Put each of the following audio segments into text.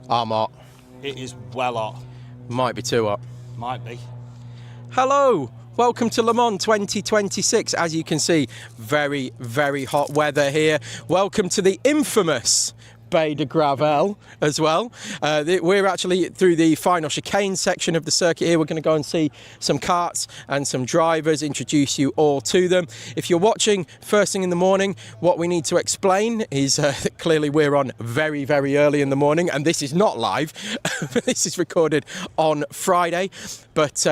I'm hot. It is well hot. Might be too hot. Might be. Hello, welcome to Le Mans 2026. As you can see, very, very hot weather here. Welcome to the infamous Bay de Gravel as well. We're actually through the final chicane section of the circuit here. We're going to go and see some karts and some drivers, introduce you all to them. If you're watching first thing in the morning, what we need to explain is that clearly we're on very, very early in the morning, and this is not live. This is recorded on Friday. But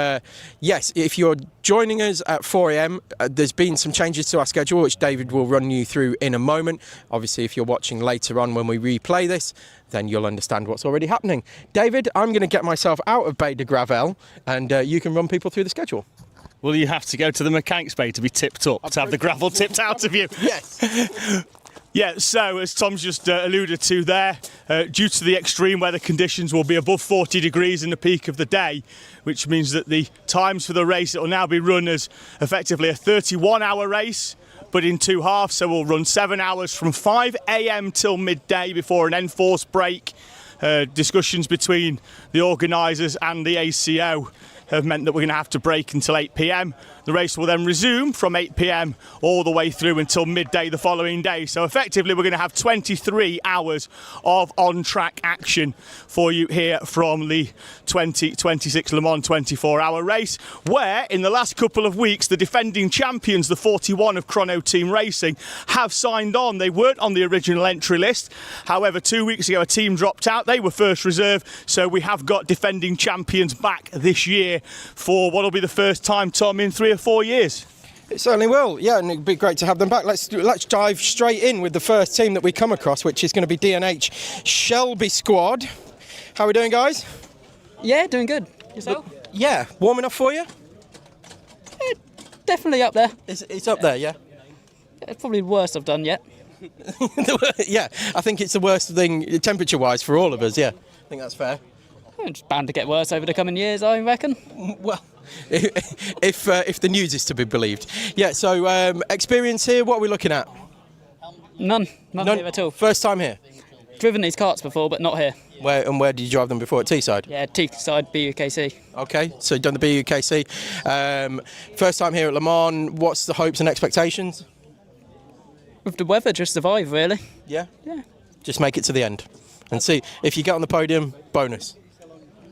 yes, if you're joining us at 4 a.m, there's been some changes to our schedule, which David will run you through in a moment. Obviously, if you're watching later on when we replay this, then you'll understand what's already happening. David, I'm going to get myself out of Bay de Gravel, and you can run people through the schedule. Will you have to go to the mechanics bay to be tipped up, to have the gravel tipped out of you? Yes. Yeah, so as Tom's just alluded to there, due to the extreme weather conditions, will be above 40 degrees in the peak of the day, which means that the times for the race, it will now be run as effectively a 31-hour race, but in two halves. So we'll run 7 hours from 5 a.m. till midday before an enforced break. Discussions between the organisers and the ACO have meant that we're going to have to break until 8 p.m. The race will then resume from 8 p.m. all the way through until midday the following day. So effectively we're going to have 23 hours of on-track action for you here from the 2026 Le Mans 24-hour race, where in the last couple of weeks the defending champions, the 41 of Chrono Team Racing, have signed on. They weren't on the original entry list. However, 2 weeks ago a team dropped out. They were first reserve, so we have got defending champions back this year for what will be the first time, Tom, in 3 or 4 years. It certainly will, yeah, and it'd be great to have them back. Let's dive straight in with the first team that we come across, which is going to be D&H Shelby Squad. How are we doing, guys? Yeah, doing good. Yourself? Yeah, warm enough for you? Definitely up there. It's up there, yeah? It's probably the worst I've done yet. Yeah, I think it's the worst thing temperature-wise for all of us, yeah. I think that's fair. It's bound to get worse over the coming years, I reckon. Well, if the news is to be believed. Yeah, so experience here, what are we looking at? None here at all. First time here? Driven these karts before, but not here. Where did you drive them before? At Teesside? Yeah, Teesside, BUKC. Okay, so you've done the BUKC. First time here at Le Mans, what's the hopes and expectations? With the weather, just survive, really. Yeah? Yeah. Just make it to the end. And see, if you get on the podium, bonus.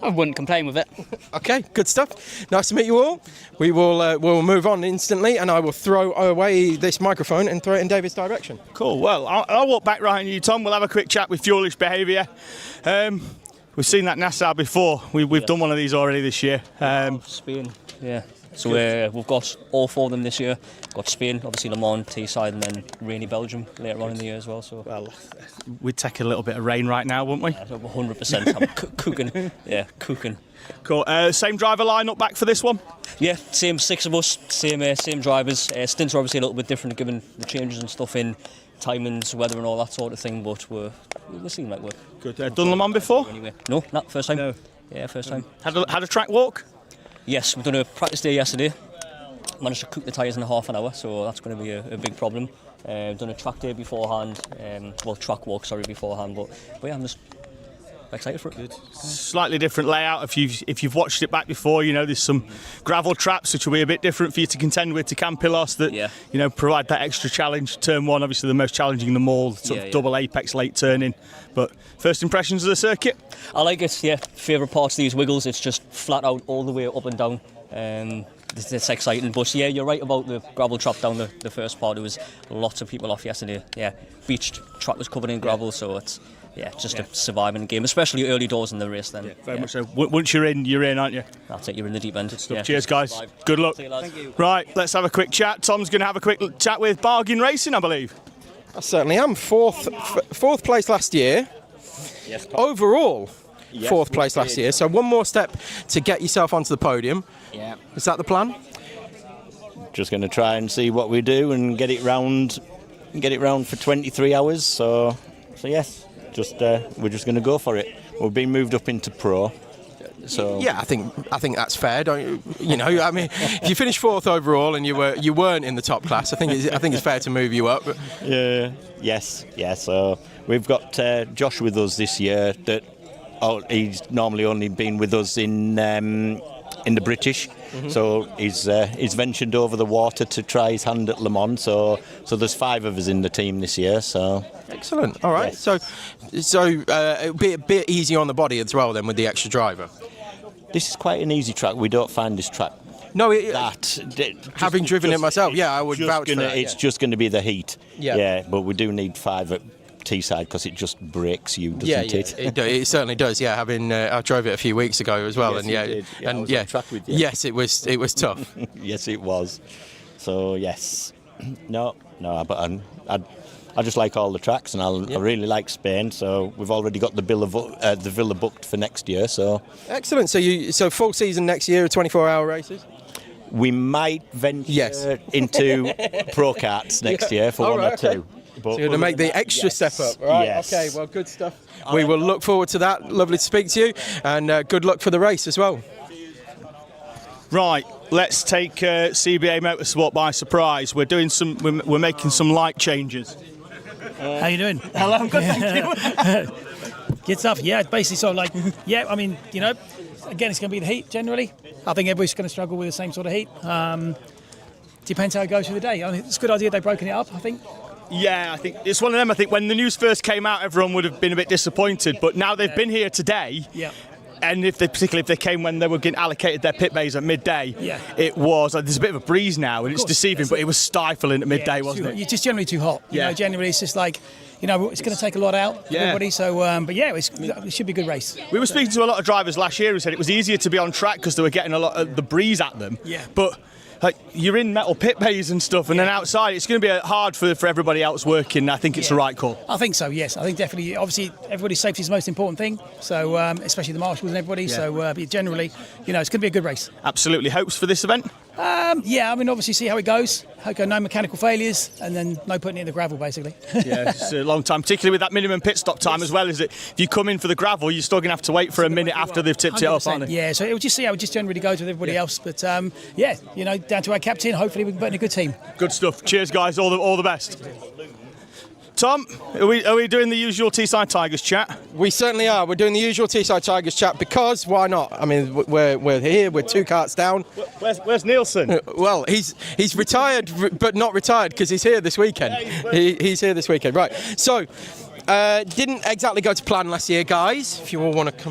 I wouldn't complain with it. Okay, good stuff. Nice to meet you all. We'll move on instantly, and I will throw away this microphone and throw it in David's direction. Cool. Well, I'll walk back behind you, Tom. We'll have a quick chat with Fuelish Behaviour. We've seen that Nassau before. We've done one of these already this year. Spain, yeah. So we've got all 4 of them this year. Got Spain, obviously Le Mans, Teesside, and then rainy Belgium later on in the year as well. So well, we'd take a little bit of rain right now, wouldn't we? 100%. I'm cooking. Yeah, cooking. Cool. Same driver lineup back for this one? Yeah, same 6 of us, same drivers. Stints are obviously a little bit different given the changes and stuff in timings, weather, and all that sort of thing. But we seem like we're good. Done Le Mans before? Anyway, no, not first time. No. Yeah, first time. Had a track walk? Yes, we've done a practice day yesterday. Managed to cook the tyres in half an hour, so that's going to be a big problem. Done a track day beforehand, track walk, beforehand. But yeah, I'm just excited for it. Good. Slightly different layout. If you've watched it back before, you know there's some gravel traps which will be a bit different for you to contend with to Campillos that provide that extra challenge. Turn 1, obviously the most challenging of them all, double apex late turning. But first impressions of the circuit? I like it. Yeah, favourite parts of these wiggles. It's just flat out all the way up and down. It's exciting, but yeah, you're right about the gravel trap down the first part. There was lots of people off yesterday. Yeah, beach track was covered in gravel, so it's just a surviving game, especially early doors in the race. Then very much so. Once you're in, aren't you? That's it. You're in the deep end. Good stuff. Cheers, guys. Good luck. Thank you. Right, let's have a quick chat. Tom's going to have a quick chat with Bargain Racing, I believe. I certainly am. Fourth place last year. Yes. Overall. Yes, fourth place last year, so one more step to get yourself onto the podium. Yeah. Is that the plan? Just going to try and see what we do and get it round for 23 hours. So yes, we're just going to go for it. We've been moved up into pro. So yeah, I think that's fair. Don't you know? I mean, if you finish fourth overall and you weren't in the top class, I think it's fair to move you up. Yeah. Yes. Yeah. So we've got Josh with us this year that he's normally only been with us in the British. So he's ventured over the water to try his hand at Le Mans. So there's 5 of us in the team this year. So excellent. All right. Yes. So it'll be a bit easier on the body as well then with the extra driver. this is quite an easy track. We don't find this track. No, Having driven it myself, I would vouch for that. It's just going to be the heat. Yeah. But we do need 5 at Teesside because it just breaks you, doesn't it? It certainly does. Yeah, I drove it a few weeks ago as well, Yes, and you did. I was on track with you. Yes, it was tough. Yes, it was. So yes, no, but I just like all the tracks, and I really like Spain. So we've already got the villa booked for next year. So excellent. So full season next year, 24-hour races. We might venture into pro karts next year for one or two. But so you're going to make the extra step up, right? Yes. Okay, well, good stuff. We will look forward to that. Lovely to speak to you, and good luck for the race as well. Right, let's take CBA Motorsport by surprise. We're making some light changes. How you doing? Hello, I'm good, thank you. Good stuff. Yeah, it's basically sort of like, I mean, again, it's going to be the heat generally. I think everybody's going to struggle with the same sort of heat. Depends how it goes through the day. I think it's a good idea they've broken it up, I think. Yeah, I think it's one of them. I think when the news first came out, everyone would have been a bit disappointed. But now they've been here today. Yeah. And particularly if they came when they were getting allocated their pit bays at midday, Yeah. it was there's a bit of a breeze now, and it's deceiving, but it was stifling at midday, wasn't it? It's just generally too hot. Generally it's just like, it's going to take a lot out of everybody. So, it should be a good race. We were speaking to a lot of drivers last year who said it was easier to be on track because they were getting a lot of the breeze at them. Yeah. But you're in metal pit bays and stuff, and then outside it's going to be hard for everybody else working. I think it's the right call. I think so, yes. I think definitely, obviously, everybody's safety is the most important thing. So, especially the marshals and everybody. Yeah. So, but generally, it's going to be a good race. Absolutely. Hopes for this event? Obviously see how it goes. Hope no mechanical failures, and then no putting it in the gravel, basically. Yeah, it's a long time, particularly with that minimum pit stop time as well. Is it? If you come in for the gravel, you're still going to have to wait for a minute after they've tipped it off, aren't they? Yeah, so we'll just see how it just generally goes with everybody else. But down to our captain. Hopefully we can put in a good team. Good stuff. Cheers, guys. All the best. Tom, are we doing the usual Teesside Tigers chat? We certainly are. We're doing the usual Teesside Tigers chat because why not? I mean, we're here. We're 2 karts down. Where's Nielsen? Well, he's retired, but not retired because he's here this weekend. He's here this weekend, right? So. Didn't exactly go to plan last year, guys. If you all want to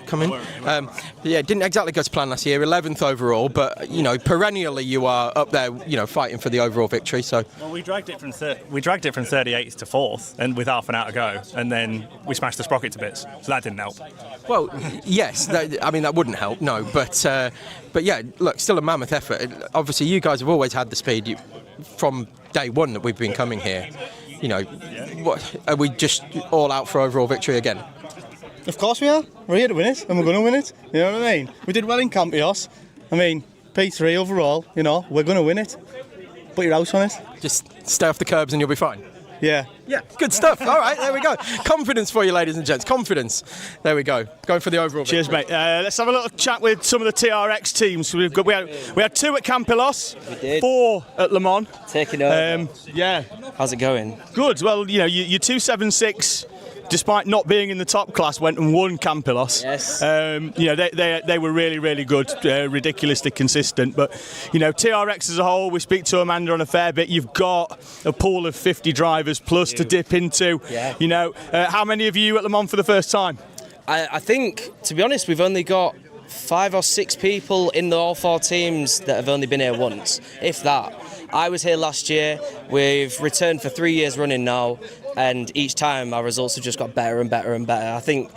come in. Didn't exactly go to plan last year. 11th overall, but perennially you are up there, fighting for the overall victory. So. Well, we dragged it from 38th to 4th, and with half an hour to go, and then we smashed the sprocket to bits. So that didn't help. Well, yes. That wouldn't help. No, but yeah. Look, still a mammoth effort. Obviously, you guys have always had the speed from day one that we've been coming here. What are we just all out for overall victory again? Of course we are. We're here to win it, and we're going to win it. You know what I mean? We did well in Campios. P3 overall. We're going to win it. Put your house on it. Just stay off the curbs and you'll be fine. Yeah. Yeah, good stuff. All right, there we go. Confidence for you, ladies and gents. Confidence. There we go. Going for the overall. Cheers, victory. mate. Let's have a little chat with some of the TRX teams. We had 2 at Campillos, 4 at Le Mans. Taking over. Yeah. How's it going? Good. Well, your 276. Despite not being in the top class, went and won Campillos. Yes. They were really, really good, ridiculously consistent. But, TRX as a whole, we speak to Amanda on a fair bit. You've got a pool of 50 drivers plus to dip into. Yeah. How many of you at Le Mans for the first time? I think, to be honest, we've only got 5 or 6 people in all 4 teams that have only been here once, if that. I was here last year. We've returned for 3 years running now. And each time our results have just got better and better and better. I think,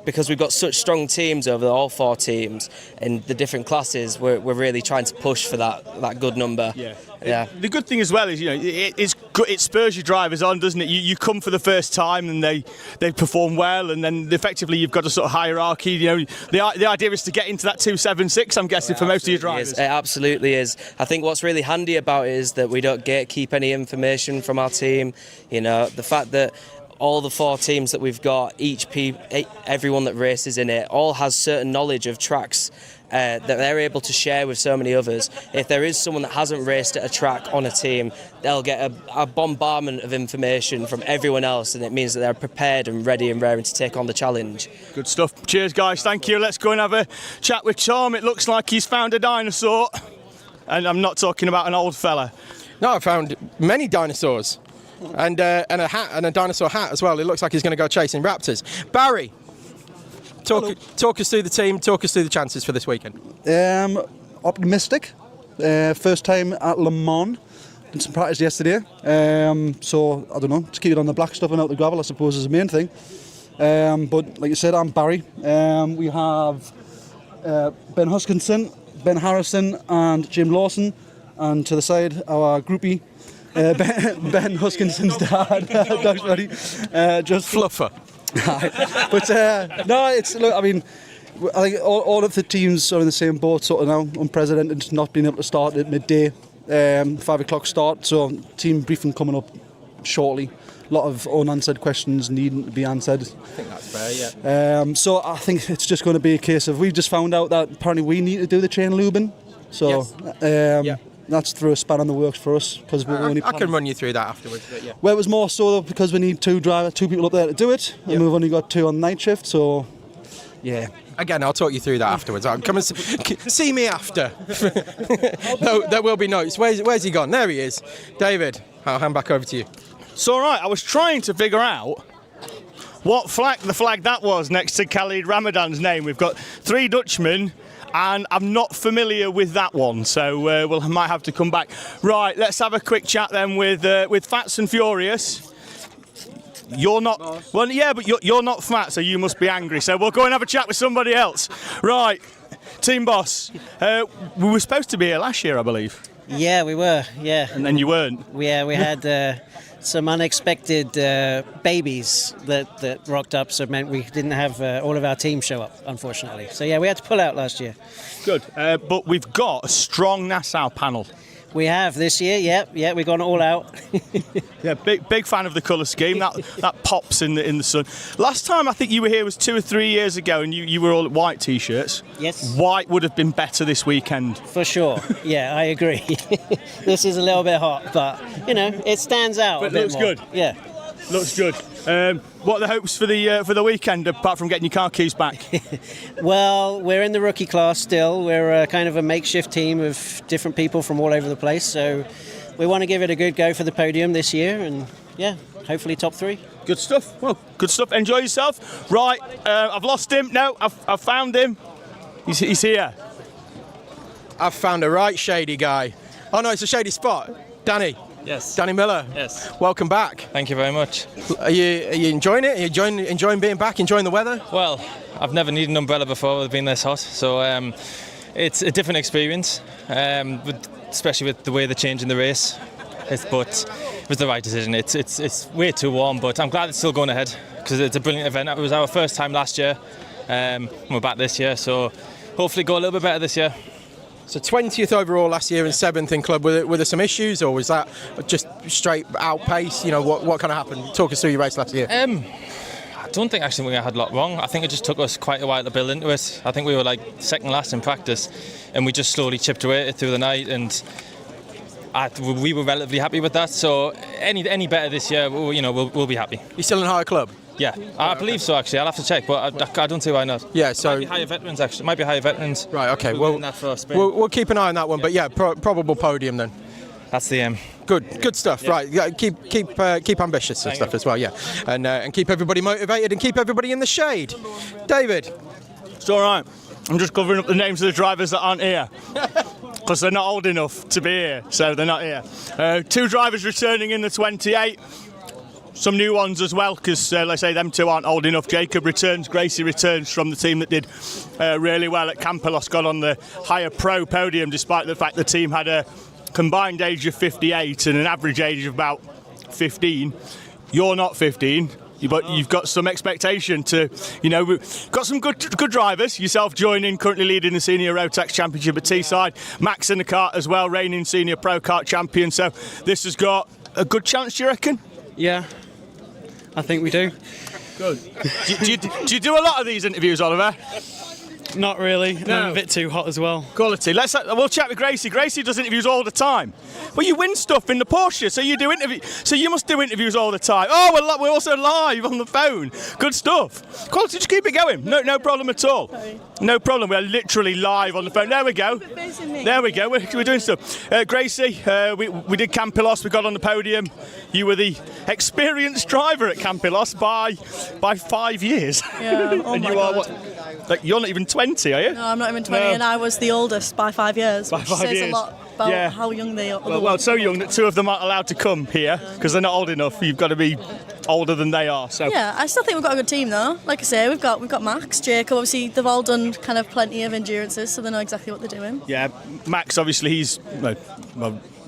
because we've got such strong teams over all 4 teams in the different classes, we're really trying to push for that good number. Yeah. The good thing as well is, it spurs your drivers on, doesn't it? You come for the first time and they perform well, and then effectively you've got a sort of hierarchy. The idea is to get into that 276, I'm guessing, for most of your drivers. It absolutely is. I think what's really handy about it is that we don't keep any information from our team. The fact that all the 4 teams that we've got, everyone that races in it, all has certain knowledge of tracks that they're able to share with so many others. If there is someone that hasn't raced at a track on a team, they'll get a bombardment of information from everyone else, and it means that they're prepared and ready and raring to take on the challenge. Good stuff. Cheers, guys. Thank you. Let's go and have a chat with Tom. It looks like he's found a dinosaur, and I'm not talking about an old fella. No, I found many dinosaurs and a hat and a dinosaur hat as well. It looks like he's going to go chasing raptors. Barry, talk us through the team, talk us through the chances for this weekend. Optimistic. First time at Le Mans. Did some practice yesterday. So, I don't know, just keep it on the black stuff and out the gravel, I suppose, is the main thing. But, like you said, I'm Barry. We have Ben Huskinson, Ben Harrison and Jim Lawson. And to the side, our groupie, Ben Huskinson's dad. Thanks, buddy. Just Fluffer. But no, I think all of the teams are in the same boat sort of now, unprecedented, not being able to start at midday, 5 o'clock start, so team briefing coming up shortly. A lot of unanswered questions needing to be answered. I think that's fair, yeah. So I think it's just going to be a case of, we've just found out that apparently we need to do the chain lubing, so that's through a span in the works for us, because we're only. I can run you through that afterwards. But yeah. Well, it was more so because we need two people up there to do it, and we've only got 2 on night shift, so yeah. Again, I'll talk you through that afterwards. Come and see me after. No, there will be notes. Where's he gone? There he is. David, I'll hand back over to you. It's all right. I was trying to figure out what the flag that was next to Khalid Ramadan's name. We've got 3 Dutchmen, and I'm not familiar with that one, so we might have to come back. Right, let's have a quick chat then with Fats and Furious. You're not, well, yeah, but you're not fat, so you must be angry. So we'll go and have a chat with somebody else. Right, Team Boss. We were supposed to be here last year, I believe. Yeah, we were. Yeah. And then you weren't. We had some unexpected babies that rocked up, so it meant we didn't have all of our team show up, unfortunately. So yeah, we had to pull out last year. Good, but we've got a strong Nassau panel. We have this year, yeah, we've gone all out. Yeah, big fan of the colour scheme. That pops in the sun. Last time I think you were here was 2 or 3 years ago, and you were all white t-shirts. Yes. White would have been better this weekend. For sure. Yeah, I agree. This is a little bit hot, but it stands out. But a bit looks more. good. Yeah. Looks good. What are the hopes for the weekend, apart from getting your car keys back? Well, we're in the rookie class still. We're kind of a makeshift team of different people from all over the place. So we want to give it a good go for the podium this year, and yeah, hopefully top 3. Good stuff. Well, good stuff. Enjoy yourself. Right, I've lost him. No, I've found him. He's here. I've found a right shady guy. Oh no, it's a shady spot. Danny. Yes. Danny Miller. Yes. Welcome back. Thank you very much. Are you enjoying it? Are you enjoying being back? Enjoying the weather? Well, I've never needed an umbrella before with being this hot, so it's a different experience, especially with the way they're changing the race. But it was the right decision. It's way too warm, but I'm glad it's still going ahead because it's a brilliant event. It was our first time last year. We're back this year, so hopefully go a little bit better this year. So 20th overall last year and 7th in club. Were there some issues, or was that just straight out pace? What kind of happened? Talk us through your race last year. I don't think actually we had a lot wrong. I think it just took us quite a while to build into it. I think we were like second last in practice, and we just slowly chipped away through the night, and we were relatively happy with that. So any better this year, we'll be happy. You're still in higher club? Yeah, I believe so actually. I'll have to check, but I don't see why not. Yeah, so might be higher veterans actually. Might be higher veterans. Right. Okay. We'll keep an eye on that one. But yeah, probable podium then. That's the aim. Good stuff. Yeah. Right. Yeah, keep ambitious and stuff as well. Yeah, and keep everybody motivated and keep everybody in the shade. David. It's all right. I'm just covering up the names of the drivers that aren't here. Because they're not old enough to be here, so they're not here. 2 drivers returning in the 28. Some new ones as well, because let's say them 2 aren't old enough. Jacob returns, Gracie returns from the team that did really well at Campelos, got on the higher pro podium despite the fact the team had a combined age of 58 and an average age of about 15. You're not 15. But you've got some expectation to, we've got some good drivers. Yourself joining, currently leading the Senior Rotax Championship at Teesside. Max in the kart as well, reigning Senior Pro Kart Champion. So this has got a good chance, do you reckon? Yeah. I think we do. Good. Do you do a lot of these interviews, Oliver? Not really. No. I'm a bit too hot as well. Quality. We'll chat with Gracie. Gracie does interviews all the time. Well, you win stuff in the Porsche, so you do So you must do interviews all the time. Oh, we're also live on the phone. Good stuff. Quality. Just keep it going. No problem at all. Sorry. No problem. We're literally live on the phone. There we go. There we go. We're doing stuff. Gracie, we did Campillos. We got on the podium. You were the experienced driver at Campillos by 5 years. Yeah. Oh and my you are God. what? Like, you're not even 20, are you? No, I'm not even 20, No. and I was the oldest by 5 years, By which 5 says years. a lot about how young they are. Well, so young that 2 of them aren't allowed to come here because they're not old enough. You've got to be older than they are. So Yeah, I still think we've got a good team though. Like I say, we've got Max, Jacob. Obviously, they've all done kind of plenty of endurances, so they know exactly what they're doing. yeah, Max obviously he's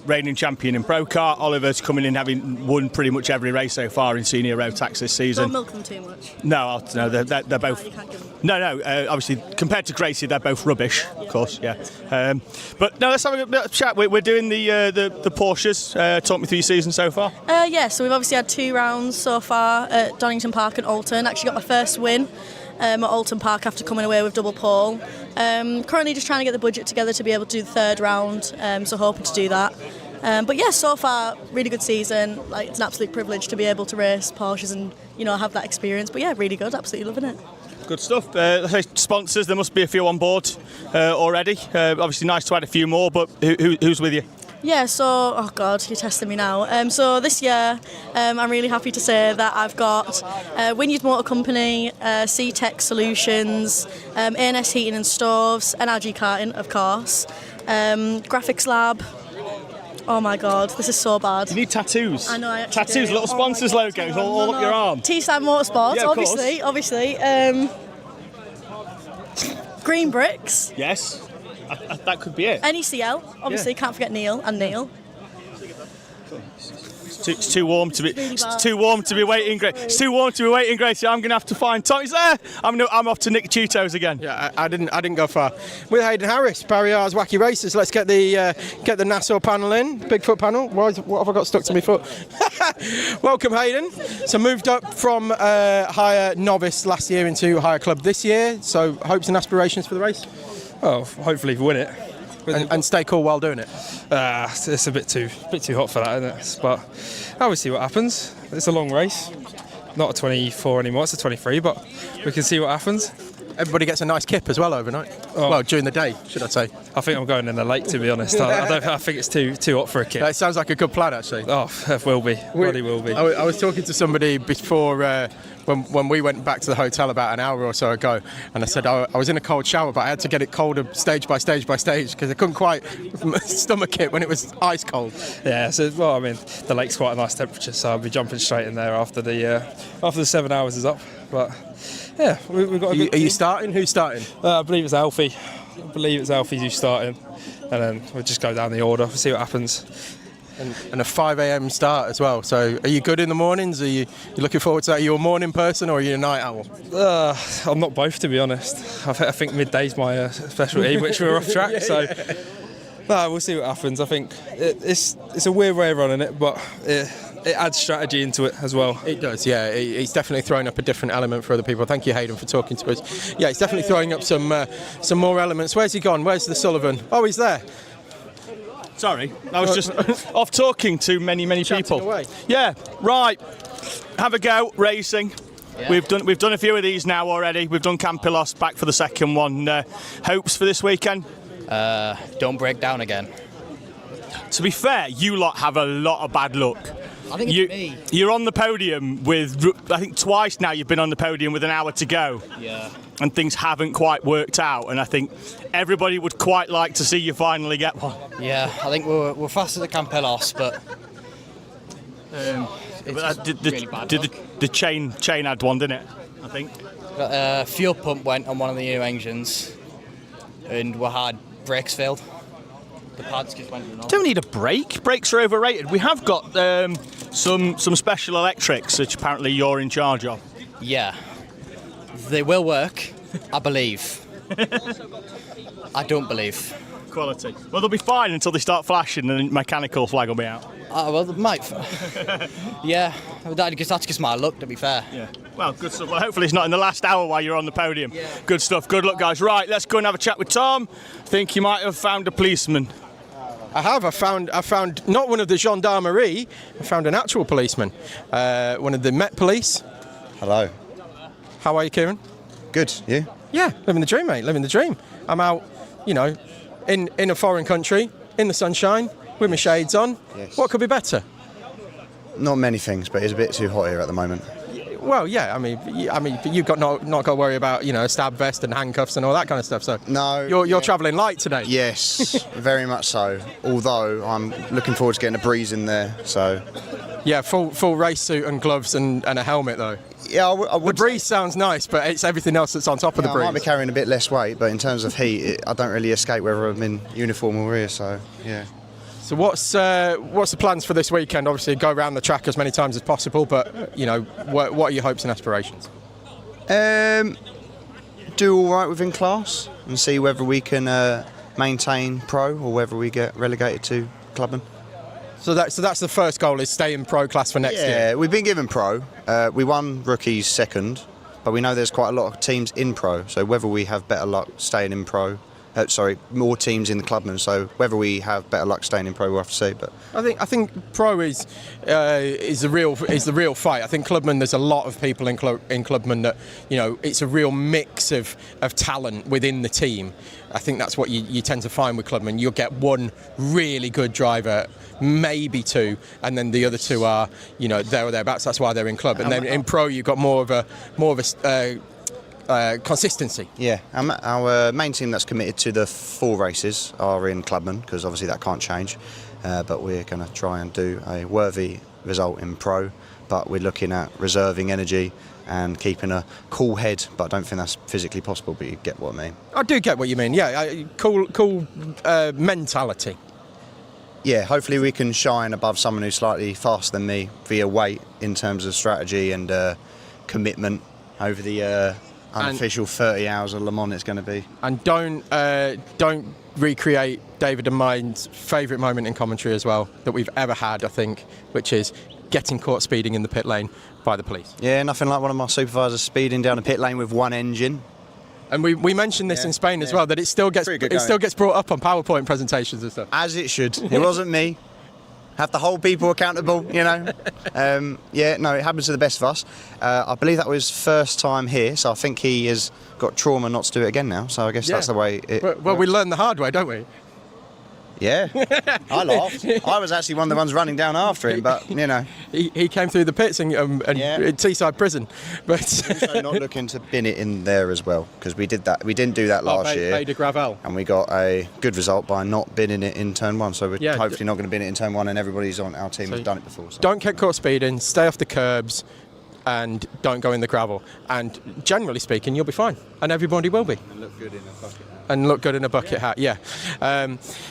reigning champion in Pro Kart. Oliver's coming in having won pretty much every race so far in senior road tax this season. Don't milk them too much. No, they're both. No. Obviously, compared to Gracie, they're both rubbish, of course. Yeah. But no, let's have a bit of chat. We're doing the Porsches. Talk me through your season so far. Yeah, so we've obviously had 2 rounds so far at Donington Park and Alton. Actually got my first win at Alton Park after coming away with double pole. Currently just trying to get the budget together to be able to do the 3rd round, so hoping to do that. But yeah, so far, really good season. Like, it's an absolute privilege to be able to race Porsches and, have that experience. But yeah, really good, absolutely loving it. Good stuff. Sponsors, there must be a few on board already. Obviously nice to add a few more, but who's with you? Yeah, so, oh God, you're testing me now. So this year, I'm really happy to say that I've got Wynyard Motor Company, C-Tech Solutions, A&S Heating and Stoves, NRG Karting, of course, Graphics Lab. Oh my God, this is so bad. You need tattoos. I know, I actually tattoos, do. little sponsors logos all up your arm. TSK-Motorsport, Yeah, of course. obviously. Green Bricks. Yes, that could be it. NECL, obviously, can't forget Neil and Neil. It's too warm to be. really It's bad. too warm to be waiting, Grace. It's too warm to be waiting, Grace. I'm going to have to find Tom. He's there. I'm off to Nick Cheetos again. Yeah, I didn't go far. With Hayden Harris, Barriers Wacky Races. Let's get the Nassau panel in. Bigfoot panel. What have I got stuck to my foot? Welcome, Hayden. So moved up from higher novice last year into higher club this year. So hopes and aspirations for the race. Oh, hopefully win it. And stay cool while doing it. It's a bit too hot for that, isn't it? But I will see what happens. It's a long race. Not a 24 anymore, it's a 23, but we can see what happens. Everybody gets a nice kip as well overnight. Oh. Well, during the day, should I say. I think I'm going in the lake, to be honest. I think it's too hot for a kip. That sounds like a good plan, actually. Oh, it will be. Really will be. I was talking to somebody before when we went back to the hotel about an hour or so ago, and I said I was in a cold shower, but I had to get it colder stage by stage by stage because I couldn't quite stomach it when it was ice cold. Yeah, so I mean, the lake's quite a nice temperature, so I'll be jumping straight in there after the 7 hours is up. But yeah, we've got. Are you starting? Who's starting? I believe it's Alfie. Who's starting, and then we'll just go down the order. We'll see what happens. And a 5 a.m. start as well. So are you good in the mornings? Are you looking forward to that? Are you a morning person or are you a night owl? I'm not both, to be honest. I think midday's my specialty, which we're off track. So we'll see what happens. I think it's a weird way of running it, but it adds strategy into it as well. It does, yeah. It's definitely throwing up a different element for other people. Thank you, Hayden, for talking to us. Yeah, it's definitely throwing up some more elements. Where's he gone? Where's the Sullivan? Oh, he's there. Sorry, I was just off talking to many people. Away. Yeah, right. Have a go racing. Yeah. We've done a few of these now already. We've done Campillos, back for the second one. Hopes for this weekend? Don't break down again. To be fair, you lot have a lot of bad luck. I think it's me. You're on the podium with, I think twice now you've been on the podium with an hour to go. Yeah. And things haven't quite worked out, and I think everybody would quite like to see you finally get one. Yeah, I think we're faster than Campillos, but the chain had one, didn't it? I think. Fuel pump went on one of the new engines, and we had brakes failed. The pads just went wrong. Don't need a brake. Brakes are overrated. We have got some special electrics, which apparently you're in charge of. Yeah. They will work, I believe. I don't believe. Quality. Well, they'll be fine until they start flashing and the mechanical flag will be out. Well, mate. Yeah, that's just my luck, to be fair. Yeah. Well, good stuff. Well, hopefully it's not in the last hour while you're on the podium. Yeah. Good stuff. Good luck, guys. Right, let's go and have a chat with Tom. I think you might have found a policeman. I have. I found not one of the gendarmerie. I found an actual policeman. One of the Met Police. Hello. How are you, Kieran? Good. You? Yeah, living the dream, mate. Living the dream. I'm out, in a foreign country, in the sunshine, with my shades on. Yes. What could be better? Not many things, but it's a bit too hot here at the moment. Well, yeah. I mean, you've got not got to worry about a stab vest and handcuffs and all that kind of stuff. So no, you're travelling light today. Yes, very much so. Although I'm looking forward to getting a breeze in there. So yeah, full race suit and gloves and a helmet though. Yeah, I would. The breeze sounds nice, but it's everything else that's on top of the breeze. I might be carrying a bit less weight, but in terms of heat, I don't really escape whether I'm in uniform or here. So yeah. So what's the plans for this weekend? Obviously, go around the track as many times as possible, but what are your hopes and aspirations? Do all right within class and see whether we can maintain pro or whether we get relegated to clubman. So that's the first goal, is stay in pro class for next year. Yeah, we've been given pro. We won rookies second, but we know there's quite a lot of teams in pro. So whether we have better luck staying in pro. More teams in the clubman. So whether we have better luck staying in pro, we'll have to see. But I think pro is the real fight. I think clubman, there's a lot of people in clubman that it's a real mix of talent within the team. I think that's what you tend to find with clubman. You'll get one really good driver, maybe two, and then the other two are there or thereabouts. That's why they're in club. And then in pro, you've got more of a consistency. Yeah, our main team that's committed to the 4 races are in clubman, because obviously that can't change, but we're going to try and do a worthy result in pro, but we're looking at reserving energy and keeping a cool head, but I don't think that's physically possible, but you get what I mean. I do get what you mean, yeah. Cool mentality. Yeah, hopefully we can shine above someone who's slightly faster than me via weight in terms of strategy and commitment over the unofficial 30 hours of Le Mans it's going to be. And don't recreate David and mine's favourite moment in commentary as well that we've ever had, I think, which is getting caught speeding in the pit lane by the police. Yeah, nothing like one of my supervisors speeding down a pit lane with one engine. And we mentioned this in Spain as well, that it still gets brought up on PowerPoint presentations and stuff. As it should. It wasn't me. Have to hold people accountable, it happens to the best of us. I believe that was first time here, so I think he has got trauma not to do it again now, so I guess that's the way it Well, we learn the hard way, don't we? Yeah, I laughed. I was actually one of the ones running down after him, but he came through the pits and Teesside prison, but also not looking to bin it in there as well, because we did that. We didn't do that last year. Bay de Gravel, and we got a good result by not binning it in turn 1. So we're hopefully not going to bin it in turn 1, and everybody's on our team has done it before. So. Don't get caught speeding. Stay off the curbs. And don't go in the gravel. And generally speaking, you'll be fine. And everybody will be. And look good in a bucket hat. And look good in a bucket hat, yeah.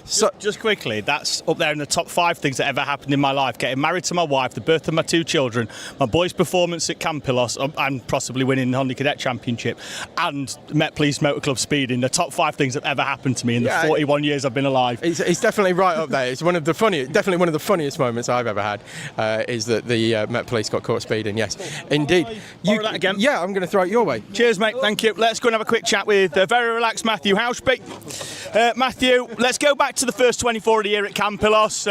So just quickly, that's up there in the top 5 things that ever happened in my life. Getting married to my wife, the birth of my 2 children, my boys' performance at Campillos, and possibly winning the Honda Cadet Championship, and Met Police Motor Club speeding. The top 5 things that ever happened to me in the 41 years I've been alive. It's definitely right up there. It's definitely one of the funniest moments I've ever had, is that the Met Police got caught speeding, yes. Indeed. You that again? Yeah, I'm going to throw it your way. Cheers, mate. Thank you. Let's go and have a quick chat with very relaxed Matthew Houshby. Matthew, let's go back to the first 24 of the year at Campillos.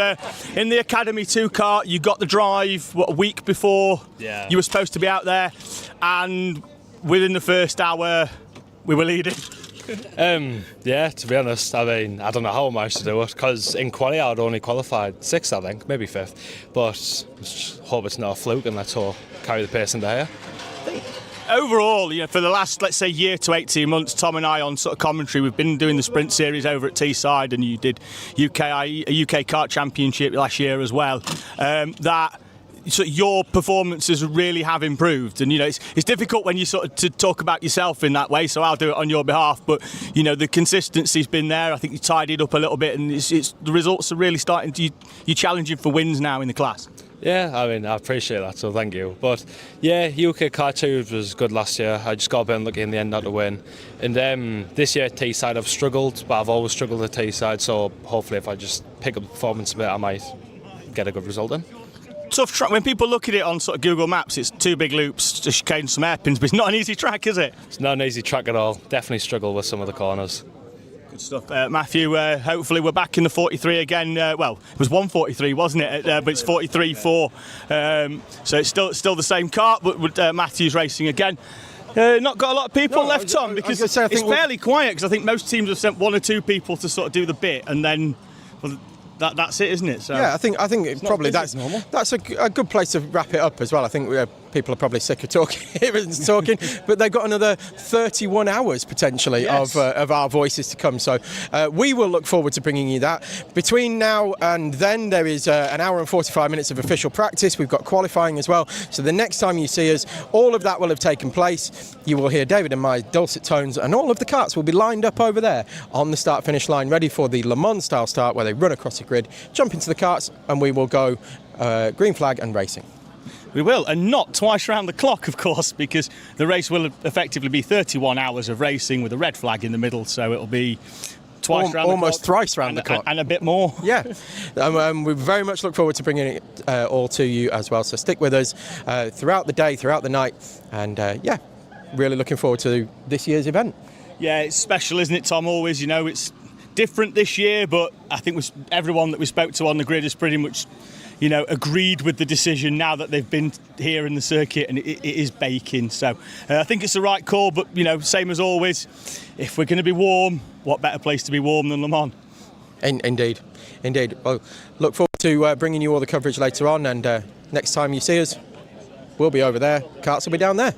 In the Academy 2 car, you got the drive, a week before you were supposed to be out there, and within the first hour, we were leading. To be honest, I don't know how I managed to do it, because in quali I'd only qualified 6th, I think, maybe 5th, but just hope it's not a fluke and let's all carry the pace into here. Overall, for the last, let's say, year to 18 months, Tom and I on sort of commentary, we've been doing the sprint series over at Teesside, and you did a UK kart championship last year as well. So your performances really have improved, and it's difficult when you sort of to talk about yourself in that way, so I'll do it on your behalf, but the consistency's been there. I think you tidied up a little bit, and it's the results are really starting to, you're challenging for wins now in the class. Yeah, I appreciate that, so thank you. But yeah, UK Car 2 was good last year. I just got a bit unlucky in the end not to win. And this year at Teesside I've struggled, but I've always struggled at Teesside, so hopefully if I just pick up the performance a bit I might get a good result in. Tough track. When people look at it on sort of Google Maps, it's 2 big loops, a chicane, some hairpins, but it's not an easy track, is it? It's not an easy track at all. Definitely struggle with some of the corners. Good stuff. Matthew, hopefully we're back in the 43 again. Well, it was 143, wasn't it? But it's 43.4. So it's still the same car, but Matthew's racing again. Not got a lot of people left, Tom, because it's fairly quiet, because I think most teams have sent 1 or 2 people to sort of do the bit, and then that's it, isn't it? So yeah, I think probably that's normal. That's a good place to wrap it up as well. I think people are probably sick of talking, but they've got another 31 hours potentially of our voices to come. So we will look forward to bringing you that. Between now and then, there is an hour and 45 minutes of official practice. We've got qualifying as well. So the next time you see us, all of that will have taken place. You will hear David and my dulcet tones, and all of the karts will be lined up over there on the start-finish line, ready for the Le Mans style start, where they run across the grid, jump into the karts, and we will go green flag and racing. We will, and not twice round the clock, of course, because the race will effectively be 31 hours of racing with a red flag in the middle, so it'll be twice round almost the clock, thrice round the clock, and a bit more. Yeah, we very much look forward to bringing it all to you as well. So stick with us throughout the day, throughout the night, and really looking forward to this year's event. Yeah, it's special, isn't it, Tom? Always, it's different this year, but I think everyone that we spoke to on the grid has pretty much agreed with the decision now that they've been here in the circuit, and it is baking. So I think it's the right call, but same as always, if we're going to be warm, what better place to be warm than Le Mans? Indeed. Well, look forward to bringing you all the coverage later on, and next time you see us, we'll be over there, karts will be down there.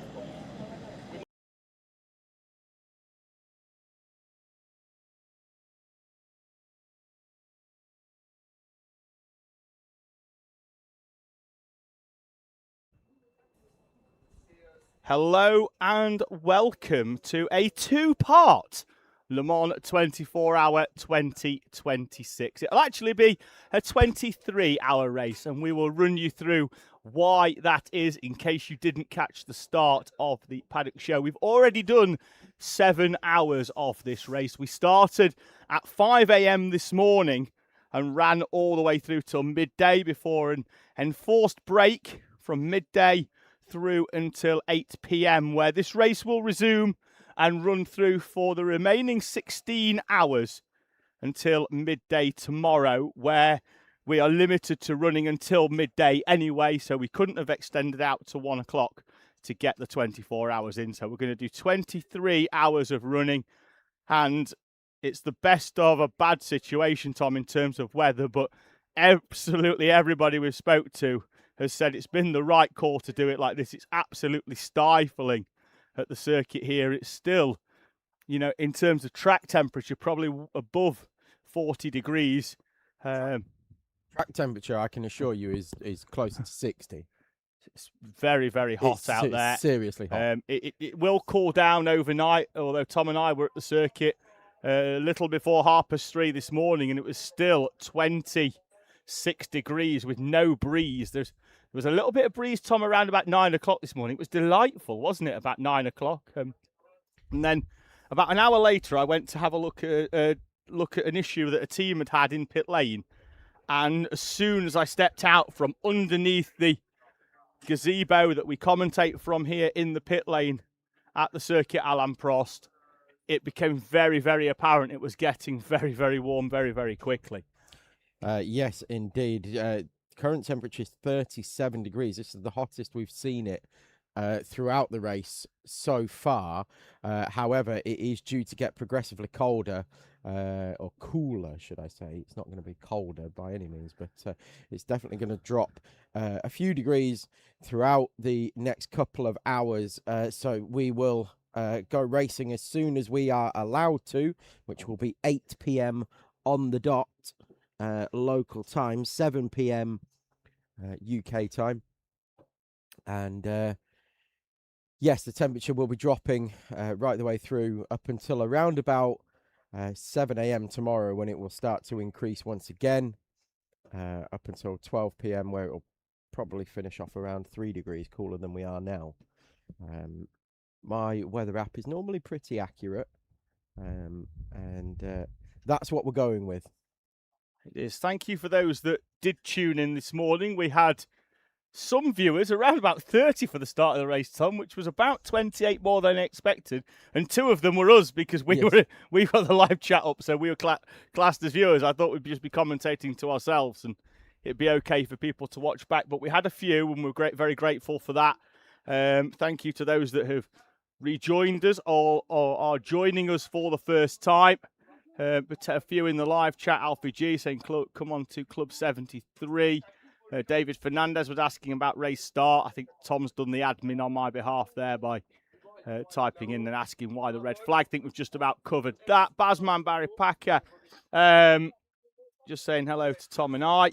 Hello and welcome to a 2-part Le Mans 24-hour 2026. It'll actually be a 23-hour race, and we will run you through why that is in case you didn't catch the start of the paddock show. We've already done 7 hours of this race. We started at 5 a.m. this morning and ran all the way through till midday before an enforced break from midday through until 8 p.m, where this race will resume and run through for the remaining 16 hours until midday tomorrow, where we are limited to running until midday anyway, so we couldn't have extended out to 1 o'clock to get the 24 hours in. So we're going to do 23 hours of running, and it's the best of a bad situation, Tom, in terms of weather, but absolutely everybody we've spoke to has said it's been the right call to do it like this. It's absolutely stifling at the circuit here. It's still, in terms of track temperature, probably above 40 degrees. Track temperature, I can assure you, is closer to 60. It's very, very hot out there. Seriously hot. It will cool down overnight, although Tom and I were at the circuit a little before 3:30 this morning, and it was still 26 degrees with no breeze. There was a little bit of breeze, Tom, around about 9 o'clock this morning. It was delightful, wasn't it, about 9 o'clock? And then about an hour later, I went to have a look at an issue that a team had in pit lane. And as soon as I stepped out from underneath the gazebo that we commentate from here in the pit lane at the circuit Alain Prost, it became very, very apparent it was getting very, very warm very, very quickly. Yes, indeed. Current temperature is 37 degrees. This is the hottest we've seen it throughout the race so far. However, it is due to get progressively colder, or cooler, should I say. It's not going to be colder by any means, but it's definitely going to drop a few degrees throughout the next couple of hours. So we will go racing as soon as we are allowed to, which will be 8 p.m. on the dot. Local time, 7 p.m. UK time, and yes, the temperature will be dropping right the way through up until around about 7 a.m. tomorrow, when it will start to increase once again up until 12 p.m, where it will probably finish off around 3 degrees cooler than we are now. My weather app is normally pretty accurate, and that's what we're going with. It is. Thank you for those that did tune in this morning. We had some viewers, around about 30 for the start of the race, Tom, which was about 28 more than expected. And 2 of them were us because we got the live chat up, so we were classed as viewers. I thought we'd just be commentating to ourselves and it'd be okay for people to watch back. But we had a few and we're very grateful for that. Thank you to those that have rejoined us or are joining us for the first time. But a few in the live chat, Alfie G saying, come on to Club 73. David Fernandez was asking about race start. I think Tom's done the admin on my behalf there by typing in and asking why the red flag. I think we've just about covered that. Basman Barry Packer just saying hello to Tom and I.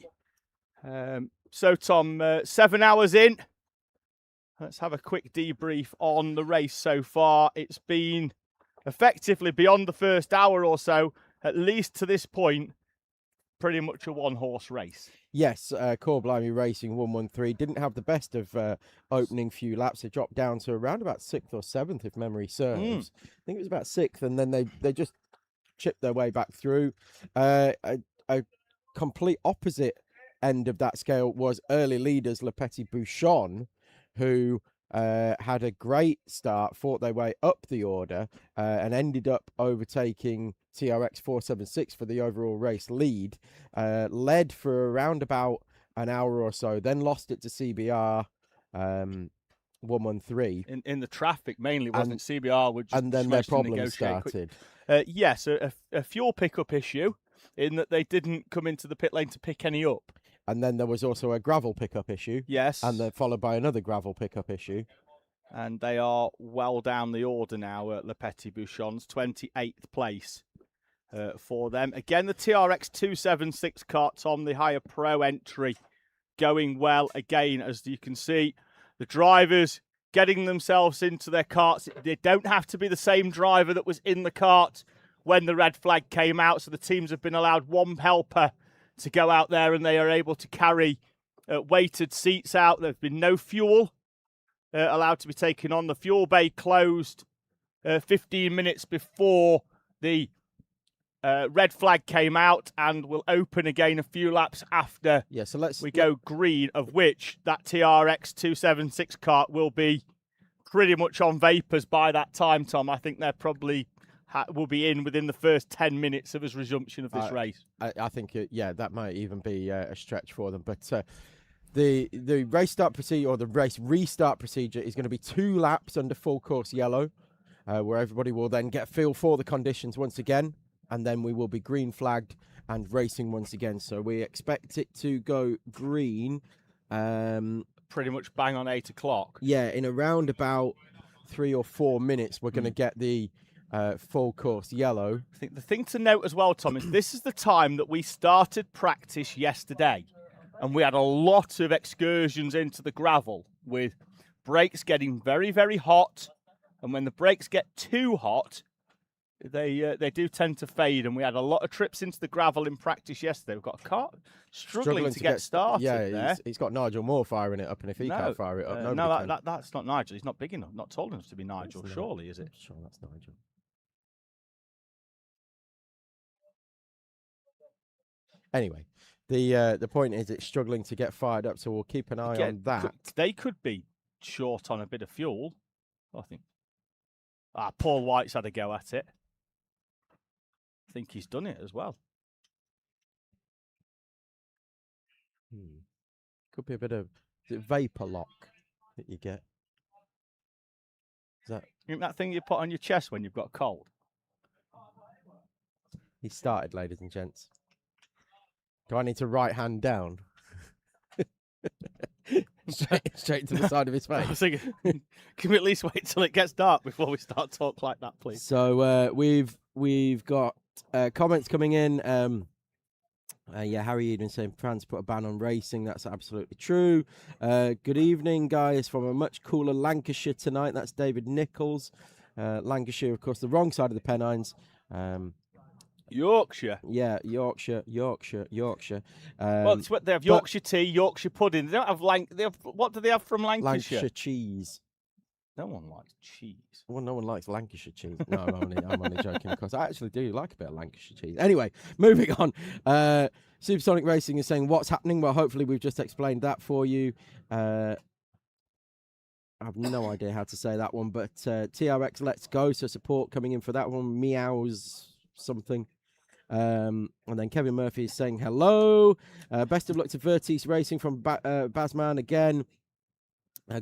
So, Tom, 7 hours in. Let's have a quick debrief on the race so far. It's been effectively beyond the first hour or so, at least to this point, pretty much a one-horse race. Yes, Core Blimey Racing 113 didn't have the best of opening few laps. It dropped down to around about 6th or 7th, if memory serves. I think it was about 6th, and then they just chipped their way back through. A complete opposite end of that scale was early leaders Le Petit Bouchon, who had a great start, fought their way up the order, and ended up overtaking TRX 476 for the overall race lead. Led for around about an hour or so, then lost it to CBR 113. In the traffic, mainly, wasn't CBR? Would just and then their problem started. Yes, a fuel pickup issue in that they didn't come into the pit lane to pick any up. And then there was also a gravel pickup issue. Yes. And then followed by another gravel pickup issue. And they are well down the order now at Le Petit Bouchon's 28th place for them. Again, the TRX 276 car, Tom, the higher pro entry, going well again. As you can see, the drivers getting themselves into their carts. They don't have to be the same driver that was in the cart when the red flag came out. So the teams have been allowed one helper to go out there, and they are able to carry weighted seats out. There's been no fuel allowed to be taken on. The fuel bay closed 15 minutes before the red flag came out, and will open again a few laps after we go green, of which that TRX 276 cart will be pretty much on vapours by that time, Tom. I think they're probably will be in within the first 10 minutes of his resumption of this race. I think, that might even be a stretch for them. But the race start procedure, or the race restart procedure, is going to be 2 laps under full course yellow, where everybody will then get a feel for the conditions once again, and then we will be green flagged and racing once again. So we expect it to go green. Pretty much bang on 8 o'clock. Yeah, in around about 3 or 4 minutes, we're going to get the full course yellow. I think the thing to note as well, Tom, is this is the time that we started practice yesterday, and we had a lot of excursions into the gravel with brakes getting very, very hot, and when the brakes get too hot, they do tend to fade, and we had a lot of trips into the gravel in practice yesterday. We've got a car struggling to get started. Yeah, he's got Nigel Moore firing it up, and if he can't fire it up, no, that's not Nigel. He's not big enough, not tall enough to be Nigel, surely, is it? Sure, that's Nigel. Anyway, the point is it's struggling to get fired up, so we'll keep an eye on that. They could be short on a bit of fuel, I think. Paul White's had a go at it. I think he's done it as well. Could be a bit of vapor lock that you get. Is that? You think that thing you put on your chest when you've got a cold? He started, ladies and gents. Do I need to right hand down? straight to the side of his face. I was thinking, can we at least wait till it gets dark before we start talk like that, please? So we've got comments coming in. Harry Eden saying France put a ban on racing. That's absolutely true. Good evening, guys, from a much cooler Lancashire tonight. That's David Nichols. Lancashire, of course, the wrong side of the Pennines. Yorkshire. Yeah, Yorkshire. Well, they have Yorkshire tea, Yorkshire pudding. They don't have what do they have from Lancashire? Lancashire cheese. No one likes cheese. Well, no one likes Lancashire cheese. No, I'm only joking, of course. I actually do like a bit of Lancashire cheese. Anyway, moving on. Supersonic Racing is saying, what's happening? Well, hopefully we've just explained that for you. I have no idea how to say that one, but TRX Let's Go, so support coming in for that one. Meows something. And then Kevin Murphy is saying hello. Best of luck to Vertice Racing from Bazman again.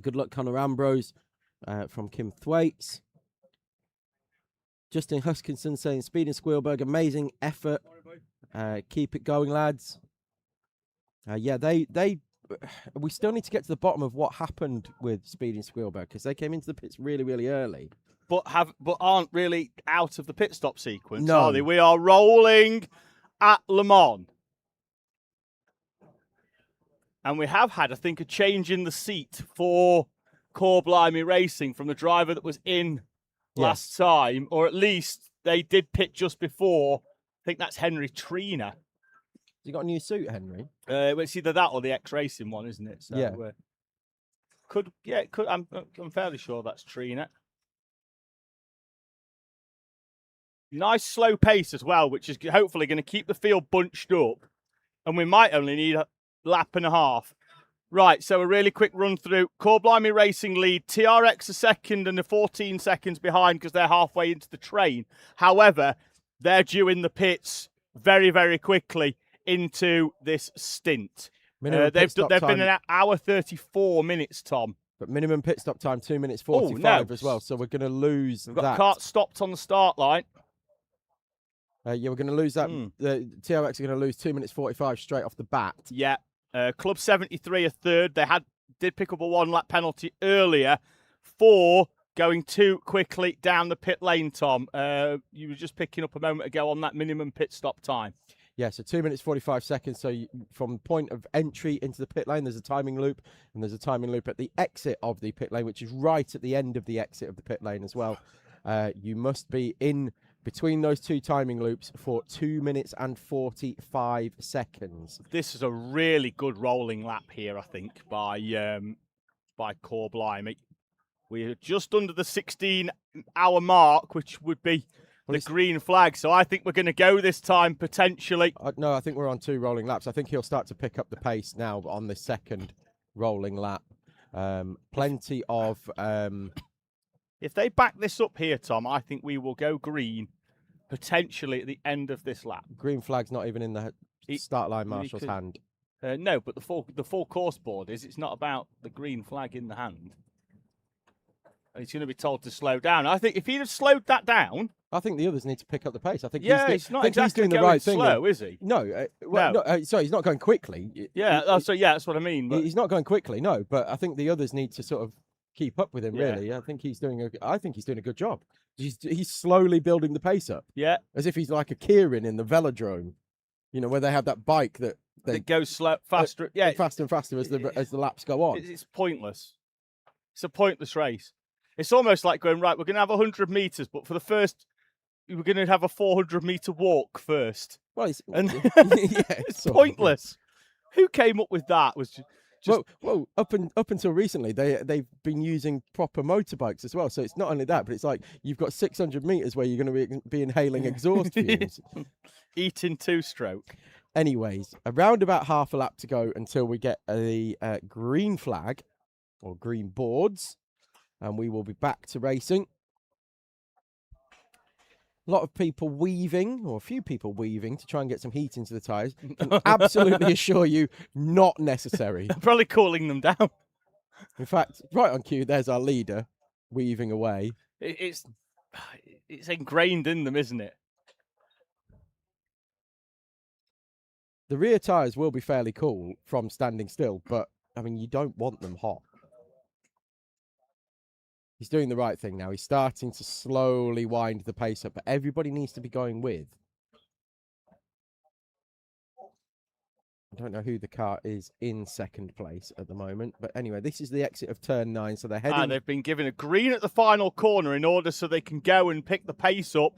Good luck, Conor Ambrose. From Kim Thwaites. Justin Huskinson saying, Speed and Squealberg, amazing effort. Keep it going, lads. Yeah, we still need to get to the bottom of what happened with Speed and Squealberg, because they came into the pits really, really early. But aren't really out of the pit stop sequence, No. are they? We are rolling at Le Mans. And we have had, I think, a change in the seat for Blimey Racing from the driver that was in last time, or at least they did pit just before. I think that's Henry Trina. Has he got a new suit, Henry? It's either that or the X-Racing one, isn't it? So, Yeah. It could. I'm fairly sure that's Trina. Nice slow pace as well, which is hopefully going to keep the field bunched up, and we might only need a lap and a half. Right, so a really quick run through. Blimey Racing lead. TRX a second and 14 seconds behind because they're halfway into the train. However, they're due in the pits very, very quickly into this stint. They've been an hour 34 minutes, Tom. But minimum pit stop time, 2 minutes 45 as well. So we're going to lose We've got cart stopped on the start line. Yeah, we're going to lose that. The TRX are going to lose 2 minutes 45 straight off the bat. Yeah. Club 73 a third. They did pick up a 1 lap penalty earlier for going too quickly down the pit lane, Tom. You were just picking up a moment ago on that minimum pit stop time. Yeah, so 2 minutes 45 seconds. So from point of entry into the pit lane, there's a timing loop, and there's a timing loop at the exit of the pit lane, which is right at the end of the exit of the pit lane as well. You must be in between those two timing loops for 2 minutes and 45 seconds. This is a really good rolling lap here, I think, by Blimey. We're just under the 16-hour mark, which would be the green flag. So I think we're going to go this time, potentially. No, I think we're on 2 rolling laps. I think he'll start to pick up the pace now on the second rolling lap. Plenty of... If they back this up here, Tom, I think we will go green, potentially at the end of this lap. Green flag's not even in the start line marshal's hand. No, but the full course board is. It's not about the green flag in the hand. He's going to be told to slow down. I think if he'd have slowed that down... I think the others need to pick up the pace. I think he's not exactly doing the right thing. Slow, is he? No. Sorry, he's not going quickly. Yeah, that's what I mean. But... He's not going quickly, no. But I think the others need to sort of keep up with him. Really, I think he's doing a good job. He's slowly building the pace up. Yeah, as if he's like a Kieran in the velodrome, where they have that bike that goes slow, faster. Faster and faster as the laps go on. It's pointless. It's a pointless race. It's almost like going, right, we're going to have 100 meters, but for the first, we're going to have a 400-meter walk first. Well, it's pointless. Who came up with that? Was just... Well, up until recently, they've been using proper motorbikes as well. So it's not only that, but it's like you've got 600 meters where you're going to be inhaling exhaust fumes. Eating 2-stroke. Anyways, around about half a lap to go until we get a green flag or green boards, and we will be back to racing. A lot of people weaving, or a few people weaving, to try and get some heat into the tyres. Can absolutely assure you, not necessary. Probably cooling them down. In fact, right on cue, there's our leader weaving away. It's ingrained in them, isn't it? The rear tyres will be fairly cool from standing still, but, I mean, you don't want them hot. He's doing the right thing now. He's starting to slowly wind the pace up, but everybody needs to be going with. I don't know who the car is in second place at the moment, but anyway, this is the exit of turn 9, so they're heading... And they've been given a green at the final corner in order so they can go and pick the pace up.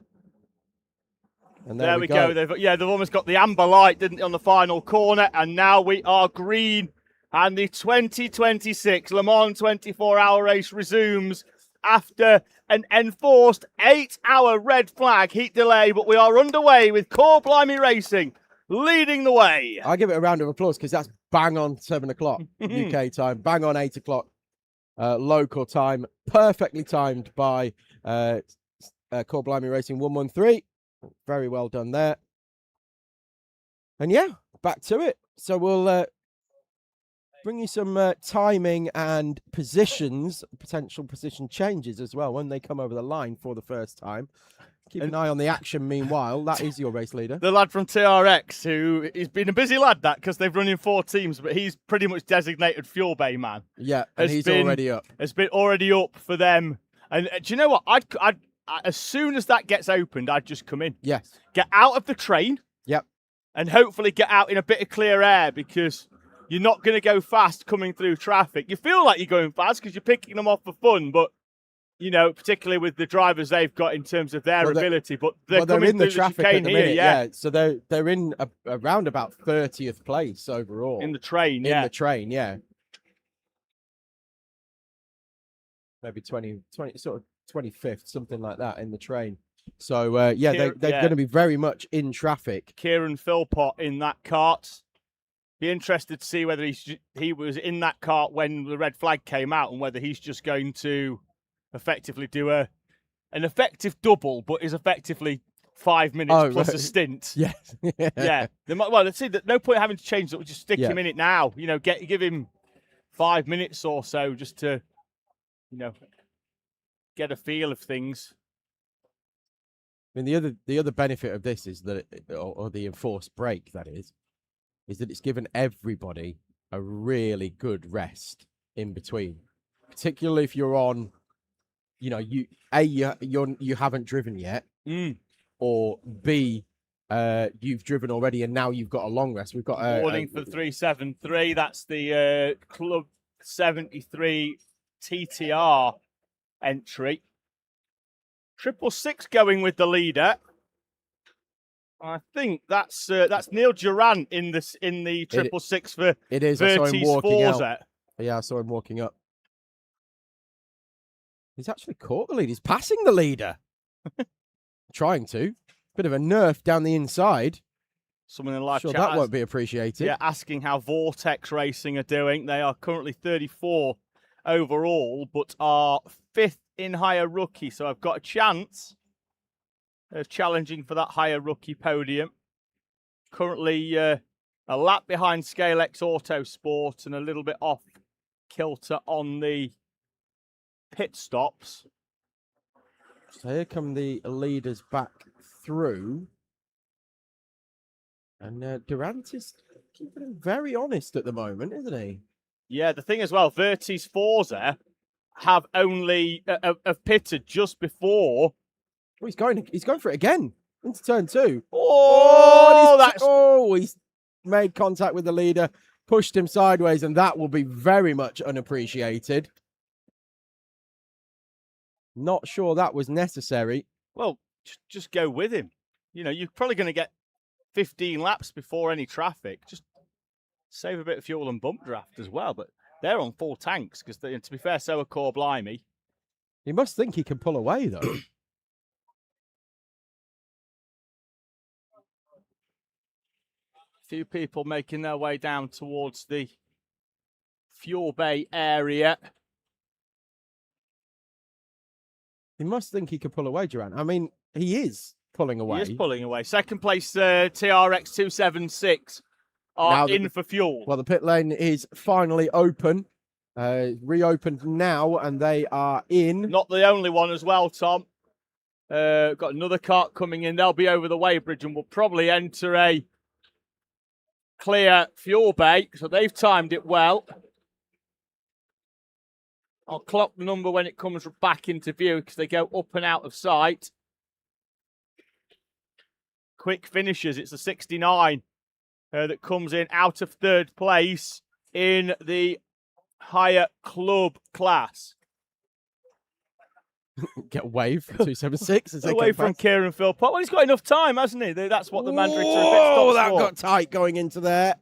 And there we go. They've almost got the amber light, didn't they, on the final corner, and now we are green. And the 2026 Le Mans 24-hour race resumes after an enforced 8-hour red flag heat delay, but we are underway with Core Blimey Racing leading the way. I give it a round of applause because that's bang on 7 o'clock UK time, bang on 8 o'clock local time, perfectly timed by Core Blimey Racing 113. Very well done there. And yeah, back to it. So we'll bring you some timing and positions, potential position changes as well when they come over the line for the first time. Keep an eye on the action meanwhile. That is your race leader. The lad from TRX, who he's been a busy lad, that, because they've run in 4 teams, but he's pretty much designated fuel bay man. Yeah, and he's already up. Has been already up for them. And do you know what? I'd as soon as that gets opened, I'd just come in. Yes. Get out of the train. Yep. And hopefully get out in a bit of clear air, because you're not going to go fast coming through traffic. You feel like you're going fast because you're picking them off for fun, but you know, particularly with the drivers they've got in terms of their ability, but they're coming in the through traffic chicane at the here, minute, yeah. So they're in around about 30th place overall. In the train, In the train, yeah. Maybe 20 sort of 25th, something like that in the train. So yeah, they're going to be very much in traffic. Kieran Philpott in that cart. Be interested to see whether he was in that cart when the red flag came out, and whether he's just going to effectively do an effective double, but is effectively 5 minutes plus a stint. Yes. Yeah. Well, let's see. No point having to change it. We'll just stick him in it now. You know, give him 5 minutes or so just to, you know, get a feel of things. I mean, the other benefit of this is that, or the enforced break, that is that it's given everybody a really good rest in between, particularly if you're on, you know, you haven't driven yet, or B, you've driven already and now you've got a long rest. We've got warning for 373. That's the Club 73 TTR entry. 666 going with the leader. I think that's Neil Durant in the 666 for it is. I saw him walking out. Yeah, I saw him walking up. He's actually caught the lead. He's passing the leader. Trying to. Bit of a nerf down the inside. Someone in live chat that won't be appreciated. Yeah, asking how Vortex Racing are doing. They are currently 34 overall, but are 5th in higher rookie. So I've got a chance of challenging for that higher rookie podium. Currently a lap behind Scalex Autosport and a little bit off kilter on the pit stops. So here come the leaders back through. And Durant is keeping him very honest at the moment, isn't he? Yeah, the thing as well, Verti's Forza have only have pitted just before. Oh, he's going for it again into turn 2. He's made contact with the leader, pushed him sideways, and that will be very much unappreciated. Not sure that was necessary. Well, just go with him. You know, you're probably going to get 15 laps before any traffic. Just save a bit of fuel and bump draft as well. But they're on full tanks because, to be fair, so are Core Blimey. He must think he can pull away, though. Few people making their way down towards the fuel bay area. He must think he can pull away, Durant. I mean, he is pulling away. He is pulling away. Second place, TRX 276 are in for fuel. Well, the pit lane is finally open. Reopened now, and they are in. Not the only one as well, Tom. Got another cart coming in. They'll be over the weighbridge and will probably enter a clear fuel bay. So they've timed it well. I'll clock the number when it comes back into view because they go up and out of sight. Quick finishes. It's a 69 that comes in out of third place in the higher club class. Get a wave for 276. Away from Kieran Philpott. Well, he's got enough time, hasn't he? That's what the Mandricks are a bit Oh, stops that for. got tight going into there.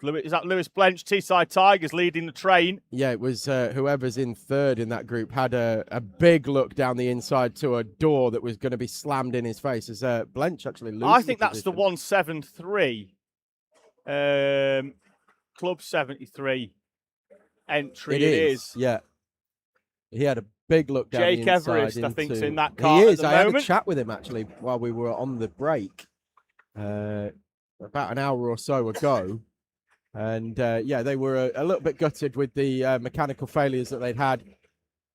Is that Lewis Blench, Teesside Tigers leading the train? Yeah, it was whoever's in third in that group had a big look down the inside to a door that was going to be slammed in his face as Blench actually loses. I think that's the the 173. Club 73 entry. It is. Yeah. He had a big look down Jake the inside. Everest, I think, is in that He car at is. the I had moment. a chat with him actually while we were on the break about an hour or so ago. And yeah, they were a little bit gutted with the mechanical failures that they'd had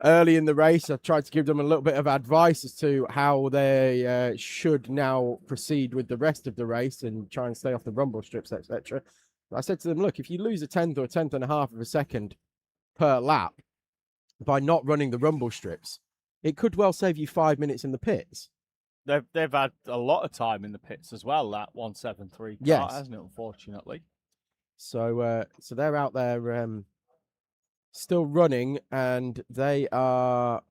early in the race. I tried to give them a little bit of advice as to how they should now proceed with the rest of the race and try and stay off the rumble strips, etc. I said to them, look, if you lose a tenth or a tenth and a half of a second per lap by not running the rumble strips, it could well save you 5 minutes in the pits. They've had a lot of time in the pits as well, that 173 car, Yes. hasn't it, unfortunately? So so they're out there still running, and they are,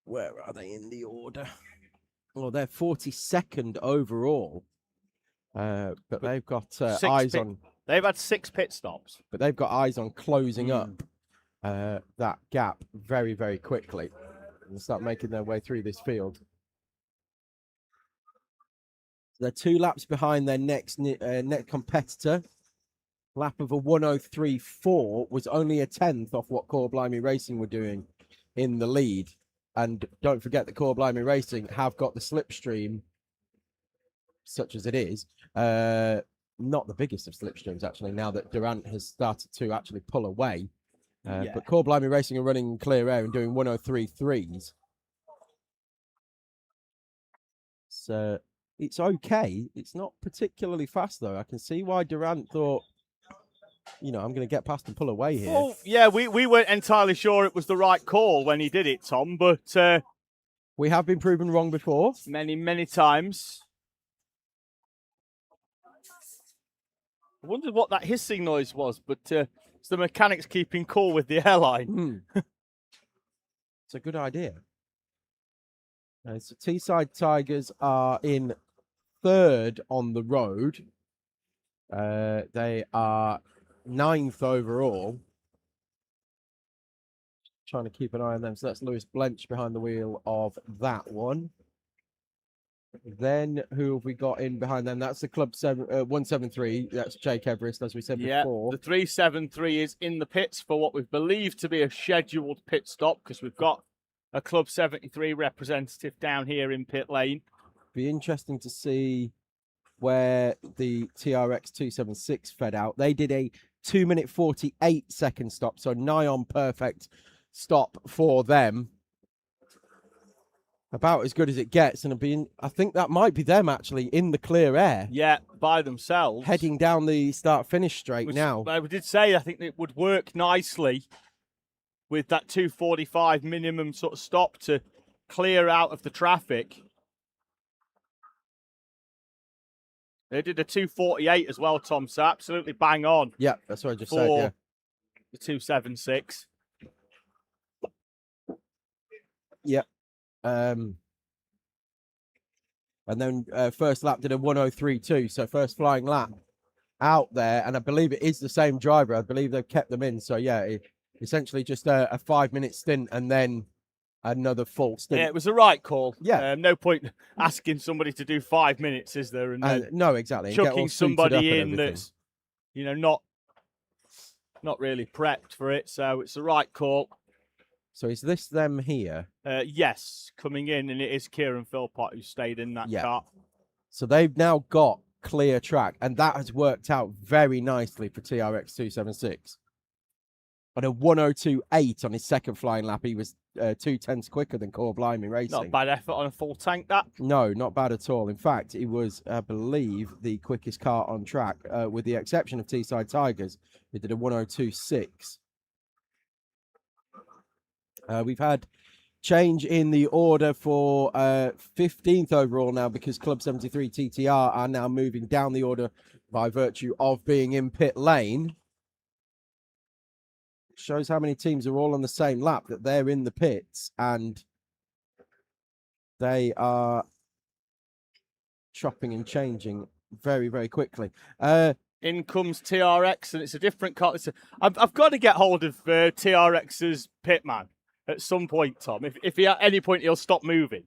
where are they in the order? Well, they're 42nd overall, but they've got eyes on. They've had 6 pit stops, but they've got eyes on closing up that gap very, very quickly and start making their way through this field. They're 2 laps behind their next competitor. Lap of a 103.4 was only a tenth off what Core Blimey Racing were doing in the lead. And don't forget that Core Blimey Racing have got the slipstream, such as it is, not the biggest of slipstreams, actually, now that Durant has started to actually pull away. But Core Blimey Racing are running clear air and doing 103.3s. So it's okay. It's not particularly fast, though. I can see why Durant thought, I'm going to get past and pull away here. Well, yeah, we weren't entirely sure it was the right call when he did it, Tom, but we have been proven wrong before. Many, many times. I wondered what that hissing noise was, but it's the mechanics keeping cool with the airline. It's a good idea. So Teesside Tigers are in third on the road. They are 9th overall. Trying to keep an eye on them. So that's Lewis Blench behind the wheel of that one. Then who have we got in behind them? That's the Club 173. That's Jake Everest, as we said before. The 373 is in the pits for what we've believed to be a scheduled pit stop, because we've got a Club 73 representative down here in pit lane. Be interesting to see where the TRX 276 fed out. They did a 2-minute 48-second stop, so nigh on perfect stop for them. About as good as it gets, and I think that might be them actually in the clear air. Yeah, by themselves. Heading down the start-finish straight now. We did say I think it would work nicely with that 2:45 minimum sort of stop to clear out of the traffic. They did a 2:48 as well, Tom, so absolutely bang on. Yeah, that's what I just said, yeah. The 2:76. Yep. And then first lap did a 103.2, so first flying lap out there, and I believe it is the same driver. I believe they've kept them in, so yeah, essentially just a 5-minute stint and then another full stint. Yeah, it was the right call. Yeah. No point asking somebody to do 5 minutes, is there? And then no, exactly. Chucking somebody in that's, not really prepped for it, so it's the right call. So is this them here? Yes, coming in, and it is Kieran Philpott who stayed in that car. So they've now got clear track, and that has worked out very nicely for TRX 276. On a 102.8 on his second flying lap, he was 2/10 quicker than Core Blimey Racing. Not a bad effort on a full tank, that. No, not bad at all. In fact, he was, I believe, the quickest car on track, with the exception of Teesside Tigers. He did a 102.6. We've had change in the order for 15th overall now, because Club 73 TTR are now moving down the order by virtue of being in pit lane. Shows how many teams are all on the same lap, that they're in the pits and they are chopping and changing very, very quickly. In comes TRX, and it's a different car. I've got to get hold of TRX's pitman at some point, Tom. If he at any point he'll stop moving,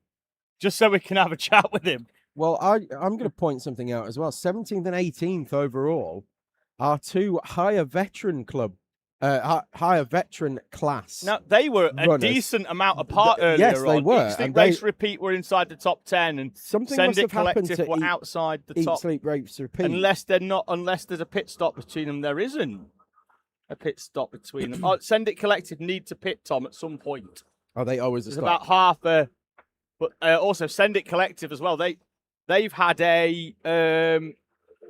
just so we can have a chat with him. Well, I'm going to point something out as well. 17th and 18th overall are two higher veteran class. Now, they were a runners. decent amount apart earlier yes, they on. were. Eat, Sleep, And Race, Repeat were inside the top 10, and something Send must It have happened Collective to were outside the top. Eat, Sleep, Race, Repeat. Unless there's a pit stop between them. There isn't a pit stop between them. Send It Collective need to pit, Tom, at some point. Oh, they always There's stop. about half a... But also, Send It Collective as well. They've had a... they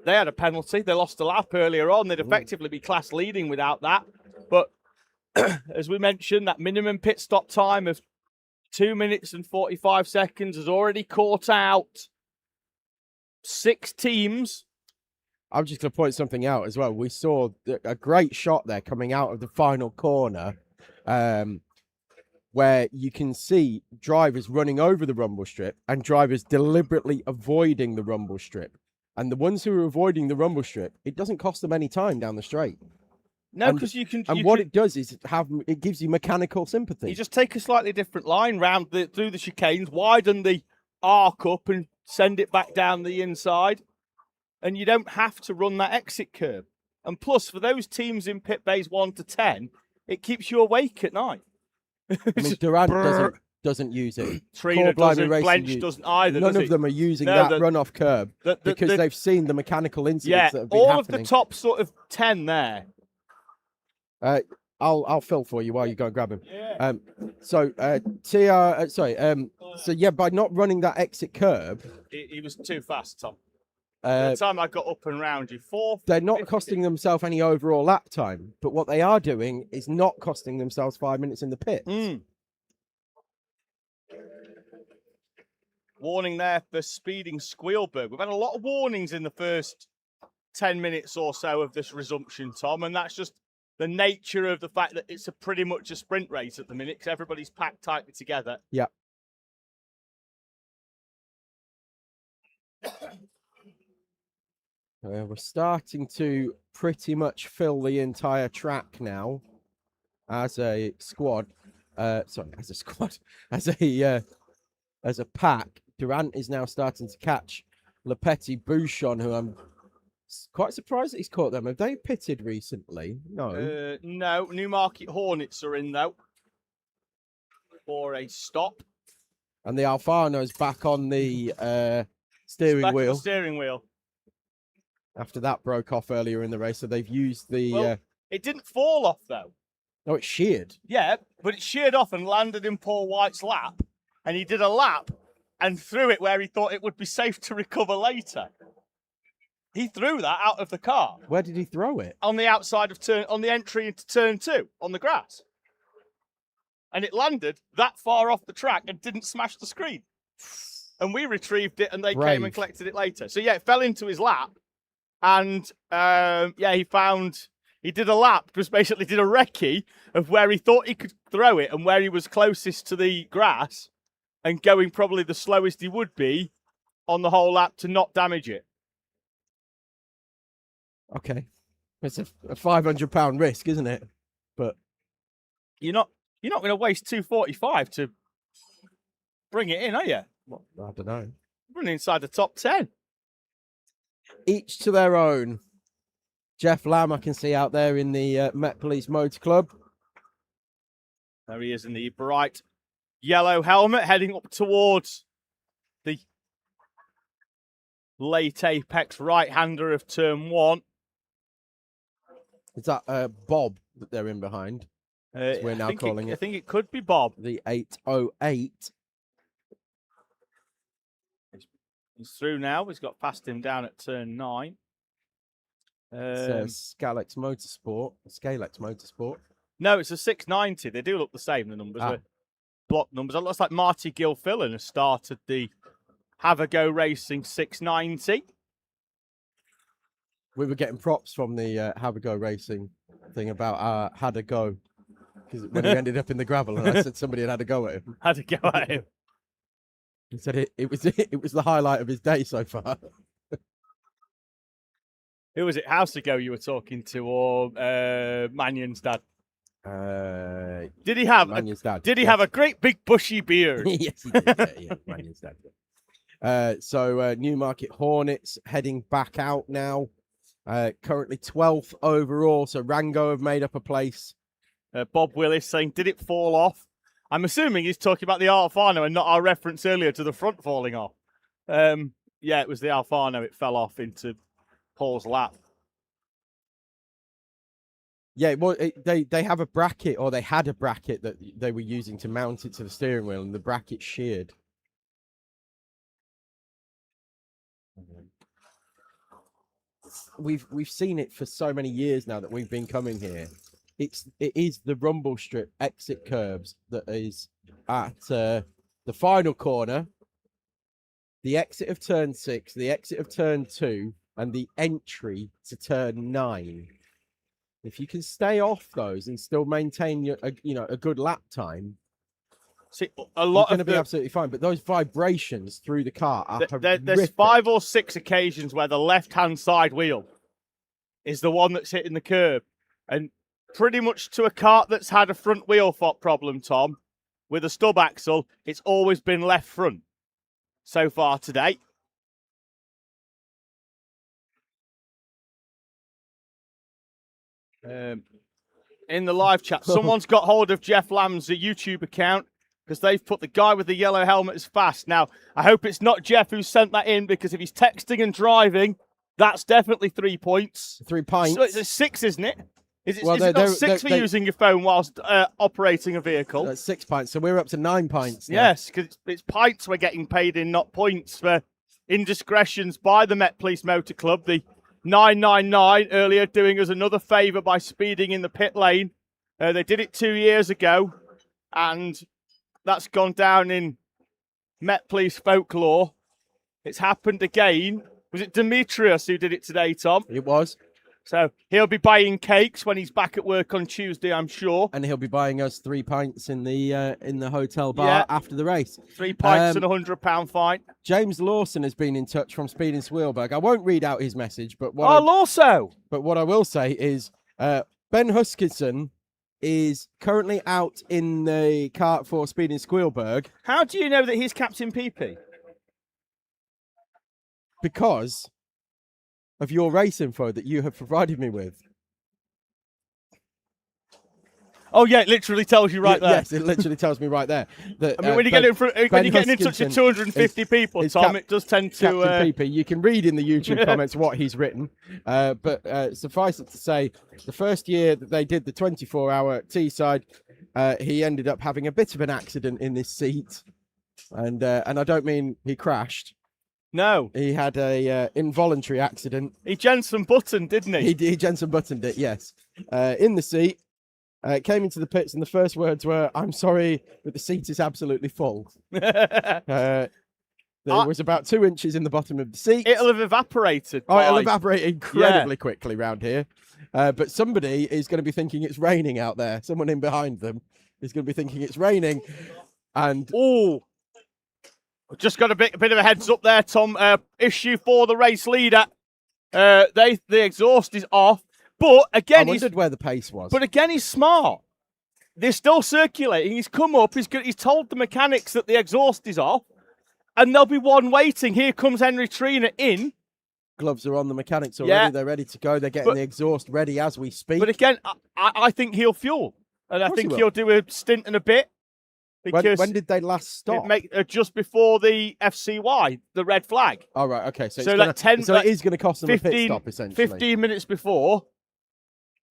had a penalty. They lost a lap earlier on. They'd effectively be class leading without that. But as we mentioned, that minimum pit stop time of 2 minutes and 45 seconds has already caught out 6 teams. I'm just going to point something out as well. We saw a great shot there coming out of the final corner where you can see drivers running over the rumble strip and drivers deliberately avoiding the rumble strip. And the ones who are avoiding the rumble strip, it doesn't cost them any time down the straight. No, because you can... it does is it gives you mechanical sympathy. You just take a slightly different line round through the chicanes, widen the arc up and send it back down the inside. And you don't have to run that exit curve. And plus, for those teams in pit bays 1 to 10, it keeps you awake at night. I mean, Durant doesn't use it. Trina doesn't, Blench doesn't either. None of them are using that runoff curb because they've seen the mechanical incidents that have been happening. All of the top sort of 10 there. I'll fill for you while you go and grab him. Yeah. So by not running that exit curb, He was too fast, Tom. By the time I got up and round you, they're not costing themselves any overall lap time. But what they are doing is not costing themselves 5 minutes in the pits. Warning there for speeding Squealberg. We've had a lot of warnings in the first 10 minutes or so of this resumption, Tom, and that's just the nature of the fact that it's pretty much a sprint race at the minute because everybody's packed tightly together. Yeah. We're starting to pretty much fill the entire track now as a squad. As a pack. Durant is now starting to catch Lepetti Bouchon, who I'm quite surprised that he's caught them. Have they pitted recently? No. No. Newmarket Hornets are in, though, for a stop. And the Alfano's back on the steering wheel. On the steering wheel. After that broke off earlier in the race, so they've used the... It didn't fall off, though. No, it sheared. Yeah, but it sheared off and landed in Paul White's lap. And he did a lap and threw it where he thought it would be safe to recover later. He threw that out of the car. Where did he throw it? On the outside of on the entry into turn 2, on the grass. And it landed that far off the track and didn't smash the screen. And we retrieved it and they came and collected it later. So yeah, it fell into his lap. And he did a lap, just basically did a recce of where he thought he could throw it and where he was closest to the grass and going probably the slowest he would be on the whole lap to not damage it. Okay. It's a £500 risk, isn't it? But you're not going to waste 245 to bring it in, are you? Well, I don't know. Running inside the top 10. Each to their own. Jeff Lamb, I can see out there in the Met Police Motor Club. There he is in the bright yellow helmet, heading up towards the late apex right-hander of turn 1. Is that Bob that they're in behind? As we're now calling it. I think it could be Bob. The 808. He's through now. He's got past him down at turn 9. It's Scalex Motorsport. No, it's a 690. They do look the same, the numbers. Block numbers. It looks like Marty Gilfillan has started the Have a Go Racing 690. We were getting props from the Have a Go Racing thing about had a go. Because when he ended up in the gravel, and I said somebody had a go at him. Had a go at him. He said it was the highlight of his day so far. Who was it? House ago you were talking to, or Mannion's dad? Did he have Mannion's dad. Did he have a great big bushy beard? Yes, he did. Yeah, Mannion's dad. So Newmarket Hornets heading back out now. Currently 12th overall. So Rango have made up a place. Bob Willis saying, did it fall off? I'm assuming he's talking about the Alfano and not our reference earlier to the front falling off. Yeah, it was the Alfano. It fell off into Paul's lap. Yeah, well, they have a bracket, or they had a bracket that they were using to mount it to the steering wheel, and the bracket sheared. We've seen it for so many years now that we've been coming here. It is the rumble strip exit curbs that is at the final corner, the exit of turn 6, the exit of turn 2, and the entry to turn 9. If you can stay off those and still maintain a good lap time, see, a lot you're going to be absolutely fine. But those vibrations through the car are there's 5 or 6 occasions where the left-hand side wheel is the one that's hitting the curb, and pretty much to a kart that's had a front wheel problem, Tom, with a stub axle, it's always been left front so far today. In the live chat, someone's got hold of Jeff Lamb's YouTube account because they've put the guy with the yellow helmet as fast. Now, I hope it's not Jeff who sent that in, because if he's texting and driving, that's definitely 3 points. 3 points. So it's a 6, isn't it? Is it, Well, is it not 6 for using your phone whilst operating a vehicle? That's 6 pints, so we're up to 9 pints now. Yes, because it's pints we're getting paid in, not points for indiscretions by the Met Police Motor Club. The 999 earlier doing us another favour by speeding in the pit lane. They did it 2 years ago, and that's gone down in Met Police folklore. It's happened again. Was it Demetrius who did it today, Tom? It was. So he'll be buying cakes when he's back at work on Tuesday, I'm sure. And he'll be buying us 3 pints in the hotel bar after the race. 3 pints and £100 fine. James Lawson has been in touch from Speed in Spielberg. I won't read out his message, but Lawson! But what I will say is Ben Huskisson is currently out in the kart for Speed in Spielberg. How do you know that he's Captain PP? Because of your race info that you have provided me with. Oh yeah, it literally tells you right there. Yes, it literally tells me right there. That, I mean, when you're getting in touch with 250 people, Tom, it does tend to. Captain PP. You can read in the YouTube comments what he's written, but suffice it to say, the first year that they did the 24-hour T-side, he ended up having a bit of an accident in this seat, and I don't mean he crashed. No. He had a involuntary accident. He Jensen buttoned, didn't he? He Jensen buttoned it, yes. In the seat, came into the pits, and the first words were, "I'm sorry, but the seat is absolutely full." There was about 2 inches in the bottom of the seat. It'll have evaporated. It'll evaporate incredibly quickly round here. But somebody is going to be thinking it's raining out there. Someone in behind them is going to be thinking it's raining. And just got a bit of a heads up there, Tom. Issue for the race leader. The exhaust is off, but again, I wondered where the pace was. But again, he's smart. They're still circulating. He's come up. He's told the mechanics that the exhaust is off, and there'll be one waiting. Here comes Henry Trina in. Gloves are on the mechanics already. Yeah. They're ready to go. They're getting the exhaust ready as we speak. But again, I think he'll fuel, and I think he'll do a stint and a bit. Because when did they last stop? Just before the FCY, the red flag. Oh, right, okay. So, it is going to cost them a pit stop, essentially. 15 minutes before,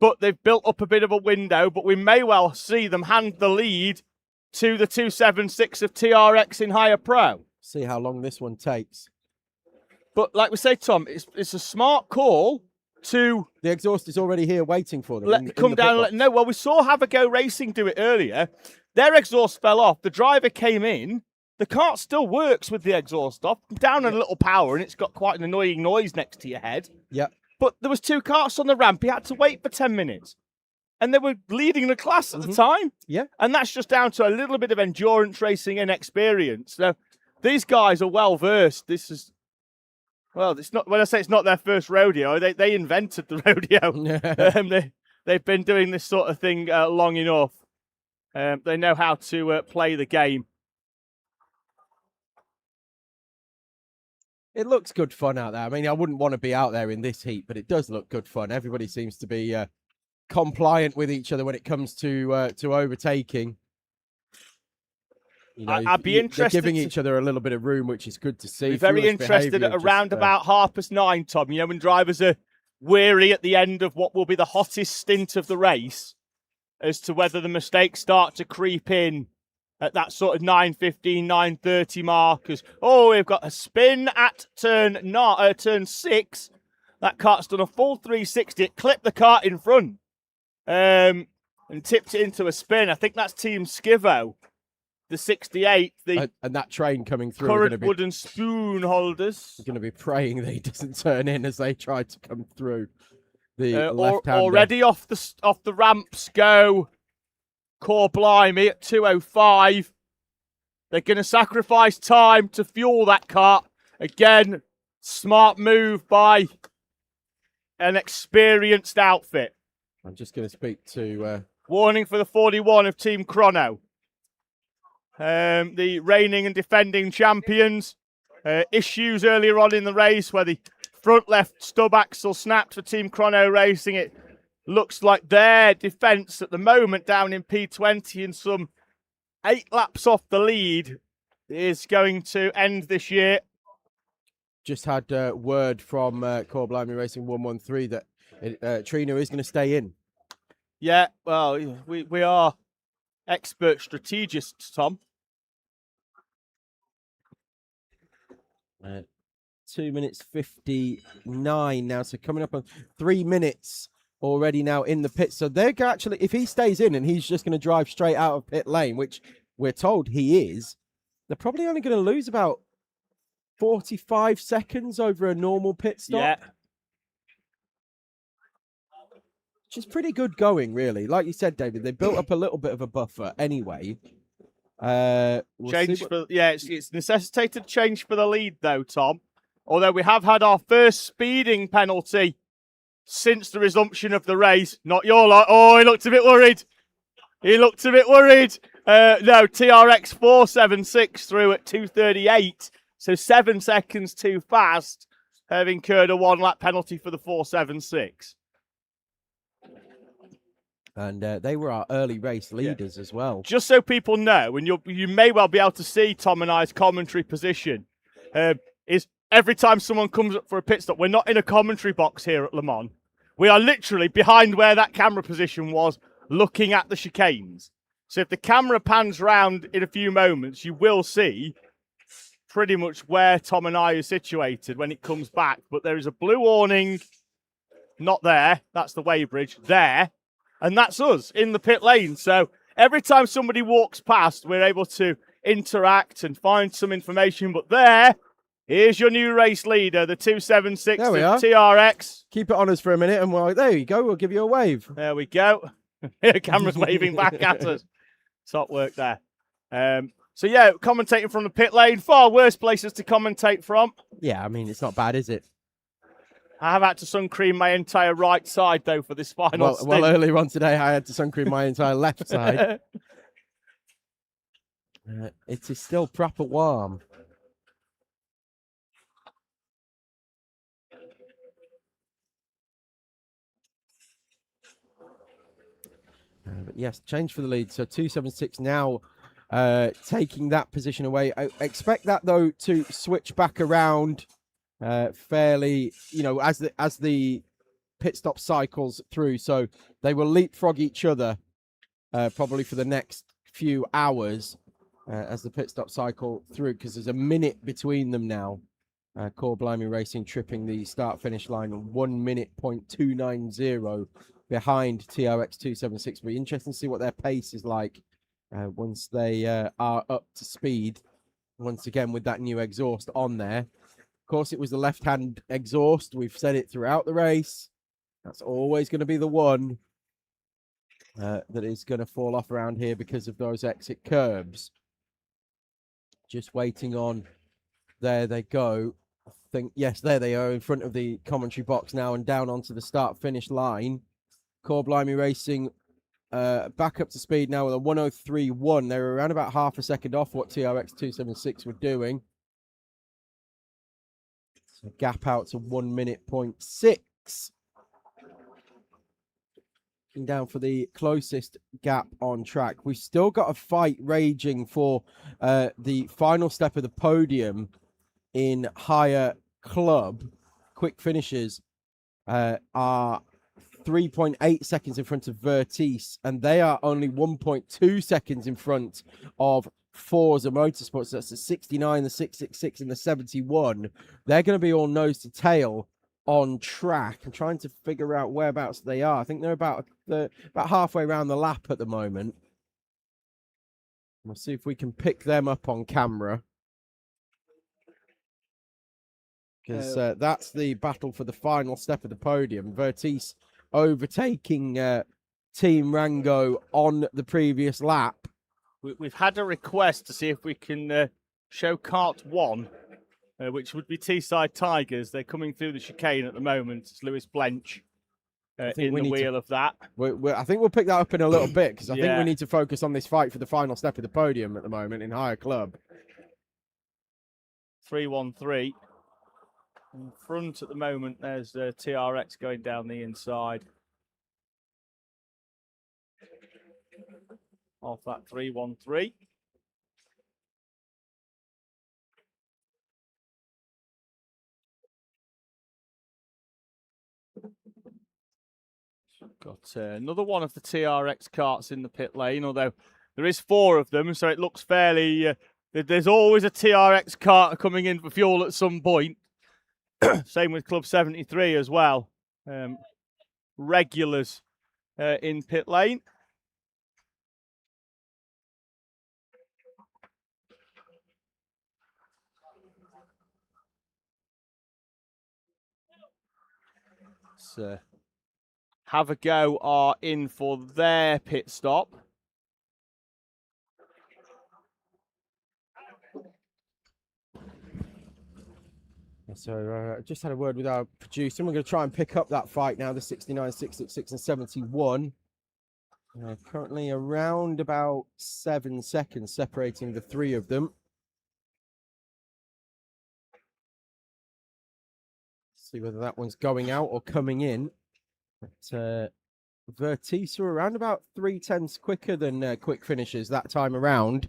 but they've built up a bit of a window, but we may well see them hand the lead to the 276 of TRX in Higher Pro. See how long this one takes. But like we say, Tom, it's a smart call to... The exhaust is already here waiting for them. Come down and let them know. Well, we saw Have a Go Racing do it earlier. Their exhaust fell off. The driver came in. The kart still works with the exhaust off. Down on a little power, and it's got quite an annoying noise next to your head. Yep. But there was 2 karts on the ramp. He had to wait for 10 minutes. And they were leading the class at the time. Yeah. And that's just down to a little bit of endurance racing and experience. So these guys are well versed. This is Well, it's not. When I say it's not their first rodeo, they invented the rodeo. They've been doing this sort of thing long enough. They know how to play the game. It looks good fun out there. I mean, I wouldn't want to be out there in this heat, but it does look good fun. Everybody seems to be compliant with each other when it comes to overtaking. You know, I'd be interested. They're giving each other a little bit of room, which is good to see. Be very interested at around about 9:30, Tom. You know, when drivers are weary at the end of what will be the hottest stint of the race, as to whether the mistakes start to creep in at that sort of 9:15, 9:30 mark. As we've got a spin at turn 6. That cart's done a full 360. It clipped the cart in front and tipped it into a spin. I think that's Team Skivo. The 68, and that train coming through. Current wooden spoon holders. Going to be praying that he doesn't turn in as they try to come through. The left-hander. Already off the ramps go Core Blimey at 2:05. They're going to sacrifice time to fuel that cart. Again, smart move by an experienced outfit. I'm just going to speak to... Warning for the 41 of Team Chrono. The reigning and defending champions. Issues earlier on in the race where the front left stub axle snapped for Team Chrono Racing. It looks like their defence at the moment down in P20 and some 8 laps off the lead is going to end this year. Just had word from Core Blimey Racing 113 that Trina is going to stay in. Yeah, well, we are expert strategists, Tom. 2 minutes 59 now, so coming up on 3 minutes already now in the pit. So they're actually, if he stays in and he's just going to drive straight out of pit lane, which we're told he is, they're probably only going to lose about 45 seconds over a normal pit stop. Yeah. Which is pretty good going, really. Like you said, David, they built up a little bit of a buffer anyway. It's necessitated change for the lead, though, Tom. Although we have had our first speeding penalty since the resumption of the race. Not your lot. Oh, he looked a bit worried. No, TRX 476 through at 2:38. So 7 seconds too fast, have incurred a 1-lap penalty for the 476. And they were our early race leaders as well. Just so people know, and you may well be able to see Tom and I's commentary position, is every time someone comes up for a pit stop, we're not in a commentary box here at Le Mans. We are literally behind where that camera position was, looking at the chicanes. So if the camera pans round in a few moments, you will see pretty much where Tom and I are situated when it comes back. But there is a blue awning, not there, that's the weighbridge, there. And that's us in the pit lane. So every time somebody walks past, we're able to interact and find some information. But here's your new race leader, the 276 of TRX. Keep it on us for a minute and we're like, there you go, we'll give you a wave. There we go. Camera's waving back at us. Top work there. So yeah, commentating from the pit lane, far worse places to commentate from. Yeah, I mean, it's not bad, is it? I have had to sun cream my entire right side, though, for this final stint. Well, earlier on today, I had to sun cream my entire left side. It is still proper warm. But yes, change for the lead. So 276 now taking that position away. I expect that, though, to switch back around fairly, as the pit stop cycles through. So they will leapfrog each other probably for the next few hours as the pit stop cycle through, because there's a minute between them now. Core Blimey Racing tripping the start-finish line 1 minute .290 behind TRX 276. Be interesting to see what their pace is like once they are up to speed. Once again, with that new exhaust on there. Of course, it was the left-hand exhaust. We've said it throughout the race. That's always going to be the one that is going to fall off around here because of those exit curbs. Just waiting on. There they go. think, yes, there they are in front of the commentary box now and down onto the start-finish line. Core Blimey Racing back up to speed now with a 103.1. They were around about half a second off what TRX 276 were doing. So gap out to 1 minute point 6. Down for the closest gap on track. We've still got a fight raging for the final step of the podium in higher club. Quick finishes are 3.8 seconds in front of Vertice, and they are only 1.2 seconds in front of Forza Motorsport. So that's the 69, the 666, and the 71. They're going to be all nose to tail on track. I'm trying to figure out whereabouts they are. I think they're about halfway around the lap at the moment. We'll see if we can pick them up on camera, because that's the battle for the final step of the podium. Vertice overtaking Team Rango on the previous lap. We've had a request to see if we can show kart 1, which would be Teesside Tigers. They're coming through the chicane at the moment. It's Lewis Blench in the wheel of that. I think we'll pick that up in a little bit, because I think we need to focus on this fight for the final step of the podium at the moment in higher club. 313. In front at the moment, there's TRX going down the inside of that 313. Got another one of the TRX karts in the pit lane, although there is 4 of them, so it looks fairly... there's always a TRX kart coming in for fuel at some point. Same with Club 73 as well. Regulars in pit lane. So, Have a Go are in for their pit stop. So just had a word with our producer. We're going to try and pick up that fight now, the 69, 666 and 71. Currently around about 7 seconds separating the 3 of them. See whether that one's going out or coming in. But Vertice are around about 3/10 quicker than quick finishes that time around.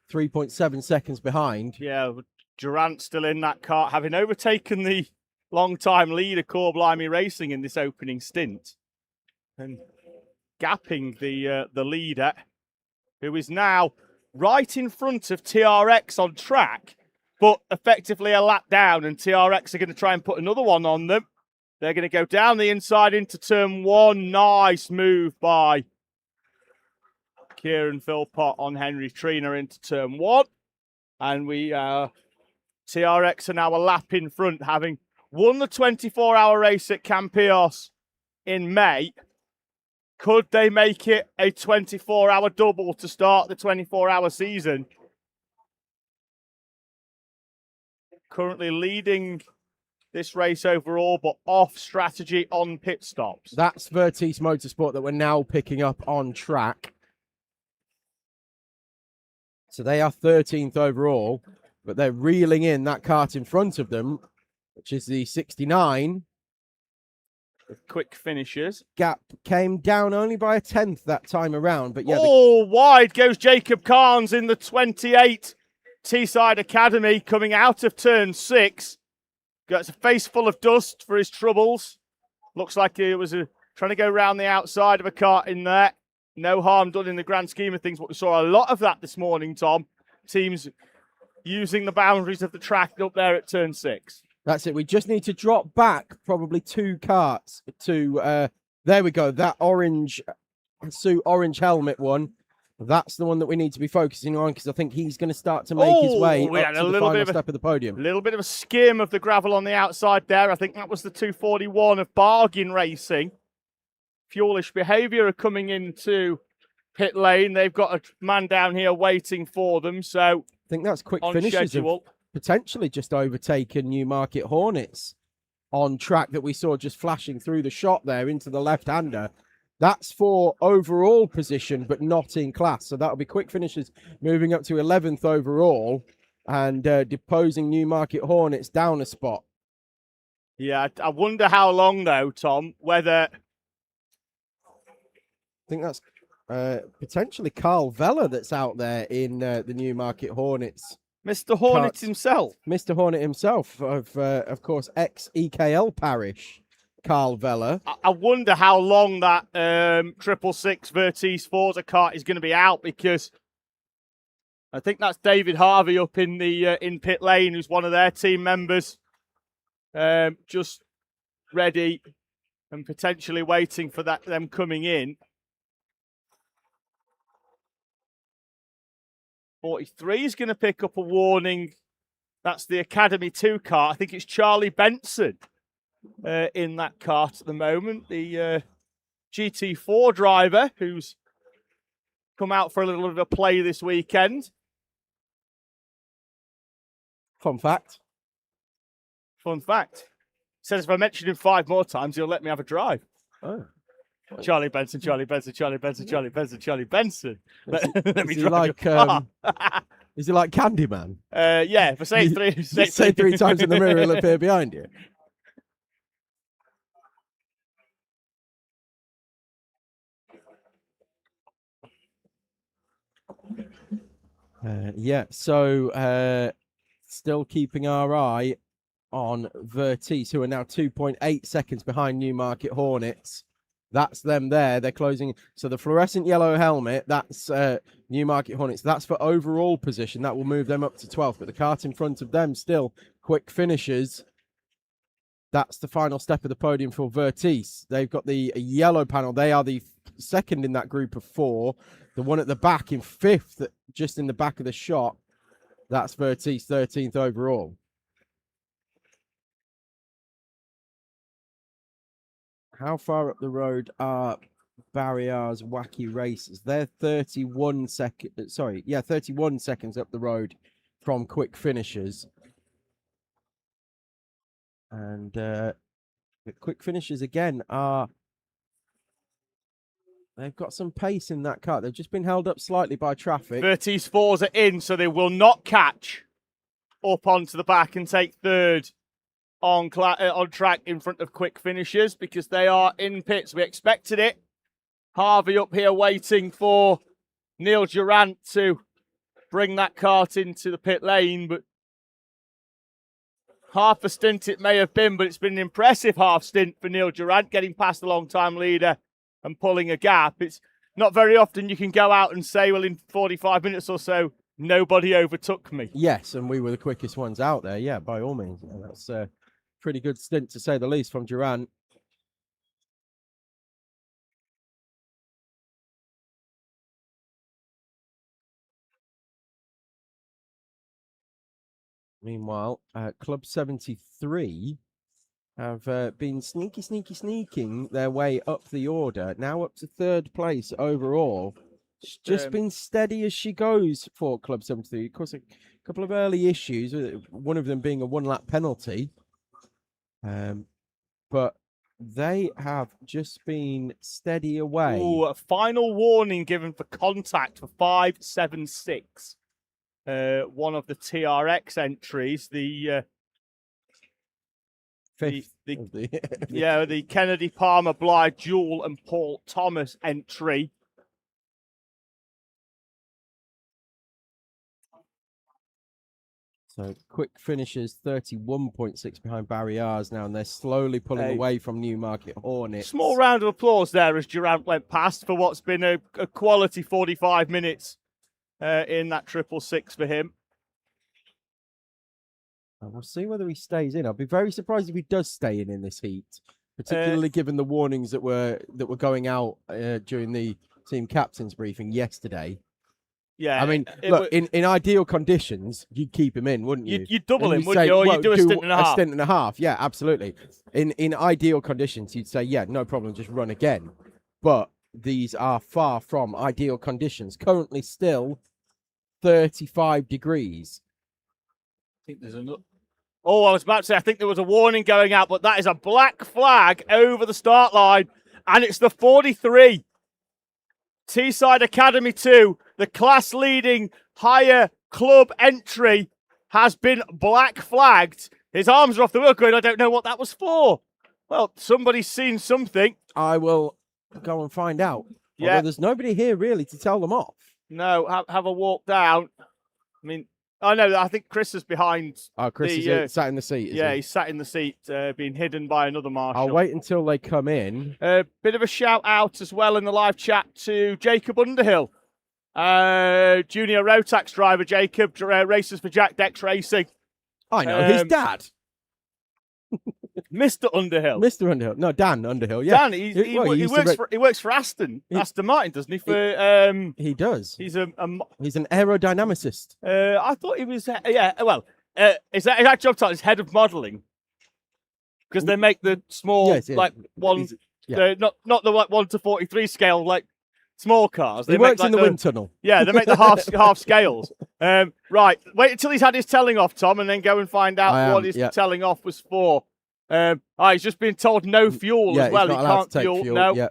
3.7 seconds behind. Yeah, Durant still in that kart, having overtaken the long-time leader, Core Blimey Racing, in this opening stint. And gapping the leader, who is now right in front of TRX on track, but effectively a lap down, and TRX are going to try and put another one on them. They're going to go down the inside into turn 1. Nice move by Kieran Philpott on Henry Trina into turn 1. And TRX are now a lap in front, having won the 24-hour race at Campillos in May. Could they make it a 24-hour double to start the 24-hour season? Currently leading this race overall, but off strategy on pit stops. That's Vertice Motorsport that we're now picking up on track. So they are 13th overall, but they're reeling in that kart in front of them, which is the 69. With quick finishes. Gap came down only by a 10th that time around, but yeah. Wide goes Jacob Carnes in the 28 Teesside Academy, coming out of turn 6. Got a face full of dust for his troubles. Looks like he was trying to go around the outside of a kart in there. No harm done in the grand scheme of things, but we saw a lot of that this morning, Tom. Teams using the boundaries of the track up there at turn 6. That's it. We just need to drop back probably 2 karts to, there we go, that orange suit, orange helmet one. That's the one that we need to be focusing on, because I think he's going to start to make his way up to the final step of the podium. A little bit of a skim of the gravel on the outside there. I think that was the 241 of Bargain Racing. Fuelish Behaviour are coming into pit lane. They've got a man down here waiting for them. So I think that's quick on finishes schedule. potentially just overtaken Newmarket Hornets on track that we saw just flashing through the shot there into the left-hander. That's for overall position, but not in class. So that'll be Quick Finishers moving up to 11th overall and deposing Newmarket Hornets down a spot. Yeah, I wonder how long, though, Tom, whether... I think that's potentially Carl Vella that's out there in the Newmarket Hornets. Mr. Hornet himself. Mr. Hornet himself, of course, ex-EKL parish, Carl Vella. I wonder how long that 666 Vertice Forza kart is going to be out, because I think that's David Harvey up in the in pit lane, who's one of their team members, just ready and potentially waiting for them coming in. 43 is going to pick up a warning. That's the Academy 2 kart. I think it's Charlie Benson in that kart at the moment. The GT4 driver who's come out for a little bit of a play this weekend. Fun fact. Says if I mention him 5 more times, he'll let me have a drive. Oh. Charlie Benson, Charlie Benson, Charlie Benson, Charlie Benson, Charlie Benson. Let me Is he drive like your car. is he like Candyman? Yeah, if I say it say three times in the mirror, it'll appear behind you. Yeah, so still keeping our eye on Vertice, who are now 2.8 seconds behind Newmarket Hornets. That's them there. They're closing. So the fluorescent yellow helmet, that's Newmarket Hornets. That's for overall position. That will move them up to 12th. But the kart in front of them still Quick Finishers. That's the final step of the podium for Vertice. They've got the yellow panel. They are the second in that group of 4. The one at the back in 5th, just in the back of the shot, that's Vertice, 13th overall. How far up the road are Barriar's Wacky Races? They're 31 seconds. 31 seconds up the road from Quick Finishers. And the Quick Finishers again are. They've got some pace in that car. They've just been held up slightly by traffic. Vertice 4s are in, so they will not catch up onto the back and take third on track in front of Quick Finishers, because they are in pits. We expected it. Harvey up here waiting for Neil Durant to bring that kart into the pit lane, but half a stint it may have been, but it's been an impressive half stint for Neil Durant, getting past the long-time leader and pulling a gap. It's not very often you can go out and say, well, in 45 minutes or so, nobody overtook me. Yes, and we were the quickest ones out there. Yeah, by all means. That's pretty good stint, to say the least, from Durant. Meanwhile, Club 73 have been sneaking their way up the order, now up to 3rd place overall. It's just been steady as she goes for Club 73. Of course, a couple of early issues, one of them being a 1-lap penalty. But they have just been steady away. Ooh, a final warning given for contact for 576. One of the TRX entries, the Kennedy Palmer Blythe Jewel and Paul Thomas entry. So Quick Finishers 31.6 behind Barriers now, and they're slowly pulling away from Newmarket Hornets. Small round of applause there as Durant went past for what's been a quality 45 minutes in that 666 for him. And we'll see whether he stays in. I'll be very surprised if he does stay in this heat, particularly given the warnings that were going out during the team captain's briefing yesterday. Yeah, I mean, look, in ideal conditions, you'd keep him in, wouldn't you? You'd double him, wouldn't you? Or you'd do a stint and a half. A stint and a half, yeah, absolutely. In ideal conditions, you'd say, yeah, no problem, just run again. But these are far from ideal conditions. Currently still 35 degrees think there's another. Oh, I was about to say, I think there was a warning going out, but that is a black flag over the start line, and it's the 43. Teesside Academy 2, the class-leading higher club entry, has been black flagged. His arms are off the wheel going, I don't know what that was for. Well, somebody's seen something. I will go and find out. Yeah. Although there's nobody here really to tell them off. No, have a walk down. I mean, oh no, I think Chris is behind. Oh, Chris is sat in the seat. Yeah, he's sat in the seat, being hidden by another marshal. I'll wait until they come in. Bit of a shout out as well in the live chat to Jacob Underhill, junior Rotax driver. Jacob races for Jack Dex Racing. I know his dad, Mr. Underhill. Mr. Underhill. No, Dan Underhill. Yeah, Dan. He works for Aston Martin, doesn't he? He does. He's an aerodynamicist. I thought he was. Well, is that job title is head of modelling? Because they make the small, like one, not the 1 to 43 scale, like small cars. He works in the wind tunnel. Yeah, they make the half scales. Right, wait until he's had his telling off, Tom, and then go and find out what his telling off was for. He's just been told no fuel as well. He can't fuel. No, yeah.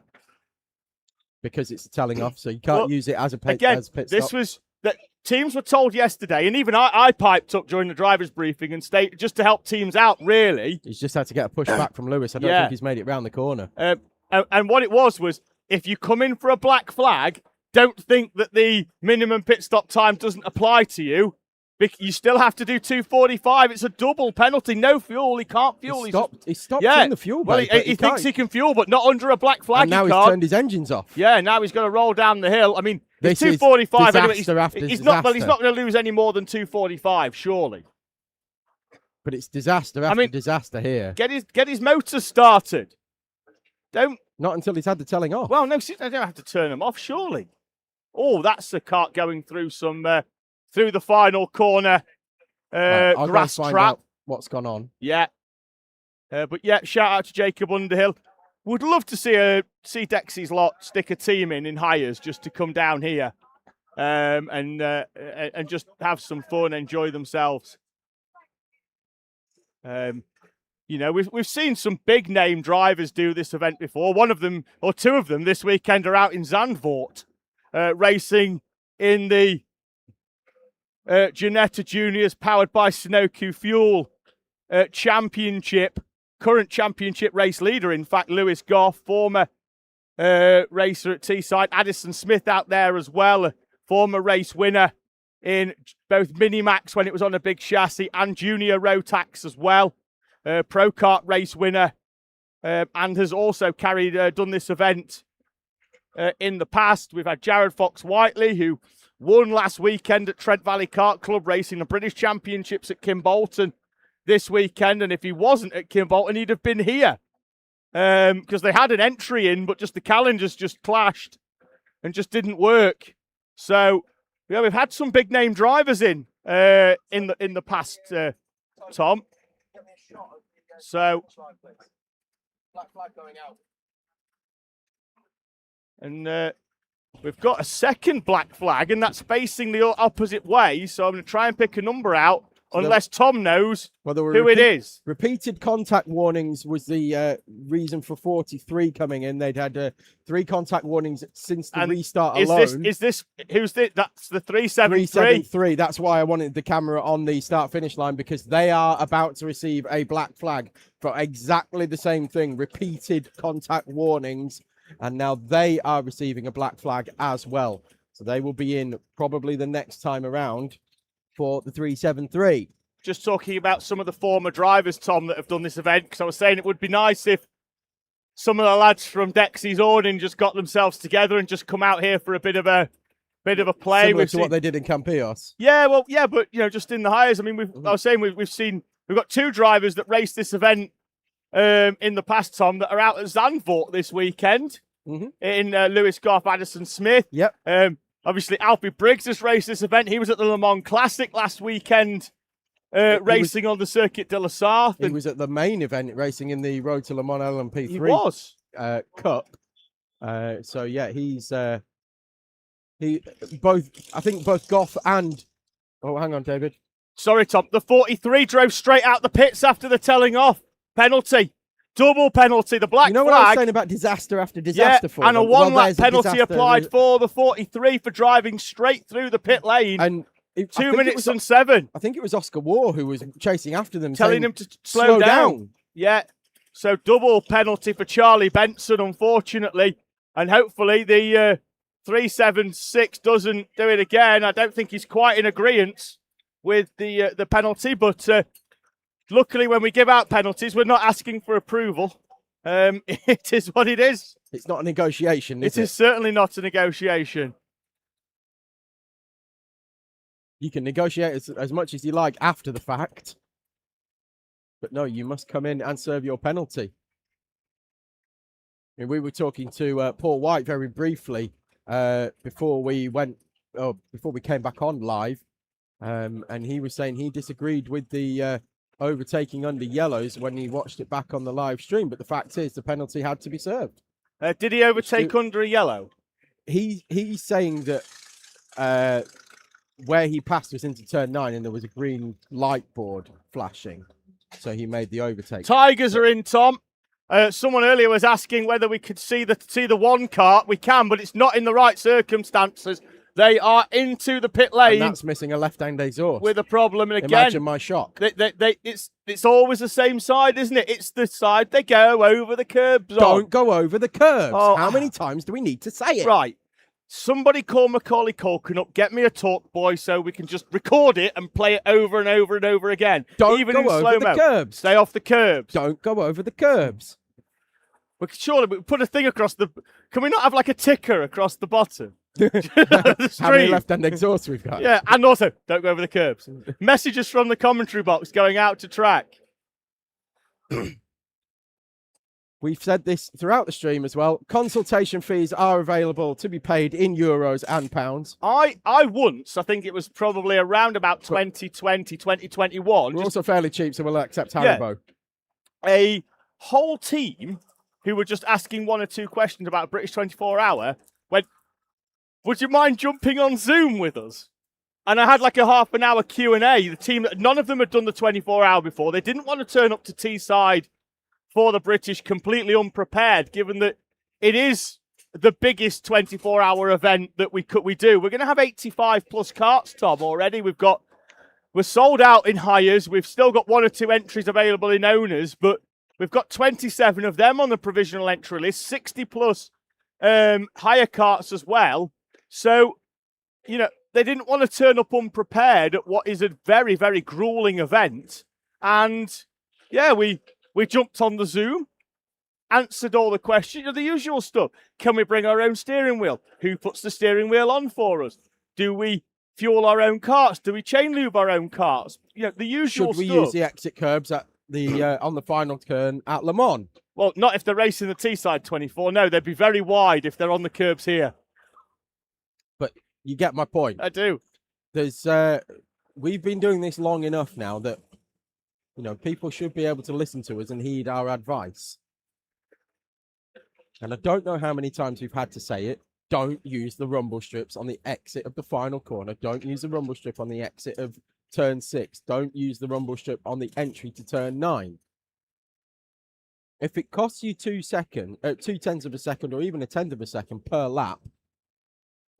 Because it's telling off, so you can't use it as a pit. Again, as a pit this stop. was that teams were told yesterday, and even I piped up during the drivers' briefing and stayed just to help teams out. Really, he's just had to get a push back from Lewis. I don't think he's made it round the corner. And what it was if you come in for a black flag, don't think that the minimum pit stop time doesn't apply to you. You still have to do 2:45. It's a double penalty. No fuel. He can't fuel. He stopped in the fuel Well, bay. he thinks he can fuel, but not under a black flag. And now he's turned his engines off. Yeah, now he's going to roll down the hill. I mean, it's This is 2:45. Anyway. disaster after He's not disaster. going to lose any more than 2:45, surely. But it's disaster after disaster here. Get his motor started. Not until he's had the telling off. Well, no, they don't have to turn them off, surely. Oh, that's the kart going through through the final corner. I'll Grass go find trap. out what's gone on. Yeah. But yeah, shout out to Jacob Underhill. Would love to see Dexy's lot stick a team in hires just to come down here and just have some fun, enjoy themselves. We've seen some big name drivers do this event before. One of them or two of them this weekend are out in Zandvoort racing in the Ginetta Juniors powered by Sunoco Fuel championship. Current championship race leader, in fact, Lewis Goff, former racer at Teesside. Addison Smith out there as well, a former race winner in both Minimax when it was on a big chassis and Junior Rotax as well. Pro Kart race winner and has also done this event in the past. We've had Jared Fox-Whiteley, who won last weekend at Trent Valley Kart Club racing the British Championships at Kimbolton this weekend. And if he wasn't at Kimbolton, he'd have been here because they had an entry in, but just the calendars just clashed and just didn't work. So yeah, we've had some big name drivers in the past, Tom. So black flag going out. And we've got a second black flag, and that's facing the opposite way. So I'm going to try and pick a number out, unless Tom knows who it is. Repeated contact warnings was the reason for 43 coming in. They'd had 3 contact warnings since the restart alone. Who's this? That's the 373. 373. That's why I wanted the camera on the start-finish line, because they are about to receive a black flag for exactly the same thing. Repeated contact warnings. And now they are receiving a black flag as well. So they will be in probably the next time around for the 373. Just talking about some of the former drivers, Tom, that have done this event, because I was saying it would be nice if some of the lads from Dexy's Awning just got themselves together and just come out here for a bit of a play. Similar to what they did in Campillos. Yeah, well, yeah, but just in the hires. I mean, I was saying we've got 2 drivers that raced this event in the past, Tom, that are out at Zandvoort this weekend in Lewis Goff, Addison Smith. Yep. Obviously, Alfie Briggs has raced this event. He was at the Le Mans Classic last weekend, racing on the Circuit de la Sarthe. He was at the main event, racing in the Road to Le Mans LMP3 he was. Cup. So yeah, he's I think both Goff and hang on, David. Sorry, Tom. The 43 drove straight out the pits after the telling off. Penalty. Double penalty. The black You know flag. what I was saying about disaster after disaster for and a them? one-lap there's a penalty disaster. applied for the 43 for driving straight through the pit lane. And 2 minutes and 7. I think it was Oscar Waugh who was chasing after them, Telling saying, him to slow down. Yeah. So double penalty for Charlie Benson, unfortunately. And hopefully the 376 doesn't do it again. I don't think he's quite in agreement with the penalty, but luckily when we give out penalties, we're not asking for approval. It is what it is. It's not a negotiation, is it? It is certainly not a negotiation. You can negotiate as much as you like after the fact. But no, you must come in and serve your penalty. And we were talking to Paul White very briefly before we came back on live. And he was saying he disagreed with the overtaking under yellows when he watched it back on the live stream. But the fact is the penalty had to be served. Did he overtake under a yellow? He's saying that where he passed was into turn 9 and there was a green light board flashing. So he made the overtake. Tigers are in, Tom. Someone earlier was asking whether we could see the one car. We can, but it's not in the right circumstances. They are into the pit lane. And that's missing a left-hand exhaust. With a problem. And again, imagine my shock. It's always the same side, isn't it? It's the side they go over the curbs on. Don't go over the curbs. Oh. How many times do we need to say it? Right. Somebody call Macaulay Culkin up, get me a talk boy so we can just record it and play it over and over and over again. Don't Even go in over slow-mo. the curbs. Stay off the curbs. Don't go over the curbs. Surely we put a thing across the... Can we not have like a ticker across the bottom? How many left-hand exhausts we've got? Yeah, and also, don't go over the curbs. Messages from the commentary box going out to track. We've said this throughout the stream as well. Consultation fees are available to be paid in euros and pounds. I think it was probably around about 2020, 2021. We're also fairly cheap, so we'll accept Haribo. Yeah, a whole team who were just asking one or two questions about British 24-hour went, would you mind jumping on Zoom with us? And I had like a half an hour Q&A. The team, none of them had done the 24-hour before. They didn't want to turn up to Teesside for the British completely unprepared, given that it is the biggest 24-hour event that we do. We're going to have 85 plus karts, Tom, already. We're sold out in hires. We've still got one or two entries available in owners, but we've got 27 of them on the provisional entry list, 60 plus hire karts as well. So, you know, they didn't want to turn up unprepared at what is a very, very grueling event. And yeah, we jumped on the Zoom, answered all the questions, the usual stuff. Can we bring our own steering wheel? Who puts the steering wheel on for us? Do we fuel our own carts? Do we chain lube our own carts? You know, the usual stuff. Should we use the exit curbs at the on the final turn at Le Mans? Well, not if they're racing the Teesside 24. No, they'd be very wide if they're on the curbs here. But you get my point. I do. There's we've been doing this long enough now that, you know, people should be able to listen to us and heed our advice. And I don't know how many times we've had to say it. Don't use the rumble strips on the exit of the final corner. Don't use the rumble strip on the exit of turn 6. Don't use the rumble strip on the entry to turn 9. If it costs you 2 tenths of a second or even a tenth of a second per lap,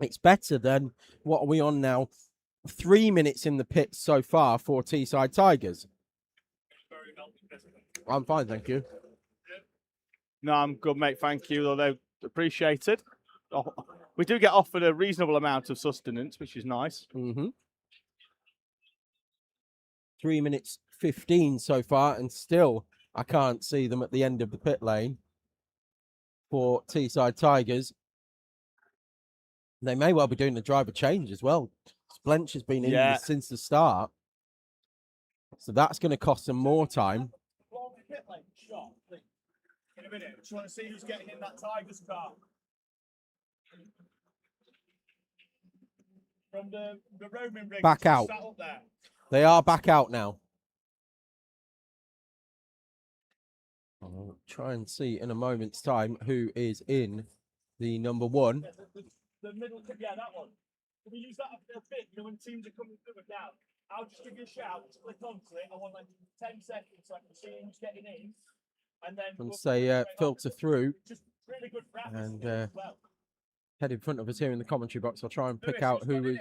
it's better than, what are we on now? 3 minutes in the pits so far for Teesside Tigers. I'm fine, thank you. No, I'm good, mate. Thank you. Although appreciated. Oh, we do get offered a reasonable amount of sustenance, which is nice. 3 minutes 15 so far, and still I can't see them at the end of the pit lane for Teesside Tigers. They may well be doing the driver change as well. Splench has been in since the start, so that's going to cost them more time. In a minute, just want to see who's getting in that Tigers car. From the roaming ring. Back out. Sat up there. They are back out now. I'll try and see in a moment's time who is in the number 1. The middle, yeah, that one. Can we use that up there a bit, you know, when teams are coming through it now? I'll just give you a shout. Click onto it. I want like 10 seconds so I can see who's getting in. And then Once they filter through just really good practice and as well. head in front of us here in the commentary box, I'll try and pick out who is.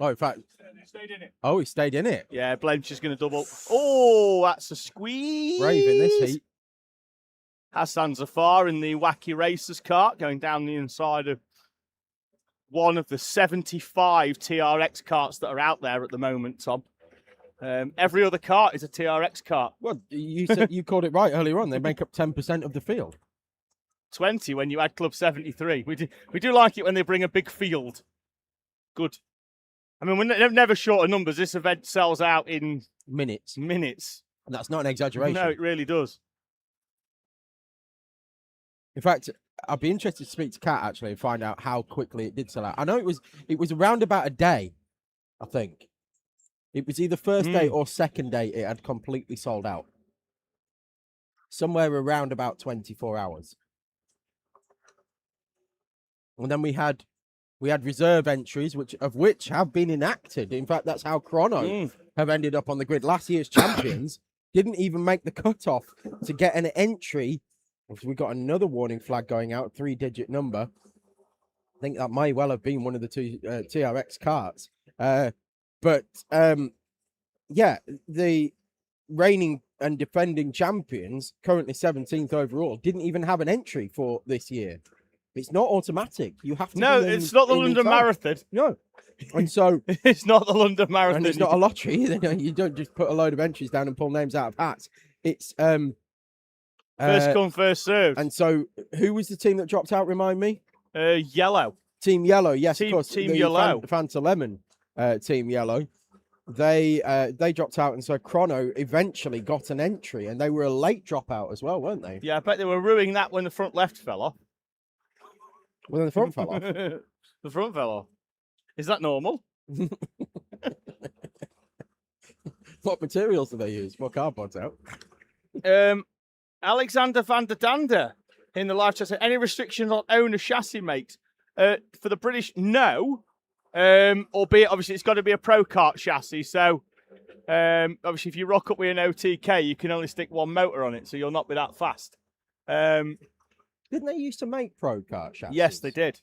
Oh, in fact. Stayed in it. Oh, he stayed in it. Yeah, Blench is going to double. Oh, that's a squeeze. Brave in this heat. Hassan Zafar in the Wacky Racers cart going down the inside of one of the 75 TRX carts that are out there at the moment, Tom. Every other cart is a TRX cart. Well, you said you called it right earlier on. They make up 10% of the field. 20 when you add Club 73. We do like it when they bring a big field. Good. I mean, we're never short of numbers. This event sells out in minutes. That's not an exaggeration. No, it really does. In fact, I'd be interested to speak to Kat actually and find out how quickly it did sell out. I know it was around about a day, I think. It was either first day or second day it had completely sold out. Somewhere around about 24 hours. And then we had reserve entries, which have been enacted. In fact, that's how Chrono have ended up on the grid. Last year's champions didn't even make the cutoff to get an entry. We got another warning flag going out, 3-digit number. I think that may well have been one of the two TRX carts. But yeah, the reigning and defending champions, currently 17th overall, didn't even have an entry for this year. It's not automatic. You have to. No, it's not the London Marathon. No, and so it's not the London Marathon. And it's not a lottery. You don't just put a load of entries down and pull names out of hats. It's first come, first served. And so, who was the team that dropped out? Remind me. Yellow. Team Yellow. Yes, of course. Team Yellow. Fanta Lemon. Team Yellow. They dropped out, and so Chrono eventually got an entry, and they were a late dropout as well, weren't they? Yeah, I bet they were ruining that when the front left fell off. Well, then the front fell off. The front fell off. Is that normal? What materials do they use? What cardboard's out? Alexander van der Dander in the live chat said, any restrictions on owner chassis makes? For the British, no. Albeit, obviously, it's got to be a Pro Kart chassis. So, obviously, if you rock up with an OTK, you can only stick one motor on it, so you'll not be that fast. Didn't they used to make Pro Kart chassis? Yes, they did.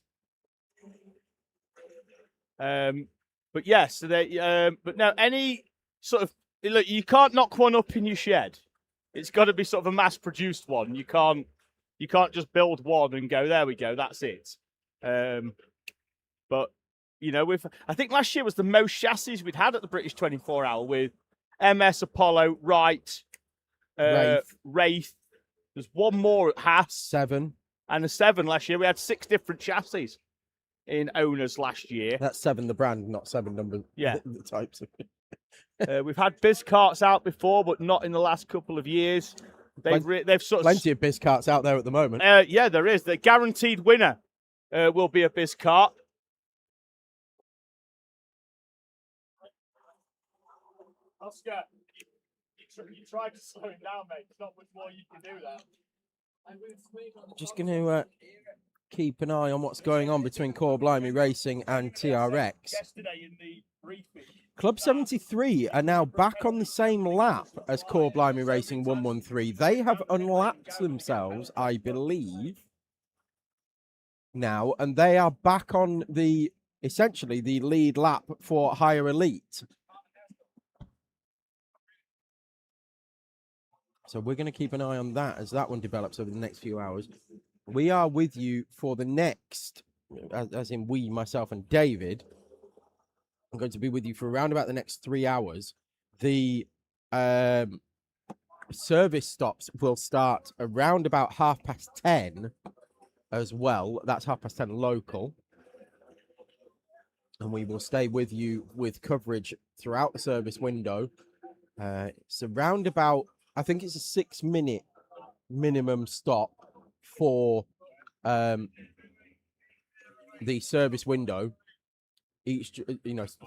But yes, but no, any sort of look, you can't knock one up in your shed. It's got to be sort of a mass-produced one. You can't just build one and go, there we go, that's it. But you know, I think last year was the most chassis we'd had at the British 24 Hour with MS, Apollo, Wright, Wraith. There's one more at Haas. 7. And a 7 last year. We had 6 different chassis in owners last year. That's 7 the brand, not 7 number. Yeah. The types. We've had Biz carts out before, but not in the last couple of years. They've sort of plenty of Biz carts out there at the moment. Yeah, there is. The guaranteed winner will be a Biz cart. Oscar, you tried to slow it down, mate. There's not much more you can do there. Just going to keep an eye on what's going on between Core Blimey Racing and TRX. Yesterday in the briefing. Club 73 are now back on the same lap as Core Blimey Racing 113. They have unlapped themselves, I believe, now, and they are back on essentially the lead lap for Higher Elite. So we're going to keep an eye on that as that one develops over the next few hours. We are with you for the next, as in we, myself and David, I'm going to be with you for around about the next 3 hours. The service stops will start around about 10:30 as well. That's 10:30 local. And we will stay with you with coverage throughout the service window. It's around about, I think it's a 6-minute minimum stop for the service window. Each,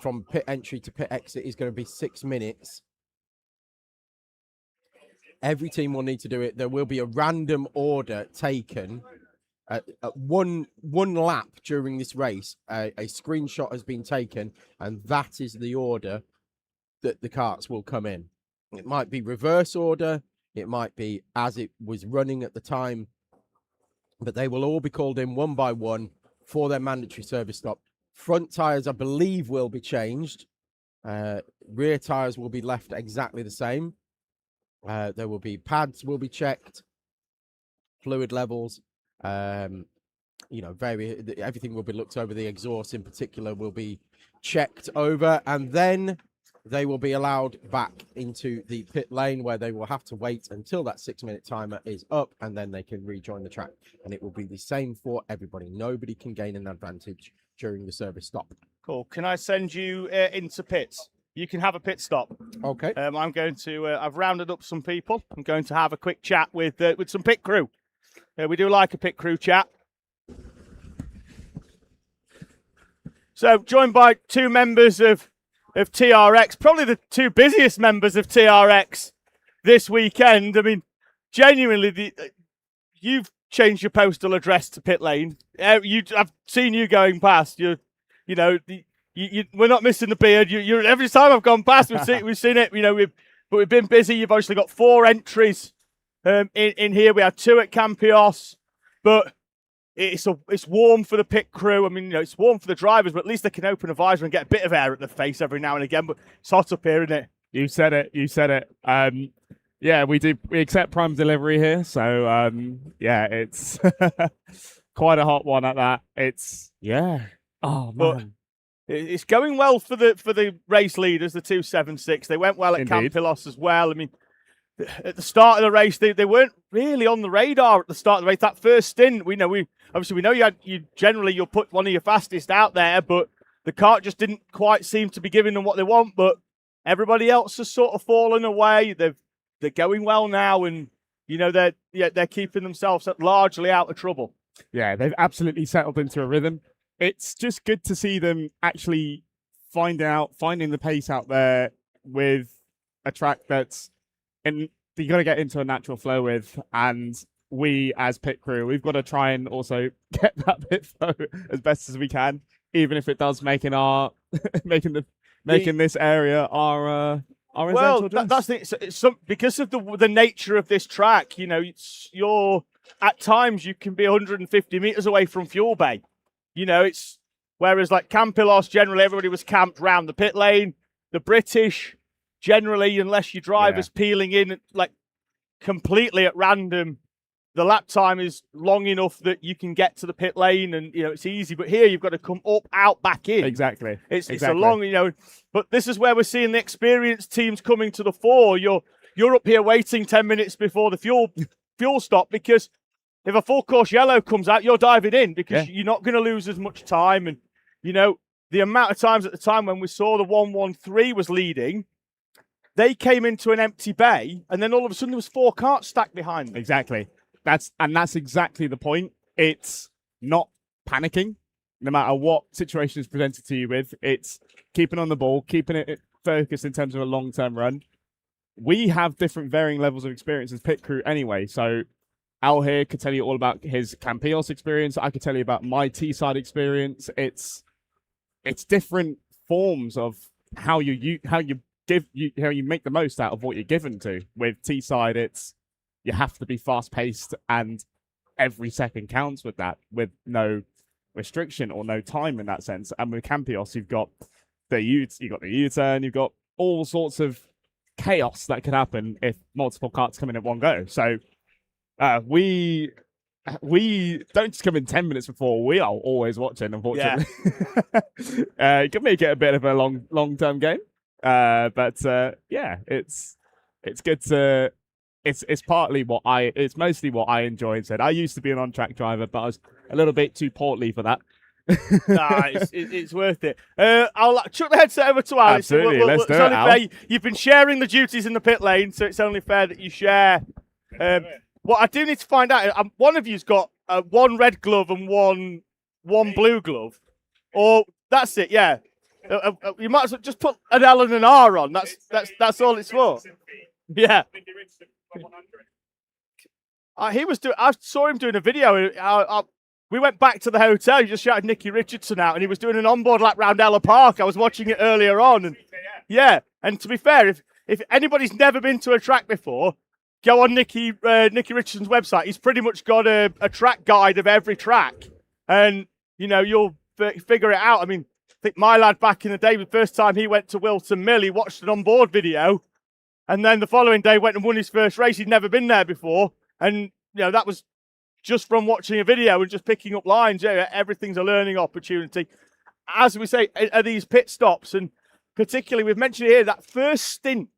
from pit entry to pit exit is going to be 6 minutes. Every team will need to do it. There will be a random order taken at one lap during this race. A screenshot has been taken, and that is the order that the carts will come in. It might be reverse order, it might be as it was running at the time, but they will all be called in one by one for their mandatory service stop. Front tyres, I believe, will be changed. Rear tyres will be left exactly the same. There will be pads will be checked, fluid levels, everything will be looked over. The exhaust in particular will be checked over, and then they will be allowed back into the pit lane, where they will have to wait until that 6-minute timer is up, and then they can rejoin the track. And it will be the same for everybody. Nobody can gain an advantage during the service stop. Cool. Can I send you into pits? You can have a pit stop. Okay. I'm going to. I've rounded up some people. I'm going to have a quick chat with some pit crew. We do like a pit crew chat. So, joined by two members of TRX, probably the two busiest members of TRX this weekend. I mean, genuinely, you've changed your postal address to pit lane. I've seen you going past. We're not missing the beard. You're every time I've gone past, we've seen it. But we've been busy. You've obviously got 4 entries in here. We had 2 at Campios, but it's warm for the pit crew. I mean, it's warm for the drivers, but at least they can open a visor and get a bit of air at the face every now and again. But it's hot up here, isn't it? You said it. Yeah, we accept prime delivery here, so it's quite a hot one at that. Oh man. But it's going well for the race leaders, the 276. They went well at Campilos as well. I mean, at the start of the race, they weren't really on the radar at the start of the race. That first stint, we know you'll put one of your fastest out there, but the kart just didn't quite seem to be giving them what they want. But everybody else has sort of fallen away. They're going well now, and they're keeping themselves largely out of trouble. Yeah, they've absolutely settled into a rhythm. It's just good to see them actually finding the pace out there with a track that's and you got to get into a natural flow with, and we as pit crew, we've got to try and also get that pit flow as best as we can, even if it does making this area our well, that's it's because of the nature of this track. You're at times you can be 150 meters away from fuel bay. It's whereas like Campilos, generally everybody was camped round the pit lane. The British, generally, unless your driver's peeling in like completely at random, the lap time is long enough that you can get to the pit lane, and it's easy. But here you've got to come up, out, back in. Exactly. It's a long, But this is where we're seeing the experienced teams coming to the fore. You're up here waiting 10 minutes before the fuel stop, because if a full course yellow comes out, you're diving in because you're not going to lose as much time. And the amount of times at the time when we saw the 113 was leading, they came into an empty bay, and then all of a sudden there was 4 carts stacked behind them. Exactly. That's exactly the point. It's not panicking, no matter what situation is presented to you with. It's keeping on the ball, keeping it focused in terms of a long-term run. We have different varying levels of experience as pit crew anyway. So Al here could tell you all about his Campios experience. I could tell you about my T-side experience. It's different forms of how you make the most out of what you're given to. With T-side, you have to be fast-paced, and every second counts with that, with no restriction or no time in that sense. And with Campios, you've got the U-turn, you've got all sorts of chaos that could happen if multiple carts come in at one go. So we don't just come in 10 minutes before. We are always watching, unfortunately. Yeah. It can make it a bit of a long-term game. But it's good to. It's mostly what I enjoy. Said I used to be an on-track driver, but I was a little bit too portly for that. It's worth it. I'll chuck the headset over to Alex. Absolutely, let's do it, Al. You've been sharing the duties in the pit lane, so it's only fair that you share. What I do need to find out, one of you's got one red glove and one blue glove, or that's it. Yeah, you might as well just put an L and an R on. That's all it's for. Yeah. I saw him doing a video. We went back to the hotel. He just shouted Nicky Richardson out, and he was doing an onboard lap round Ella Park. I was watching it earlier on, and And to be fair, if anybody's never been to a track before, go on Nicky Richardson's website. He's pretty much got a track guide of every track, and you'll figure it out. I mean, I think my lad back in the day, the first time he went to Wilton Mill, he watched an onboard video, and then the following day went and won his first race. He'd never been there before, and that was just from watching a video and just picking up lines. Yeah, everything's a learning opportunity. As we say, are these pit stops, and particularly we've mentioned here that first stint,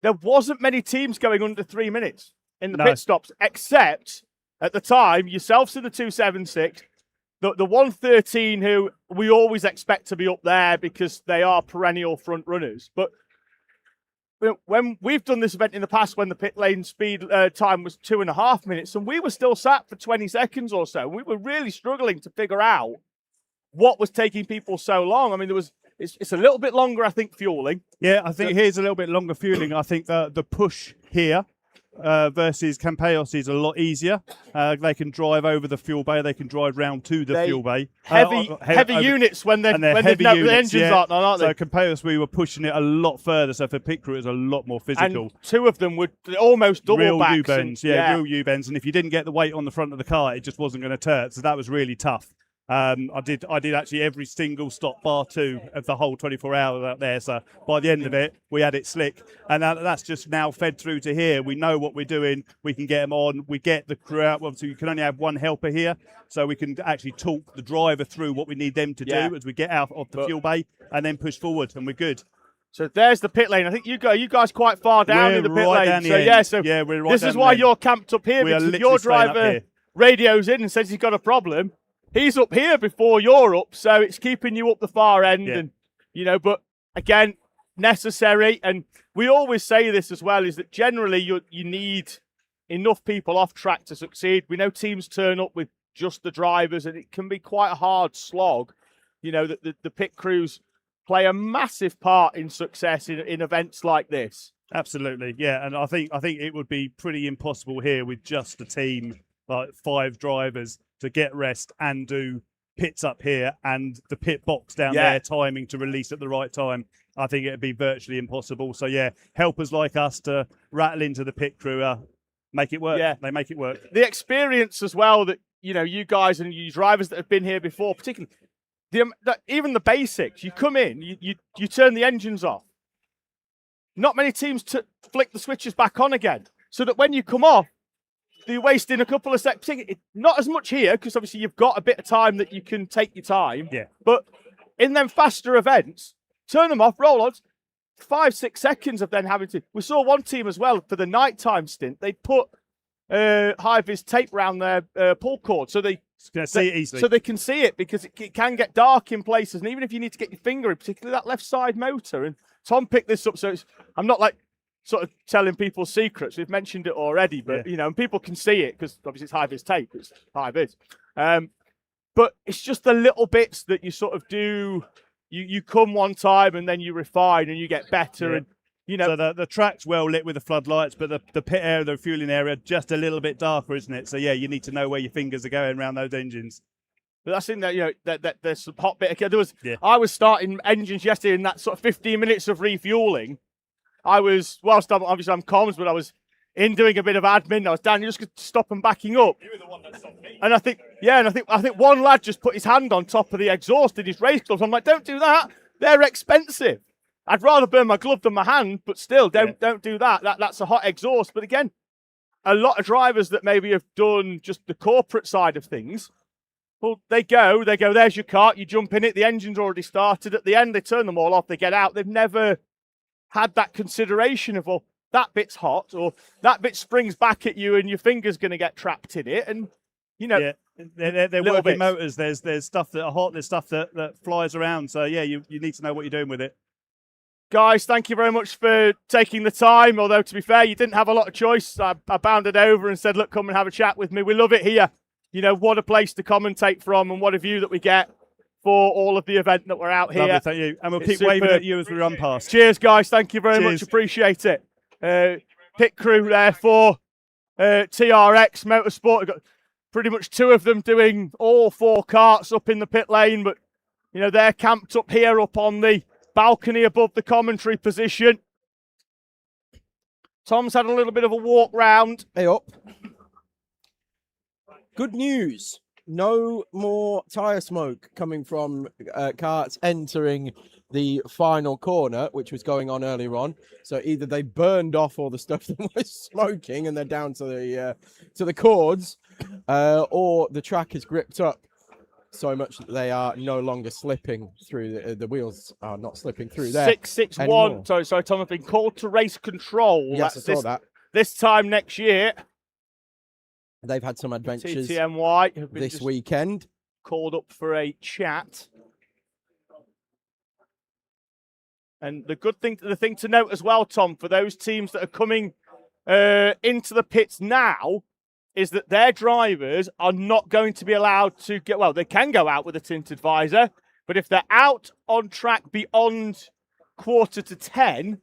there wasn't many teams going under 3 minutes in the pit stops, except at the time, yourselves in the 276, the 113, who we always expect to be up there because they are perennial front runners. But when we've done this event in the past, when the pit lane speed time was 2.5 minutes, and we were still sat for 20 seconds or so, we were really struggling to figure out what was taking people so long. I mean, it's a little bit longer, I think, fueling. Yeah, I think here's a little bit longer fueling. I think the push here versus Campeios is a lot easier. They can drive over the fuel bay. They can drive round to the fuel bay. Heavy units when the engines aren't they? So Campeios, we were pushing it a lot further. So for pit crew, it was a lot more physical. And two of them were almost double real backs. U-bends, real U-bends. And if you didn't get the weight on the front of the car, it just wasn't going to turn. So that was really tough. I did actually every single stop bar 2 of the whole 24 hours out there. So by the end of it, we had it slick. And that's just now fed through to here. We know what we're doing. We can get them on. We get the crew out. Obviously, you can only have one helper here. So we can actually talk the driver through what we need them to do as we get out of the fuel bay and then push forward. And we're good. So there's the pit lane. I think you guys quite far down in the pit lane. We're right this is why you're camped up here. Because your driver radios in and says he's got a problem. He's up here before you're up, so it's keeping you up the far end. And but again, necessary. And we always say this as well, is that generally you need enough people off track to succeed. We know teams turn up with just the drivers, and it can be quite a hard slog. That the pit crews play a massive part in success in events like this. Absolutely, yeah. And I think it would be pretty impossible here with just a team like 5 drivers to get rest and do pits up here and the pit box down there, timing to release at the right time. I think it'd be virtually impossible. So helpers like us to rattle into the pit crew, make it work. Yeah, they make it work. The experience as well that you guys and you drivers that have been here before, particularly even the basics. You come in, you turn the engines off. Not many teams flick the switches back on again, so that when you come off, you're wasting a couple of seconds. Not as much here, because obviously you've got a bit of time that you can take your time. Yeah. But in them faster events, turn them off, roll on. 5-6 seconds of then having to. We saw one team as well for the nighttime stint. They put high-vis tape around their pull cord so they can see it easily. So they can see it, because it can get dark in places, and even if you need to get your finger in, particularly that left side motor. And Tom picked this up, so I'm not like sort of telling people secrets. We've mentioned it already, but and people can see it because obviously it's high-vis tape. It's high-vis. But it's just the little bits that you sort of do. You come one time and then you refine and you get better. And so the track's well lit with the floodlights, but the pit area, the fueling area, just a little bit darker, isn't it? So you need to know where your fingers are going around those engines. But that's in there, that there's some hot bit. I was starting engines yesterday in that sort of 15 minutes of refueling. Whilst I'm comms, but I was in doing a bit of admin. I was down, just stop and backing up. You were the one that stopped me. And I think one lad just put his hand on top of the exhaust in his race gloves. I'm like, don't do that. They're expensive. I'd rather burn my glove than my hand, but still, don't do that. That's a hot exhaust. But again, a lot of drivers that maybe have done just the corporate side of things, well, they go, there's your cart, you jump in it, the engine's already started. At the end, they turn them all off, they get out. They've never had that consideration of, well, that bit's hot, or that bit springs back at you and your finger's going to get trapped in it. And, they're working motors. There's stuff that are hot, there's stuff that flies around. So, you need to know what you're doing with it. Guys, thank you very much for taking the time. Although, to be fair, you didn't have a lot of choice. I bounded over and said, look, come and have a chat with me. We love it here. What a place to commentate from, and what a view that we get for all of the event that we're out here. Lovely, thank you. And we'll keep waving at you as we run past. Cheers, guys. Thank you very much. Appreciate it. Pit crew there for TRX Motorsport. We've got pretty much 2 of them doing all 4 carts up in the pit lane, but they're camped up here up on the balcony above the commentary position. Tom's had a little bit of a walk round. Hey up. Good news. No more tyre smoke coming from karts entering the final corner, which was going on earlier on. So either they burned off all the stuff that was smoking and they're down to the cords, or the track is gripped up so much that they are no longer slipping through. The wheels are not slipping through there. 661. Sorry, Tom, have been called to race control. Yes, I saw that. This time next year. They've had some adventures TTMY have been this weekend. Called up for a chat. And the thing to note as well, Tom, for those teams that are coming into the pits now, is that their drivers are not going to be allowed to get, well, they can go out with a tinted visor, but if they're out on track beyond 9:45,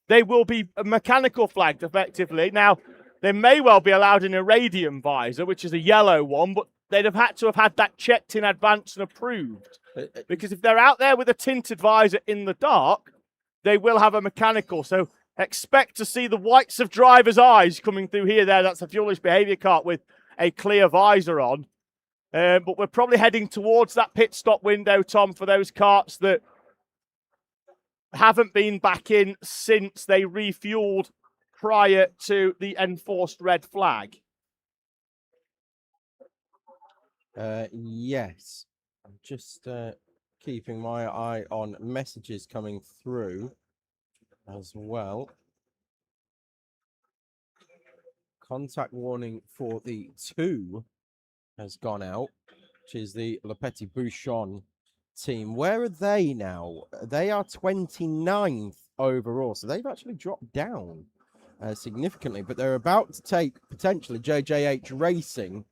they will be mechanical flagged effectively. Now, they may well be allowed an iridium visor, which is a yellow one, but they'd have had to have had that checked in advance and approved. Because if they're out there with a tinted visor in the dark, they will have a mechanical. So expect to see the whites of drivers' eyes coming through here. That's a fuelish behaviour kart with a clear visor on. But we're probably heading towards that pit stop window, Tom, for those karts that haven't been back in since they refueled prior to the enforced red flag. Yes. I'm just keeping my eye on messages coming through as well. Contact warning for the 2 has gone out, which is the Le Petit Bouchon team. Where are they now? They are 29th overall, so they've actually dropped down significantly, but they're about to take potentially JJH Racing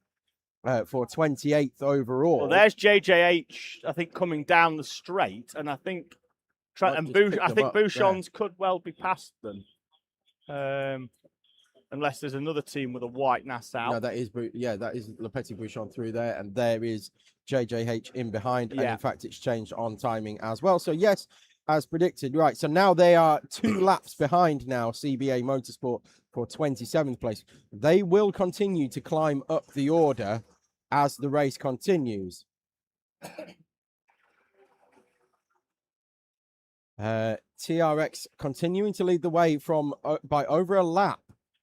for 28th overall. Well, there's JJH, I think, coming down the straight, and I think Bouchon's could well be past them, unless there's another team with a white Nassau. No, that is Le Petit Bouchon through there, and there is JJH in behind, and in fact, it's changed on timing as well. So yes, as predicted, right. So now they are 2 laps behind now, CBA Motorsport for 27th place. They will continue to climb up the order as the race continues. TRX continuing to lead the way by over a lap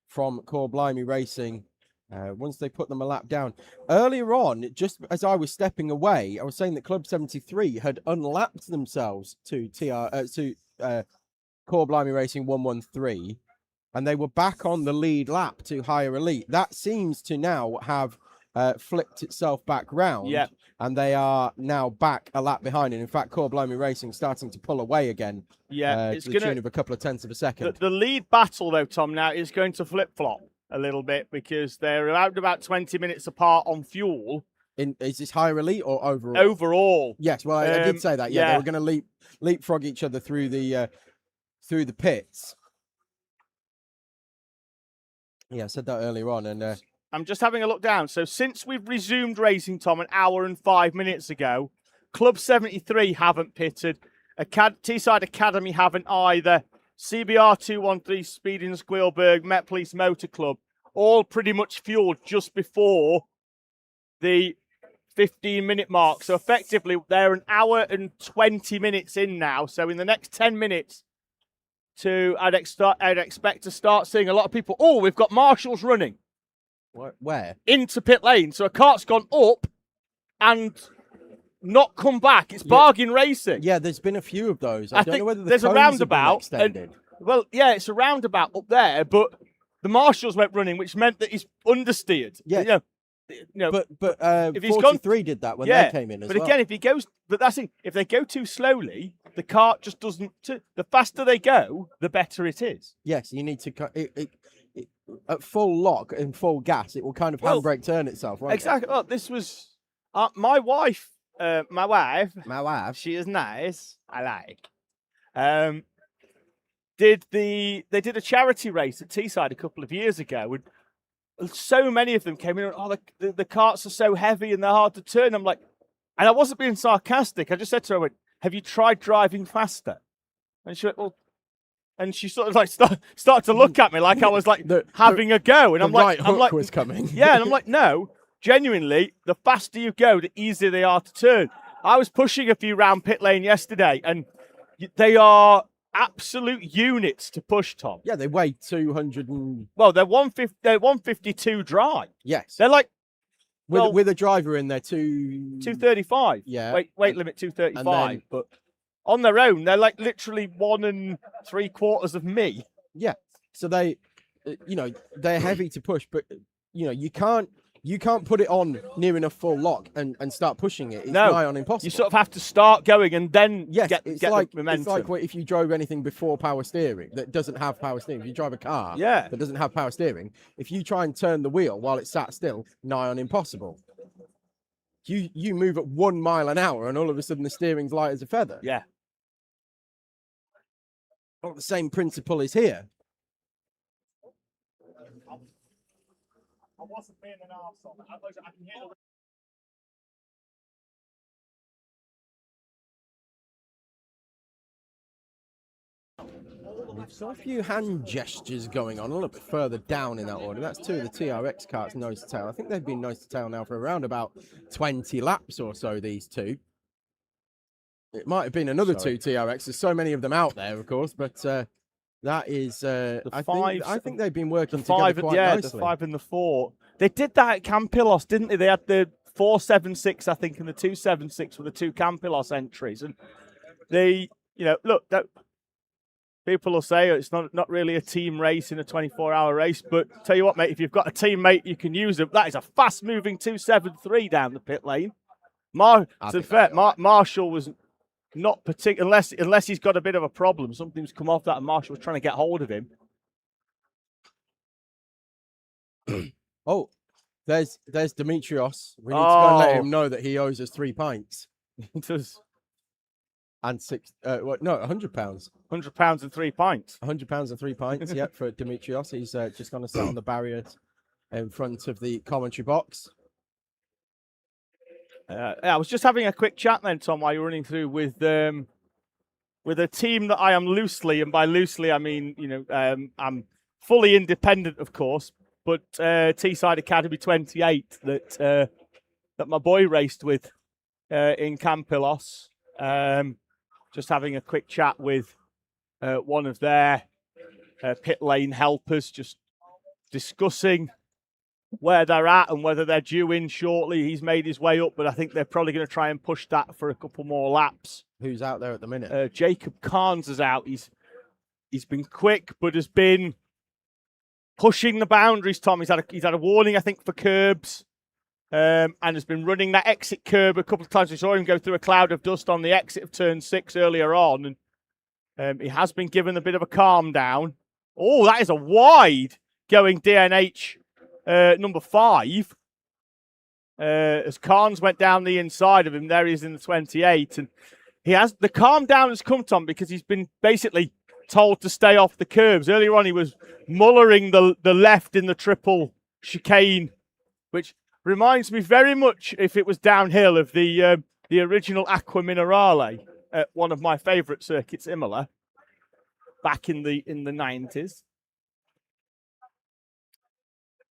from Core Blimey Racing. Once they put them a lap down. Earlier on, just as I was stepping away, I was saying that Club 73 had unlapped themselves to Core Blimey Racing 113, and they were back on the lead lap to Higher Elite. That seems to now have flipped itself back round, and they are now back a lap behind. And in fact, Core Blimey Racing starting to pull away again. It's to the tune of a couple of tenths of a second. The lead battle, though, Tom, now is going to flip-flop a little bit because they're about 20 minutes apart on fuel. Is this Higher Elite or overall? Overall. Yes, well, I did say that. Yeah, they were going to leapfrog each other through the pits. Yeah, I said that earlier on, and I'm just having a look down. So since we've resumed racing, Tom, an hour and 5 minutes ago, Club 73 haven't pitted. Teesside Academy haven't either. CBR 213, Speed in Squealberg, Met Police Motor Club, all pretty much fueled just before the 15-minute mark. So effectively, they're an hour and 20 minutes in now. So in the next 10 minutes, I'd expect to start seeing a lot of people. Oh, we've got marshals running. Where? Into pit lane. So a cart's gone up and not come back. It's bargain racing. Yeah, there's been a few of those. I don't know whether there's a roundabout. Extended. Well, yeah, it's a roundabout up there, but the marshals went running, which meant that he's understeered. Yeah. But if 43 did that when they came in as well. But again, that's it. If they go too slowly, the cart just doesn't. The faster they go, the better it is. Yes, you need to. At full lock and full gas, it will kind of handbrake turn itself, right? Exactly. Well, this was my wife. My wife. She is nice. I like. They did a charity race at Teesside a couple of years ago, and so many of them came in and, oh, the carts are so heavy and they're hard to turn. I'm like, and I wasn't being sarcastic. I just said to her, have you tried driving faster? And she went, well, and she sort of like started to look at me like I was like having a go. And the I'm like, right hook was coming. Yeah, and I'm like, no, genuinely, the faster you go, the easier they are to turn. I was pushing a few round pit lane yesterday, and they are absolute units to push, Tom. Yeah, they weigh 200 and... Well, they're 152 dry. Yes. They're like... With a driver in there, 235. Yeah. Weight limit 235. then- But on their own, they're like literally 1 3/4 of me. Yeah. So they, they're heavy to push, but, you can't put it on near enough full lock and start pushing it. It's nigh on impossible. You sort of have to start going and then get it's the like momentum. It's like if you drove anything before power steering that doesn't have power steering. If you drive a car that doesn't have power steering, if you try and turn the wheel while it's sat still, nigh on impossible. You move at 1 mile an hour and all of a sudden the steering's light as a feather. Yeah. Well, the same principle is here. I wasn't being an arsehole. I can hear the... We've saw a few hand gestures going on a little bit further down in that order. That's 2 of the TRX cars nose to tail. I think they've been nose to tail now for around about 20 laps or so, these two. It might have been another 2 TRX. There's so many of them out there, of course, but that is... I think they've been working together quite nicely. The 5 and the 4. They did that at Campillos, didn't they? They had the 476, I think, and the 276 were the 2 Campillos entries. And they, look, people will say it's not really a team race in a 24-hour race, but tell you what, mate, if you've got a teammate, you can use them. That is a fast-moving 273 down the pit lane. Marshall was not particular, unless he's got a bit of a problem. Something's come off that, and Marshall was trying to get hold of him. Oh, there's Demetrios. We need to go and let him know that he owes us 3 pints. And 100 pounds. 100 pounds and 3 pints. 100 pounds and 3 pints, yeah, for Demetrios. He's just going to sit on the barrier in front of the commentary box. I was just having a quick chat then, Tom, while you're running through with a team that I am loosely, and by loosely I mean, I'm fully independent, of course, but Teesside Academy 28 that my boy raced with in Campillos. Just having a quick chat with one of their pit lane helpers, just discussing where they're at and whether they're due in shortly. He's made his way up, but I think they're probably going to try and push that for a couple more laps. Who's out there at the minute? Jacob Carnes is out. He's been quick, but has been pushing the boundaries, Tom. He's had a warning, I think, for curbs. And has been running that exit curb a couple of times. We saw him go through a cloud of dust on the exit of turn 6 earlier on. And he has been given a bit of a calm down. Oh, that is a wide going DNH number 5. As Carnes went down the inside of him, there he is in the 28. And the calm down has come, Tom, because he's been basically told to stay off the curbs. Earlier on, he was mullering the left in the triple chicane, which reminds me very much, if it was downhill, of the original Aqua Minerale at one of my favourite circuits, Imola, back in the 90s.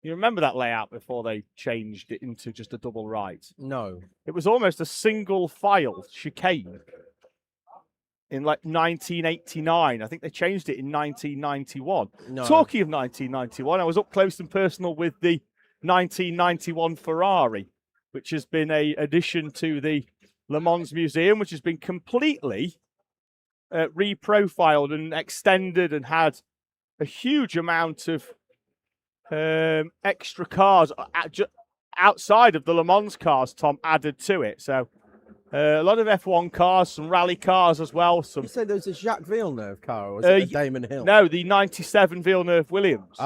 You remember that layout before they changed it into just a double right? No. It was almost a single file chicane in like 1989. I think they changed it in 1991. No. Talking of 1991, I was up close and personal with the 1991 Ferrari, which has been a addition to the Le Mans Museum, which has been completely reprofiled and extended and had a huge amount of extra cars outside of the Le Mans cars, Tom, added to it. So a lot of F1 cars, some rally cars as well. You said there was a Jacques Villeneuve car, or was it a Damon Hill? No, the 97 Villeneuve Williams.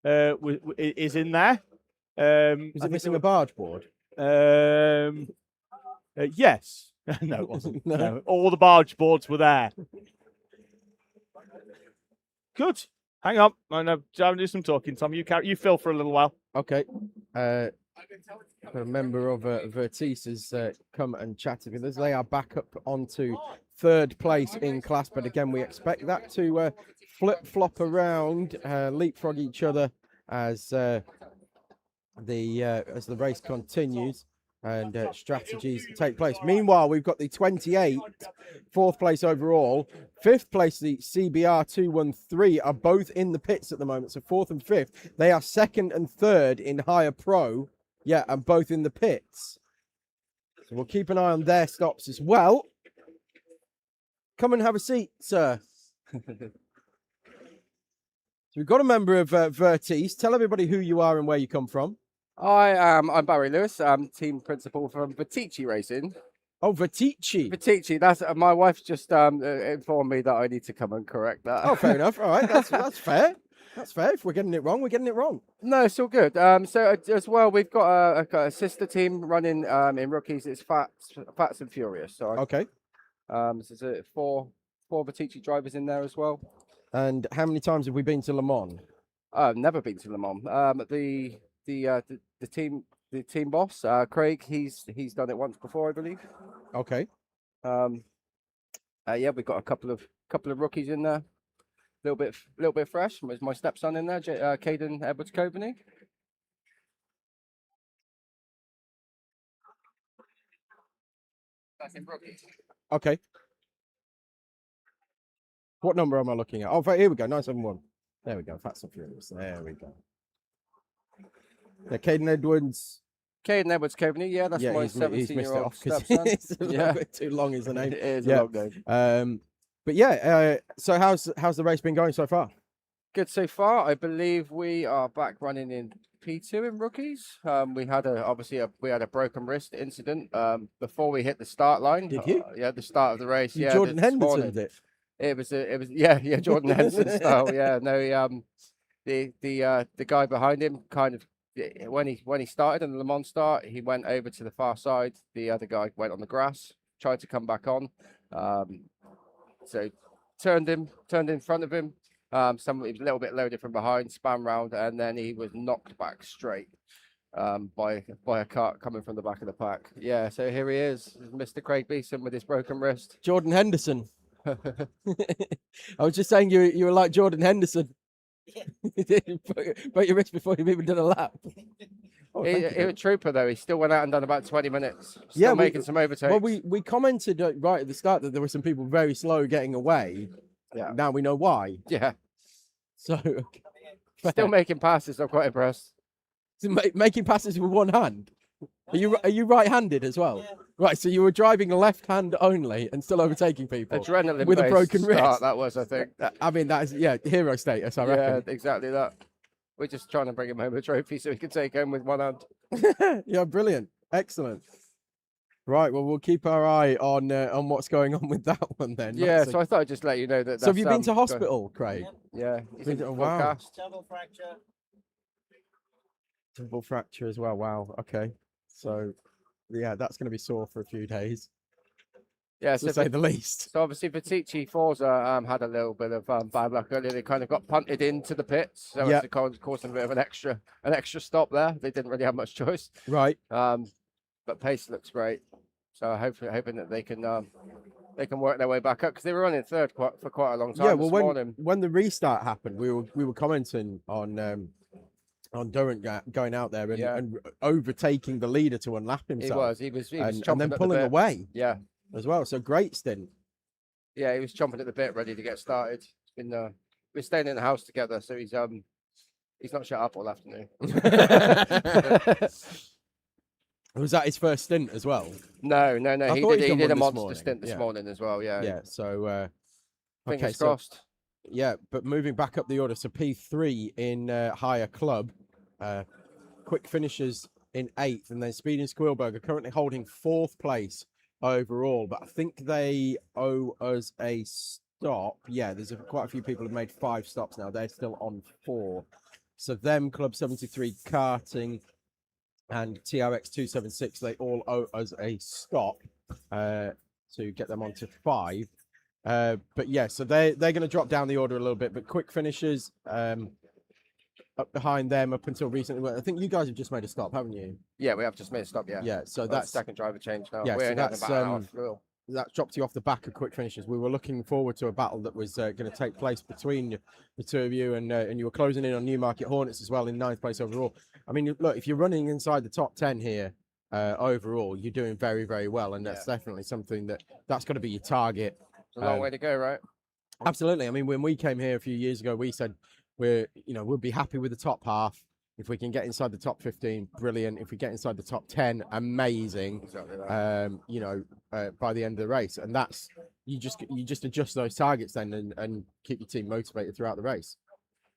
Is in there. Is it missing a barge board? Yes. No, it wasn't. No. No. All the barge boards were there. Good. Hang on. I'm going to do some talking, Tom. You fill for a little while. Okay. A member of Vertice has come and chatted with us. They are back up onto third place in class, but again, we expect that to flip-flop around, leapfrog each other as the race continues and strategies take place. Meanwhile, we've got the 28th, fourth place overall. Fifth place, the CBR 213 are both in the pits at the moment. So fourth and fifth, they are second and third in higher pro. Yeah, and both in the pits. So we'll keep an eye on their stops as well. Come and have a seat, sir. So we've got a member of Vertice. Tell everybody who you are and where you come from. I'm Barry Lewis. I'm team principal from Vertice Racing. Oh, Vertice. Vertice. That's my wife just informed me that I need to come and correct that. Oh, fair enough. All right, that's fair. That's fair. If we're getting it wrong, we're getting it wrong. No, it's all good. So as well, we've got a sister team running in rookies. It's Fats and Furious. So okay. So there's four Vertice drivers in there as well. And how many times have we been to Le Mans? I've never been to Le Mans. The team boss, Craig, he's done it once before, I believe. Okay. Yeah, we've got a couple of rookies in there. Little bit fresh. There's my stepson in there, Caden Edwards Coveney. That's in rookies. Okay. What number am I looking at? Oh, here we go. 971. There we go. Fats and Furious. There we go. Yeah, Caden Edwards. Caden Edwards Coveney. Yeah, that's my 17-year-old stepson. It's a little bit too long, is the name? It is a long name. But yeah, so how's the race been going so far? Good so far. I believe we are back running in P2 in rookies. We had a broken wrist incident before we hit the start line. Did you? Yeah, the start of the race. Yeah, Jordan Henderson did. It was Jordan Henderson style. Yeah, no, the guy behind him kind of when he started in the Le Mans start, he went over to the far side. The other guy went on the grass, tried to come back on. So turned in front of him. He was a little bit loaded from behind, span round, and then he was knocked back straight by a cart coming from the back of the pack. Yeah, so here he is, Mr. Craig Beeson with his broken wrist. Jordan Henderson. I was just saying you were like Jordan Henderson. Broke your wrist before you've even done a lap. Oh, he was a trooper though. He still went out and done about 20 minutes. Still making some overtakes. Well, we commented right at the start that there were some people very slow getting away. Yeah. Now we know why. Yeah. So still making passes. I'm quite impressed. So making passes with one hand. Are you right-handed as well? Yeah. Right. So you were driving left hand only and still overtaking people. Adrenaline with a broken start, wrist. That was, I think. I mean, that is hero status. I reckon. Yeah, exactly that. We're just trying to bring him home a trophy so he can take home with one hand. Yeah, brilliant, excellent. Right, well, we'll keep our eye on what's going on with that one then. Yeah, so I thought I'd just let you know that. So have you been to hospital, Craig? Yeah. Wow. Double fracture. Double fracture as well. Wow. Okay. So, yeah, that's going to be sore for a few days. Yeah, to say the least. So obviously, Vertice Forza had a little bit of bad luck earlier. They kind of got punted into the pits, so it caused them a bit of an extra stop there. They didn't really have much choice. Right. But pace looks great. So hoping that they can work their way back up because they were running third for quite a long time. Yeah. Well, when the restart happened, we were commenting on Durant going out there and overtaking the leader to unlap himself. He was and then pulling away. Yeah. As well, so great stint. Yeah, he was chomping at the bit, ready to get started. We're staying in the house together, so he's not shut up all afternoon. Was that his first stint as well? No. He did a monster stint this morning as well. Yeah. Yeah. So fingers crossed. Yeah, but moving back up the order, so P3 in higher club, quick finishers in 8th, and then Speed and Squealberg are currently holding 4th place overall, but I think they owe us a stop. Yeah, there's quite a few people who've made 5 stops now. They're still on 4. So them, Club 73 Karting and TRX 276, they all owe us a stop to get them onto 5. But yeah, so they're going to drop down the order a little bit, but quick finishers up behind them up until recently. I think you guys have just made a stop, haven't you? Yeah, we have just made a stop. Yeah. Yeah. So that's second driver change now. Yeah. We're So that's that dropped you off the back of quick finishes. We were looking forward to a battle that was going to take place between the two of you, and you were closing in on Newmarket Hornets as well in 9th place overall. I mean, look, if you're running inside the top 10 here overall, you're doing very, very well, and that's definitely something that's got to be your target. It's a long way to go, right? Absolutely. I mean, when we came here a few years ago, we said we'll be happy with the top half. If we can get inside the top 15, brilliant. If we get inside the top 10, amazing. Exactly right. By the end of the race, and that's you just adjust those targets then and keep your team motivated throughout the race.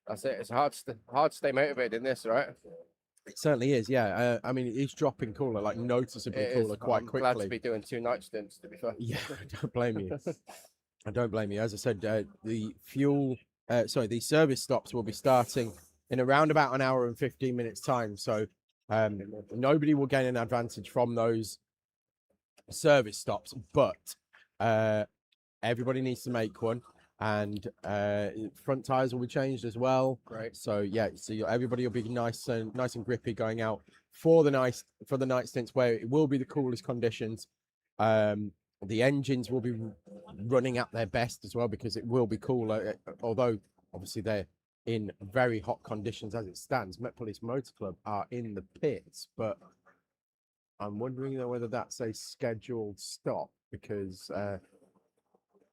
That's it. It's hard to stay motivated in this, right? It certainly is. Yeah. I mean, it is dropping cooler, like noticeably cooler, quite quickly. I'm glad to be doing 2 night stints, to be fair. Yeah, I don't blame you. I don't blame you. As I said, the service stops will be starting in around about an hour and 15 minutes time. So nobody will gain an advantage from those service stops, but everybody needs to make one, and front tires will be changed as well. Great. So yeah, everybody will be nice and grippy going out for the night stints where it will be the coolest conditions. The engines will be running at their best as well because it will be cooler, although obviously they're in very hot conditions as it stands. Met Police Motor Club are in the pits, but I'm wondering though whether that's a scheduled stop because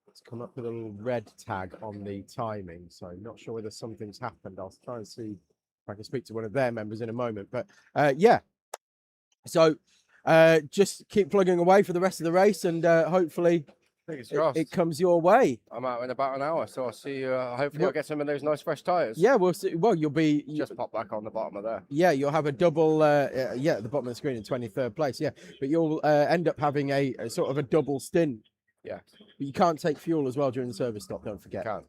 it's come up with a little red tag on the timing. So I'm not sure whether something's happened. I'll try and see if I can speak to one of their members in a moment. But yeah, so just keep plugging away for the rest of the race, and hopefully it comes your way. I'm out in about an hour, so I'll see you. Hopefully, I'll get some of those nice fresh tyres. Yeah, we'll see. Well, you'll be just pop back on the bottom of there. Yeah, you'll have a double. At the bottom of the screen in 23rd place. Yeah, but you'll end up having a sort of a double stint. Yeah, but you can't take fuel as well during the service stop. Don't forget. Can't.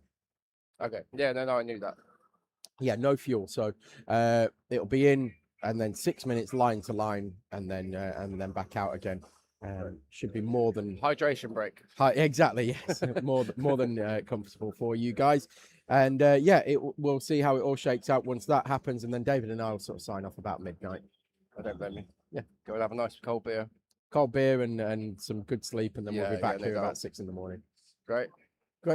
Okay. Yeah. No, I knew that. Yeah, no fuel. So it'll be in, and then 6 minutes line to line, and then back out again. Should be more than hydration break. Exactly, yes. more than comfortable for you guys, and yeah, we'll see how it all shakes out once that happens, and then David and I will sort of sign off about midnight. I don't blame you. Yeah, go and have a nice cold beer and some good sleep, and then we'll be back here about 6 in the morning. Great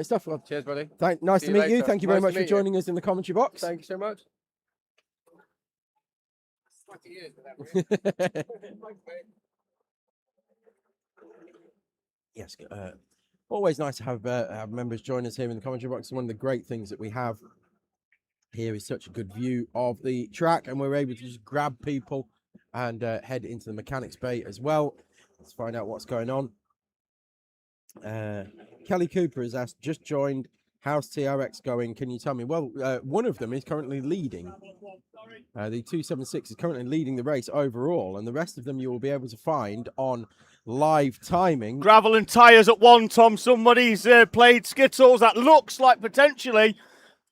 stuff. Well, cheers, buddy. Nice to meet you. Thank you very much for joining us in the commentary box. Thank you so much. Yes, always nice to have members join us here in the commentary box. One of the great things that we have here is such a good view of the track, and we're able to just grab people and head into the mechanics bay as well. Let's find out what's going on. Kelly Cooper has asked, just joined, how's TRX going? Can you tell me? Well, one of them is currently leading. The 276 is currently leading the race overall, and the rest of them you will be able to find on live timing. Gravel and tyres at 1, Tom. Somebody's played Skittles. That looks like potentially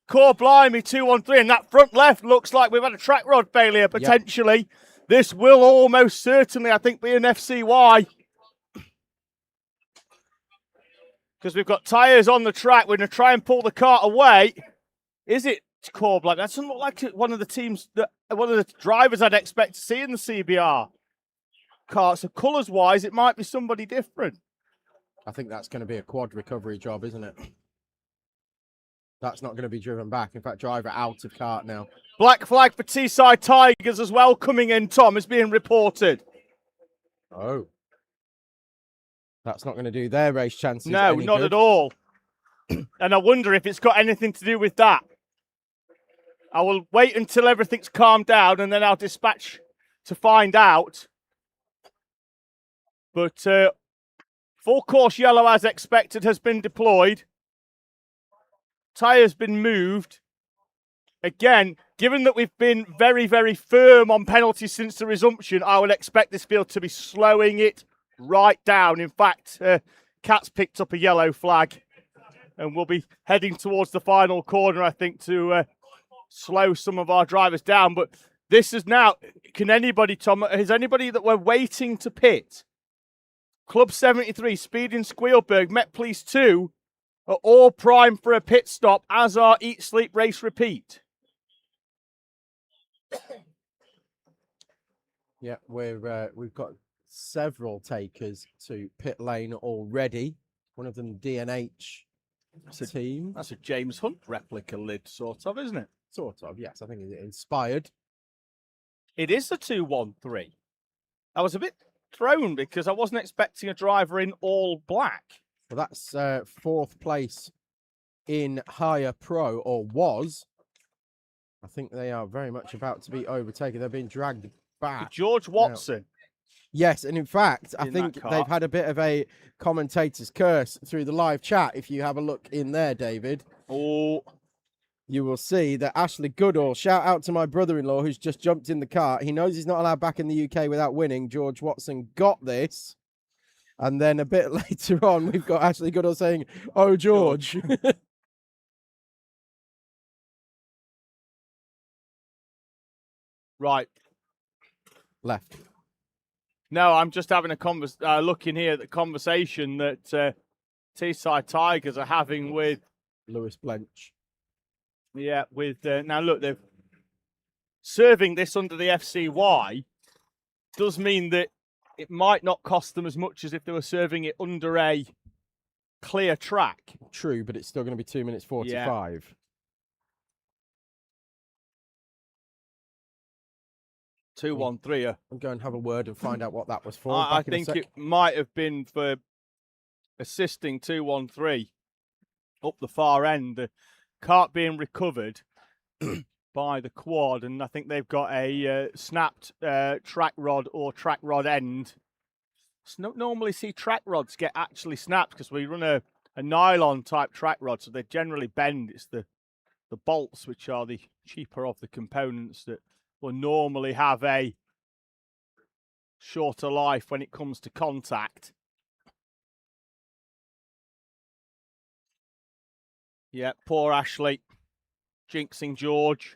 Core Blimey 2-1-3, and that front left looks like we've had a track rod failure potentially. Yep. This will almost certainly, I think, be an FCY. Because we've got tyres on the track. We're going to try and pull the cart away. Is it Core Blimey? That doesn't look like one of the drivers I'd expect to see in the CBR car. So colours-wise, it might be somebody different. I think that's going to be a quad recovery job, isn't it? That's not going to be driven back. In fact, driver out of cart now. Black flag for Teesside Tigers as well coming in, Tom, is being reported. Oh. That's not going to do their race chances. No, not at all. And I wonder if it's got anything to do with that. I will wait until everything's calmed down and then I'll dispatch to find out. But full course yellow as expected has been deployed. Tyre's been moved. Again, given that we've been very, very firm on penalties since the resumption, I would expect this field to be slowing it right down. In fact, Cat's picked up a yellow flag and we'll be heading towards the final corner, I think, to slow some of our drivers down. But this is now, can anybody, Tom, is anybody that we're waiting to pit? Club 73, Speed in Squealberg, Met Police 2 are all primed for a pit stop, as are Eat, Sleep, Race, Repeat. Yeah, we've got several takers to pit lane already. One of them DNH team. That's a James Hunt replica lid, sort of, isn't it? Sort of, yes. I think it's inspired. It is the 213. I was a bit thrown because I wasn't expecting a driver in all black. Well, that's fourth place in higher pro, or was. I think they are very much about to be overtaken. They're being dragged back. George Watson. Yes, and in fact, I In think that car. they've had a bit of a commentator's curse through the live chat. If you have a look in there, David, you will see that Ashley Goodall, shout out to my brother-in-law who's just jumped in the car. He knows he's not allowed back in the UK without winning. George Watson got this. And then a bit later on, we've got Ashley Goodall saying, "Oh, George." Right. Left. No, I'm just having a looking here at the conversation that Teesside Tigers are having with Lewis Blench. Yeah, with now look, they're serving this under the FCY does mean that it might not cost them as much as if they were serving it under a clear track. True, but it's still going to be 2 minutes 45. 213. I'll go and have a word and find out what that was for. I Back in a think sec. it might have been for assisting 213 up the far end. The cart being recovered by the quad, and I think they've got a snapped track rod or track rod end. Normally see track rods get actually snapped because we run a nylon type track rod, so they generally bend. It's the bolts, which are the cheaper of the components, that will normally have a shorter life when it comes to contact. Yeah, poor Ashley. Jinxing George.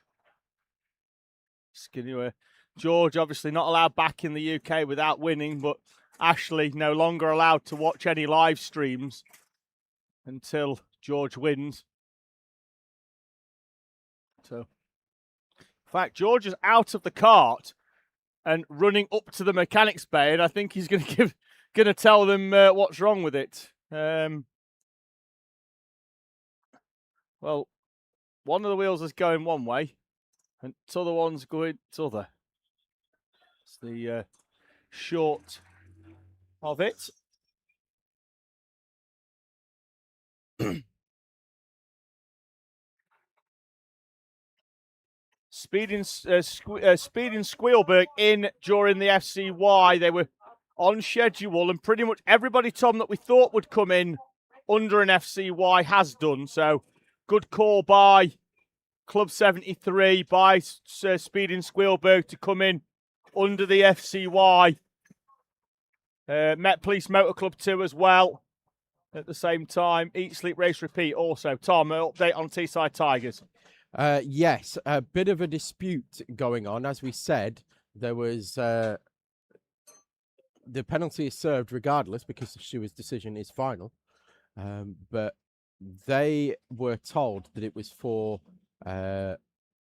George obviously not allowed back in the UK without winning, but Ashley no longer allowed to watch any live streams until George wins. So, in fact, George is out of the cart and running up to the mechanics bay, and I think he's going to tell them what's wrong with it. Well, one of the wheels is going one way, and the other one's going the other. It's the short of it. Speed and Squealberg in during the FCY. They were on schedule, and pretty much everybody, Tom, that we thought would come in under an FCY has done. So, good call by Club 73, by Speed and Squealberg to come in under the FCY. Met Police Motor Club 2 as well. At the same time, Eat, Sleep, Race, Repeat also. Tom, an update on Teesside Tigers. Yes, a bit of a dispute going on. As we said, there was the penalty is served regardless because the stewards' decision is final. But they were told that it was for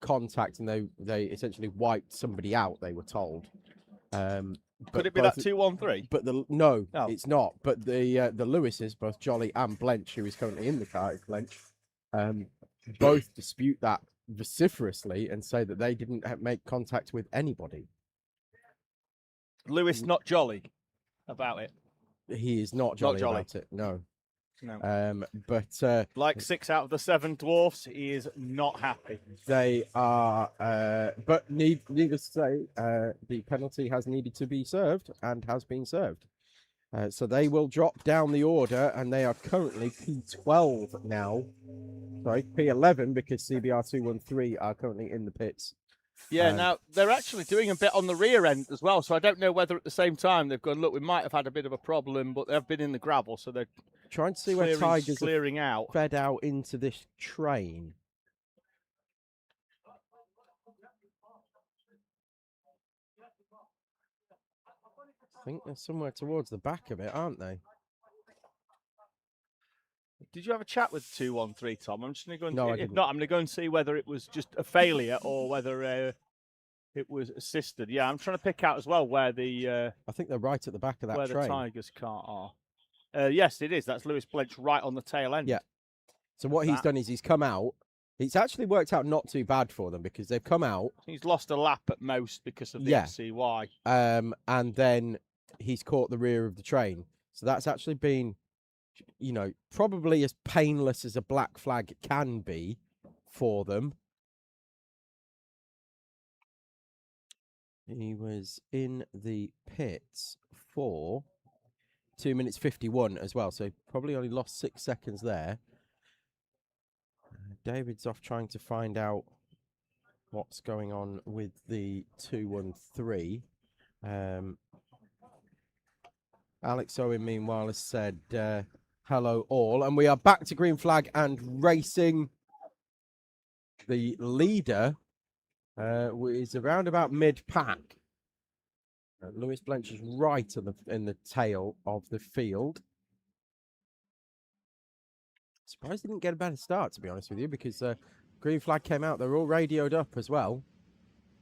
contact, and they essentially wiped somebody out. They were told. Could it be that 213? But no, it's not. But the Lewises, both Jolly and Blench, who is currently in the car, is Blench, both dispute that vociferously and say that they didn't make contact with anybody. Lewis not jolly about it. He is not jolly about it. No. No. But like 6 out of the 7 dwarfs, he is not happy. They are, but needless to say, the penalty has needed to be served and has been served. So they will drop down the order, and they are currently P12 now. Sorry, P11, because CBR 213 are currently in the pits. Yeah, now they're actually doing a bit on the rear end as well, so I don't know whether at the same time they've gone, look, we might have had a bit of a problem, but they've been in the gravel, so they're trying to see where Tigers clearing out. Fed out into this train. I think they're somewhere towards the back of it, aren't they? Did you have a chat with 213, Tom? I'm just going to go and No, I if didn't. not, I'm going to go and see whether it was just a failure or whether It was assisted. Yeah, I'm trying to pick out as well where the... I think they're right at the back of that where train. the Tigers car are. Yes, it is. That's Lewis Blench right on the tail end. Yeah. So what he's done is he's come out. It's actually worked out not too bad for them because they've come out. He's lost a lap at most because of the FCY. And then he's caught the rear of the train. So that's actually been, probably as painless as a black flag can be for them. He was in the pits for 2 minutes 51 as well. So probably only lost 6 seconds there. David's off trying to find out what's going on with the 213. Alex Owen, meanwhile, has said hello all. And we are back to green flag and racing. The leader is around about mid-pack. Lewis Blench is right in the tail of the field. Surprised he didn't get a better start, to be honest with you, because green flag came out. They're all radioed up as well.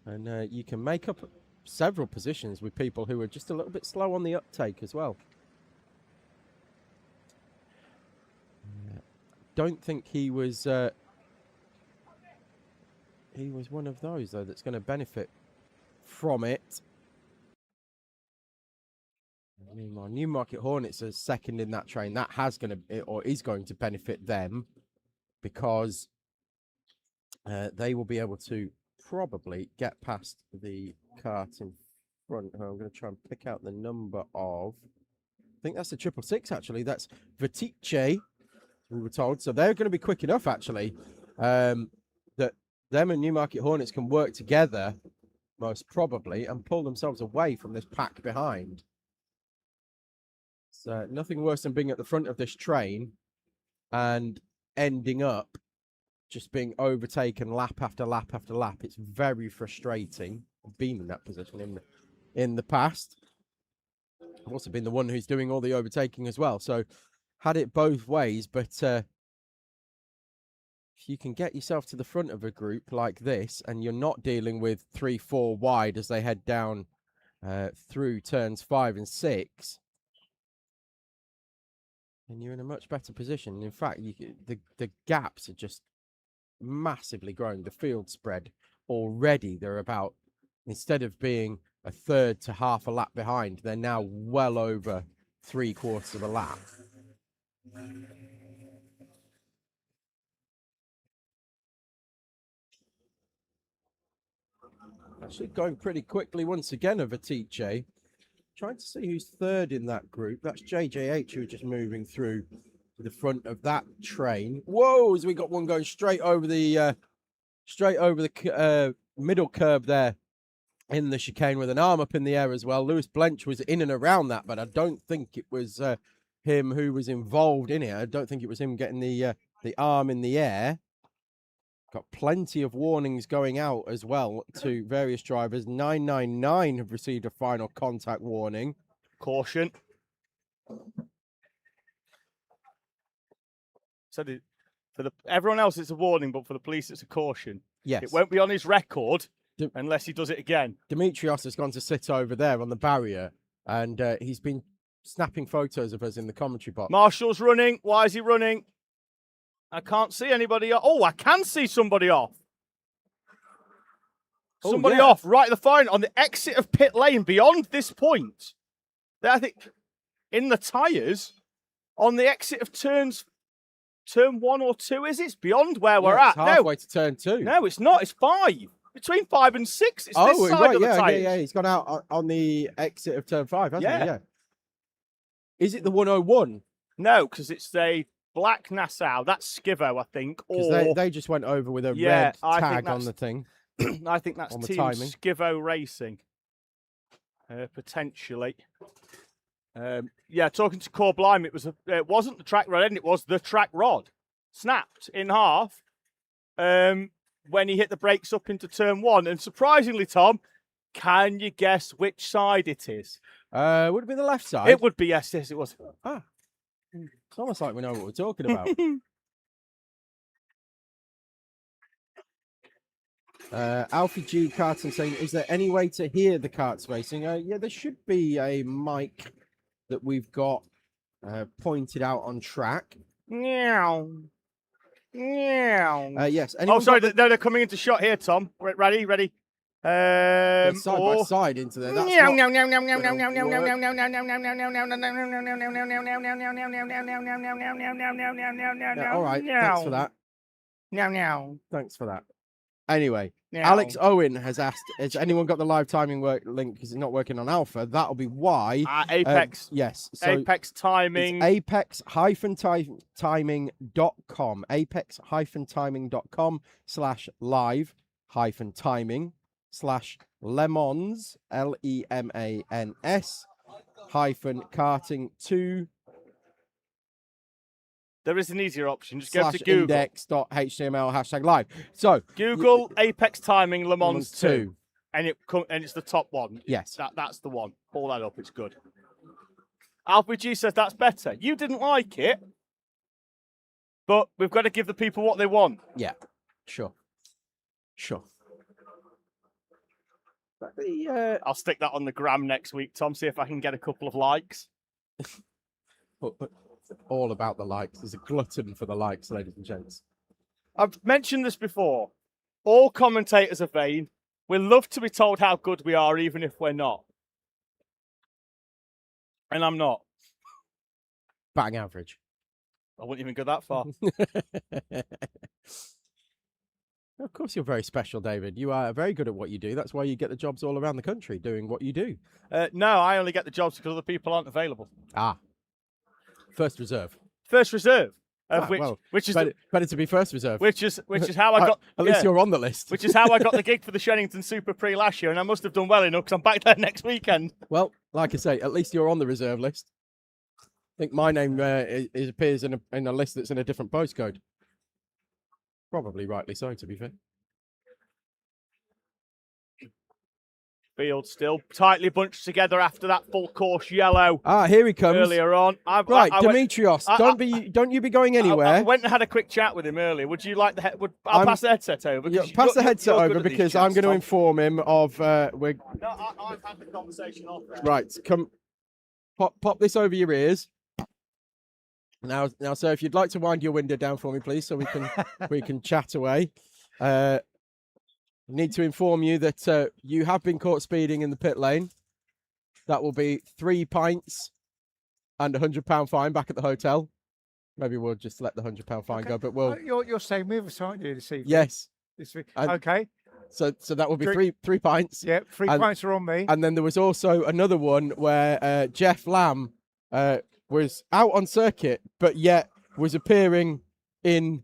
And you can make up several positions with people who are just a little bit slow on the uptake as well. Don't think he was one of those, though, that's going to benefit from it. Meanwhile, Newmarket Hornets are second in that train. That is going to benefit them because they will be able to probably get past the cart in front. I'm going to try and pick out the number of. I think that's the 666 actually. That's Vatice, we were told. So they're going to be quick enough actually. That them and Newmarket Hornets can work together most probably and pull themselves away from this pack behind. So nothing worse than being at the front of this train and ending up just being overtaken lap after lap after lap. It's very frustrating. I've been in that position in the past. I've also been the one who's doing all the overtaking as well. So had it both ways, but if you can get yourself to the front of a group like this and you're not dealing with 3-4 wide as they head down through turns 5 and 6, and you're in a much better position. In fact, the gaps are just massively growing. The field spread already, they're about, instead of being a third to half a lap behind, they're now well over 3/4 of a lap. Actually going pretty quickly once again of Vatice. Trying to see who's third in that group. That's JJH who are just moving through to the front of that train. Whoa, as we got one going straight over the middle curb there in the chicane with an arm up in the air as well. Lewis Blench was in and around that, but I don't think it was him who was involved in it. I don't think it was him getting the arm in the air. Got plenty of warnings going out as well to various drivers. 999 have received a final contact warning. Caution. So for everyone else it's a warning, but for the police it's a caution. Yes. It won't be on his record unless he does it again. Demetrios has gone to sit over there on the barrier, and he's been snapping photos of us in the commentary box. Marshall's running. Why is he running? I can't see anybody. Oh, I can see somebody off. Somebody off right at the far end on the exit of pit lane beyond this point. I think in the tyres on the exit of turn 1 or 2, is it? It's beyond where we're at. It's halfway to turn 2. No, it's not. It's 5. Between 5 and 6. It's this side of the tyres. Yeah. He's gone out on the exit of turn 5, hasn't he? Yeah. Is it the 101? No, because it's a Black Nassau. That's Skivo, I think. Because they just went over with a red tag on the thing. I think that's Team Skivo Racing. Potentially. Talking to Core Blime, it wasn't the track rod end, it was the track rod. Snapped in half when he hit the brakes up into turn 1. And surprisingly, Tom, can you guess which side it is? Would it be the left side? It would be, yes, it was. Ah. It's almost like we know what we're talking about. Alfie G Karting saying, is there any way to hear the karts racing? Yeah, there should be a mic that we've got pointed out on track. Meow. Meow. Yes. Oh, sorry. They're coming into shot here, Tom. Ready? Side by side into there. That's Meow, what- meow, meow, meow, meow, meow, meow, meow, work. meow, meow, meow, meow, meow, meow, meow, meow, Yeah, all right. Thanks for that. Meow, meow. Thanks for that. Anyway, Meow. Alex Owen has asked, has anyone got the live timing link because it's not working on Alpha? That'll be why. Apex. Yes. So Apex timing. apex-timing.com. apex-timing.com/live-timing/lemons, LEMANS-karting2 There is an easier option. Just go to Google. index.html #live. So Google Apex timing Le Mans 2. 2. And it's the top one. Yes. That's the one. Pull that up. It's good. Alfie G says that's better. You didn't like it, but we've got to give the people what they want. Yeah. Sure. I'll stick that on the gram next week, Tom. See if I can get a couple of likes. But all about the likes. There's a glutton for the likes, ladies and gents. I've mentioned this before. All commentators are vain. We love to be told how good we are, even if we're not. And I'm not. Batting average. I wouldn't even go that far. Of course, you're very special, David. You are very good at what you do. That's why you get the jobs all around the country doing what you do. No, I only get the jobs because other people aren't available. Ah. First reserve. First reserve. Which is better to be first reserve. Which is how I got. At least you're on the list. Which is how I got the gig for the Shennington Super Prix last year, and I must have done well enough because I'm back there next weekend. Well, like I say, at least you're on the reserve list. I think my name appears in a list that's in a different postcode. Probably rightly so, to be fair. Field still tightly bunched together after that full course yellow. Ah, here he comes. Earlier on. Demetrios, don't you be going anywhere. I went and had a quick chat with him earlier. Would you like the I'll pass the headset over. Pass the headset over because I'm going to inform him of I've had the conversation off there. Right, come pop this over your ears. Now, sir, if you'd like to wind your window down for me, please, so we can chat away. Need to inform you that you have been caught speeding in the pit lane. That will be 3 pints and £100 fine back at the hotel. Maybe we'll just let the £100 fine go, but we'll. You're staying with us, aren't you, this evening? Yes. This week. Okay. So that will be three pints. Yeah, 3 pints are on me. And then there was also another one where Jeff Lamb was out on circuit, but yet was appearing in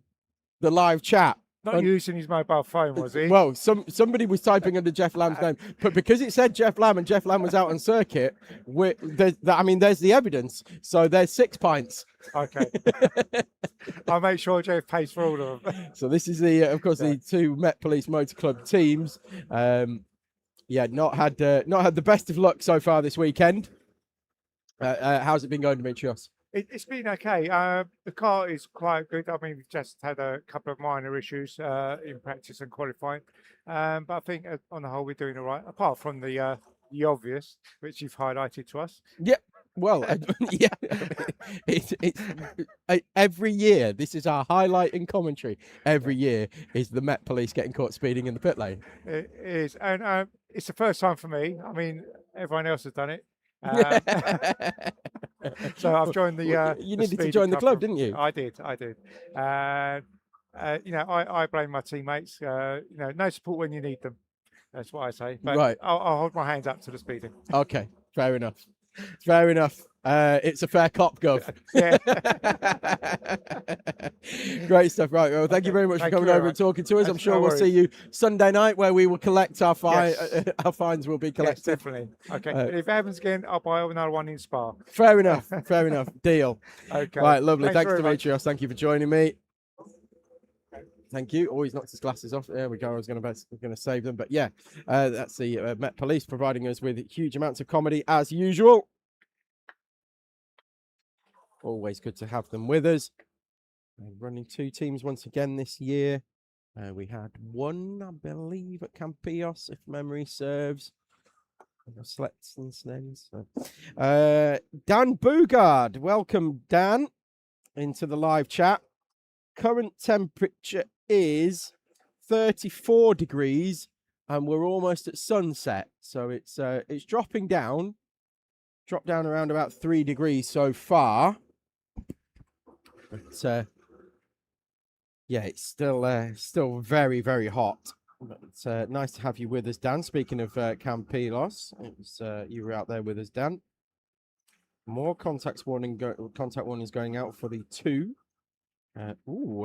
the live chat. Not using his mobile phone, was he? Well, somebody was typing under Jeff Lamb's name, but because it said Jeff Lamb and Jeff Lamb was out on circuit, there's the evidence. So there's 6 pints. Okay. I'll make sure Jeff pays for all of them. So this is the 2 Met Police Motor Club teams. Not had the best of luck so far this weekend. How's it been going, Demetrios? It's been okay. The car is quite good. I mean, we've just had a couple of minor issues in practice and qualifying. But I think on the whole, we're doing all right, apart from the obvious, which you've highlighted to us. Yeah. Well, yeah. It's every year, this is our highlight in commentary. Every year is the Met Police getting caught speeding in the pit lane. It is. And it's the first time for me. I mean, everyone else has done it. So I've joined the. You needed to join the club, didn't you? I did. I blame my teammates. No support when you need them. That's what I say. But right. I'll hold my hands up to the speeding. Okay, fair enough. Fair enough. It's a fair cop, Gov. Yeah. Great stuff. Right. Well, thank you very much for coming over and talking to us. I'm sure we'll see you Sunday night where we will collect our fine. Yes. Our fines will be collected. Yes, definitely. Okay. If it happens again, I'll buy another one in Spa. Fair enough. Fair enough. Deal. Okay. Right. Lovely. Thanks much. Demetrios. Thank you for joining me. Thank you. Oh, he's knocked his glasses off. There we go. I was going to save them, but yeah, that's the Met Police providing us with huge amounts of comedy as usual. Always good to have them with us. Running 2 teams once again this year. We had one, I believe, at Campillos, if memory serves. Slets and snens. Dan Bugard, welcome, Dan, into the live chat. Current temperature is 34 degrees, and we're almost at sunset. So it's dropping down. Dropped down around about 3 degrees so far. But yeah, it's still very, very hot. But it's nice to have you with us, Dan. Speaking of Campilos, you were out there with us, Dan. More contact warnings going out for the 2.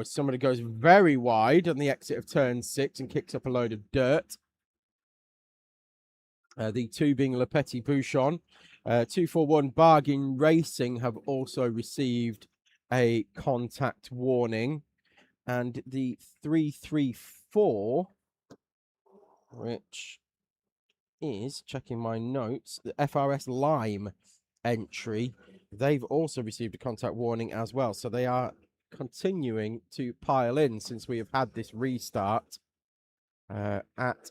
Somebody goes very wide on the exit of turn 6 and kicks up a load of dirt. The 2 being Le Petit Bouchon. 241 Bargain Racing have also received a contact warning. And the 334, which is, checking my notes, the FRS Lime entry, they've also received a contact warning as well. So they are continuing to pile in since we have had this restart at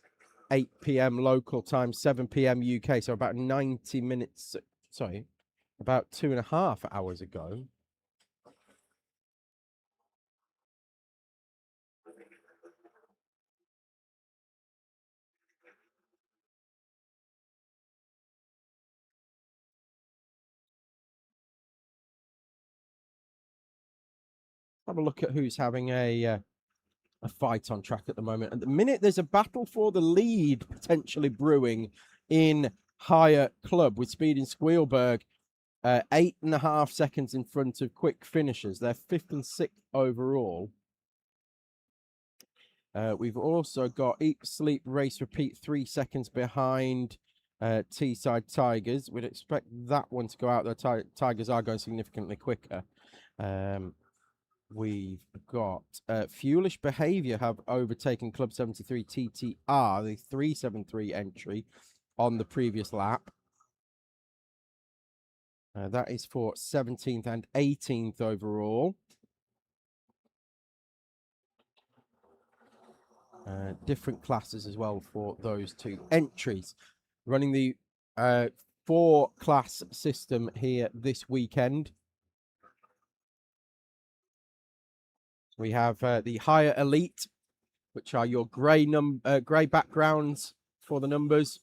8 p.m. local time, 7 p.m. UK. So about 90 minutes, sorry, about 2.5 hours ago. Have a look at who's having a fight on track at the moment. At the minute, there's a battle for the lead potentially brewing in Higher Club with Speed and Squealberg 8.5 seconds in front of Quick Finishers. They're 5th and 6th overall. We've also got Eat, Sleep, Race, Repeat 3 seconds behind Teesside Tigers. We'd expect that one to go out there. Tigers are going significantly quicker. We've got Fuelish Behavior have overtaken Club 73 TTR, the 373 entry on the previous lap. That is for 17th and 18th overall. Different classes as well for those 2 entries. Running the 4-class system here this weekend. We have the Higher Elite, which are your grey backgrounds for the numbers.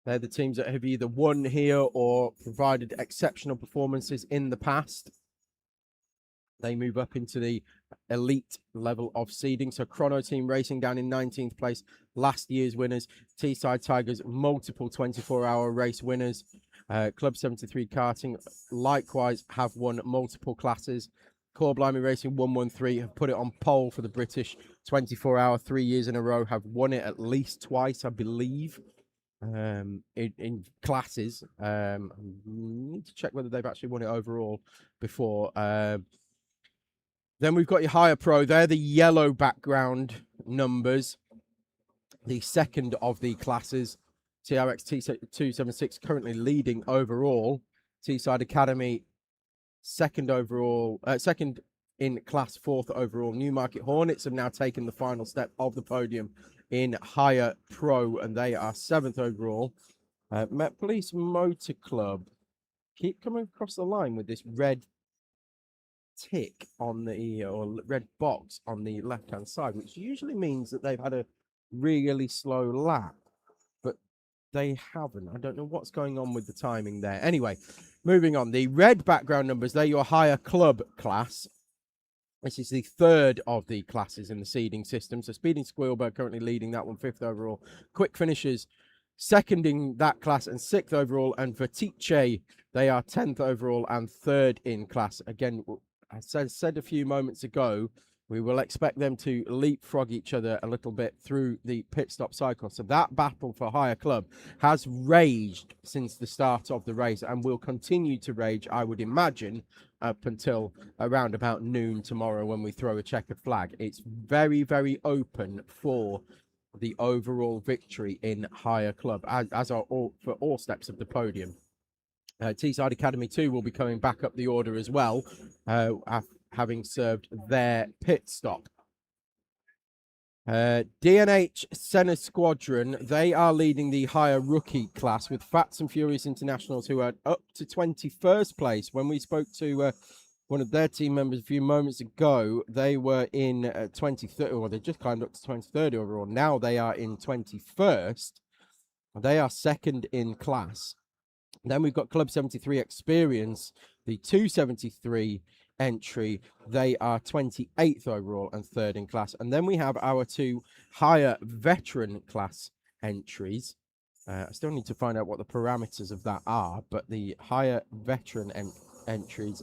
They're the teams that have either won here or provided exceptional performances in the past. They move up into the elite level of seeding. So Chrono Team Racing down in 19th place, last year's winners. Teesside Tigers, multiple 24-hour race winners. Club 73 Karting likewise have won multiple classes. Core Blimey Racing 113 have put it on pole for the British 24-hour 3 years in a row, have won it at least twice, I believe, in classes. I need to check whether they've actually won it overall before. Then we've got your Higher Pro. They're the yellow background numbers, the second of the classes. TRX T276 currently leading overall. Teesside Academy second overall, second in class, 4th overall. Newmarket Hornets have now taken the final step of the podium in Higher Pro, and they are 7th overall. Met Police Motor Club keep coming across the line with this red tick on the, or red box on the left-hand side, which usually means that they've had a really slow lap, but they haven't. I don't know what's going on with the timing there. Anyway, moving on. The red background numbers, they're your Higher Club class. This is the 3rd of the classes in the seeding system. So Speeding Squealberg currently leading that one, 5th overall. Quick Finishers seconding that class and 6th overall. And Vertice, they are 10th overall and 3rd in class. Again, I said a few moments ago, we will expect them to leapfrog each other a little bit through the pit stop cycle. So that battle for Higher Club has raged since the start of the race and will continue to rage, I would imagine, up until around about noon tomorrow when we throw a checkered flag. It's very, very open for the overall victory in Higher Club, as are all for all steps of the podium. Teesside Academy 2 will be coming back up the order as well, having served their pit stop. DNH Senna Squadron, they are leading the higher rookie class with Fats and Furious Internationals, who are up to 21st place. When we spoke to one of their team members a few moments ago, they were in 23rd, or they just climbed up to 23rd overall. Now they are in 21st. They are second in class. Then we've got Club 73 Experience, the 273 entry. They are 28th overall and third in class. And then we have our two higher veteran class entries. I still need to find out what the parameters of that are, but the higher veteran entries,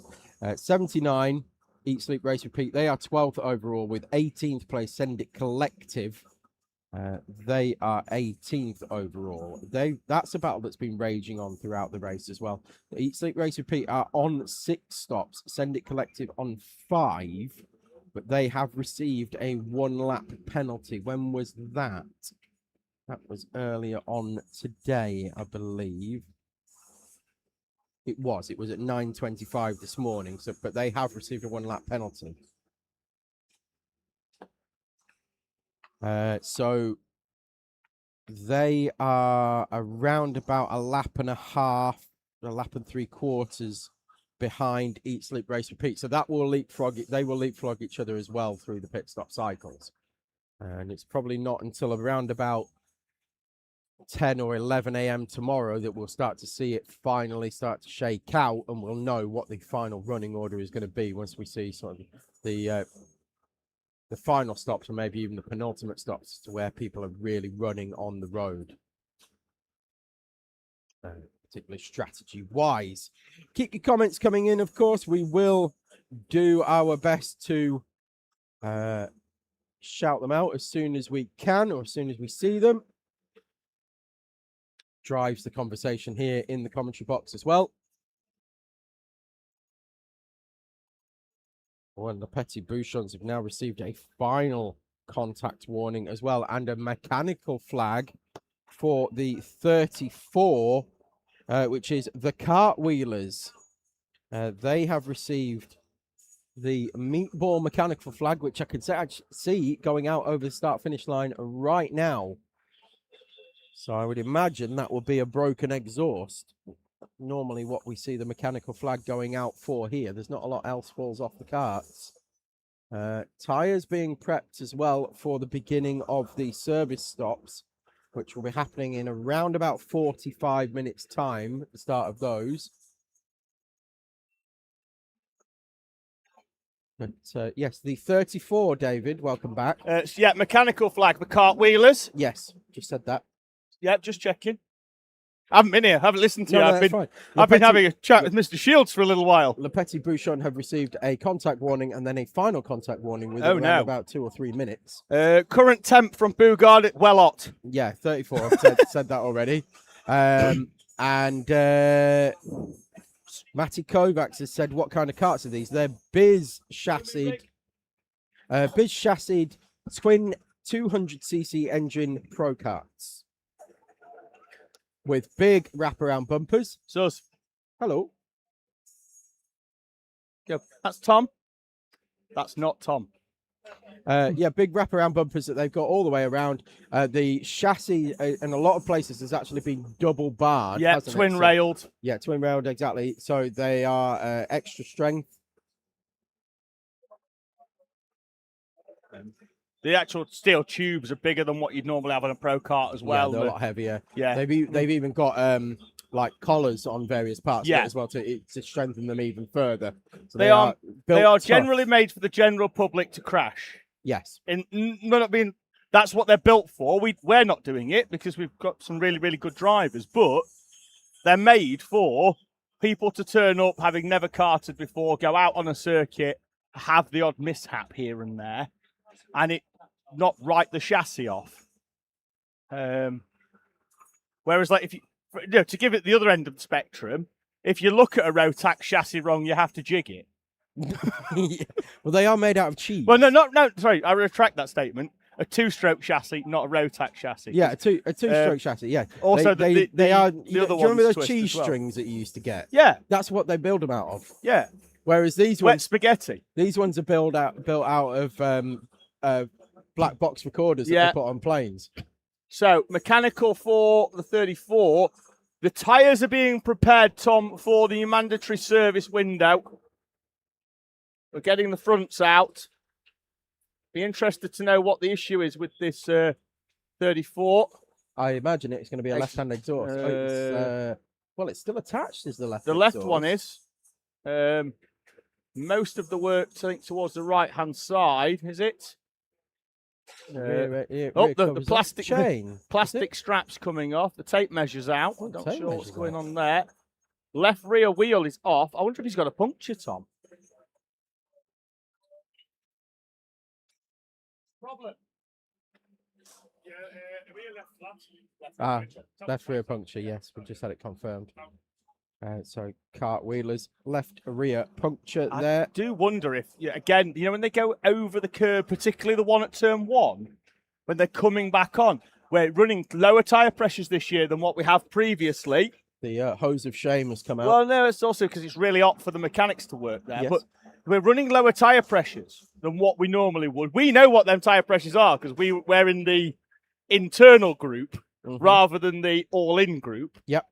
79, Eat, Sleep, Race, Repeat, they are 12th overall with 18th place Send It Collective. They are 18th overall. That's a battle that's been raging on throughout the race as well. Eat, Sleep, Race, Repeat are on 6 stops. Send It Collective on 5, but they have received a 1-lap penalty. When was that? That was earlier on today, I believe. It was at 9:25 this morning. So, but they have received a 1-lap penalty. So they are around about a lap and a half, a lap and 3/4 behind Eat, Sleep, Race, Repeat. So that will leapfrog it. They will leapfrog each other as well through the pit stop cycles. And it's probably not until around about 10 or 11 a.m. tomorrow that we'll start to see it finally start to shake out, and we'll know what the final running order is going to be once we see sort of the final stops, or maybe even the penultimate stops, to where people are really running on the road. Particularly strategy-wise. Keep your comments coming in, of course. We will do our best to shout them out as soon as we can, or as soon as we see them. Drives the conversation here in the commentary box as well. Well, the Petit Bouchons have now received a final contact warning as well, and a mechanical flag for the 34, which is the Cartwheelers. They have received the meatball mechanical flag, which I can see going out over the start-finish line right now. So I would imagine that will be a broken exhaust. Normally what we see the mechanical flag going out for here. There's not a lot else falls off the carts. Tyres being prepped as well for the beginning of the service stops, which will be happening in around about 45 minutes time at the start of those. But yes, the 34, David, welcome back. Yeah, mechanical flag, the Cartwheelers. Yes, just said that. Yeah, just checking. I haven't been here. I haven't listened to you. I've been having a chat with Mr. Shields for a little while. Le Petit Bouchon have received a contact warning and then a final contact warning within around about 2 or 3 minutes. Current temp from Bugard, well hot. Yeah, 34. I've said that already. And Matty Kovacs has said, what kind of carts are these? They're Biz chassis twin 200cc engine pro carts with big wraparound bumpers. Sus. Hello. Yep. That's Tom. That's not Tom. Yeah, big wraparound bumpers that they've got all the way around. The chassis in a lot of places has actually been double barred. Yeah, twin railed. Yeah, twin railed, exactly. So they are extra strength. The actual steel tubes are bigger than what you'd normally have on a pro kart as well. Yeah, they're a lot heavier. Yeah, they've even got like collars on various parts of it as well to strengthen them even further. So they are tough. generally made for the general public to crash. Yes. That's what they're built for. We're not doing it because we've got some really, really good drivers, but they're made for people to turn up having never karted before, go out on a circuit, have the odd mishap here and there, and it not write the chassis off. Whereas, like, if you to give it the other end of the spectrum, if you look at a Rotax chassis wrong, you have to jig it. Yeah. Well, they are made out of cheese. Well, no. Sorry, I retract that statement. A two-stroke chassis, not a Rotax chassis. Yeah, a two-stroke chassis. Yeah. Also, they are. The other do you remember ones those cheese well. strings that you used to get? Yeah, that's what they build them out of. Yeah. Whereas these wet ones, spaghetti. These ones are built out of black box recorders that Yeah. they put on planes. So, mechanical for the 34. The tyres are being prepared, Tom, for the mandatory service window. We're getting the fronts out. Be interested to know what the issue is with this 34. I imagine it's going to be a left-hand exhaust. Well, it's still attached as the left The exhaust. left one is. Most of the work, I think, towards the right-hand side, is it? The plastic chain. plastic straps coming off. The tape measure's out. I'm not tape sure what's measure's going out. on there. Left rear wheel is off. I wonder if he's got a puncture, Tom. Problem. Left rear puncture, yes. We just had it confirmed. So, cartwheelers, left rear puncture there. I do wonder if, again, when they go over the curb, particularly the one at turn 1, when they're coming back on, we're running lower tyre pressures this year than what we have previously. The hose of shame has come out. Well, no, it's also because it's really hot for the mechanics to work there. Yes. But we're running lower tyre pressures than what we normally would. We know what them tyre pressures are because we're in the internal group rather than the all-in group. Yep.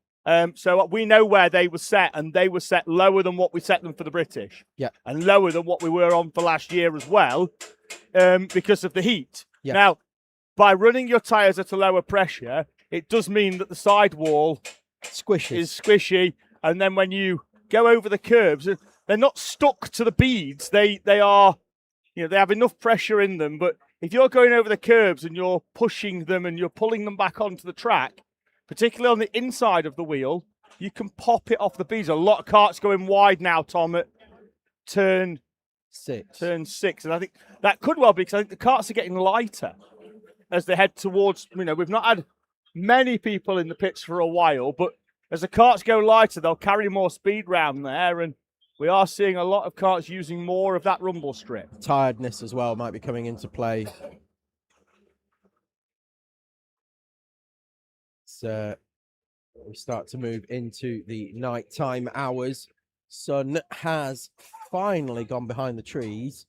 So we know where they were set, and they were set lower than what we set them for the British. Yeah. And lower than what we were on for last year as well, because of the heat. Yeah. Now, by running your tyres at a lower pressure, it does mean that the sidewall is squishy, and then when you go over the curbs, they're not stuck to the beads. They are, they have enough pressure in them, but if you're going over the curbs and you're pushing them and you're pulling them back onto the track, particularly on the inside of the wheel, you can pop it off the beads. A lot of karts going wide now, Tom, at turn 6. And I think that could well be because I think the karts are getting lighter as they head towards, we've not had many people in the pits for a while, but as the karts go lighter, they'll carry more speed round there, and we are seeing a lot of karts using more of that rumble strip. Tiredness as well might be coming into play. So we start to move into the nighttime hours. Sun has finally gone behind the trees.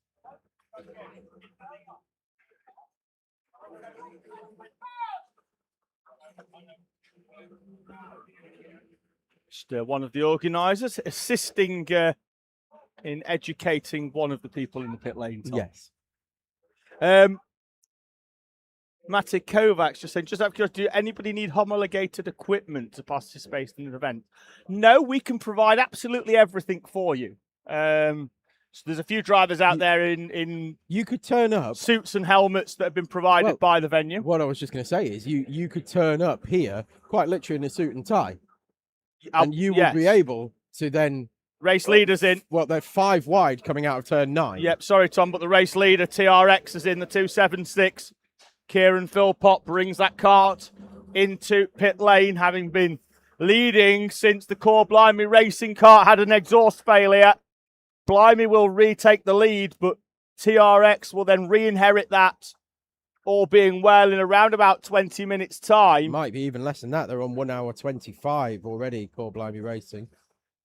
Just one of the organisers assisting in educating one of the people in the pit lane, Tom. Yes. Matic Kovacs just saying, just out of curiosity, do anybody need homologated equipment to participate in an event? No, we can provide absolutely everything for you. So there's a few drivers out there in you could turn up suits and helmets that have been provided by the venue. What I was just going to say is you could turn up here quite literally in a suit and tie, and you would be able to then race leaders in. Well, they're 5 wide coming out of turn 9. Yep, sorry Tom, but the race leader TRX is in the 276. Kieran Philpott brings that kart into pit lane, having been leading since the Core Blimey racing kart had an exhaust failure. Blimey will retake the lead, but TRX will then re-inherit that, all being well, in around about 20 minutes' time. Might be even less than that. They're on 1 hour 25 already, Core Blimey Racing.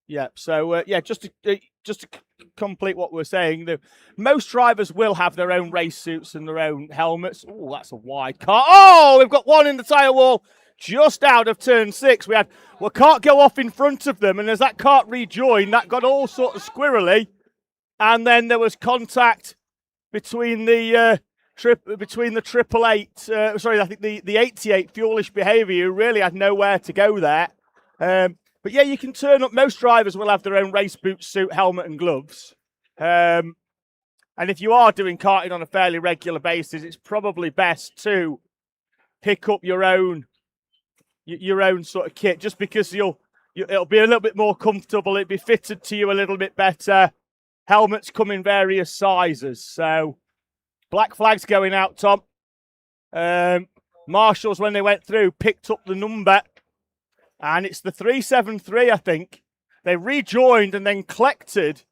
Yeah, so just to complete what we're saying, most drivers will have their own race suits and their own helmets. Oh, that's a wide car. Oh, we've got one in the tyre wall just out of turn 6. We had a cart go off in front of them, and as that cart rejoined, that got all sort of squirrely, and then there was contact between the triple eight. I think the 88 Fuelish Behaviour, who really had nowhere to go there. But yeah, you can turn up. Most drivers will have their own race boot, suit, helmet, and gloves. And if you are doing karting on a fairly regular basis, it's probably best to pick up your own sort of kit, just because it'll be a little bit more comfortable. It'll be fitted to you a little bit better. Helmets come in various sizes. So black flags going out, Tom. Marshals, when they went through, picked up the number. And it's the 373, I think. They rejoined and then collected.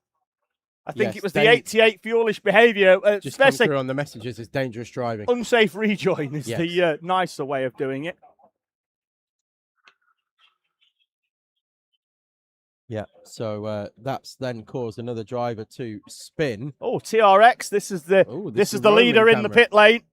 I think it was the 88 Fuelish Behaviour. Just come through on the messages as dangerous driving. Unsafe rejoin is the nicer way of doing it. Yeah, so that's then caused another driver to spin. Oh, TRX, this is the leader in the pit lane.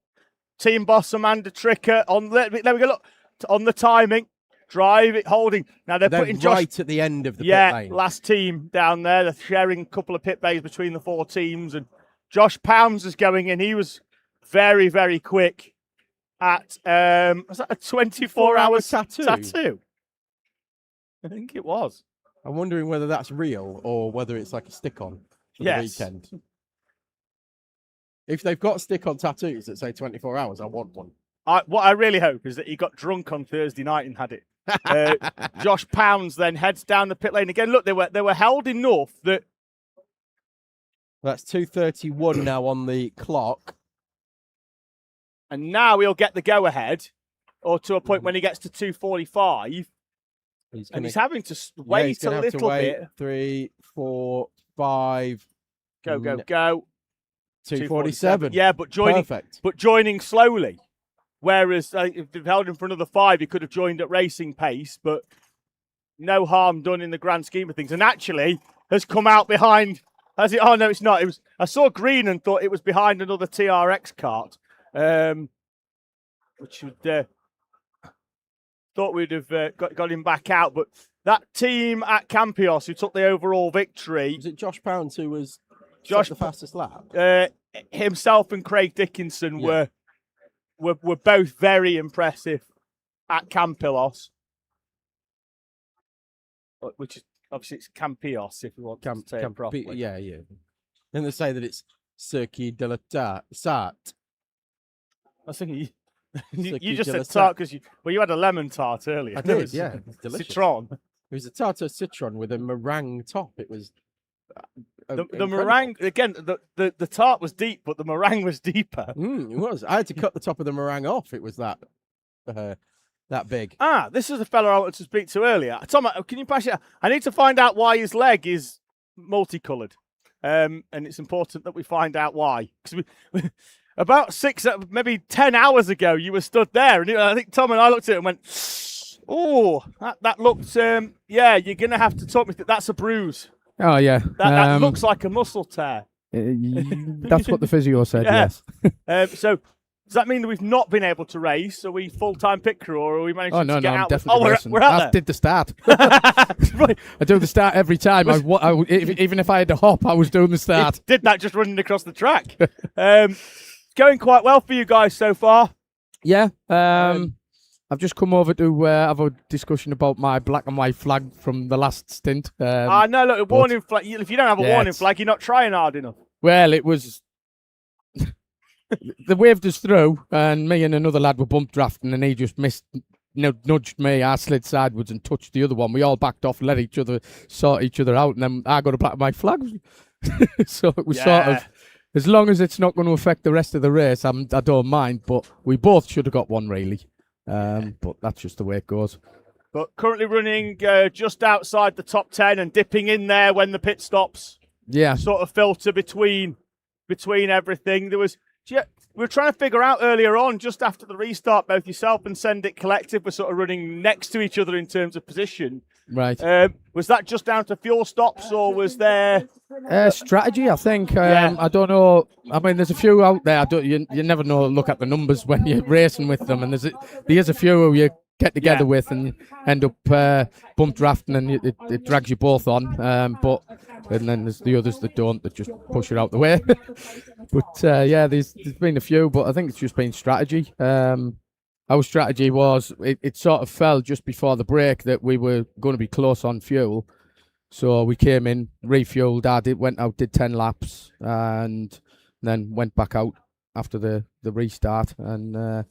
team boss Amanda Tricker on. There we go. Look on the timing. Drive it, holding. Now they're putting Josh right at the end of the pit lane. Last team down there. They're sharing a couple of pit bays between the 4 teams, and Josh Pounds is going in. He was very, very quick at was that a 24-hour tattoo? I think it was. I'm wondering whether that's real or whether it's like a stick-on for the weekend. If they've got stick-on tattoos that say 24 hours, I want one. What I really hope is that he got drunk on Thursday night and had it. Josh Pounds then heads down the pit lane again. Look, they were held enough that. That's 2:31 now on the clock. And now he'll get the go-ahead, or to a point when he gets to 2:45. He's having to wait a little bit. 3, 4, 5. Go. 2:47. Yeah, but joining slowly. Whereas if they've held him for another 5, he could have joined at racing pace, but no harm done in the grand scheme of things. And actually has come out behind. Has it? Oh no, it's not. It was. I saw green and thought it was behind another TRX kart, which would thought we'd have got him back out. But that team at Campios who took the overall victory. Was it Josh Pounds who was the fastest lap? Himself and Craig Dickinson were both very impressive at Campilos, which is obviously it's Campios if we want to say it properly. Yeah. And they say that it's Circuit de la Tart. I was thinking you just said tart because you had a lemon tart earlier. I did, yeah. It's delicious. Citron. It was a tart au citron with a meringue top. It was the meringue again. The tart was deep, but the meringue was deeper. It was. I had to cut the top of the meringue off. It was that big. This is the fella I wanted to speak to earlier. Tom, can you pass it? I need to find out why his leg is multicoloured, and it's important that we find out why. Because we about 6, maybe 10 hours ago, you were stood there, and I think Tom and I looked at it and went, "Oh, that looks. Yeah, you're gonna have to talk me through. That's a bruise." Oh yeah, that looks like a muscle tear. That's what the physio said. Yes. So does that mean that we've not been able to race? Are we full-time pit crew, or are we managing to get I'm out? Definitely racing. We're out I there. did the start. Right. I do the start every time. Even if I had to hop, I was doing the start. Did that just running across the track? It's going quite well for you guys so far. Yeah. I've just come over to have a discussion about my black and white flag from the last stint. No, look, a warning flag. If you don't have a warning flag, you're not trying hard enough. Well, it was. They waved us through, and me and another lad were bump drafting, and he just nudged me. I slid sideways and touched the other one. We all backed off, let each other sort each other out, and then I got a black and white flag. So it was sort of. As long as it's not going to affect the rest of the race, I don't mind. But we both should have got one, really. But that's just the way it goes. But currently running just outside the top 10 and dipping in there when the pit stops. Yeah. Sort of filter between everything. We were trying to figure out earlier on, just after the restart, both yourself and Send It Collective were sort of running next to each other in terms of position. Right. Was that just down to fuel stops, or was there strategy? I think. I don't know. I mean, there's a few out there. You never know. Look at the numbers when you're racing with them, and there's a few who you get together with and end up bump drafting, and it drags you both on. And then there's the others that don't, that just push it out the way. But there's been a few, but I think it's just been strategy. Our strategy was, it sort of fell just before the break that we were going to be close on fuel. So we came in, refueled, went out, did 10 laps, and then went back out after the restart. And I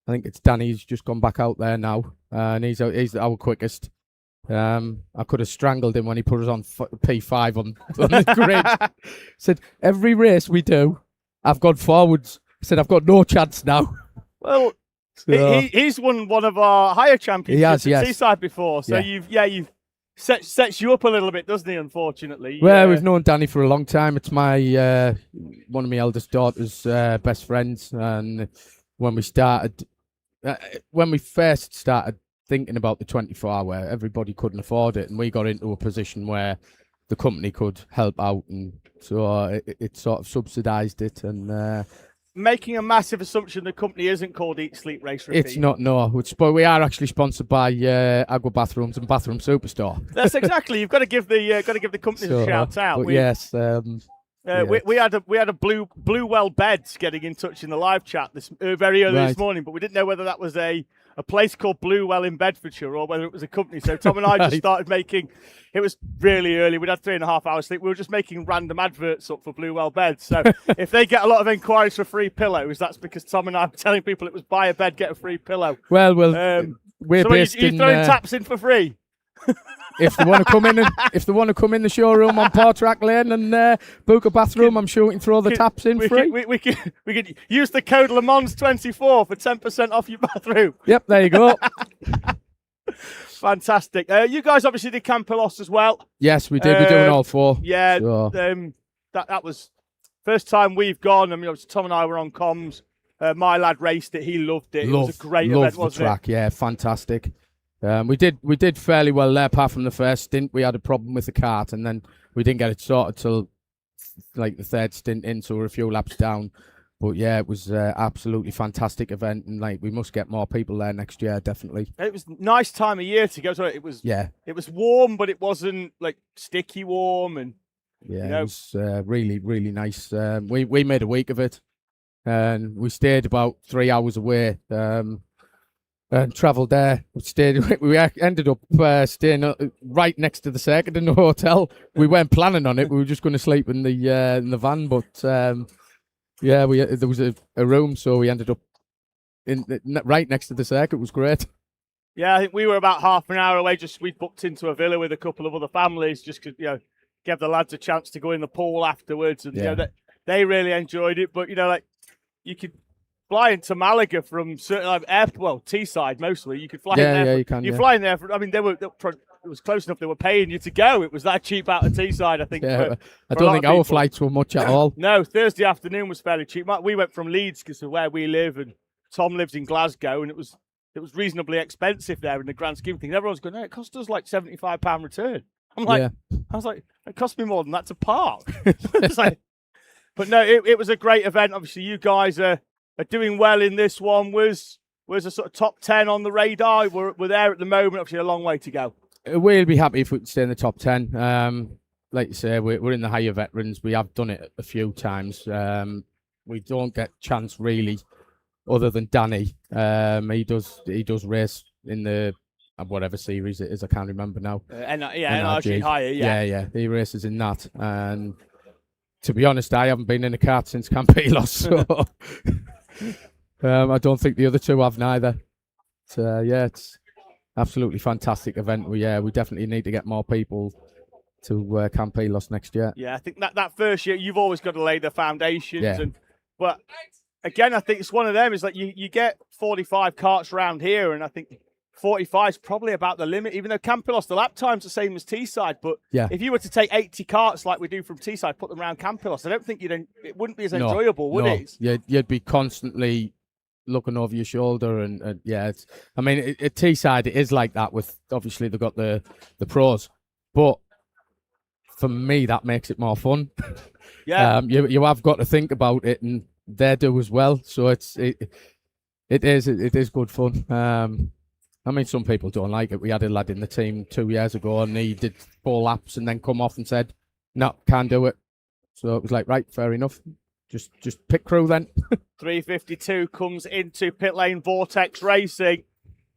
think it's Danny's just gone back out there now, and he's our quickest. I could have strangled him when he put us on P5 on the grid. Said, every race we do, I've gone forwards. I said, I've got no chance now. Well... So, he's won one of our higher championships at Seaside before, so you've sets you up a little bit, doesn't he? Unfortunately. Well, we've known Danny for a long time. It's my one of my eldest daughter's best friends, and when we first started thinking about the 24-hour, everybody couldn't afford it, and we got into a position where the company could help out, and so it sort of subsidised it, and. making a massive assumption the company isn't called Eat, Sleep, Race, Repeat? It's not, no. But we are actually sponsored by Agua Bathrooms and Bathroom Superstore. That's exactly. You've got to give the company a shout out. But yes. Yeah. We had a blue well beds getting in touch in the live chat very early this morning, but we didn't know whether that was a place called Bluewell in Bedfordshire or whether it was a company. So Tom and I just started making. It was really early. We'd had 3.5 hours sleep. We were just making random adverts up for Bluewell beds. So if they get a lot of inquiries for free pillows, that's because Tom and I are telling people it was buy a bed, get a free pillow. Well, we're so based you throwing taps in for free. If they want to come in the showroom on Portrack Lane and book a bathroom, I'm sure we can throw the taps in free. We can use the code LeMans24 for 10% off your bathroom. Yep, there you go. Fantastic. You guys obviously did Campillos as well. Yes, we did. We're doing all four. Yeah, so. That was first time we've gone. I mean, obviously Tom and I were on comms. My lad raced it. He loved it. It was a great event, wasn't it? Loved the track. Yeah, fantastic. We did fairly well there. Apart from the first stint, we had a problem with the kart, and then we didn't get it sorted till like the third stint in, so we're a few laps down. But yeah, it was absolutely fantastic event, and like we must get more people there next year, definitely. It was a nice time of year to go. So it was warm, but it wasn't like sticky warm, and it was really really nice. We made a week of it, and we stayed about 3 hours away. And travelled there. We ended up staying right next to the circuit in the hotel. We weren't planning on it. We were just going to sleep in the van, but there was a room, so we ended up right next to the circuit. It was great. Yeah, I think we were about half an hour away. We booked into a villa with a couple of other families, just to give the lads a chance to go in the pool afterwards, and they really enjoyed it. But you could fly into Malaga from certain Teesside mostly. You could fly in there. Yeah, you can. You fly in there. It was close enough. They were paying you to go. It was that cheap out of Teesside, I think. Yeah, I don't think our flights were much at all. No, Thursday afternoon was fairly cheap. We went from Leeds because of where we live, and Tom lives in Glasgow, and it was reasonably expensive there in the grand scheme of things. Everyone's going, it cost us like £75 return. I was like, it cost me more than that to park. But no, it was a great event. Obviously, you guys are doing well in this one. Was a sort of top 10 on the radar? We're there at the moment. Obviously, a long way to go. We'll be happy if we can stay in the top 10. Like you say, we're in the higher veterans. We have done it a few times. We don't get chance really, other than Danny. He does race in the whatever series it is. I can't remember now. NRG higher. Yeah. He races in that. And to be honest, I haven't been in a kart since Campillos, so. I don't think the other two have neither. So, it's absolutely fantastic event. We definitely need to get more people to Campillos next year. Yeah, I think that first year you've always got to lay the foundations. Yeah. But again, I think it's one of them. Is like you get 45 karts around here, and I think 45 is probably about the limit. Even though Campillos, the lap time's the same as Teesside, but if you were to take 80 karts like we do from Teesside, put them around Campillos, I don't think it wouldn't be as enjoyable, would it? You'd be constantly looking over your shoulder, and at Teesside it is like that. With obviously they've got the pros, but for me that makes it more fun. Yeah, you have got to think about it, and they do as well. So it is good fun. Some people don't like it. We had a lad in the team 2 years ago, and he did 4 laps and then come off and said, "No, can't do it." So it was like, right, fair enough. Just pit crew then. 352 comes into pit lane. Vortex Racing.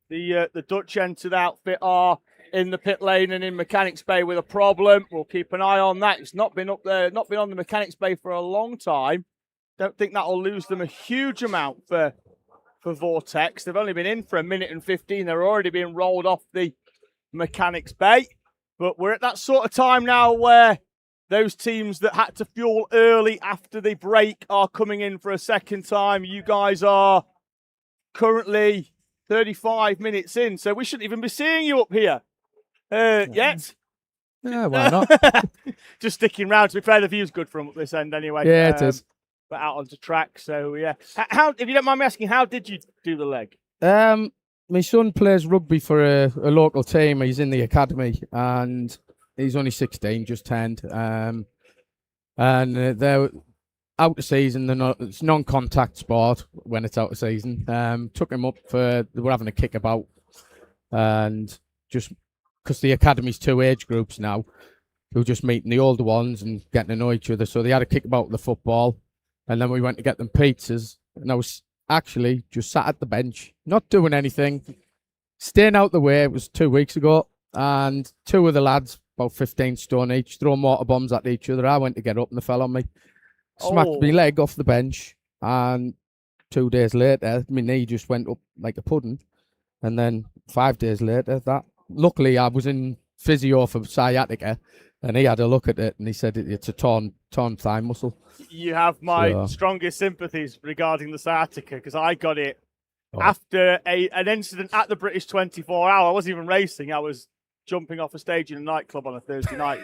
The Dutch entered outfit are in the pit lane and in Mechanics Bay with a problem. We'll keep an eye on that. It's not been up there, not been on the Mechanics Bay for a long time. Don't think that'll lose them a huge amount for Vortex. They've only been in for 1 minute and 15. They're already being rolled off the Mechanics Bay. But we're at that sort of time now where those teams that had to fuel early after the break are coming in for a second time. You guys are currently 35 minutes in, so we shouldn't even be seeing you up here yet. Yeah, why not? Just sticking around. To be fair, the view's good from up this end anyway. Yeah, it is. But out onto track, so yeah. How, if you don't mind me asking, how did you do the leg? My son plays rugby for a local team. He's in the academy, and he's only 16, just turned. And out of season. It's non-contact sport when it's out of season. Took him up they were having a kickabout, and just because the academy's 2 age groups now, we were just meeting the older ones and getting to know each other. So they had a kickabout with the football, and then we went to get them pizzas, and I was actually just sat at the bench, not doing anything, staying out the way. It was 2 weeks ago, and 2 of the lads, about 15 stone each, throwing mortar bombs at each other. I went to get up and they fell on me. Smacked my leg off the bench, and 2 days later, my knee just went up like a pudding. And then 5 days later, luckily I was in physio for sciatica, and he had a look at it and he said it's a torn thigh muscle. You have my strongest sympathies regarding the sciatica, because I got it after an incident at the British 24 Hour. I wasn't even racing. I was jumping off a stage in a nightclub on a Thursday night,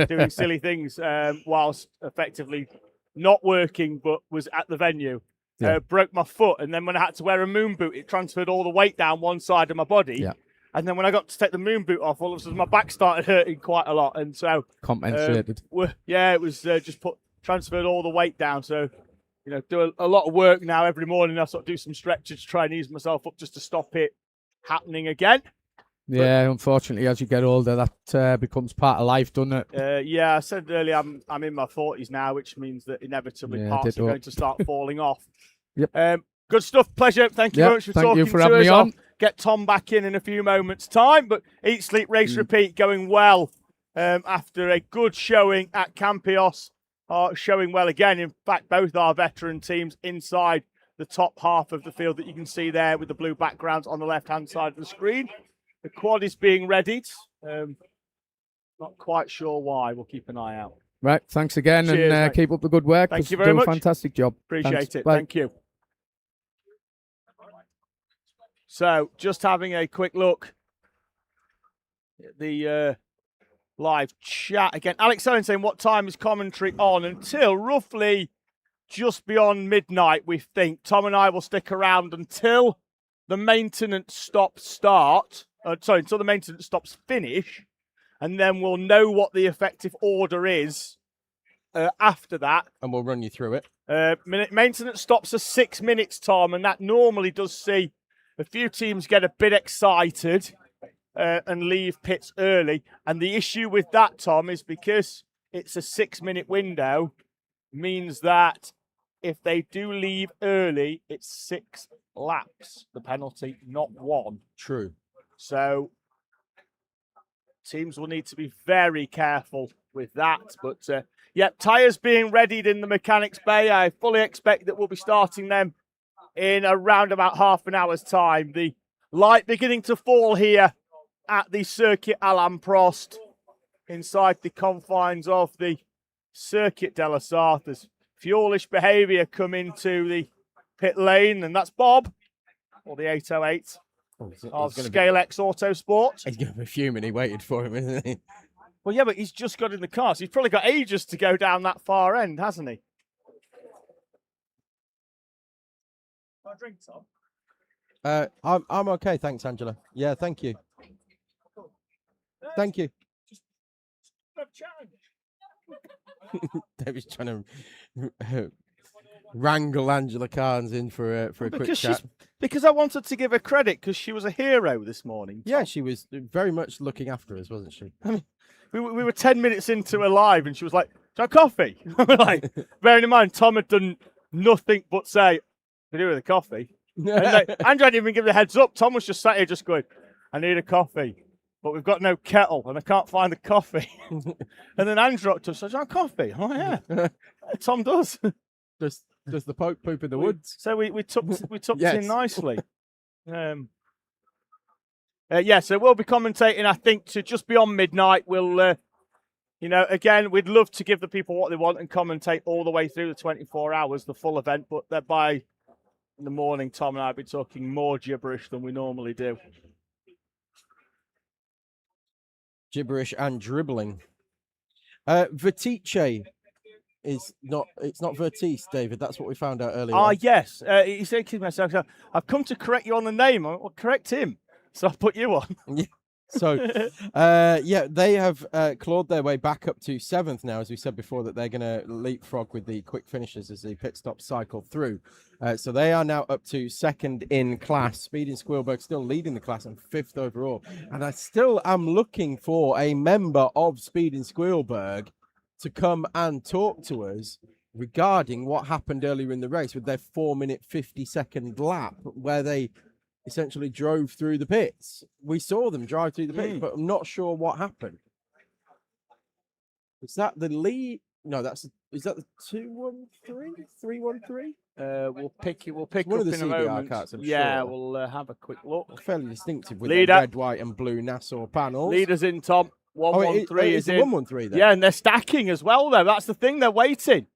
doing silly things whilst effectively not working, but was at the venue. Broke my foot, and then when I had to wear a moon boot, it transferred all the weight down one side of my body. And then when I got to take the moon boot off, all of a sudden my back started hurting quite a lot, and so compensated. It was just transferred all the weight down. So do a lot of work now every morning. I sort of do some stretches to try and ease myself up just to stop it happening again. Yeah, unfortunately, as you get older, that becomes part of life, doesn't it? Yeah, I said earlier I'm in my 40s now, which means that inevitably parts are going to start falling off. Yep. Good stuff. Pleasure. Thank you very much for talking to us. having me on. I'll get Tom back in a few moments' time. But Eat, Sleep, Race, Repeat going well after a good showing at Campios. Showing well again. In fact, both our veteran teams inside the top half of the field that you can see there with the blue backgrounds on the left-hand side of the screen. The quad is being readied. Not quite sure why. We'll keep an eye out. Right. Thanks again. Cheers, and mate. Keep up the good work. Thank you very much. Do a fantastic job. Appreciate it. Bye. Thank you. So, just having a quick look at the live chat again. Alex Owen saying, what time is commentary on? Until roughly just beyond midnight, we think. Tom and I will stick around until the maintenance stops until the maintenance stops finish, and then we'll know what the effective order is after that. And we'll run you through it. Maintenance stops are 6 minutes, Tom, and that normally does see a few teams get a bit excited and leave pits early. And the issue with that, Tom, is because it's a 6 minute window, means that if they do leave early, it's 6 laps, the penalty, not 1. True. So teams will need to be very careful with that. But tyres being readied in the mechanics bay. I fully expect that we'll be starting them in around about half an hour's time. The light beginning to fall here at the Circuit Alain Prost inside the confines of the Circuit de la Sarthe. There's fuelish behaviour come into the pit lane, and that's Bob, or the 808 of Scalex Autosport. He's going to be fuming. He waited for him, isn't he? Well, yeah, but he's just got in the car, so he's probably got ages to go down that far end, hasn't he? Want a drink, Tom? I'm okay, thanks, Angela. Yeah, thank you. Thank you. David's trying to wrangle Angela Carnes in for a quick chat. Because I wanted to give her credit, because she was a hero this morning. Yeah, she was very much looking after us, wasn't she? I mean, we were 10 minutes into her live, and she was like, "Do you have coffee?" Like, bearing in mind, Tom had done nothing but say, "To do with the coffee." And Andrew hadn't even given a heads up. Tom was just sat here just going, "I need a coffee, but we've got no kettle, and I can't find the coffee." And then Andrew rocked up and said, "Do you have coffee?" Oh, yeah. Tom does. Does the Pope poop in the woods? So we tucked Yes. it in nicely. So we'll be commentating, I think, to just beyond midnight. We'll, again, we'd love to give the people what they want and commentate all the way through the 24 hours, the full event. But by in the morning, Tom and I will be talking more gibberish than we normally do. Gibberish and dribbling. Vertice is not. It's not Vertice, David. That's what we found out earlier. Yes. He said, "I've come to correct you on the name." Well, correct him. So I'll put you on. So, yeah, they have clawed their way back up to 7th now, as we said before, that they're going to leapfrog with the quick finishes as the pit stop cycle through. So they are now up to 2nd in class. Speed in Squilberg still leading the class and 5th overall. And I still am looking for a member of Speed in Squilberg to come and talk to us regarding what happened earlier in the race with their 4-minute 50-second lap, where they essentially drove through the pits. We saw them drive through the pits, but I'm not sure what happened. Is that the lead? No, is that the 213? 313? We'll pick One up of the in a CBR moment. carts, I'm yeah, sure. we'll have a quick look. Fairly distinctive with Leader. the red, white, and blue Nassau panels. Leaders in, Tom. 113 is is the in. 113 then? Yeah, and they're stacking as well, though. That's the thing. They're waiting.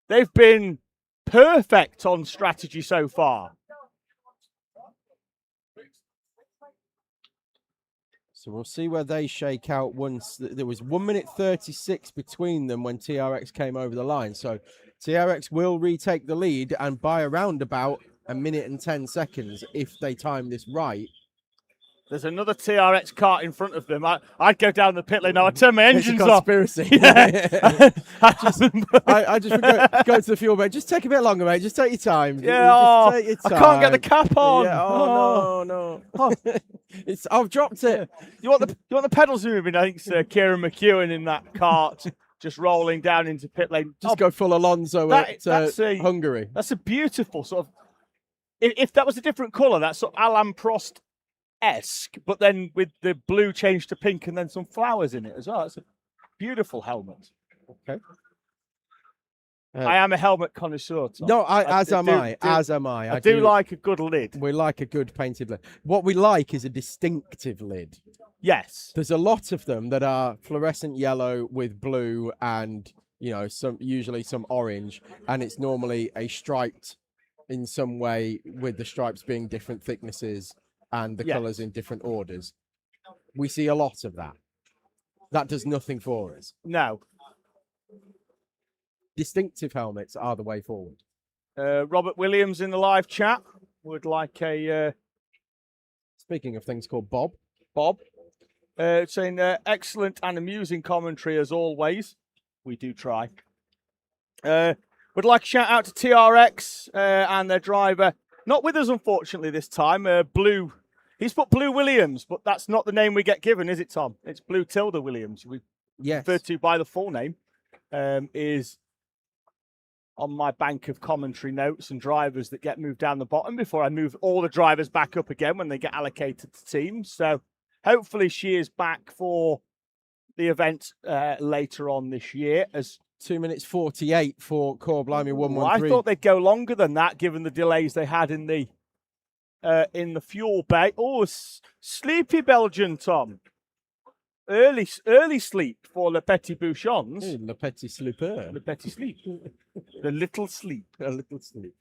They've been perfect on strategy so far. So we'll see where they shake out once there was 1 minute 36 between them when TRX came over the line. So TRX will retake the lead and by around about 1 minute and 10 seconds if they time this right. There's another TRX cart in front of them. I'd go down the pit lane now. I'd turn my It's a engines off. conspiracy. Yeah. I just would go to the fuel bay. Just take a bit longer, mate. Just take your time. Yeah, Just take your I time. can't get the cap on. Yeah, no. I've dropped it. You want the pedals moving? I think Sir Kieran McEwen in that cart, just rolling down into pit lane. Just go full Alonso at Hungary. That's a beautiful sort of. If that was a different colour, that's sort of Alain Prost-esque, but then with the blue changed to pink and then some flowers in it as well. It's a beautiful helmet. Okay. I am a helmet connoisseur, Tom. No, as am I. I do like a good lid. We like a good painted lid. What we like is a distinctive lid. Yes. There's a lot of them that are fluorescent yellow with blue and, usually some orange, and it's normally a striped in some way with the stripes being different thicknesses and the colours in different orders. We see a lot of that. That does nothing for us. No. Distinctive helmets are the way forward. Robert Williams in the live chat would like a... Speaking of things called Bob. Saying excellent and amusing commentary as always. We do try. Would like a shout out to TRX and their driver. Not with us, unfortunately, this time. Blue. He's put Blue Williams, but that's not the name we get given, is it, Tom? It's Blue Tilda Williams. We refer to by the full name. Is on my bank of commentary notes and drivers that get moved down the bottom before I move all the drivers back up again when they get allocated to teams. So hopefully she is back for the event later on this year. As 2 minutes 48 for Core Blimey 113. I thought they'd go longer than that, given the delays they had in the fuel bay. Oh, sleepy Belgian, Tom. Early sleep for Le Petit Bouchons. Hey, Le Petit Slipper. Le Petit Sleep. The little sleep. A little sleep.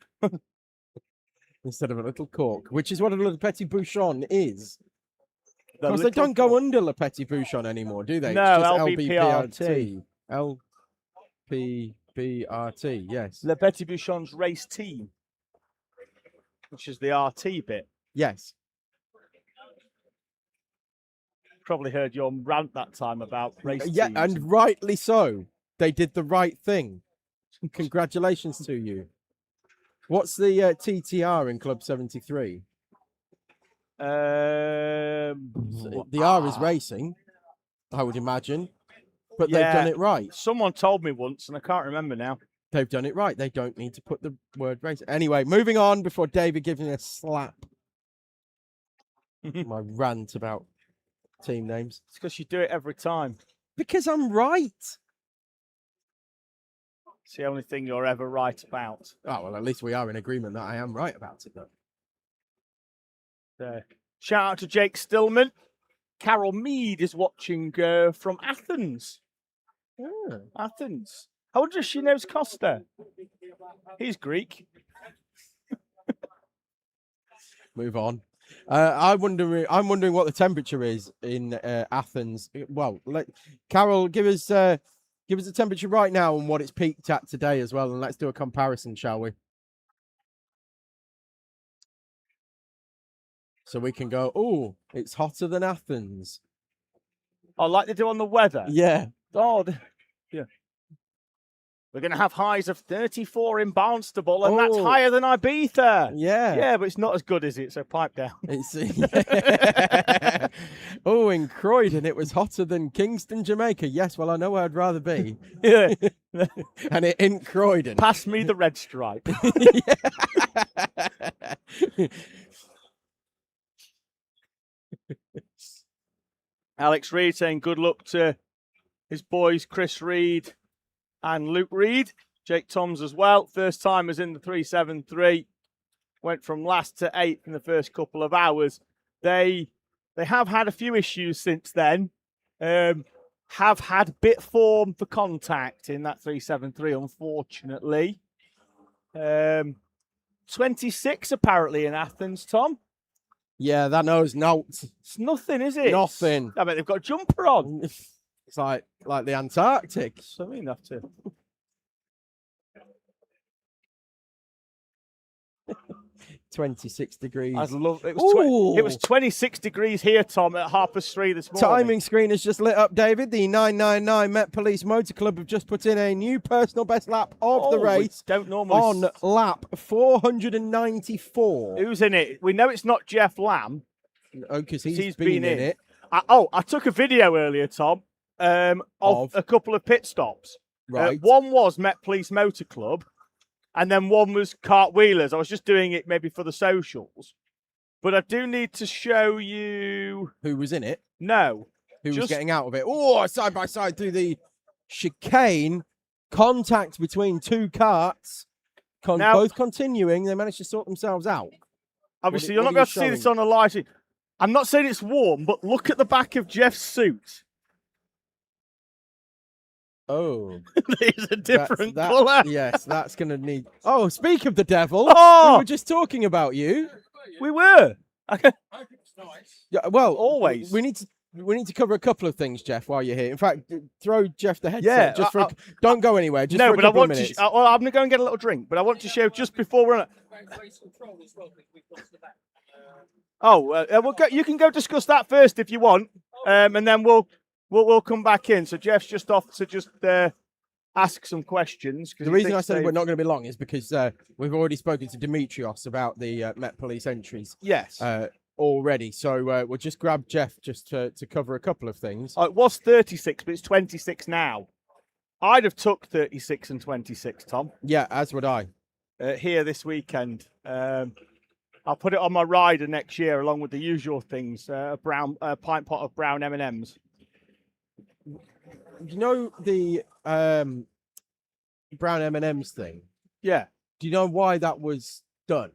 Instead of a little cork, which is what a Le Petit Bouchon is. Because they don't go under Le Petit Bouchon anymore, do they? No, it's just LBPRT. LPBRT, yes. Le Petit Bouchon's race team, which is the RT bit. Yes. Probably heard your rant that time about race teams. Yeah, and rightly so. They did the right thing. Congratulations to you. What's the TTR in Club 73? The R is racing, I would imagine. But they've done it right. Someone told me once, and I can't remember now. They've done it right. They don't need to put the word race. Anyway, moving on before David gives me a slap. My rant about team names. It's because you do it every time. Because I'm right. It's the only thing you're ever right about. Oh, well, at least we are in agreement that I am right about it, though. Shout out to Jake Stillman. Carol Mead is watching from Athens. Yeah. Athens. I wonder if she knows Costa. He's Greek. Move on. I'm wondering what the temperature is in Athens. Well, Carol, give us a temperature right now and what it's peaked at today as well, and let's do a comparison, shall we? So we can go, oh, it's hotter than Athens. Oh, like they do on the weather? Yeah. Oh, yeah. We're going to have highs of 34 in Barnstable, and that's higher than Ibiza. Yeah. Yeah, but it's not as good as it, so pipe down. It's, oh, in Croydon, it was hotter than Kingston, Jamaica. Yes, well, I know where I'd rather be. Yeah. And it in Croydon. Pass me the red stripe. Alex Reid saying good luck to his boys, Chris Reid and Luke Reid. Jake Toms as well. First timers in the 373. Went from last to 8th in the first couple of hours. They have had a few issues since then. Have had bit form for contact in that 373, unfortunately. 26 apparently in Athens, Tom. Yeah, that knows not. It's nothing, is it? Nothing. I bet they've got a jumper on. It's like the Antarctic. So we have to. 26 degrees. I love it. It was 26 degrees here, Tom, at 3:30 this morning. Timing screen has just lit up, David. The 999 Met Police Motor Club have just put in a new personal best lap of the race. Don't normally on lap 494. Who's in it? We know it's not Jeff Lamb. Oh, because he's been in it. I took a video earlier, Tom, of a couple of pit stops. Right. One was Met Police Motor Club, and then one was Cartwheelers. I was just doing it maybe for the socials. But I do need to show you... Who was in it? No. Who was getting out of it. Oh, side by side through the chicane. Contact between two carts. Both continuing. They managed to sort themselves out. Obviously, you're not going to see this on a live stream. I'm not saying it's warm, but look at the back of Jeff's suit. Oh. It's a different colour. Yes, that's going to need... Oh, speak of the devil. Oh! We were just talking about you. We were. Yeah, well, always. We need to cover a couple of things, Jeff, while you're here. In fact, throw Jeff the headset. Yeah, don't go anywhere. Just no, for a but I couple want of minutes. to. I'm going to go and get a little drink, but I want to show just before we're on. You can go discuss that first if you want, and then we'll come back in. So Jeff's just off to just ask some questions. The reason I said we're not going to be long is because we've already spoken to Demetrios about the Met Police entries. Yes. Already. So we'll just grab Jeff just to cover a couple of things. It was 36, but it's 26 now. I'd have took 36 and 26, Tom. Yeah, as would I. Here this weekend. I'll put it on my rider next year along with the usual things, a pint pot of brown M&Ms. You know the brown M&Ms thing? Yeah. Do you know why that was done?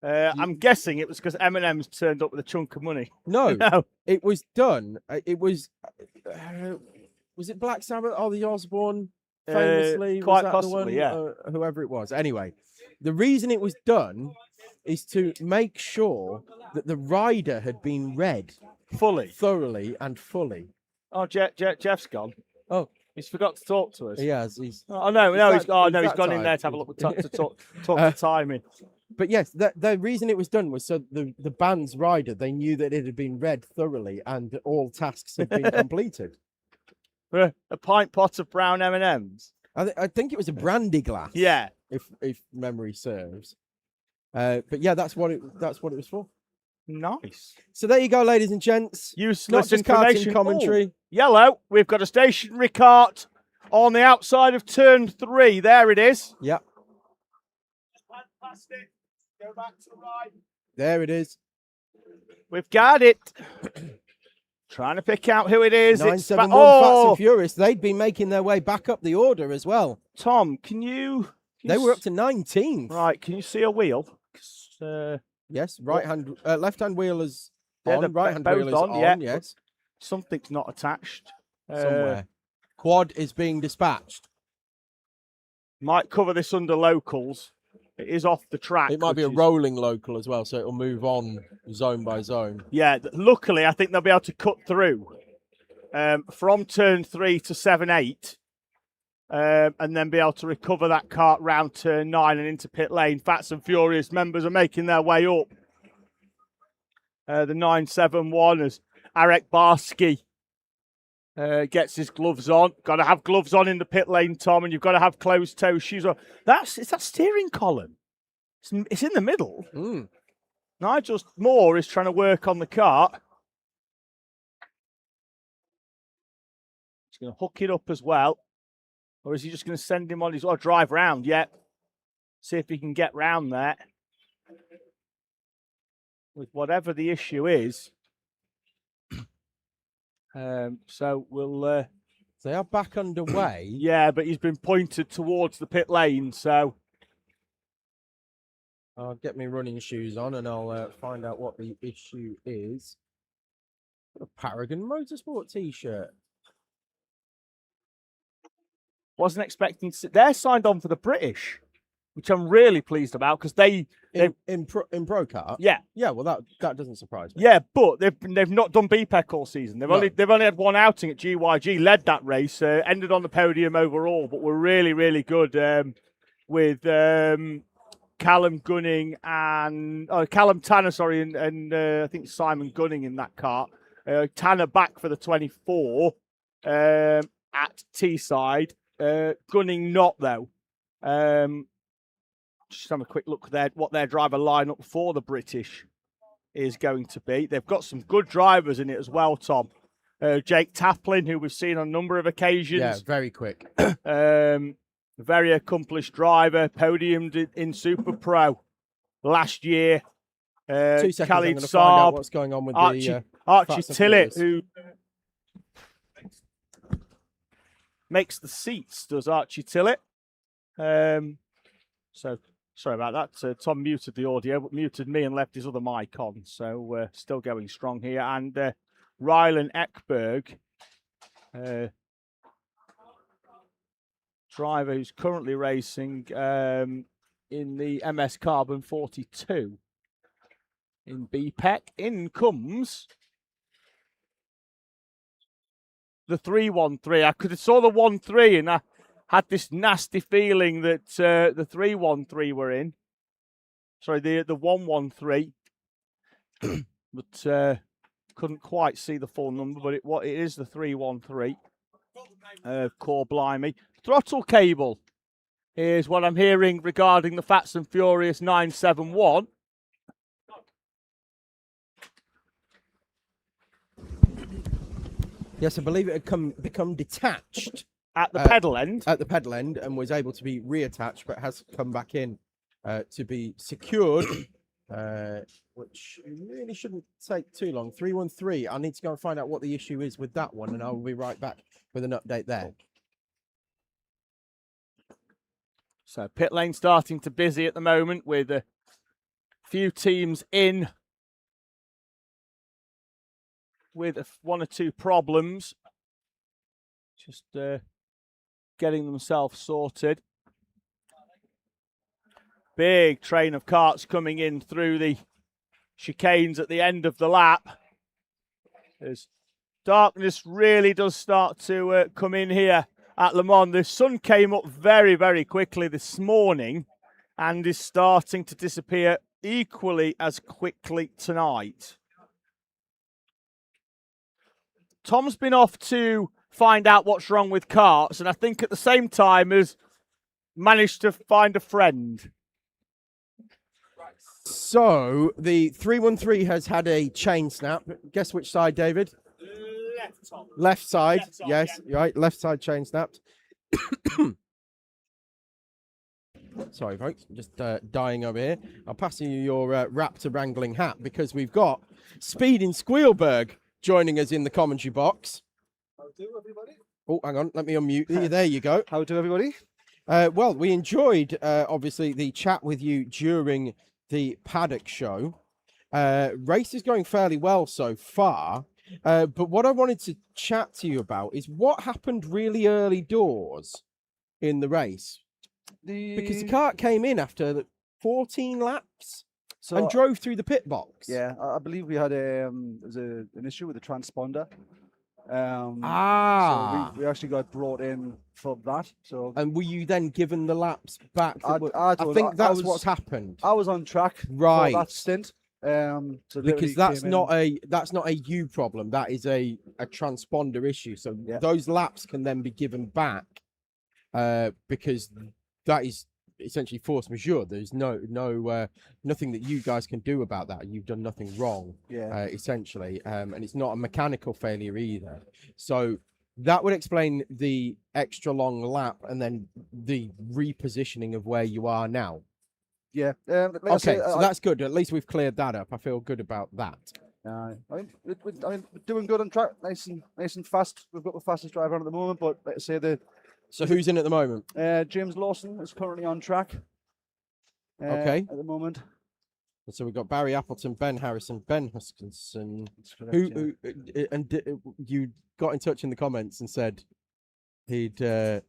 I'm guessing it was because M&M's turned up with a chunk of money. No, No. It was done. It was it Black Sabbath or the Osbourne? Famously, quite was that possibly, the one? yeah. Whoever it was. Anyway, the reason it was done is to make sure that the rider had been read thoroughly and fully. Oh, Jeff's gone. Oh, he's forgot to talk to us. He has. He's gone in there to have a look to talk to timing. But yes, the reason it was done was so the band's rider, they knew that it had been read thoroughly and all tasks had been completed. A pint pot of brown M&Ms. I think it was a brandy glass. Yeah, if memory serves. But yeah, that's what it was for. Nice. So there you go, ladies and gents. Useless Not just information. karting commentary. Ooh, yellow. We've got a stationary cart on the outside of turn 3. There it is. Yep. Past it. Go back to the right. There it is. We've got it. Trying to pick out who it is. 971 Fats and Furious. They'd been making their way back up the order as well. Tom, can you they were up to 19th. Right, can you see a wheel? Yes, left-hand wheel is yeah, on, right-hand wheel is on, yeah, yes. Something's not attached. Somewhere. Quad is being dispatched. Might cover this under locals. It is off the track. It might be a rolling local as well, so it'll move on zone by zone. Yeah, luckily, I think they'll be able to cut through from turn 3 to 7-8. And then be able to recover that cart round turn 9 and into pit lane. Fats and Furious members are making their way up. the 971 as Arek Barsky gets his gloves on. Got to have gloves on in the pit lane, Tom, and you've got to have closed-toe shoes on. Is that steering column? It's in the middle. Nigel Moore is trying to work on the kart. He's going to hook it up as well. Or is he just going to send him on his drive round? Yeah. See if he can get round there. With whatever the issue is. So we'll... They are back underway. Yeah, but he's been pointed towards the pit lane, so... I'll get my running shoes on and I'll find out what the issue is. A Paragon Motorsport t-shirt. Wasn't expecting to... They're signed on for the British, which I'm really pleased about because they in pro kart. Yeah, Well, that doesn't surprise me. Yeah, but they've not done BPEC all season. They've only had one outing at GYG. Led that race, ended on the podium overall, but were really really good with Callum Gunning and Callum Tanner, and I think Simon Gunning in that kart. Tanner back for the 24 at Teesside. Gunning not though. Just have a quick look at what their driver lineup for the British is going to be. They've got some good drivers in it as well, Tom. Jake Taplin, who we've seen on a number of occasions. Yeah, very quick. Very accomplished driver, podiumed in Super Pro last year. 2 seconds, Khalid I'm going to find out Saab, what's going on with Archie Fast and Tillett, Furious. who makes the seats, does Archie Tillett. So, sorry about that. Tom muted the audio, but muted me and left his other mic on. So, still going strong here. And Rylan Ekberg, driver who's currently racing in the MS Carbon 42 in BPEC. In comes the 313. I could have saw the 1-3 and I had this nasty feeling that the 313 were in. Sorry, the 113. But couldn't quite see the full number, but it is the 313. Core blimey. Throttle cable is what I'm hearing regarding the Fast and Furious 971. Yes, I believe it had become detached at the pedal end. At the pedal end, and was able to be reattached, but has come back in to be secured, which really shouldn't take too long. 313. I need to go and find out what the issue is with that one, and I will be right back with an update there. So pit lane starting to busy at the moment with a few teams in with one or two problems. Just getting themselves sorted. Big train of karts coming in through the chicanes at the end of the lap. As darkness really does start to come in here at Le Mans. The sun came up very, very quickly this morning and is starting to disappear equally as quickly tonight. Tom's been off to find out what's wrong with karts, and I think at the same time has managed to find a friend. So the 313 has had a chain snap. Guess which side, David? Left, Tom. Left side. Left side, Yes, yeah. right. Left side chain snapped. Sorry, folks. I'm just dying over here. I'll pass you your Raptor wrangling hat because we've got Speed in Squealberg joining us in the commentary box. How do everybody? Oh, hang on. Let me unmute you. There you go. How do everybody? Well, we enjoyed, obviously, the chat with you during the paddock show. Race is going fairly well so far. But what I wanted to chat to you about is what happened really early doors in the race. Because the kart came in after 14 laps and drove through the pit box. Yeah, I believe we had an issue with the transponder. So we actually got brought in for that. So and were you then given the laps back? I think that's what's happened. I was on track Right. for that stint. So Because literally that's not a you problem. That is a transponder issue. So those laps can then be given back because that is essentially force majeure. There's nothing that you guys can do about that. You've done nothing wrong, essentially, and it's not a mechanical failure either. So that would explain the extra long lap and then the repositioning of where you are now. Yeah. Okay, so that's good. At least we've cleared that up. I feel good about that. I mean, we're doing good on track, nice and fast. We've got the fastest driver on at the moment, but like I say, So who's in at the moment? James Lawson is currently on track. Okay. At the moment. So we've got Barry Appleton, Ben Harrison, Ben Huskinson. You got in touch in the comments and said he'd had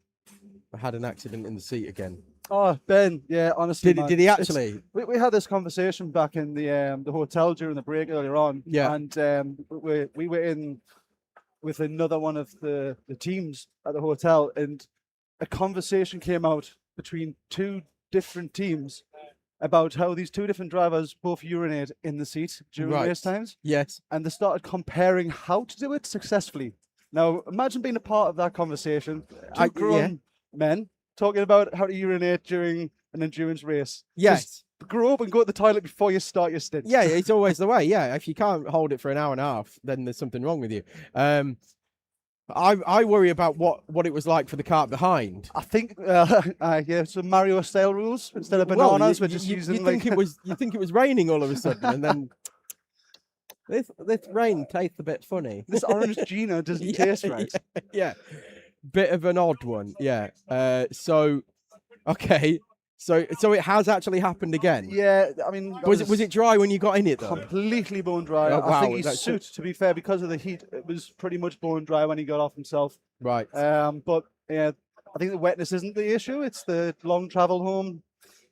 an accident in the seat again. Oh, Ben, yeah, honestly. Did he actually? We had this conversation back in the hotel during the break earlier on. Yeah. And we were in with another one of the teams at the hotel, and a conversation came out between two different teams about how these two different drivers both urinate in the seat during race times. Yes. And they started comparing how to do it successfully. Now, imagine being a part of that conversation. Two grown men talking about how to urinate during an endurance race. Yes. Just grow up and go to the toilet before you start your stint. Yeah, it's always the way. Yeah, if you can't hold it for an hour and a half, then there's something wrong with you. I worry about what it was like for the cart behind. I think some Mario style rules instead of bananas. We're just using. You think it was raining all of a sudden, and then this rain tastes a bit funny. This orange Gina doesn't taste right. Yeah, bit of an odd one. Yeah. Okay. So it has actually happened again. Yeah, I mean, was it dry when you got in it though? Completely bone dry. Oh, I think wow, his suit, to be fair, because of the heat, it was pretty much bone dry when he got off himself. Right. But yeah, I think the wetness isn't the issue. It's the long travel home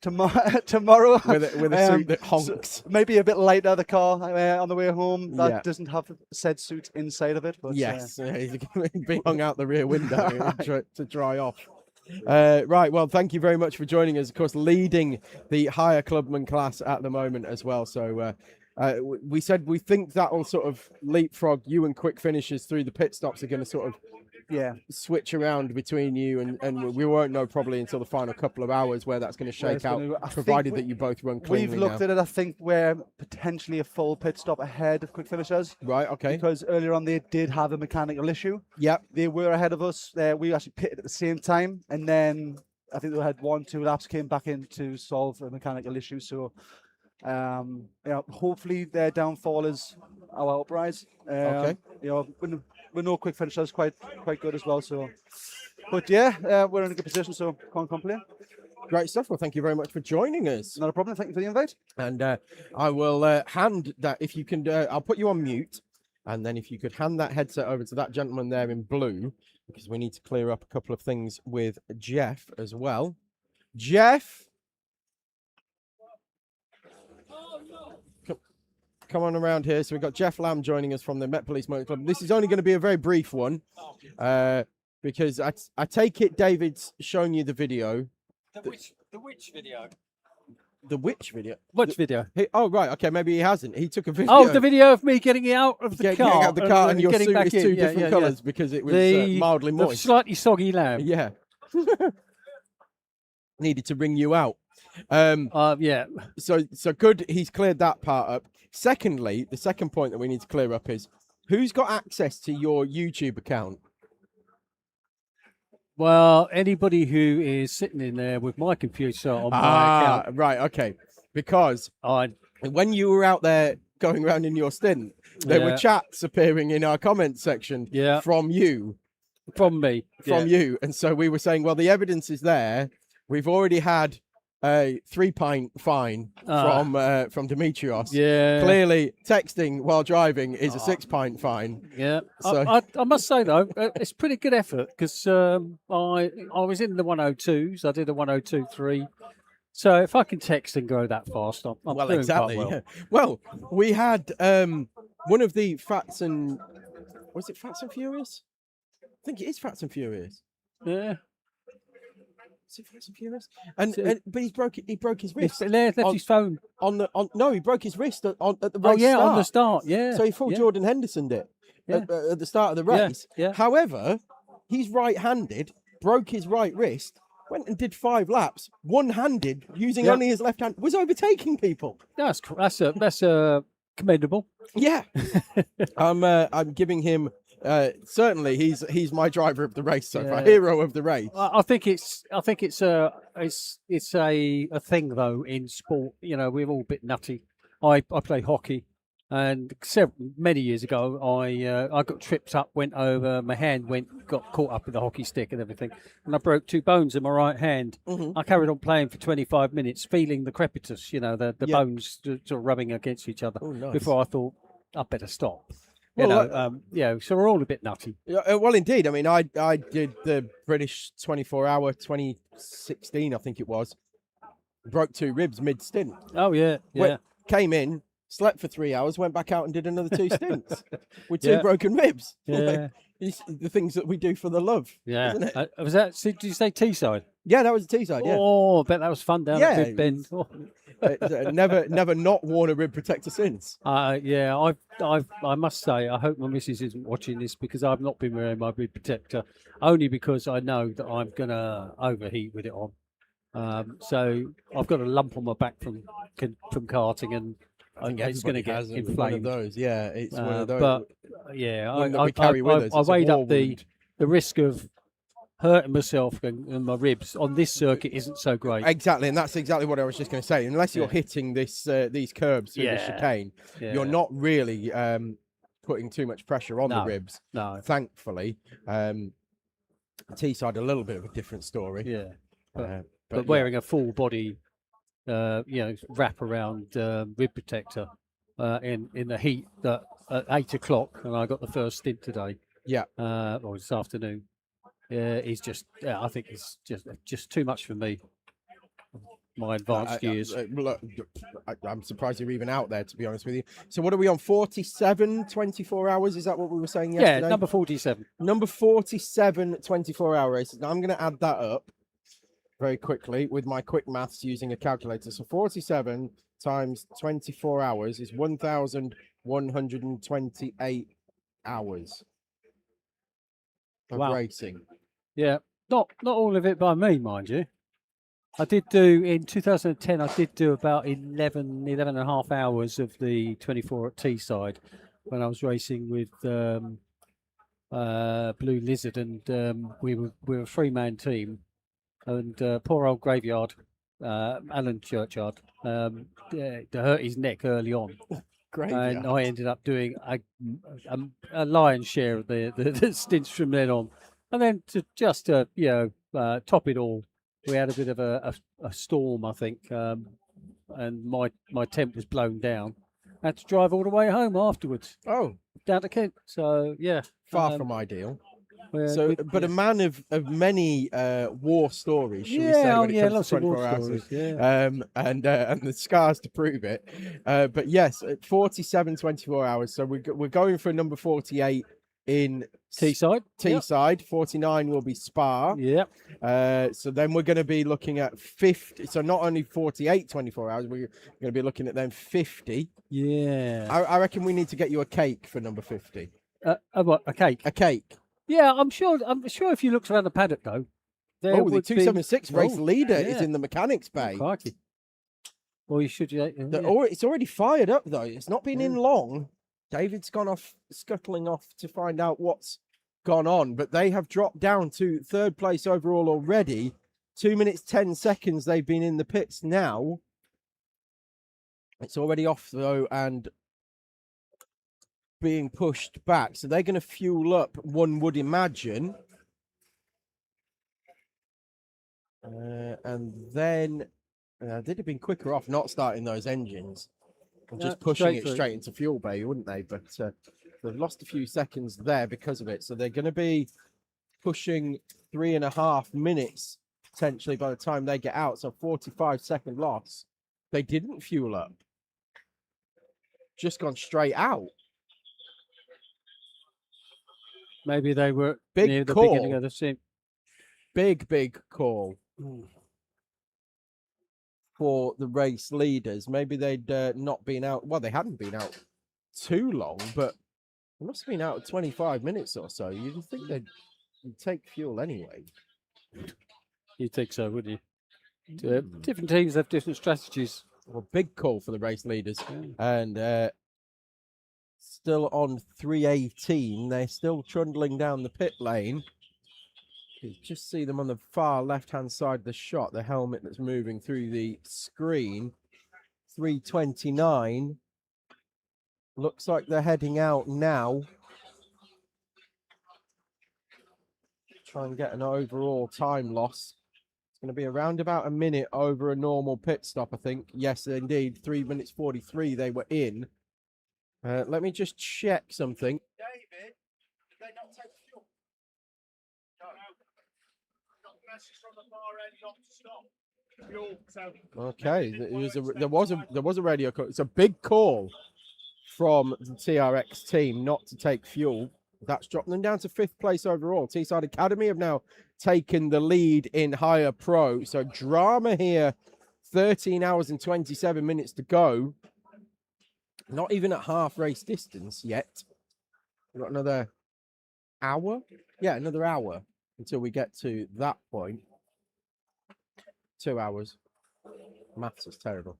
tomorrow. With a suit that honks. So maybe a bit lighter the car on the way home. That doesn't have said suit inside of it. But yes, he's being hung out the rear window to dry off. Right, well, thank you very much for joining us. Of course, leading the higher clubman class at the moment as well. So we said we think that will sort of leapfrog you, and quick finishes through the pit stops are going to sort of switch around between you, and we won't know probably until the final couple of hours where that's going to shake out, provided that you both run cleanly. We've looked at it. I think we're potentially a full pit stop ahead of quick finishers. Right, okay. Because earlier on they did have a mechanical issue. Yep. They were ahead of us. We actually pitted at the same time, and then I think they had 1-2 laps, came back in to solve a mechanical issue. So hopefully their downfall is our uprise. Okay. We know quick finishers quite good as well. So, but yeah, we're in a good position, so can't complain. Great stuff. Well, thank you very much for joining us. Not a problem. Thank you for the invite. And I will hand that, if you can, I'll put you on mute, and then if you could hand that headset over to that gentleman there in blue, because we need to clear up a couple of things with Jeff as well. Jeff. Come on around here. So we've got Jeff Lamb joining us from the Met Police Motor Club. This is only going to be a very brief one, because I take it David's shown you the video. The which video? The which video? Which video? Oh, right. Okay, maybe he hasn't. He took a video. Oh, the video of me getting out of the car. Getting out of the car, and your getting suit back is in. two different colours because it was mildly The moist. slightly soggy lamb. Yeah. Needed to ring you out. Yeah. So good. He's cleared that part up. Secondly, the second point that we need to clear up is who's got access to your YouTube account? Well, anybody who is sitting in there with my computer on my account. Right, okay. Because when you were out there going around in your stint, there were chats appearing in our comments section from you. From me. From you. And so we were saying, well, the evidence is there. We've already had a 3-pint fine from Demetrios. Yeah. Clearly, texting while driving is a 6-pint fine. Yeah. So I must say, though, it's pretty good effort because I was in the 102s. I did a 102.3. So if I can text and go that fast, I'm well, doing exactly. quite well. Yeah. Well, we had one of the Fats and... Was it Fats and Furious? I think it is Fats and Furious. Yeah. Was it Fast and Furious? But he broke his wrist. Left his phone no, he broke his wrist at the race. Oh yeah, start. on the start. Yeah. So he full Jordan Hendersoned it at the start of the race. Yeah. However, he's right-handed, broke his right wrist, went and did 5 laps, one-handed, using only his left hand, was overtaking people. That's commendable. Yeah. I'm giving him certainly he's my driver of the race so far, hero of the race. I think it's a thing though in sport. You know, we're all a bit nutty. I play hockey, and many years ago I got tripped up, went over, my hand got caught up with the hockey stick and everything, and I broke 2 bones in my right hand. I carried on playing for 25 minutes, feeling the crepitus, you know, the bones sort of rubbing against each other. Nice. Before I thought I better stop. Well, So we're all a bit nutty. Well, indeed. I mean, I did the British 24-hour 2016, I think it was. Broke 2 ribs mid-stint. Oh, yeah. Came in, slept for 3 hours, went back out and did another 2 stints with 2 broken ribs. Yeah. It's the things that we do for the love. Yeah. Isn't it? Was that, did you say Teesside? Yeah, that was the Teesside, yeah. Oh, I bet that was fun down at Big Bend. Oh. Never not worn a rib protector since. Yeah, I must say, I hope my missus isn't watching this, because I've not been wearing my rib protector, only because I know that I'm going to overheat with it on. So I've got a lump on my back from karting, and it's going to get inflamed. One of those, yeah, it's one of those. But yeah, I weighed up the risk of hurting myself and my ribs on this circuit isn't so great. Exactly, and that's exactly what I was just going to say. Unless you're hitting these curbs through the chicane, you're not really putting too much pressure on the ribs. No, thankfully. Teesside, a little bit of a different story. Yeah, but wearing a full body, wrap around rib protector in the heat at 8 o'clock, and I got the first stint today. Yeah, or this afternoon. He's just, I think it's just too much for me. My advanced years. Look, I'm surprised you're even out there, to be honest with you. So what are we on? 47 24 hours? Is that what we were saying yesterday? Yeah, number 47. Number 47 24-hour races. Now I'm going to add that up very quickly with my quick maths using a calculator. So 47 times 24 hours is 1,128 hours of racing. Yeah, not all of it by me, mind you. I did do, in 2010, I did do about 11 and a half hours of the 24 at Teesside when I was racing with Blue Lizard, and we were a 3-man team, and poor old Graveyard, Alan Churchyard, hurt his neck early on. Graveyard. And I ended up doing a lion's share of the stints from then on. And then to just top it all, we had a bit of a storm, I think, and my tent was blown down. I had to drive all the way home afterwards. Oh, down to Kent. So yeah, far from ideal. But a man of many war stories, shall we say, when it comes to 24 hours. Stories, yeah. And the scars to prove it. But yes, at 47 24 hours. So we're going for number 48 in Teesside. Teesside. 49 will be Spa. Yep. So then we're going to be looking at 50. So not only 48 24 hours, we're going to be looking at then 50. Yeah. I reckon we need to get you a cake for number 50. What, a cake? A cake. Yeah, I'm sure if you looked around the paddock though, the 276 race leader is in the mechanics bay. Crikey. Well, you should. It's already fired up though. It's not been in long. David's gone off, scuttling off to find out what's gone on, but they have dropped down to 3rd place overall already. 2 minutes 10 seconds they've been in the pits now. It's already off though, and being pushed back, so they're going to fuel up, one would imagine, and then they'd have been quicker off not starting those engines and just pushing it straight into fuel bay, wouldn't they? But they've lost a few seconds there because of it, so they're going to be pushing 3.5 minutes potentially by the time they get out. So 45-second loss. They didn't fuel up, just gone straight out. Maybe they were big near the call. beginning of the sim. Big call. for the race leaders. Maybe they'd not been out. Well, they hadn't been out too long, but they must have been out 25 minutes or so. You'd think they'd take fuel anyway. You'd think so, wouldn't you? Different teams have different strategies. Well, big call for the race leaders. And still on 3:18. They're still trundling down the pit lane. You just see them on the far left-hand side of the shot, the helmet that's moving through the screen. 3:29. Looks like they're heading out now. Try and get an overall time loss. It's going to be around about a minute over a normal pit stop, I think. Yes, indeed. 3 minutes 43 they were in. Let me just check something. David, did they not take fuel? No. Okay, there was a radio call. It's a big call from the TRX team not to take fuel. That's dropped them down to 5th place overall. Teesside Academy have now taken the lead in higher pro. So drama here, 13 hours and 27 minutes to go. Not even at half race distance yet. We've got another hour. Yeah, another hour until we get to that point. 2 hours. Maths is terrible.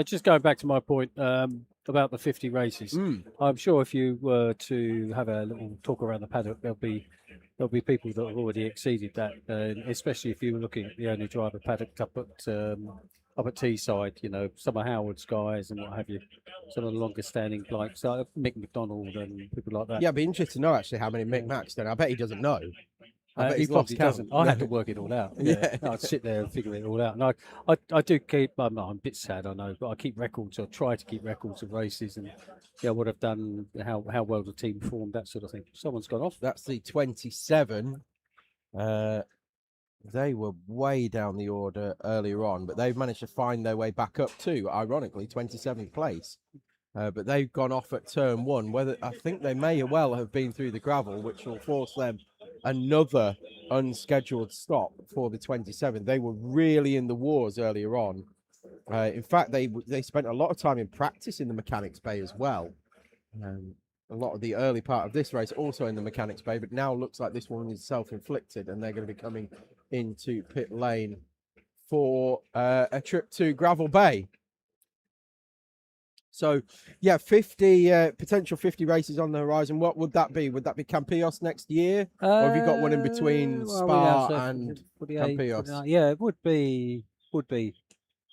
Just going back to my point about the 50 races, I'm sure if you were to have a little talk around the paddock, there'll be people that have already exceeded that, especially if you were looking at the only driver paddock up at Teesside, you know, some of Howard's guys and what have you, some of the longest standing blokes, like Mick McDonald and people like that. Yeah, I'd be interested to know actually how many Mick Mack's done. I bet he doesn't know. I bet He he's lost probably count. doesn't. I had to work it all out. Yeah. I'd sit there and figure it all out. And I do keep, I'm a bit sad, I know, but I keep records or try to keep records of races and what I've done, how well the team formed, that sort of thing. Someone's gone off. That's the 27. They were way down the order earlier on, but they've managed to find their way back up to, ironically, 27th place. But they've gone off at turn 1. Whether I think they may well have been through the gravel, which will force them another unscheduled stop for the 27th. They were really in the wars earlier on. In fact, they spent a lot of time in practice in the mechanics bay as well. A lot of the early part of this race also in the mechanics bay, but now looks like this one is self-inflicted and they're going to be coming into pit lane for a trip to Gravel Bay. So, yeah, 50 potential 50 races on the horizon. What would that be? Would that be Campillos next year? Or have you got one in between Spa and Campillos? Yeah, it would be.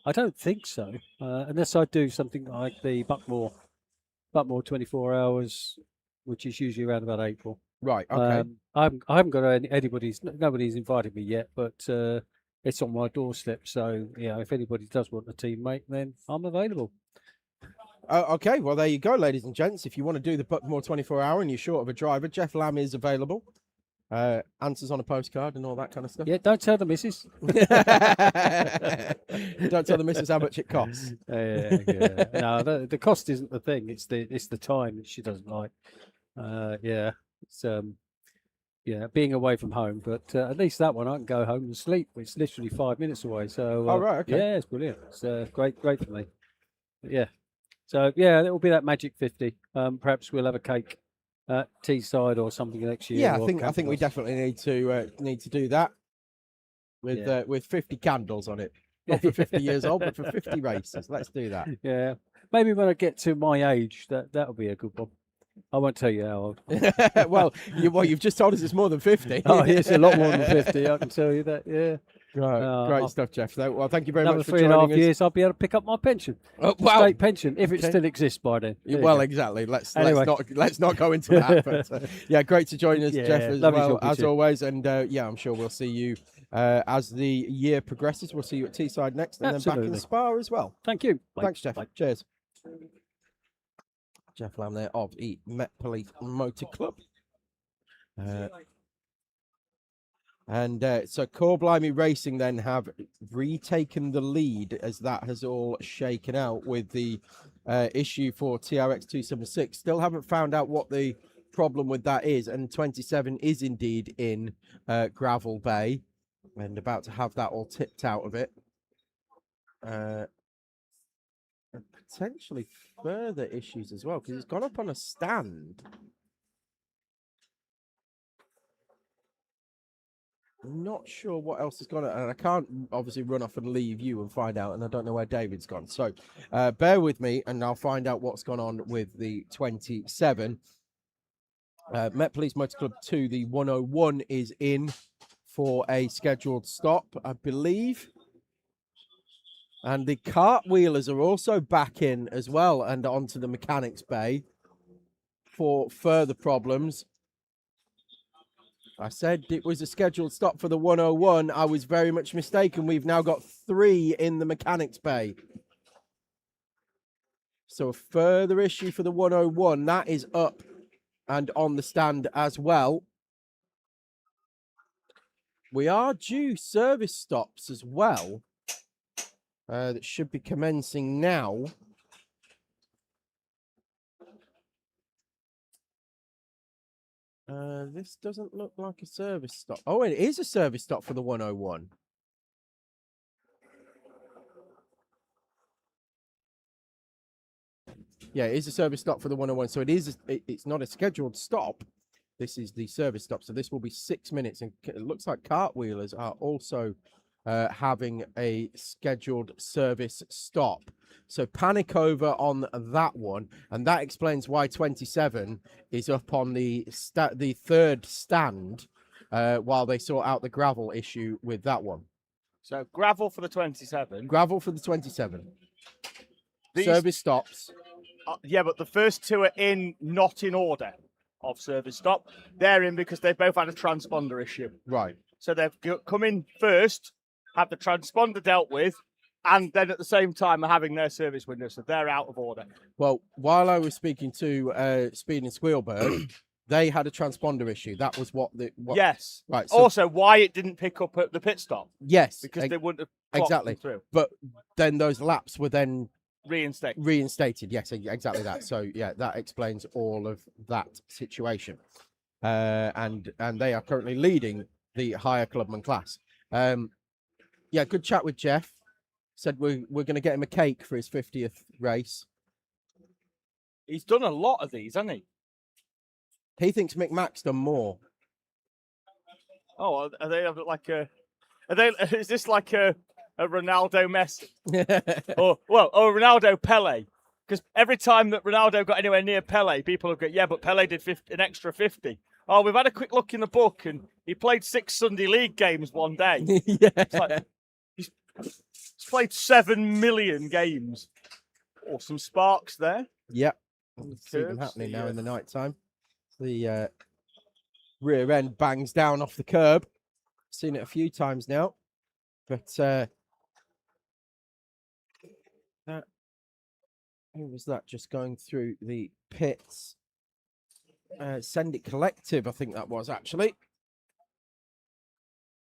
I don't think so, unless I do something like the Buckmore 24 hours, which is usually around about April. Right. Okay. I haven't got nobody's invited me yet, but it's on my doorstep. So yeah, if anybody does want a teammate, then I'm available. Okay, well, there you go, ladies and gents. If you want to do the Buckmore 24-hour and you're short of a driver, Jeff Lamb is available. Answers on a postcard and all that kind of stuff. Yeah, don't tell the missus. Don't tell the missus how much it costs. Yeah. No, the cost isn't the thing. It's the time that she doesn't like. It's being away from home. But at least that one I can go home and sleep. It's literally 5 minutes away. So oh right, okay. Yeah, it's brilliant. It's great for me. But, yeah. So yeah, it will be that magic 50. Perhaps we'll have a cake at Teesside or something next year. Yeah, I think we definitely need to do that with 50 candles on it. Not for 50 years old, but for 50 races. Let's do that. Yeah, maybe when I get to my age, that'll be a good one. I won't tell you how old. well, you've just told us it's more than 50. Oh, it's a lot more than 50. I can tell you that. Yeah. Right, great stuff, Jeff. Well, thank you very much for joining us. Another 3.5 years, I'll be able to pick up my pension. State pension, if it still exists by then. Well, exactly. Let's not go into that. But yeah, great to join us, Jeff, as well as always. And I'm sure we'll see you as the year progresses. We'll see you at Teesside next, and then back in Spa as well. Thank you. Thanks, Jeff. Bye. Cheers. Jeff Lamb there of the Met Police Motor Club. So Core Blimey Racing then have retaken the lead as that has all shaken out with the issue for TRX 276. Still haven't found out what the problem with that is, and 27 is indeed in Gravel Bay and about to have that all tipped out of it. And potentially further issues as well, because it's gone up on a stand. I'm not sure what else has gone on, and I can't obviously run off and leave you and find out, and I don't know where David's gone. So bear with me, and I'll find out what's gone on with the 27. Met Police Motor Club 2, the 101 is in for a scheduled stop, I believe. And the cartwheelers are also back in as well and onto the mechanics bay for further problems. I said it was a scheduled stop for the 101. I was very much mistaken. We've now got 3 in the mechanics bay. So a further issue for the 101. That is up and on the stand as well. We are due service stops as well. That should be commencing now. This doesn't look like a service stop. Oh, it is a service stop for the 101. Yeah, it is a service stop for the 101. So it's not a scheduled stop. This is the service stop. So this will be 6 minutes. And it looks like cartwheelers are also having a scheduled service stop. So panic over on that one, and that explains why 27 is up on the third stand while they sort out the gravel issue with that one. So gravel for the 27. Gravel for the 27. Service stops. Yeah, but the first 2 are in, not in order of service stop. They're in because they've both had a transponder issue. Right. So they've come in first, have the transponder dealt with, and then at the same time are having their service window, so they're out of order. Well, while I was speaking to Speed and Squealbird, they had a transponder issue. That was what Yes. Right. So, also, why it didn't pick up at the pit stop. yes. Because they wouldn't have clocked exactly them through. But then those laps were then reinstated. Yes, exactly that. So yeah, that explains all of that situation. And they are currently leading the higher clubman class. Yeah, good chat with Jeff. Said we're going to get him a cake for his 50th race. He's done a lot of these, hasn't he? He thinks Mick Mack's done more. Oh, are they like a? Are they? Is this like a Ronaldo Messi? or Ronaldo Pele? Because every time that Ronaldo got anywhere near Pele, people have got, yeah, but Pele did an extra 50. Oh, we've had a quick look in the book, and he played 6 Sunday League games one day. Yeah. It's like, he's played 7 million games. Oh, some sparks there. Yep. See them happening now in the night time. The rear end bangs down off the curb. Seen it a few times now. But who was that just going through the pits? Send It Collective, I think that was actually.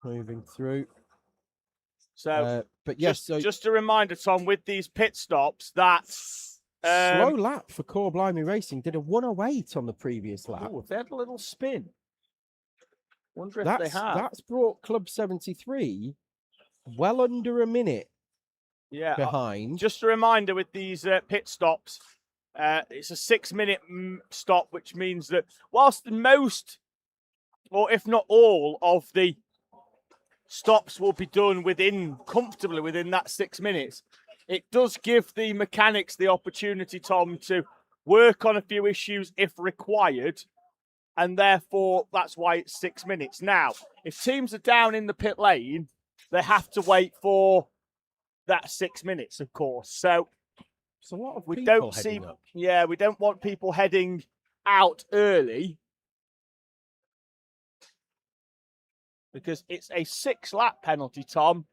Moving through. So, but yes, just a reminder, Tom, with these pit stops, that slow lap for Core Blimey Racing did a 108 on the previous lap. Oh, they had a little spin. Wonder if they have. That's brought Club 73 well under a minute behind. Just a reminder with these pit stops, it's a 6-minute stop, which means that whilst most, or if not all, of the stops will be done comfortably within that 6 minutes, it does give the mechanics the opportunity, Tom, to work on a few issues if required, and therefore that's why it's 6 minutes. Now, if teams are down in the pit lane, they have to wait for that 6 minutes, of course. So it's a lot of we people don't see, heading up. yeah, we don't want people heading out early because it's a 6-lap penalty, Tom,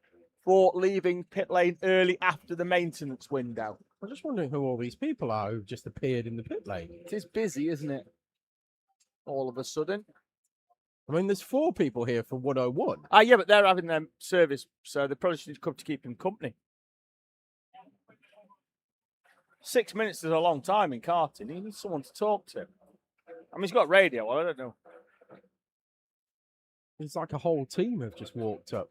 for leaving pit lane early after the maintenance window. I'm just wondering who all these people are who've just appeared in the pit lane. It is busy, isn't it? All of a sudden. I mean, there's 4 people here for 101. Yeah, but they're having their service, so they probably should come to keep him company. 6 minutes is a long time in karting. You need someone to talk to. I mean, he's got radio. I don't know. It's like a whole team have just walked up.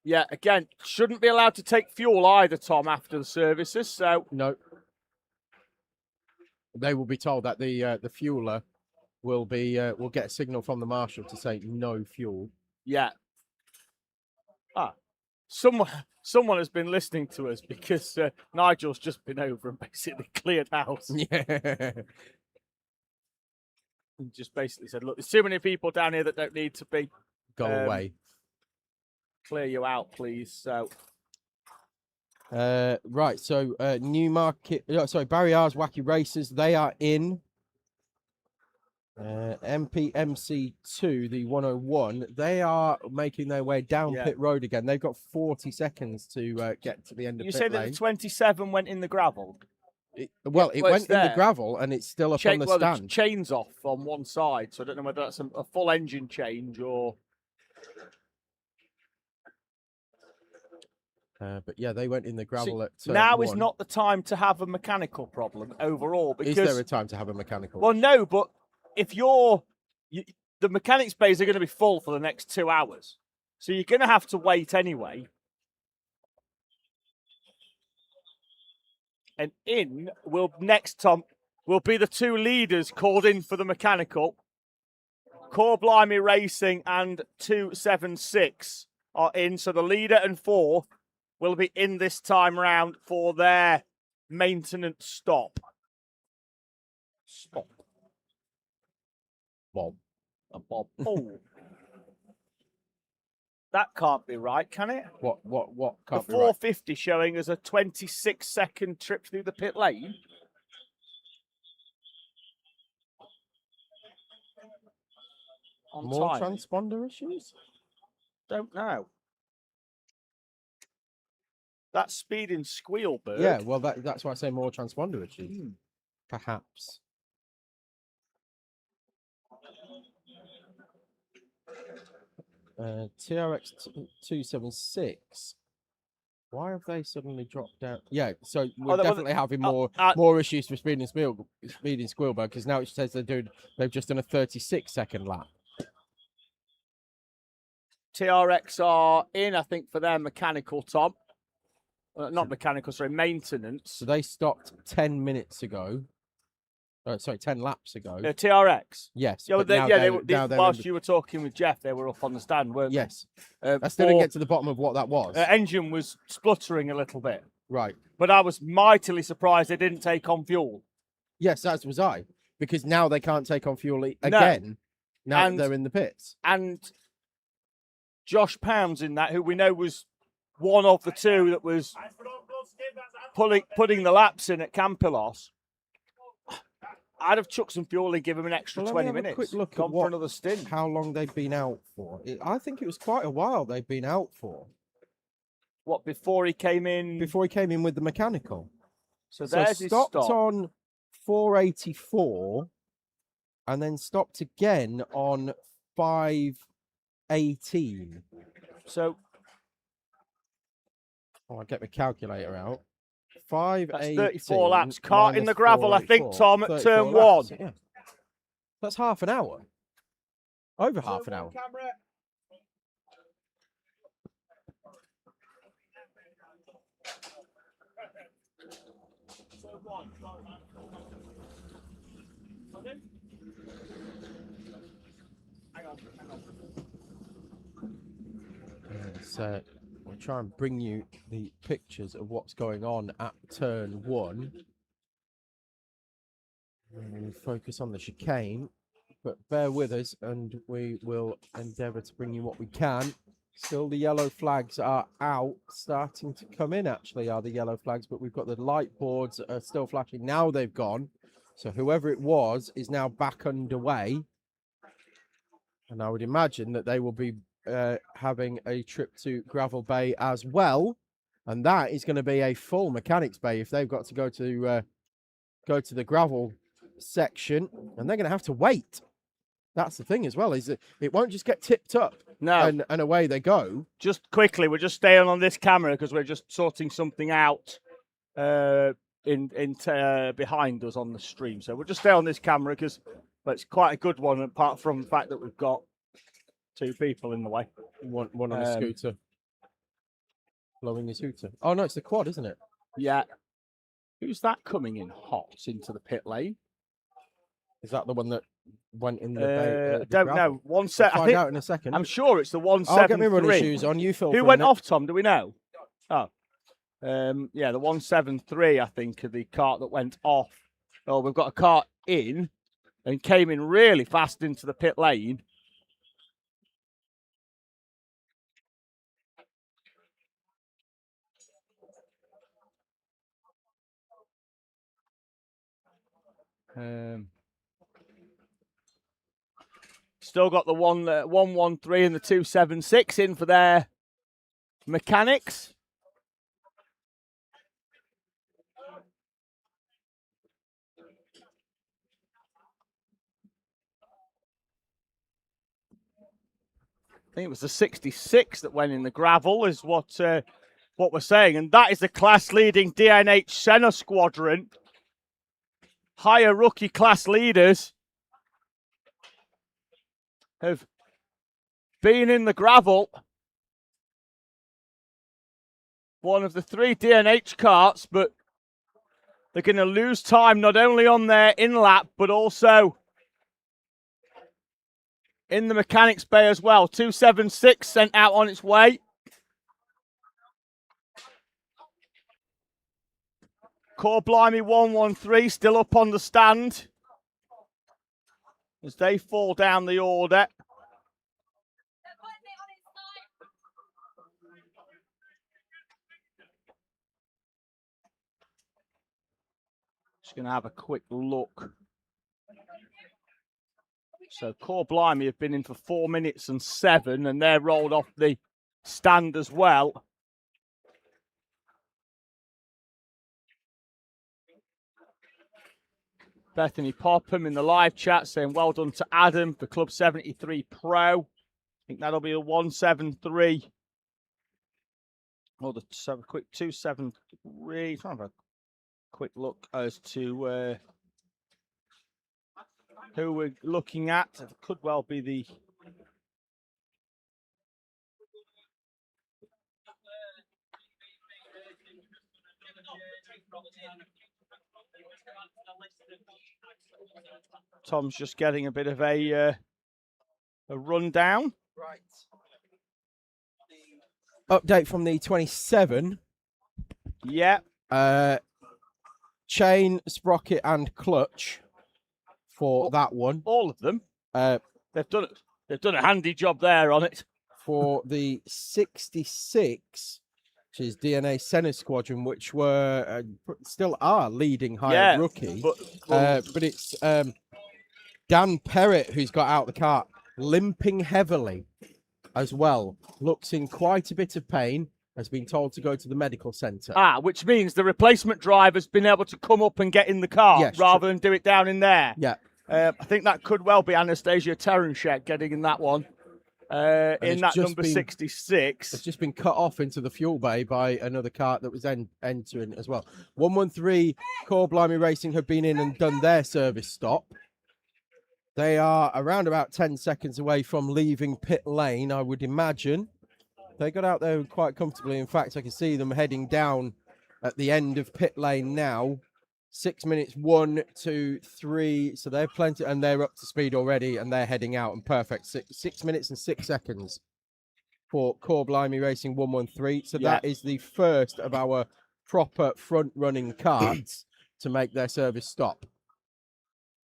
Yeah, again, shouldn't be allowed to take fuel either, Tom, after the services. So no, they will be told that the fueler will get a signal from the marshal to say no fuel. Yeah. Someone has been listening to us because Nigel's just been over and basically cleared house. Yeah. And just basically said, look, there's too many people down here that don't need to be. Go away. Clear you out, please. So. Right, so Newmarket, Barry R's Wacky Racers, they are in. MPMC2, the 101, they are making their way down pit road again. They've got 40 seconds to get to the end of You pit say lane. that the 27 went in the gravel? It went in the gravel and it's still up on the stand. The chain's off on one side, so I don't know whether that's a full engine change or... But yeah, they went in the gravel at now 1. is not the time to have a mechanical problem overall. Because, is there a time to have a mechanical? Well, no, but if the mechanics bays are going to be full for the next 2 hours, so you're going to have to wait anyway. And Tom, will be the 2 leaders called in for the mechanical. Core Blimey Racing and 276 are in, so the leader and 4 will be in this time round for their maintenance stop. Stop. Bob. A Bob. Oh. That can't be right, can it? What can't the be right? 450 showing as a 26-second trip through the pit lane. On More time. transponder issues? Don't know. That's speeding Squealberg. Yeah, well, that's why I say more transponder issues. Perhaps. TRX 276. Why have they suddenly dropped down? Yeah, so we're definitely having more issues for speeding Squealberg because now it says they've just done a 36-second lap. TRX are in, I think, for their mechanical, Tom. Not mechanical, sorry, maintenance. So they stopped 10 minutes ago. 10 laps ago. TRX? Yes. Yeah, whilst you were talking with Jeff, they were up on the stand, weren't they? Yes. I still didn't get to the bottom of what that was. Engine was spluttering a little bit. Right. But I was mightily surprised they didn't take on fuel. Yes, as was I. Because now they can't take on fuel again. No. Now they're in the pits. And Josh Pounds in that, who we know was one of the 2 that was putting the laps in at Campilos. I'd have chucked some fuel and give him an extra 20 minutes. A quick look Gone at for another stint. How long they've been out for. I think it was quite a while they've been out for. What, before he came in? Before he came in with the mechanical. So there's his stop. Stopped on 484 and then stopped again on 518. So... I'll get my calculator out. 518. That's 34 laps. Cart in the gravel, I think, Tom, at turn 1. Laps, yeah. That's half an hour. Over half an hour. So we'll try and bring you the pictures of what's going on at turn 1. And we'll focus on the chicane, but bear with us and we will endeavour to bring you what we can. Still the yellow flags are out, starting to come in actually are the yellow flags, but we've got the light boards that are still flashing. Now they've gone. So whoever it was is now back underway. And I would imagine that they will be having a trip to Gravel Bay as well. And that is going to be a full mechanics bay if they've got to go to the gravel section. And they're going to have to wait. That's the thing as well, is that it won't just get tipped up. No. And away they go. Just quickly, we're just staying on this camera because we're just sorting something out behind us on the stream. So we'll just stay on this camera because it's quite a good one, apart from the fact that we've got 2 people in the way. One on a scooter. Blowing his hooter. Oh no, it's the quad, isn't it? Yeah. Who's that coming in hot into the pit lane? Is that the one that went in the don't know. We'll find out in a second. I'm sure it's the 173. I'll get my running shoes on. You fill. Who went off, Tom? Do we know? Oh, yeah, the 173. I think of the cart that went off. Oh, we've got a cart in and came in really fast into the pit lane. Still got the 113 and the 276 in for their mechanics. I think it was the 66 that went in the gravel, is what we're saying, and that is the class-leading DNH Senna squadron. Higher rookie class leaders have been in the gravel. One of the 3 DNH carts, but they're going to lose time not only on their in-lap, but also in the mechanics bay as well. 276 sent out on its way. Core Blimey 113 still up on the stand as they fall down the order. Just going to have a quick look. So Core Blimey have been in for 4 minutes and 7, and they're rolled off the stand as well. Bethany Popham in the live chat saying well done to Adam for Club 73 Pro. I think that'll be a 173. Or the quick 273. Trying to have a quick look as to who we're looking at. It could well be the Tom's just getting a bit of a rundown. Right. Update from the 27. Yeah. Chain, sprocket, and clutch for that one. All of them. They've done a handy job there on it. For the 66, which is DNA Senna Squadron, which were still are leading higher rookie. But it's Dan Perrett who's got out the cart, limping heavily as well. Looks in quite a bit of pain. Has been told to go to the medical centre. Which means the replacement driver's been able to come up and get in the car rather than do it down in there. Yeah. I think that could well be Anastasia Terenshek getting in that one. In that number 66. It's just been cut off into the fuel bay by another cart that was entering as well. 113 Core Blimey Racing have been in and done their service stop. They are around about 10 seconds away from leaving pit lane, I would imagine. They got out there quite comfortably. In fact, I can see them heading down at the end of pit lane now. 6 minutes, 1, 2, 3. So they're plenty, and they're up to speed already, and they're heading out. And perfect. 6 minutes and 6 seconds for Core Blimey Racing 113. So that is the first of our proper front-running carts to make their service stop.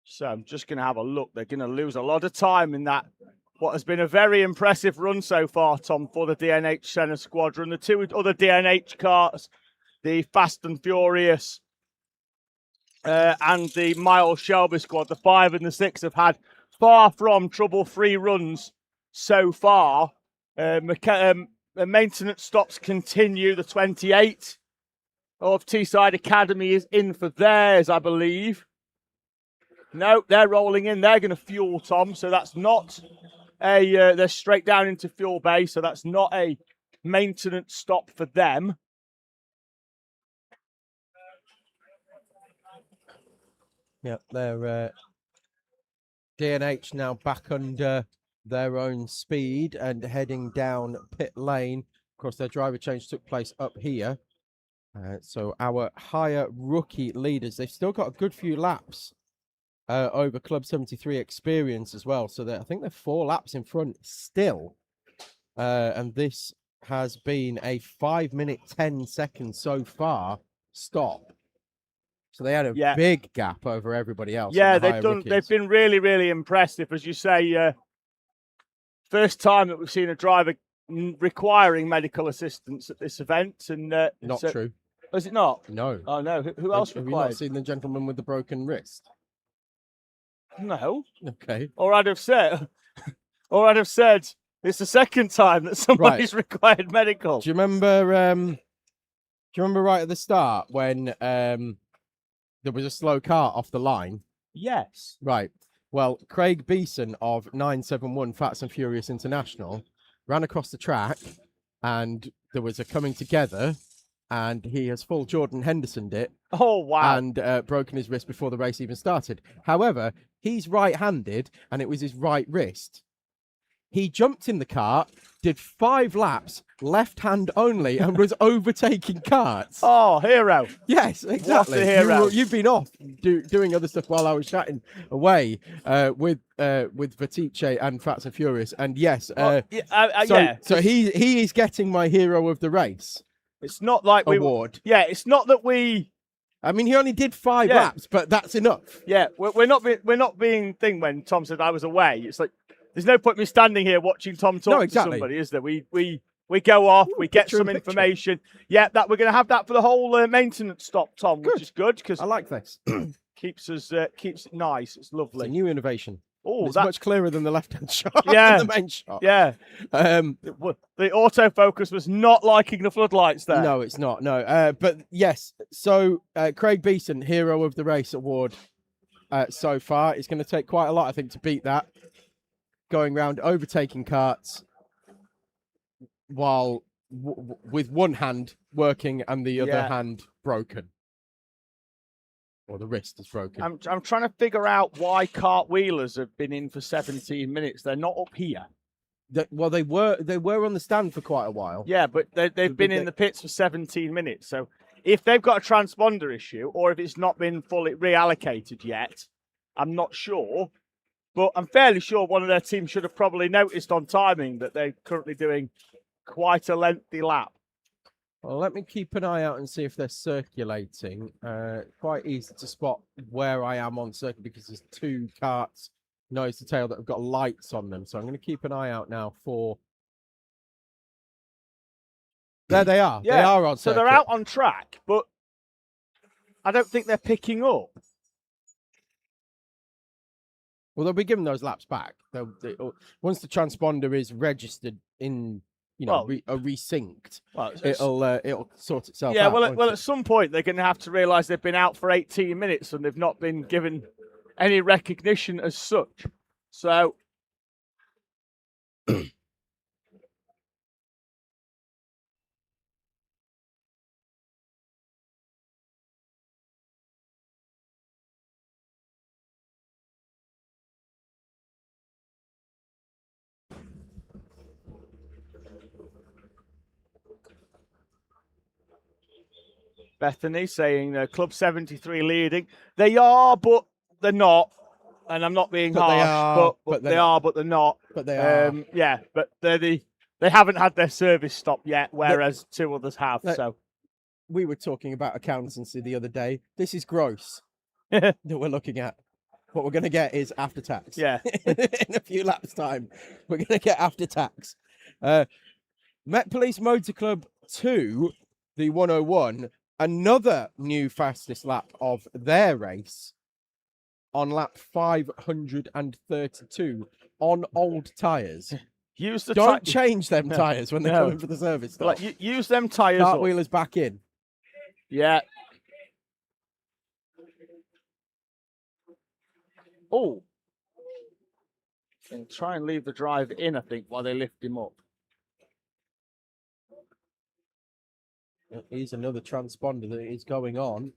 So I'm just going to have a look. They're going to lose a lot of time in that. What has been a very impressive run so far, Tom, for the DNH Senna Squadron. The 2 other DNH carts, the Fast and Furious and the Miles Shelby squad, the 5 and the 6 have had far from trouble-free runs so far. The maintenance stops continue. The 28 of Teesside Academy is in for theirs, I believe. No, they're rolling in. They're going to fuel, Tom. So that's not they're straight down into fuel bay. So that's not a maintenance stop for them. Yep, they're DNH now back under their own speed and heading down pit lane. Of course, their driver change took place up here. So our higher rookie leaders, they've still got a good few laps over Club 73 Experience as well. So I think they're 4 laps in front still. And this has been a 5 minute 10 seconds so far stop. So they had a big gap over everybody else. Yeah, Rookies. they've been really, really impressive, as you say. First time that we've seen a driver requiring medical assistance at this event, and not true. Is it not? No. Oh no. Who else Have required? you not seen the gentleman with the broken wrist? No. Okay. Or I'd have said, it's the second time that somebody's required medical. Do you remember? Right at the start when there was a slow car off the line? Yes. Right. Well, Craig Beeson of 971 Fats and Furious International ran across the track, and there was a coming together, and he has full Jordan Hendersoned it. Oh, wow. And broken his wrist before the race even started. However, he's right-handed, and it was his right wrist. He jumped in the car, did 5 laps, left hand only, and was overtaking karts. Oh, hero. Yes, exactly. What a hero. You've been off doing other stuff while I was chatting away with Vatice and Fats and Furious. And yes, so he is getting my hero of the race. It's not like award. It's not that we. I mean, he only did 5 laps, but that's enough. Yeah, we're not being thing when Tom said I was away. It's like there's no point me standing here watching Tom talk to somebody, is there? We go off, we get some information. Yeah, that we're going to have that for the whole maintenance stop, Tom, which is good because I like this. keeps it nice. It's lovely. It's a new innovation. Oh, it's much clearer than the left-hand shot. Yeah, than the main shot. Yeah. The autofocus was not liking the floodlights there. No, it's not. No, but yes. So Craig Beeson, Hero of the Race award so far. It's going to take quite a lot, I think, to beat that. Going round overtaking karts while with one hand working and the other hand broken. Or the wrist is broken. I'm trying to figure out why cartwheelers have been in for 17 minutes. They're not up here. They were on the stand for quite a while. Yeah, but they've been in the pits for 17 minutes. So if they've got a transponder issue or if it's not been fully reallocated yet, I'm not sure. But I'm fairly sure one of their teams should have probably noticed on timing that they're currently doing quite a lengthy lap. Well, let me keep an eye out and see if they're circulating. Quite easy to spot where I am on circuit because there's 2 karts nose to tail that have got lights on them. So I'm going to keep an eye out now for... There they are. Yeah, they are on circuit. So they're out on track, but I don't think they're picking up. Well, they'll be giving those laps back. Once the transponder is registered in, resynced, it'll sort itself out. Yeah, well, at some point they're going to have to realise they've been out for 18 minutes and they've not been given any recognition as such. So. Bethany saying Club 73 leading. They are, but they're not. And I'm not being harsh, but they are, but they're not. But they are. Yeah, but they haven't had their service stopped yet, whereas 2 others have. So we were talking about accountancy the other day. This is gross that we're looking at. What we're going to get is after tax. Yeah. In a few laps' time, we're going to get after tax. Met Police Motor Club 2, the 101, another new fastest lap of their race on lap 532 on old tyres. Don't change them tyres when they're coming for the service stop. Use them tyres. Cartwheelers back in. Yeah. Oh. And try and leave the drive in, I think, while they lift him up. Here's another transponder that is going on.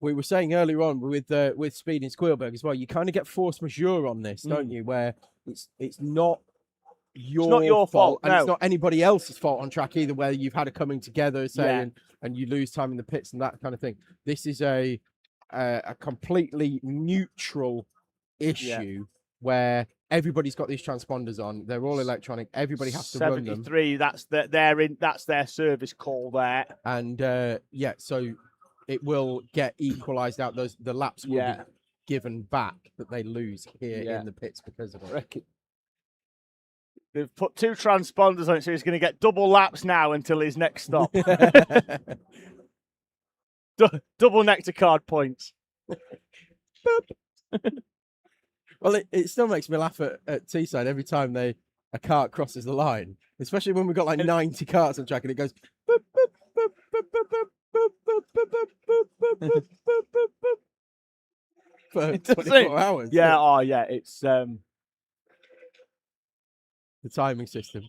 we were saying earlier on with Speed and Spielberg as well, you kind of get force majeure on this, don't you? Where it's not your fault, and it's not anybody else's fault on track either, where you've had a coming together, say, and you lose time in the pits and that kind of thing. This is a completely neutral issue where everybody's got these transponders on. They're all electronic. Everybody has to run them. 73. That's their service call there. And so it will get equalised out. The laps will be given back that they lose here in the pits because of it. They've put 2 transponders on it, so he's going to get double laps now until his next stop. Double nectar card points. Well, it still makes me laugh at Teesside every time a cart crosses the line, especially when we've got like 90 carts on track and it goes. For 24 hours. Yeah, it's the timing system.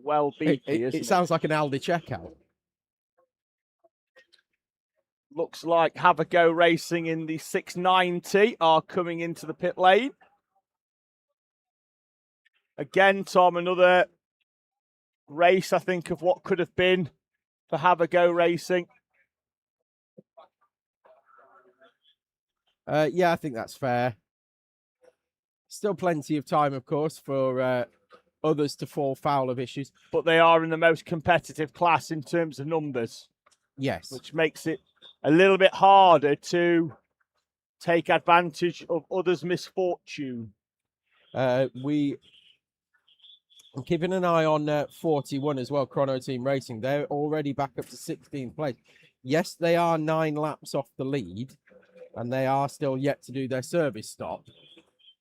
Well beefy, isn't it? It sounds like an Aldi checkout. Looks like Have a Go Racing in the 690 are coming into the pit lane. Again, Tom, another race, I think, of what could have been for Have a Go Racing. I think that's fair. Still plenty of time, of course, for others to fall foul of issues. But they are in the most competitive class in terms of numbers. Yes. Which makes it a little bit harder to take advantage of others' misfortune. I'm keeping an eye on 41 as well, Chrono Team Racing. They're already back up to 16th place. Yes, they are 9 laps off the lead, and they are still yet to do their service stop.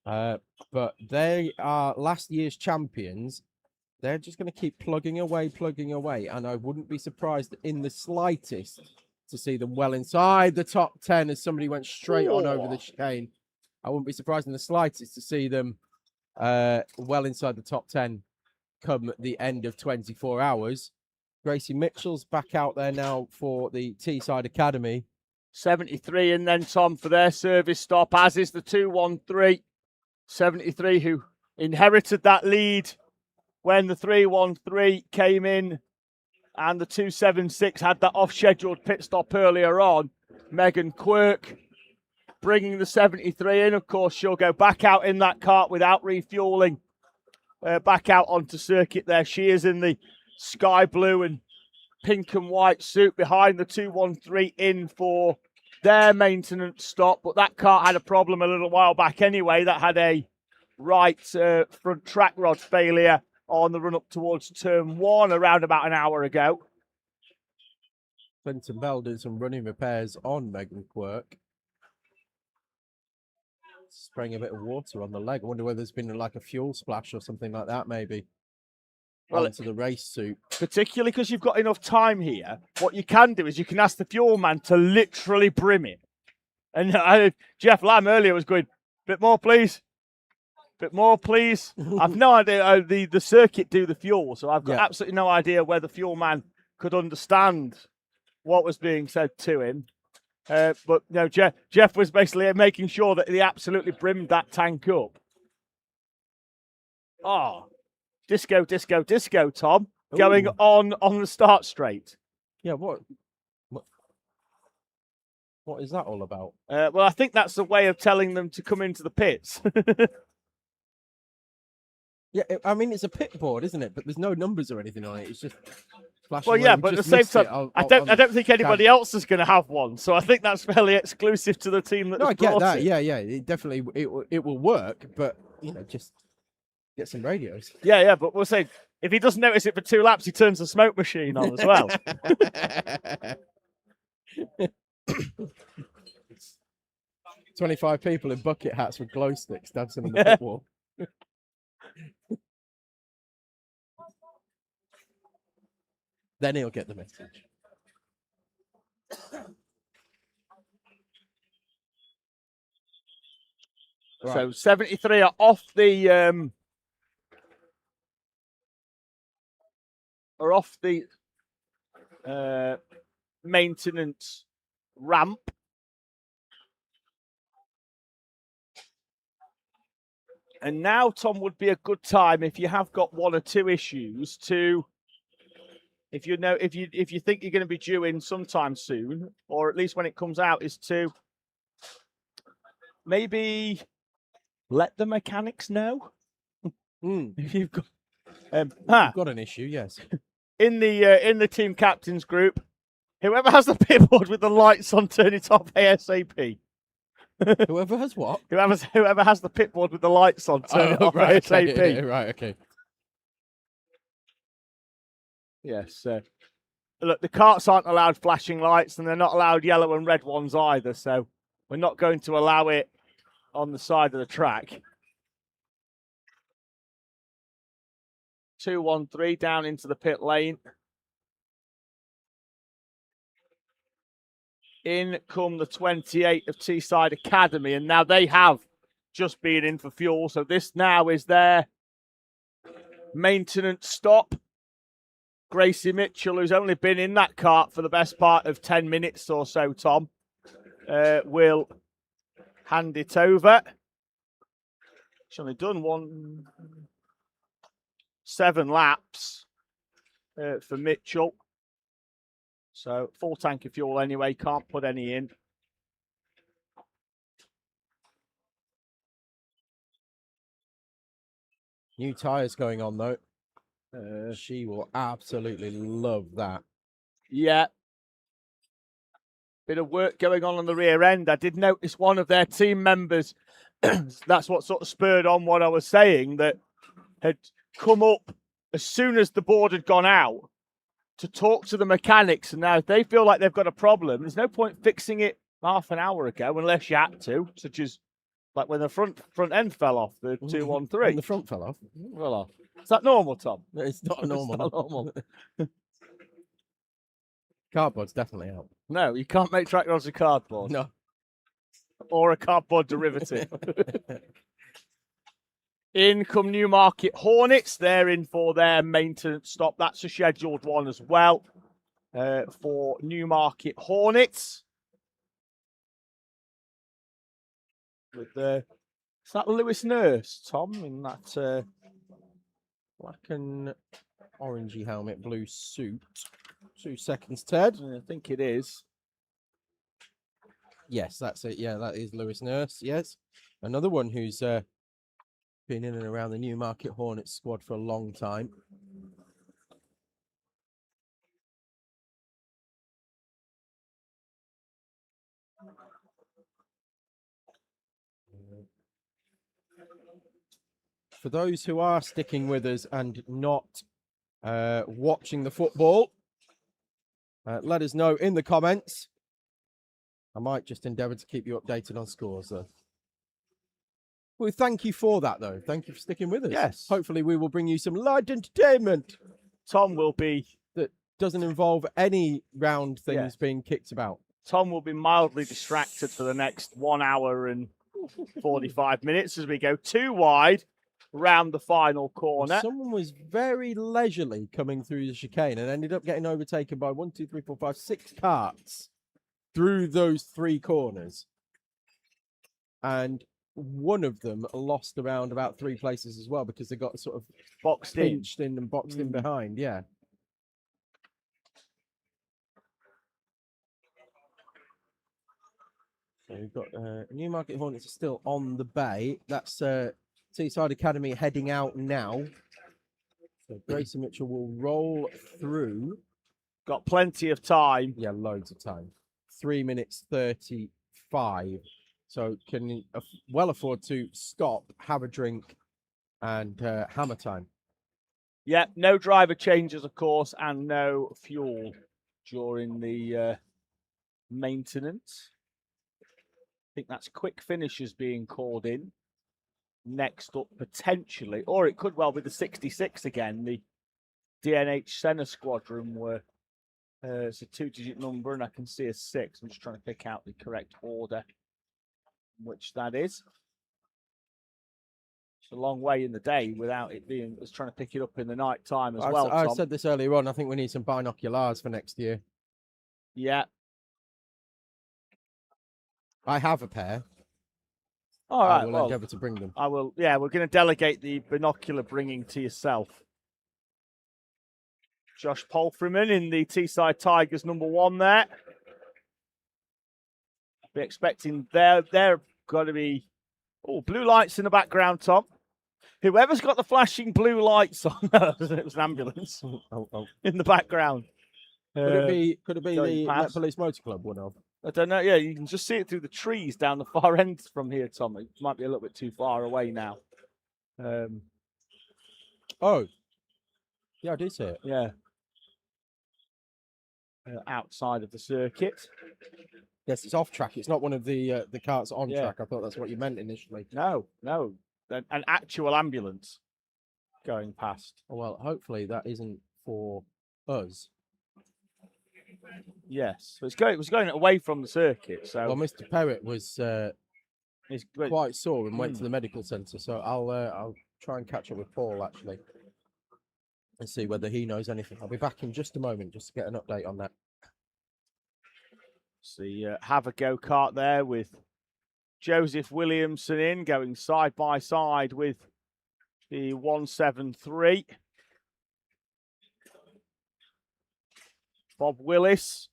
But they are last year's champions. They're just going to keep plugging away, and I wouldn't be surprised in the slightest to see them well inside the top 10 as somebody went straight on over the chicane. I wouldn't be surprised in the slightest to see them well inside the top 10 come the end of 24 hours. Gracie Mitchell's back out there now for the Teesside Academy. 73 and then Tom for their service stop, as is the 213. 73 who inherited that lead when the 313 came in and the 276 had that off-scheduled pit stop earlier on. Megan Quirk bringing the 73 in. Of course, she'll go back out in that cart without refueling. Back out onto circuit there. She is in the sky blue and pink and white suit behind the 213 in for their maintenance stop. But that cart had a problem a little while back anyway. That had a right front track rod failure on the run up towards turn 1 around about an hour ago. Clinton Bell doing some running repairs on Megan Quirk. Spraying a bit of water on the leg. I wonder whether there's been like a fuel splash or something like that, maybe. Well, onto the race suit. Particularly because you've got enough time here, what you can do is you can ask the fuel man to literally brim it. And Jeff Lamb earlier was going, bit more, please. Bit more, please. I've no idea. The circuit do the fuel, so I've got absolutely no idea where the fuel man could understand what was being said to him. But no, Jeff was basically making sure that he absolutely brimmed that tank up. Oh, disco, Tom. Ooh. Going on the start straight. Yeah, what is that all about? Well, I think that's a way of telling them to come into the pits. Yeah, I mean, it's a pit board, isn't it? But there's no numbers or anything on it. It's just flashing. Well, yeah, but at the same time, I don't think anybody else is going to have one. So I think that's fairly exclusive to the team that. No, I get that. It. Yeah, it definitely it will work, but just get some radios. Yeah, but we'll say if he doesn't notice it for 2 laps, he turns the smoke machine on as well. 25 people in bucket hats with glow sticks dancing on the pit wall. Then he'll get the message. Right. So 73 are off the maintenance ramp. And now, Tom, would be a good time if you have got one or two issues to, if you think you're going to be due in sometime soon, or at least when it comes out, is to maybe let the mechanics know if you've got You've got an issue, yes. in the team captains group. Whoever has the pitboard with the lights on, turn it off ASAP. Whoever has what? Whoever has the pitboard with the lights on, turn it off right, ASAP. okay, right, okay. Yes. Look, the carts aren't allowed flashing lights, and they're not allowed yellow and red ones either. So we're not going to allow it on the side of the track. 2-1-3 down into the pit lane. In come the 28 of Teesside Academy, and now they have just been in for fuel. So this now is their maintenance stop. Gracie Mitchell, who's only been in that cart for the best part of 10 minutes or so, Tom, will hand it over. She's only done 7 laps for Mitchell. So full tank of fuel anyway, can't put any in. New tyres going on, though. She will absolutely love that. Yeah. Bit of work going on the rear end. I did notice one of their team members, that's what sort of spurred on what I was saying, that had come up as soon as the board had gone out to talk to the mechanics. And now if they feel like they've got a problem, there's no point fixing it half an hour ago unless you had to, such as like when the front end fell off, the 2-1-3. When the front fell off? Well off. Is that normal, Tom? It's not normal. It's not normal. Cardboard's definitely out. No, you can't make track rods of cardboard. No. Or a cardboard derivative. In come Newmarket Hornets. They're in for their maintenance stop. That's a scheduled one as well for Newmarket Hornets. With is that Lewis Nurse, Tom, in that black and orangey helmet, blue suit. 2 seconds, Ted. I think it is. Yes, that's it. Yeah, that is Lewis Nurse. Yes. Another one who's been in and around the Newmarket Hornets squad for a long time. For those who are sticking with us and not watching the football, let us know in the comments. I might just endeavour to keep you updated on scores, though. Well, thank you for that, though. Thank you for sticking with us. Yes. Hopefully we will bring you some light entertainment. Tom will be... That doesn't involve any round things being kicked about. Tom will be mildly distracted for the next 1 hour and 45 minutes as we go 2 wide round the final corner. Someone was very leisurely coming through the chicane and ended up getting overtaken by 1, 2, 3, 4, 5, 6 carts through those 3 corners. And one of them lost around about 3 places as well because they got sort of boxed pinched in and boxed in behind. Yeah. So we've got Newmarket Hornets are still on the bay. That's Teesside Academy heading out now. So Gracie Mitchell will roll through. Got plenty of time. Yeah, loads of time. 3 minutes 35. So can well afford to stop, have a drink, and hammer time. Yeah, no driver changes, of course, and no fuel during the maintenance. I think that's quick finishes being called in. Next up, potentially, or it could well be the 66 again, the DNH Senna Squadron, where it's a 2-digit number, and I can see a 6. I'm just trying to pick out the correct order, which that is. It's a long way in the day without it being, I was trying to pick it up in the night time as well. I Tom. said this earlier on, I think we need some binoculars for next year. Yeah. I have a pair. All right. I will well, endeavour to bring them. I will. Yeah, we're going to delegate the binocular bringing to yourself. Josh Palfreyman in the Teesside Tigers #1 there. Be expecting they're going to be blue lights in the background, Tom. Whoever's got the flashing blue lights on, it was an ambulance in the background. Could it be the Met past. Police Motor Club one of? I don't know. Yeah, you can just see it through the trees down the far end from here, Tom. It might be a little bit too far away now. Oh, yeah, I did see it. Yeah. Outside of the circuit. Yes, it's off track. It's not one of the carts on Yeah. track. I thought that's what you meant initially. No. An actual ambulance going past. Oh, well, hopefully that isn't for us. Yes, so it was going away from the circuit. So Well, Mr. Perrott was quite sore and went to the medical centre. So I'll try and catch up with Paul actually and see whether he knows anything. I'll be back in just a moment just to get an update on that. See, have a go-kart there with Joseph Williamson in, going side by side with the 173. Bob Willis.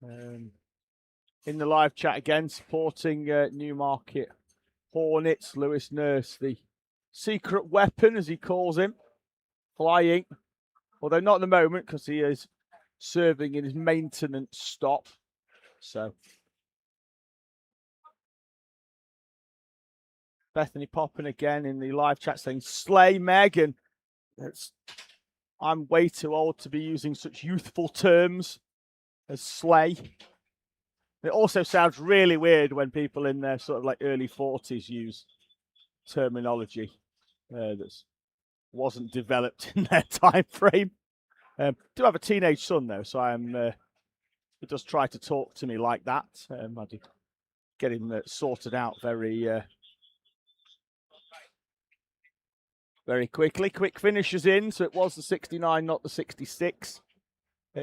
In the live chat again, supporting Newmarket Hornets. Lewis Nurse, the secret weapon, as he calls him, flying. Although not at the moment, because he is serving in his maintenance stop. So Bethany Poppin again in the live chat saying, slay Megan. I'm way too old to be using such youthful terms as slay. It also sounds really weird when people in their sort of like early 40s use terminology that wasn't developed in their time frame. Do have a teenage son though, so he does try to talk to me like that. I do get him sorted out very quickly. Quick finishes in, so it was the 69, not the 66,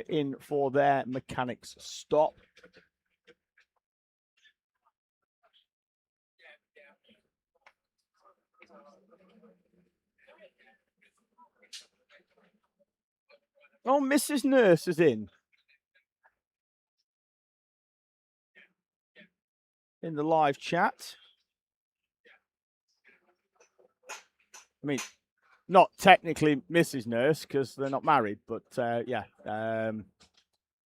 in for their mechanics stop. Oh, Mrs. Nurse is in the live chat. I mean, not technically Mrs. Nurse because they're not married, but yeah, I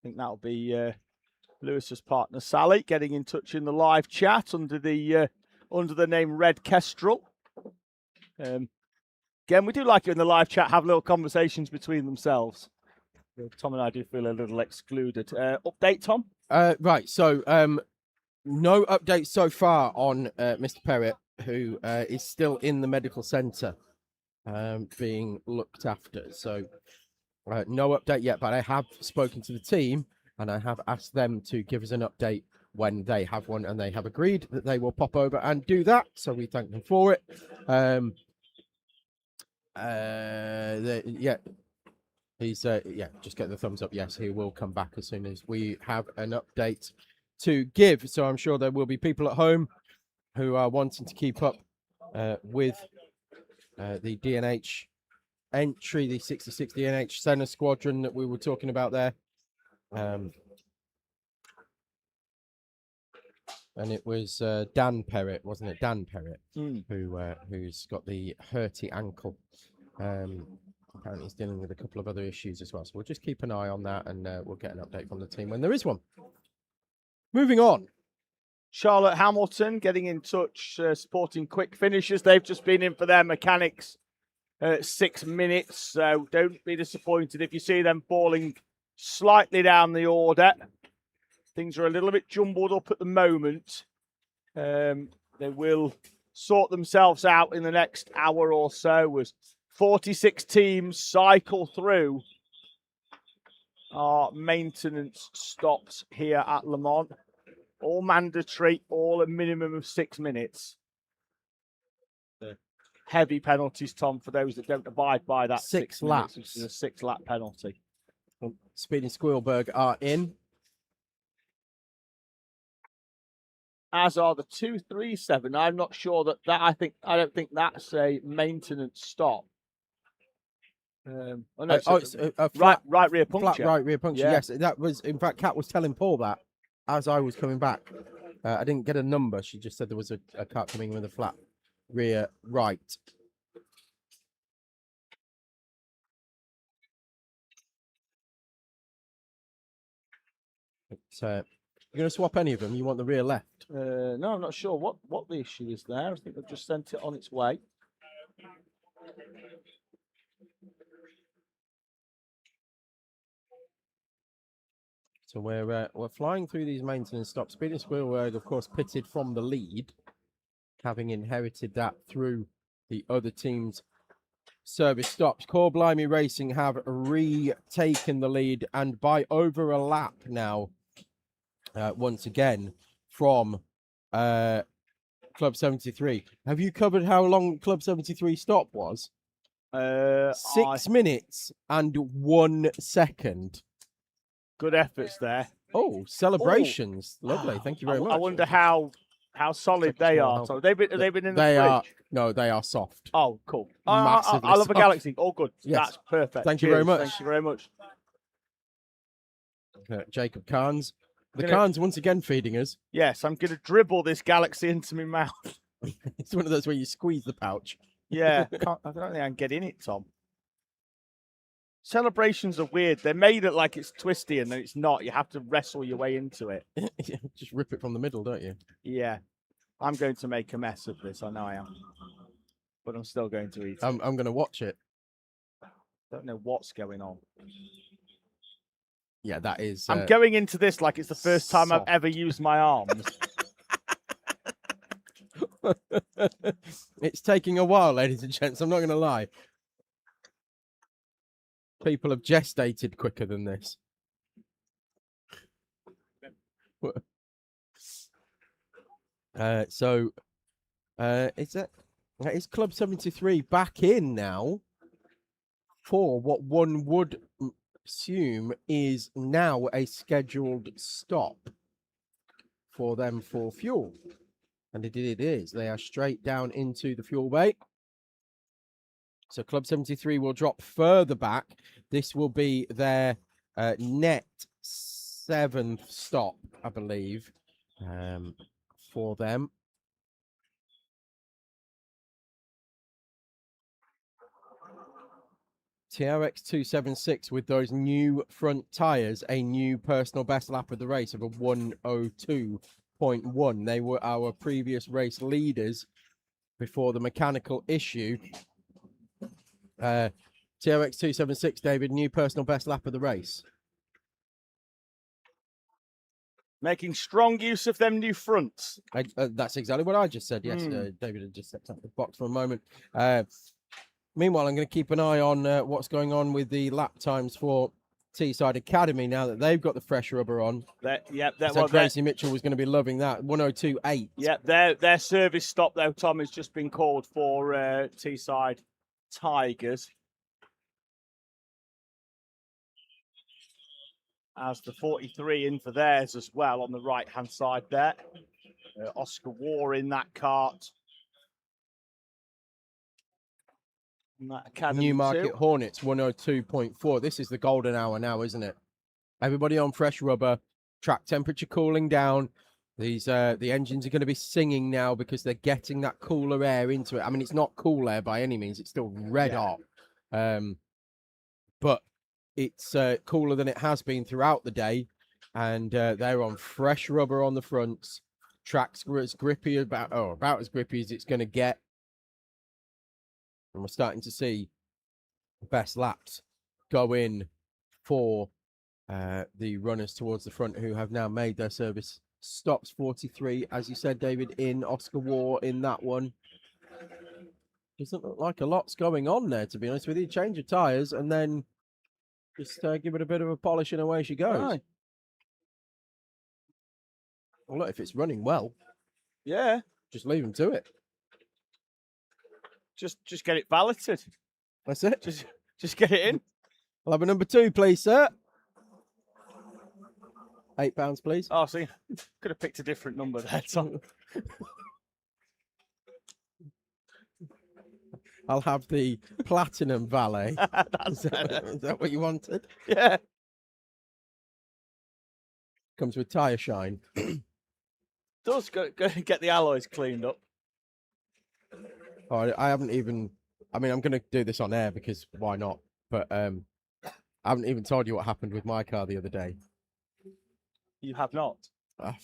think that'll be Lewis's partner Sally getting in touch in the live chat under the name Red Kestrel. Again, we do like it in the live chat, have little conversations between themselves. Tom and I do feel a little excluded. Update, Tom? Right, so no updates so far on Mr. Perrott, who is still in the medical centre being looked after. So no update yet, but I have spoken to the team and I have asked them to give us an update when they have one, and they have agreed that they will pop over and do that. So we thank them for it. Yeah. He's just get the thumbs up. Yes, he will come back as soon as we have an update to give. So I'm sure there will be people at home who are wanting to keep up with the DNH entry, the 66 DNH Senna squadron that we were talking about there. And it was Dan Perrott, wasn't it? Dan Perrott, who's got the hurty ankle. Apparently he's dealing with a couple of other issues as well. So we'll just keep an eye on that, and we'll get an update from the team when there is one. Moving on. Charlotte Hamilton getting in touch, supporting quick finishers. They've just been in for their mechanics 6 minutes. So don't be disappointed if you see them falling slightly down the order. Things are a little bit jumbled up at the moment. They will sort themselves out in the next hour or so as 46 teams cycle through our maintenance stops here at Le Mans. All mandatory, all a minimum of 6 minutes. Heavy penalties, Tom, for those that don't abide by that 6 minutes, laps. which is a 6 lap penalty. Speed and Squealberg are in. As are the 237. I'm not sure that I don't think that's a maintenance stop. It's a right rear puncture. Flat right rear puncture. Yeah. Yes, that was. In fact, Kat was telling Paul that as I was coming back. I didn't get a number. She just said there was a car coming with a flat rear right. So, you're going to swap any of them? You want the rear left? No, I'm not sure what the issue is there. I think they've just sent it on its way. So we're flying through these maintenance stops. Speed and Squealberg, of course, pitted from the lead, having inherited that through the other team's service stops. Core Blimey Racing have retaken the lead, and by over a lap now, once again, from Club 73. Have you covered how long Club 73 stop was? 6 minutes and 1 second. Good efforts there. Oh, celebrations. Lovely. Thank you very much. I wonder how solid they are. So they've been in the fridge. They are soft. Oh, cool. Massively I love a soft. Galaxy. All good. Yes. That's perfect. Thank you very much. Thank you very much. Jacob Carnes. The Gonna- Carnes once again feeding us. Yes, I'm going to dribble this Galaxy into my mouth. It's one of those where you squeeze the pouch. Yeah, I don't think I can get in it, Tom. Celebrations are weird. They're made it like it's twisty, and then it's not. You have to wrestle your way into it. Just rip it from the middle, don't you? Yeah. I'm going to make a mess of this. I know I am. But I'm still going to eat it. I'm going to watch it. Don't know what's going on. Yeah, that is. I'm going into this like it's the first time soft. I've ever used my arms. It's taking a while, ladies and gents. I'm not going to lie. People have gestated quicker than this. Is Club 73 back in now for what one would assume is now a scheduled stop for them for fuel? And it is. They are straight down into the fuel bay. So Club 73 will drop further back. This will be their net 7th stop, I believe, for them. TRX 276 with those new front tyres, a new personal best lap of the race of a 1:02.1. They were our previous race leaders before the mechanical issue. TRX 276, David, new personal best lap of the race. Making strong use of them new fronts. That's exactly what I just said. Yes, David had just stepped up the box for a moment. Meanwhile, I'm going to keep an eye on what's going on with the lap times for Teesside Academy now that they've got the fresh rubber on. Tracy Mitchell was going to be loving that. 1:02.8. Yeah, their service stop, though, Tom, has just been called for Teesside Tigers. As the 43 in for theirs as well on the right-hand side there. Oscar War in that cart. Newmarket Hornets 1:02.4. This is the golden hour now, isn't it? Everybody on fresh rubber, track temperature cooling down. These the engines are going to be singing now because they're getting that cooler air into it. I mean, it's not cool air by any means; it's still red hot, but it's cooler than it has been throughout the day. And they're on fresh rubber on the fronts. Track's as grippy about as grippy as it's going to get. And we're starting to see best laps go in for the runners towards the front who have now made their service stops. 43, as you said, David, in Oscar War in that one. Doesn't look like a lot's going on there, to be honest with you. Change of tyres and then just give it a bit of a polish and away she goes. Right. Well, look, if it's running well. Yeah. Just leave them to it. Just get it valeted. That's it. Just get it in. I'll have a number 2, please, sir. £8, please. Oh, see, could have picked a different number there, Tom. I'll have the platinum valet. That's is better. that what you wanted? Yeah. Comes with tyre shine. Does go get the alloys cleaned up. Oh, I haven't even. I mean, I'm going to do this on air because why not? But I haven't even told you what happened with my car the other day. You have not. I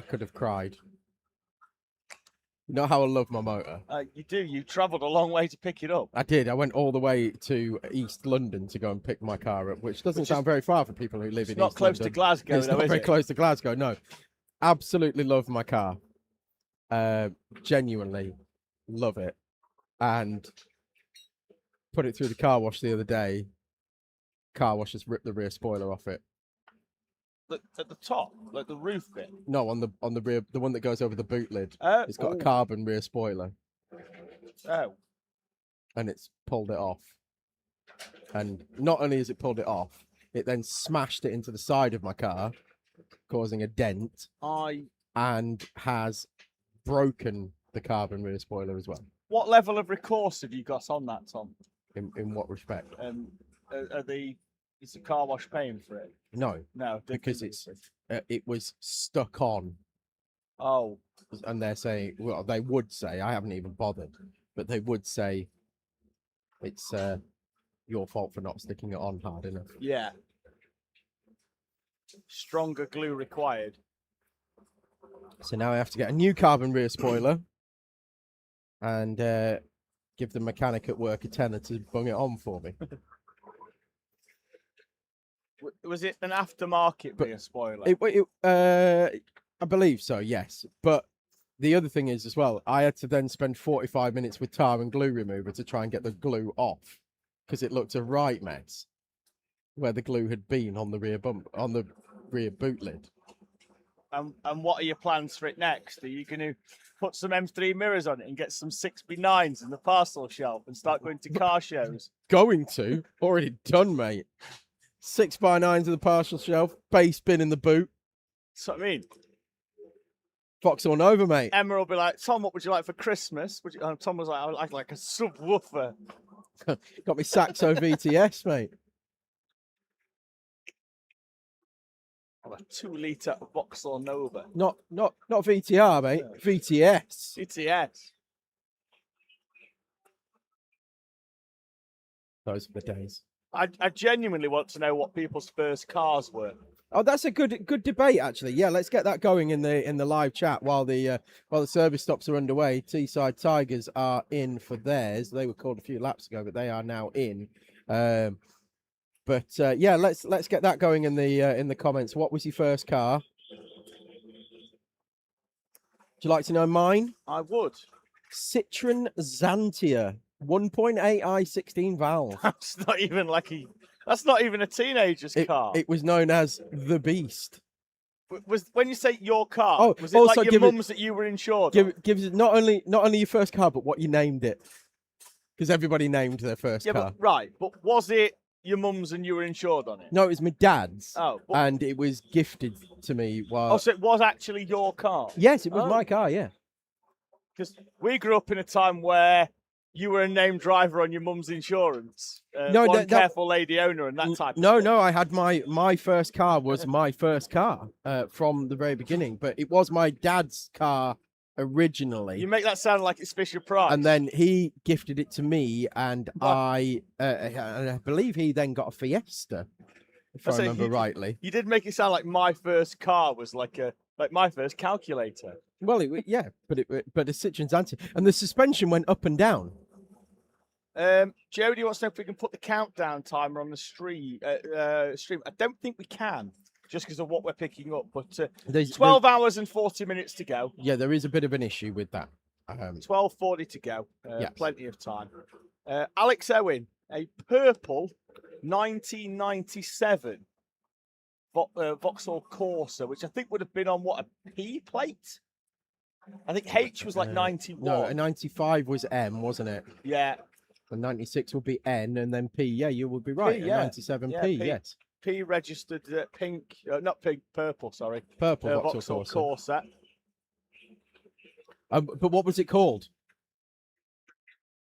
could have cried. You know how I love my motor? You do. You travelled a long way to pick it up. I did. I went all the way to East London to go and pick my car up, which doesn't sound very far for people who live in East London. It's not close to Glasgow, It's not very close to Glasgow, no. Absolutely love my car. Genuinely love it. And put it through the car wash the other day. Car wash has ripped the rear spoiler off it. At the top, like the roof bit. No, on the rear, the one that goes over the boot lid. It's got a oh. carbon rear spoiler. Oh. And it's pulled it off. And not only has it pulled it off, it then smashed it into the side of my car, causing a dent. And has broken the carbon rear spoiler as well. What level of recourse have you got on that, Tom? In what respect? Is the car wash paying for it? No. No. Because it was stuck on. Oh. And they're saying, well, they would say, I haven't even bothered, but they would say it's your fault for not sticking it on hard enough. Yeah. Stronger glue required. So now I have to get a new carbon rear spoiler and give the mechanic at work a tenner to bung it on for me. Was it an aftermarket rear spoiler? I believe so, yes. But the other thing is as well, I had to then spend 45 minutes with tar and glue remover to try and get the glue off because it looked a right mess where the glue had been on the rear boot lid. And what are your plans for it next? Are you going to put some M3 mirrors on it and get some 6x9s in the parcel shelf and start going to car shows? Going to? Already done, mate. 6x9s in the parcel shelf, base bin in the boot. That's what I mean. Fox on over, mate. Emma will be like, Tom, what would you like for Christmas? Tom was like, I would like a subwoofer. Got me Saxo VTS, mate. A 2-litre Vauxhall Nova. Not VTR, mate. VTS. VTS. Those are the days. I genuinely want to know what people's first cars were. Oh, that's a good debate, actually. Yeah, let's get that going in the live chat while the service stops are underway. Teesside Tigers are in for theirs. They were called a few laps ago, but they are now in. Yeah, let's get that going in the comments. What was your first car? Would you like to know mine? I would. Citroen Xantia, 1.8i 16 valve. That's not even a teenager's car. It was known as the Beast. Was when you say your car, was it also like your mum's that you were insured? Gives it not only your first car, but what you named it. Because everybody named their first car. But was it your mum's and you were insured on it? No, it was my dad's. Oh. And it was gifted to me while... so it was actually your car? Yes, it was my car, yeah. Because we grew up in a time where you were a named driver on your mum's insurance. Careful lady owner and that type of stuff. No, I had my first car was my first car from the very beginning. But it was my dad's car originally. You make that sound like it's Fisher Price. And then he gifted it to me, and I believe he then got a Fiesta, if I remember rightly. You did make it sound like my first car was like my first calculator. Well, but a Citroen Xantia, and the suspension went up and down. Jody wants to know if we can put the countdown timer on the stream. I don't think we can, just because of what we're picking up. But 12 hours and 40 minutes to go. Yeah, there is a bit of an issue with that. 12:40 to go. Yes. Plenty of time. Alex Owen, a purple 1997 Vauxhall Corsa, which I think would have been on a P plate. I think H was like 91. No, a 95 was M, wasn't it? Yeah. And 96 would be N, and then P. Yeah, you would be right. P, yeah. 97 yeah, P, P. yes. P registered pink, not pink, purple, sorry. Purple Vauxhall Corsa. But what was it called?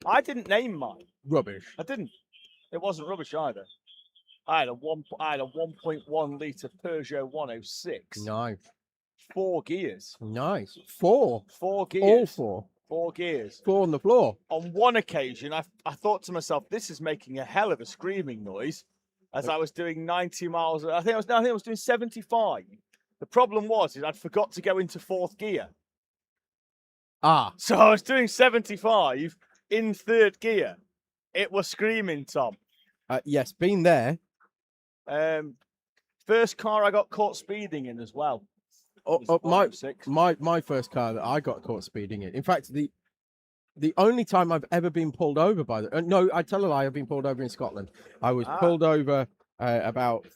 I didn't name mine. Rubbish. I didn't. It wasn't rubbish either. I had a 1.1 litre Peugeot 106. Nice. 4 gears. Nice. 4. 4 gears. All 4. 4 gears. 4 on the floor. On one occasion, I thought to myself, this is making a hell of a screaming noise as I was doing 90 miles. I think I was doing 75. The problem was I'd forgot to go into 4th gear. Ah. So I was doing 75 in 3rd gear. It was screaming, Tom. Yes, been there. First car I got caught speeding in as well. My first car that I got caught speeding in. In fact, the only time I've ever been pulled over by the no, I tell a lie. I've been pulled over in Scotland. I was pulled over about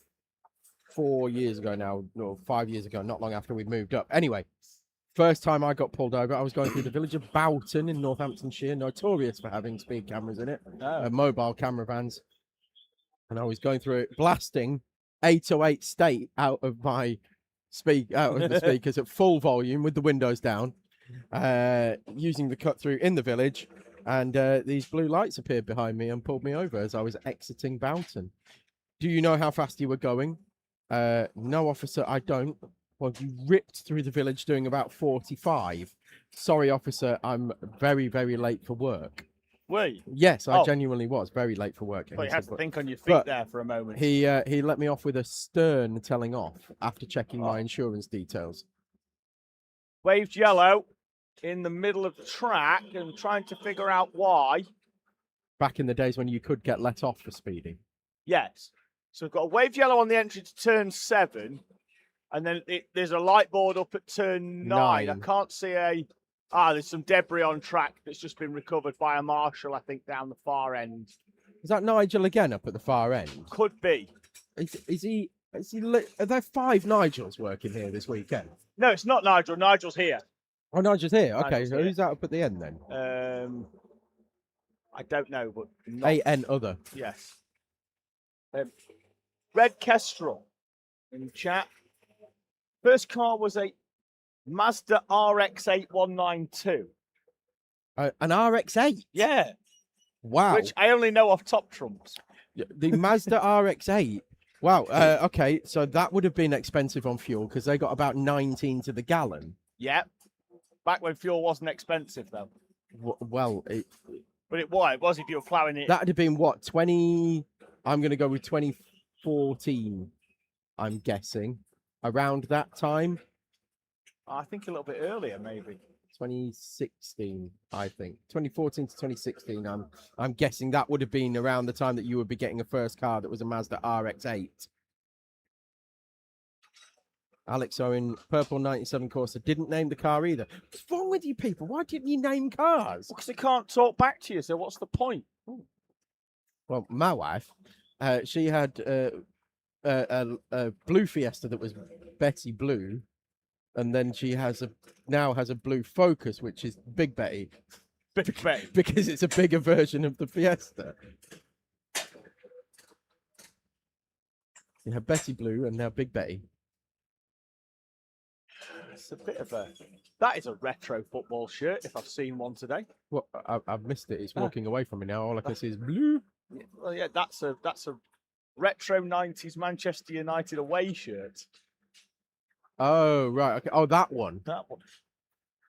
4 years ago now, or 5 years ago, not long after we moved up. Anyway, first time I got pulled over, I was going through the village of Boughton in Northamptonshire, notorious for having speed cameras in it, mobile camera vans, and I was going through it, blasting 808 state out of the speakers at full volume with the windows down, using the cut through in the village, and these blue lights appeared behind me and pulled me over as I was exiting Boughton. Do you know how fast you were going? No, officer, I don't. Well, you ripped through the village doing about 45. Sorry, officer, I'm very, very late for work. Were you? Yes, I genuinely was very late for work. Well, you had to think on your feet there for a moment. He let me off with a stern telling off after checking my insurance details. Waved yellow in the middle of the track and trying to figure out why. Back in the days when you could get let off for speeding. Yes. So we've got a waved yellow on the entry to turn 7, and then there's a light board up at turn 9. I can't see there's some debris on track that's just been recovered by a marshal, I think, down the far end. Is that Nigel again up at the far end? Could be. Is he? Are there 5 Nigels working here this weekend? No, it's not Nigel. Nigel's here. Oh, Nigel's here. Okay, Nigel's so here. who's that up at the end then? I don't know, but A-N other. Yes. Red Kestrel in chat. First car was a Mazda RX-8192. An RX-8? Yeah. Wow. Which I only know off Top Trumps. The Mazda RX-8. Wow. Okay, so that would have been expensive on fuel because they got about 19 to the gallon. Yeah. Back when fuel wasn't expensive, though. Well, But it was if you were ploughing it. That would have been what, 20... I'm going to go with 2014, I'm guessing. Around that time. I think a little bit earlier, maybe. 2016, I think. 2014 to 2016, I'm guessing that would have been around the time that you would be getting a first car that was a Mazda RX-8. Alex Owen, purple 97 Corsa, didn't name the car either. What's wrong with you people? Why didn't you name cars? Because they can't talk back to you, so what's the point? Well, my wife, she had a blue Fiesta that was Betty Blue, and then she now has a blue Focus, which is Big Betty. Big Betty. Because it's a bigger version of the Fiesta. You have Betty Blue and now Big Betty. It's a bit of that is a retro football shirt, if I've seen one today. Well, I've missed it. It's walking away from me now. All I can see is blue. Well, yeah, that's a retro 90s Manchester United away shirt. Oh, right. Okay. Oh, that one. That one.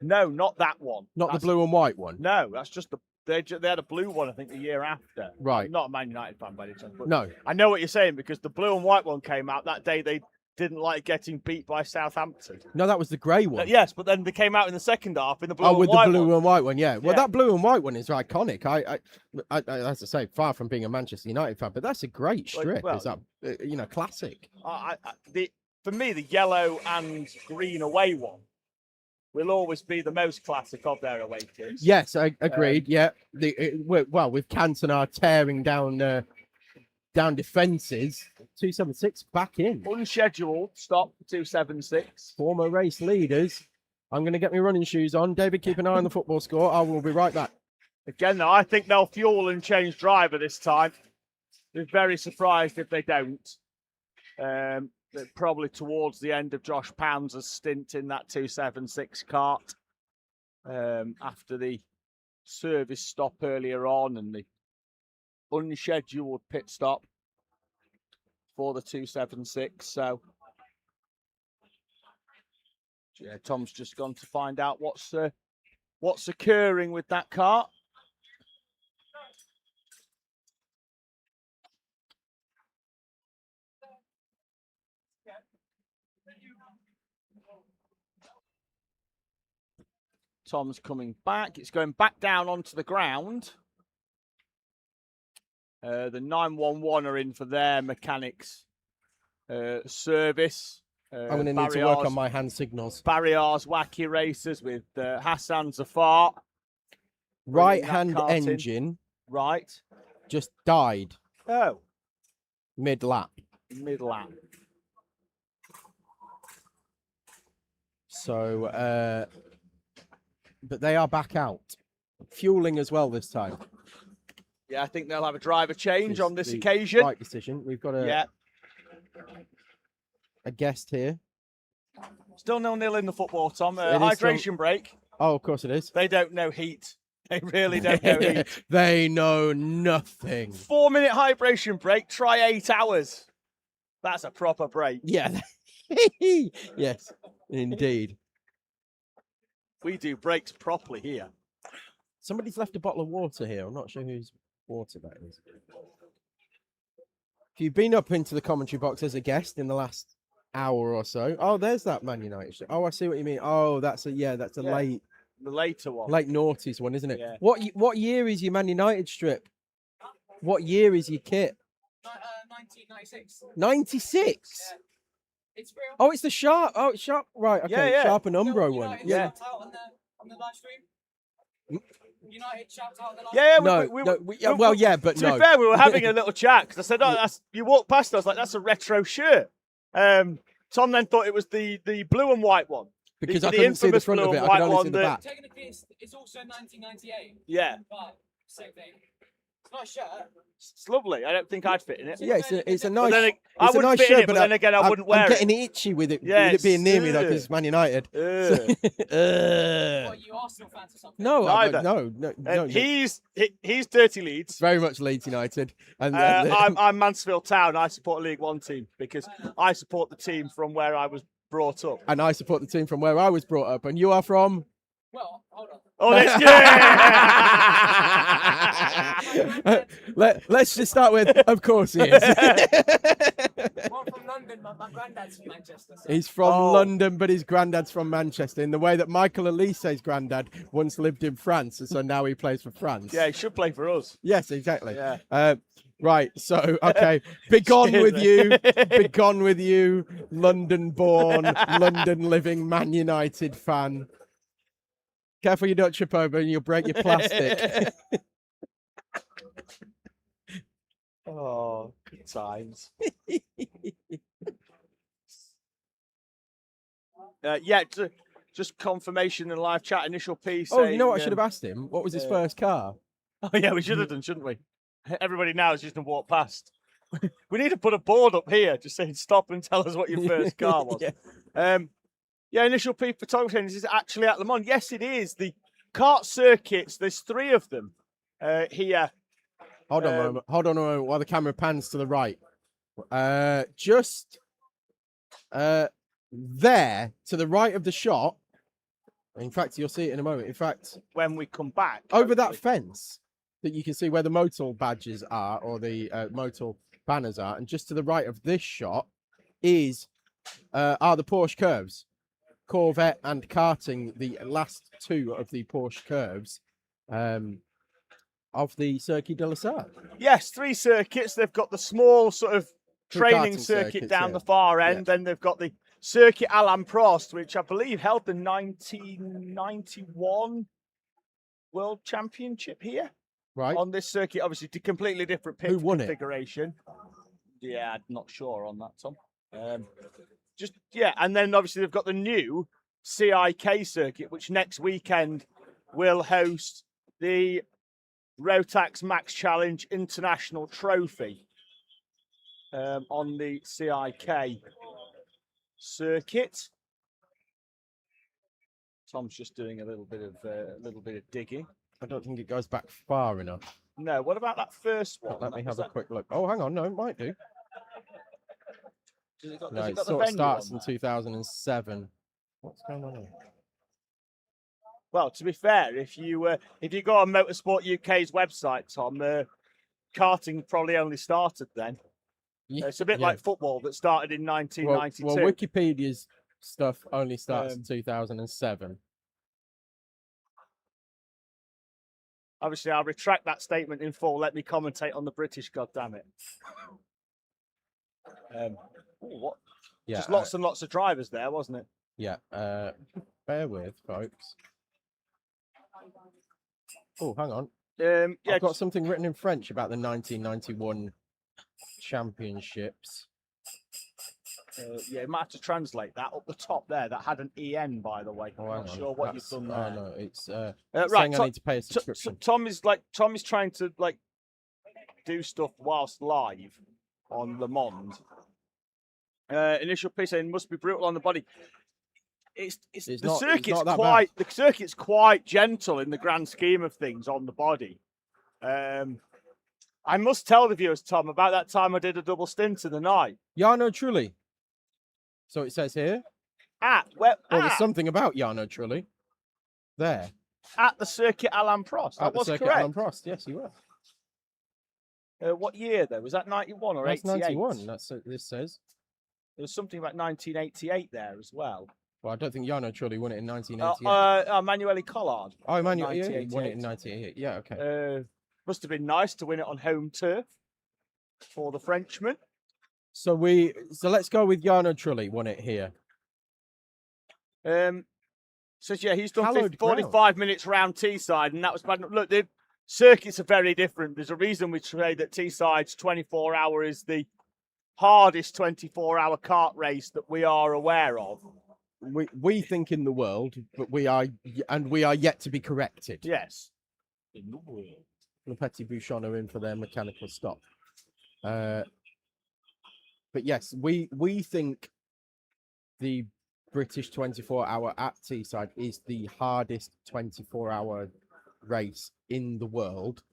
No, not that one. Not the blue and white one. No, that's just they had a blue one, I think, the year after. Right. I'm not a Man United fan by any chance. But No. I know what you're saying because the blue and white one came out that day. They didn't like getting beat by Southampton. No, that was the grey one. Yes, but then they came out in the second half in the blue Oh, and with white the blue one. and white one, yeah. Well, Yeah. that blue and white one is iconic. I as I say, far from being a Manchester United fan, but that's a great strip. Well, is that classic? For me, the yellow and green away one will always be the most classic of their away kits. Yes, I agreed. Yeah, with Cantona tearing down defences, 276 back in. Unscheduled stop for 276. Former race leaders. I'm going to get my running shoes on. David, keep an eye on the football score. I will be right back. Again, though, I think they'll fuel and change driver this time. Be very surprised if they don't. Probably towards the end of Josh Pounds' stint in that 276 kart. After the service stop earlier on and the unscheduled pit stop for the 276. So, yeah, Tom's just gone to find out what's occurring with that car. Tom's coming back. It's going back down onto the ground. The 911 are in for their mechanics service. I'm going to need to work on my hand signals. Barriers Wacky Racers with Hassan Zafar. Right hand engine. Right. Just died. Oh. Mid-lap. Mid-lap. So, but they are back out. Fueling as well this time. Yeah, I think they'll have a driver change on this occasion. Right decision. We've got a guest here. Still 0-0 in the football, Tom. Hydration break. Oh, of course it is. They don't know heat. They really don't know heat. They know nothing. 4-minute hydration break. Try 8 hours. That's a proper break. Yeah. Yes, indeed. We do breaks properly here. Somebody's left a bottle of water here. I'm not sure whose water that is. If you've been up into the commentary box as a guest in the last hour or so. Oh, there's that Man United. Oh, I see what you mean. Oh, that's a late. The later one. Late noughties one, isn't it? Yeah. What year is your Man United strip? What year is your kit? 1996. 96? Yeah. It's real. Oh, it's the Sharp. Oh, it's Sharp. Right, okay. Yeah. Sharp and Umbro one. United Yeah. shout out on the live stream. United shout out on the live Yeah, stream. But to be fair, we were having a little chat because I said, "Oh, you walked past us like that's a retro shirt." Tom then thought it was the blue and white one because I couldn't see the front of it. I could only see the back. Technically, it's also 1998. Yeah. But same thing. It's a nice shirt. It's lovely. I don't think I'd fit in it. Yeah, it's a nice. I wouldn't nice fit shirt, in it, but then again, I wouldn't wear it. I'm getting itchy with it. Yes. With it being near me though, because it's Man United. What, are you Arsenal fans or something? No, Neither. No. He's Dirty Leeds. Very much Leeds United. And I'm Mansfield Town. I support a League One team because I support the team from where I was brought up. And I support the team from where I was brought up. And you are from? Well, hold on. Oh, let's just start with, of course he is. Well, I'm from London, but my granddad's from Manchester. So. He's from London, but his granddad's from Manchester, in the way that Michael Elise's granddad once lived in France, and so now he plays for France. Yeah, he should play for us. Yes, exactly. Yeah. Right, so, okay, begone with you, London-born, London-living Man United fan. Careful you don't trip over and you'll break your plastic. Oh, good times. Just confirmation in live chat, initial piece. Oh, you know what I should have asked him? What was his first car? Oh, yeah, we should have done, shouldn't we? Everybody now is just going to walk past. We need to put a board up here just saying stop and tell us what your first car was. Initial peak photography. This is actually at Le Mans. Yes, it is. The kart circuits, there's 3 of them here. Hold on a moment while the camera pans to the right. Just there, to the right of the shot. In fact, you'll see it in a moment. In fact, when we come back. Over that fence that you can see where the Motul badges are, or the Motul banners are, and just to the right of this shot are the Porsche curves. Corvette and karting, the last 2 of the Porsche curves of the Circuit de la Sarthe. Yes, 3 circuits. They've got the small sort of training circuit down the far end. Then they've got the Circuit Alain Prost, which I believe held the 1991 World Championship here. Right. On this circuit, obviously, completely different pit configuration. Yeah, I'm not sure on that, Tom. And then obviously they've got the new CIK circuit, which next weekend will host the Rotax Max Challenge International Trophy. on the CIK circuit. Tom's just doing a little bit of digging. I don't think it goes back far enough. No, what about that first one? Let me have a quick look. Oh, hang on, no, it might do. No, has it it got the sort of venue starts on in 2007. What's going on here? Well, to be fair, if you go on Motorsport UK's website, Tom, karting probably only started then. It's a bit like football that started in 1992. Well, Wikipedia's stuff only starts in 2007. Obviously, I'll retract that statement in full. Let me commentate on the British, goddammit. What? Yeah, just lots and lots of drivers there, wasn't it? Yeah. Bear with, folks. Oh, hang on. Yeah, I've got something written in French about the 1991 championships. Yeah, you might have to translate that up the top there. That had an EN, by the way. I'm not sure what you've done there. Oh no, it's right. saying I need to pay a subscription. Tom is trying to do stuff whilst live on Le Mans. Initial piece saying must be brutal on the body. The circuit's quite gentle in the grand scheme of things on the body. I must tell the viewers, Tom, about that time I did a double stint in the night. Jarno Trulli. So it says here. There's something about Jarno Trulli. There. At the circuit Alain Prost. That was correct. Alain Prost. Yes, you were. What year though? Was that 91 or 88? That's 91. That's what this says. There was something about 1988 there as well. Well, I don't think Jarno Trulli won it in 1988. Emanuele Collard. Oh, Emanuele, yeah, he won it in 1988. Yeah, okay. Must have been nice to win it on home turf for the Frenchman. So let's go with Jarno Trulli won it here. So yeah, he's done 45 minutes round Teesside, and that was bad. Look, the circuits are very different. There's a reason we say that Teesside's 24-hour is the hardest 24-hour kart race that we are aware of. We think in the world, but we are yet to be corrected. Yes, in the world. Le Petit Bouchon are in for their mechanical stop. But yes, we think the British 24-hour at Teesside is the hardest 24-hour race in the world,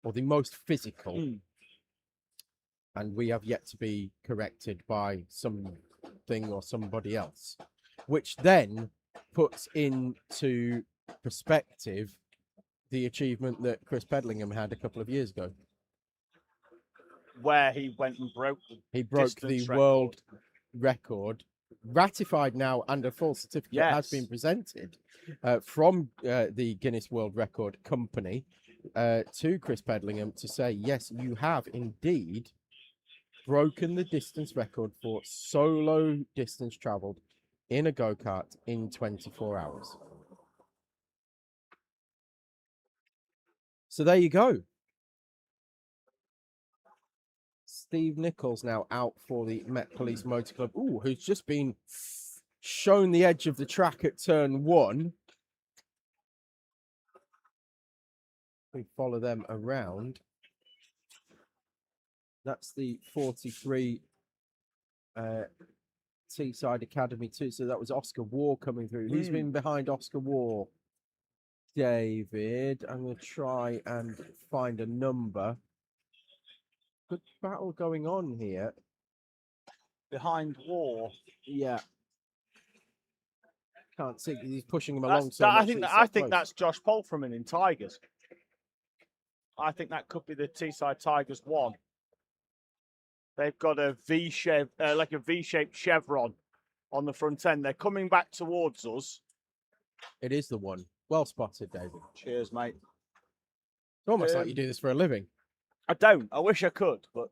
or the most physical. And we have yet to be corrected by something or somebody else, which then puts into perspective the achievement that Chris Pedlingham had a couple of years ago, where he went and broke the world record, ratified now, and a full certificate has been presented from the Guinness World Record Company to Chris Pedlingham to say, yes, you have indeed broken the distance record for solo distance traveled in a go-kart in 24 hours. So there you go. Steve Nichols now out for the Met Police Motor Club. Ooh, who's just been shown the edge of the track at turn 1. We follow them around. That's the 43 Teesside Academy 2. So that was Oscar War coming through. Who's been behind Oscar War? David. I'm going to try and find a number. Good battle going on here. Behind War. Yeah. Can't see because he's pushing him along I think that's Josh Polframan in Tigers. I think that could be the Teesside Tigers 1. They've got a V-shape, like a V-shaped chevron on the front end. They're coming back towards us. It is the one. Well spotted, David. Cheers, mate. It's almost like you do this for a living. I don't. I wish I could, but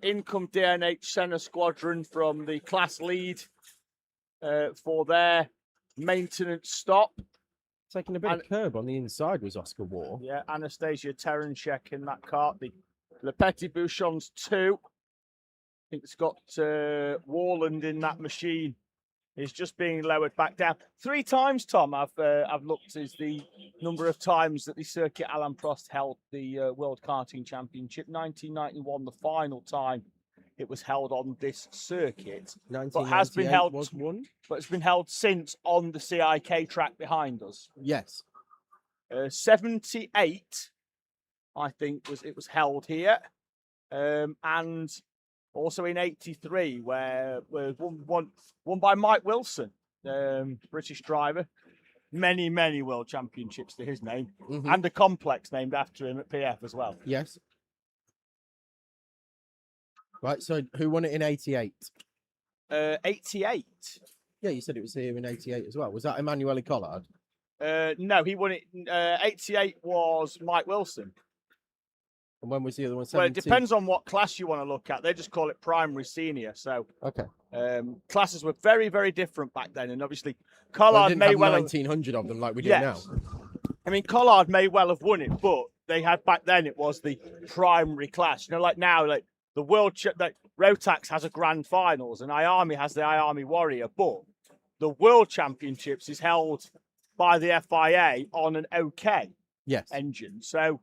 in come DNH Senna Squadron from the class lead for their maintenance stop. Taking a bit of curb on the inside was Oscar War. Yeah, Anastasia Terenchek in that kart. The Le Petit Bouchon's 2. I think it's got Warland in that machine is just being lowered back down. 3 times, Tom, I've looked is the number of times that the Circuit Alain Prost held the World Karting Championship. 1991, the final time it was held on this circuit, but has been held. Was one, but it's been held since on the CIK track behind us. Yes. 78, I think, it was held here, and also in 83, where won by Mike Wilson, British driver. Many world championships to his name, and a complex named after him at PF as well. Yes. Right, so who won it in 88? 88? Yeah, you said it was here in 88 as well. Was that Emanuele Collard? No, he won it. 88 was Mike Wilson. And when was the other one? 17? Well, it depends on what class you want to look at. They just call it primary senior. So okay, classes were very different back then, and obviously Collard may well have 1900 of them like we do yes. now. I mean, Collard may well have won it, but they had back then it was the primary class. You know, like now, like the like Rotax has a grand finals and IARMI has the IARMI Warrior, but the World Championships is held by the FIA on an OK engine. So.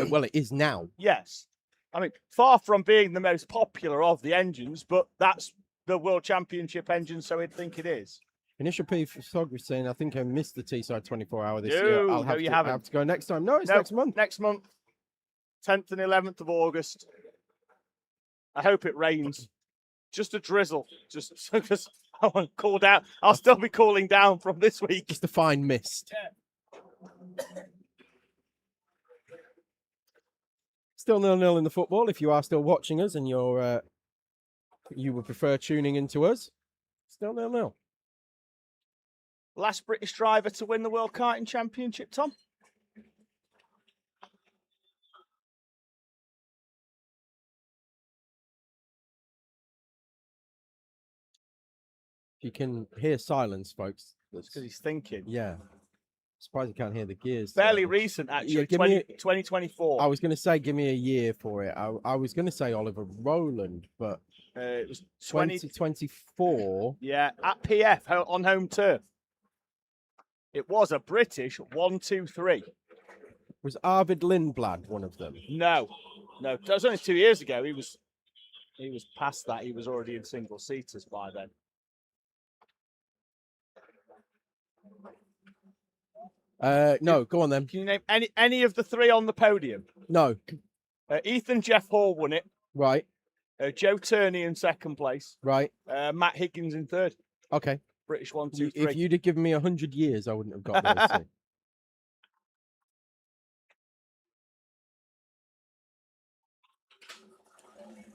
Well, it is now. Yes. I mean, far from being the most popular of the engines, but that's the World Championship engine, so I'd think it is. Initial P photography saying, I think I missed the Teesside 24-hour this year. No, you haven't. I'll have to go next time. No, it's next month. Next month, 10th and 11th of August. I hope it rains. Just a drizzle. Just because I want to cool down. I'll still be cooling down from this week. Just a fine mist. Yeah. Still 0-0 in the football. If you are still watching us and you're you would prefer tuning into us, still 0-0. Last British driver to win the World Karting Championship, Tom? You can hear silence, folks. That's because he's thinking. Yeah. Surprised you can't hear the gears. Fairly recent, actually. Yeah, 2024. I was going to say, give me a year for it. I was going to say Oliver Rowland, but it was 2024. Yeah, at PF on home turf. It was a British 1-2-3. Was Arvid Lindblad one of them? No. That was only 2 years ago. He was past that. He was already in single seaters by then. No, go on then. Can you name any of the 3 on the podium? No. Ethan Jeff Hall won it. Right. Joe Turney in second place. Right. Matt Higgins in third. Okay. British 1-2-3. If you'd have given me 100 years, I wouldn't have got those 2.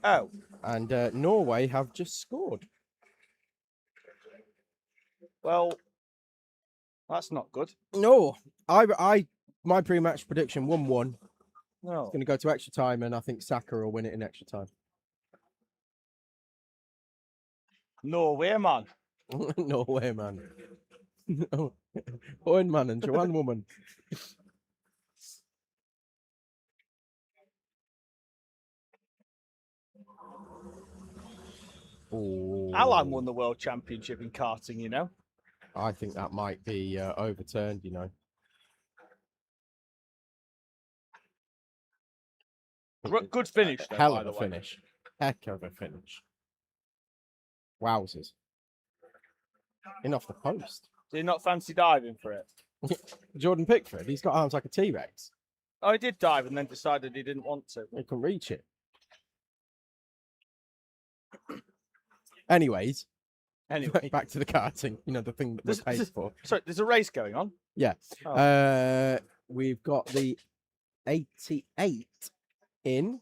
Oh. And Norway have just scored. Well, that's not good. No, my pre-match prediction 1-1. No. It's going to go to extra time, and I think Saka will win it in extra time. Norway, man. Norway, man. Owen man and Joanne woman. Oh. Alan won the World Championship in karting, you know. I think that might be overturned, you know. Good finish, though, Hell by of the a way. finish. Heck of a finish. Wowzers. In off the post. Did he not fancy diving for it? Jordan Pickford, he's got arms like a T-Rex. Oh, he did dive and then decided he didn't want to. He can reach it. Anyways. Anyway. Back to the karting. You know, the thing that we're paid for. Sorry, there's a race going on? Yeah. Oh. We've got the 88 in.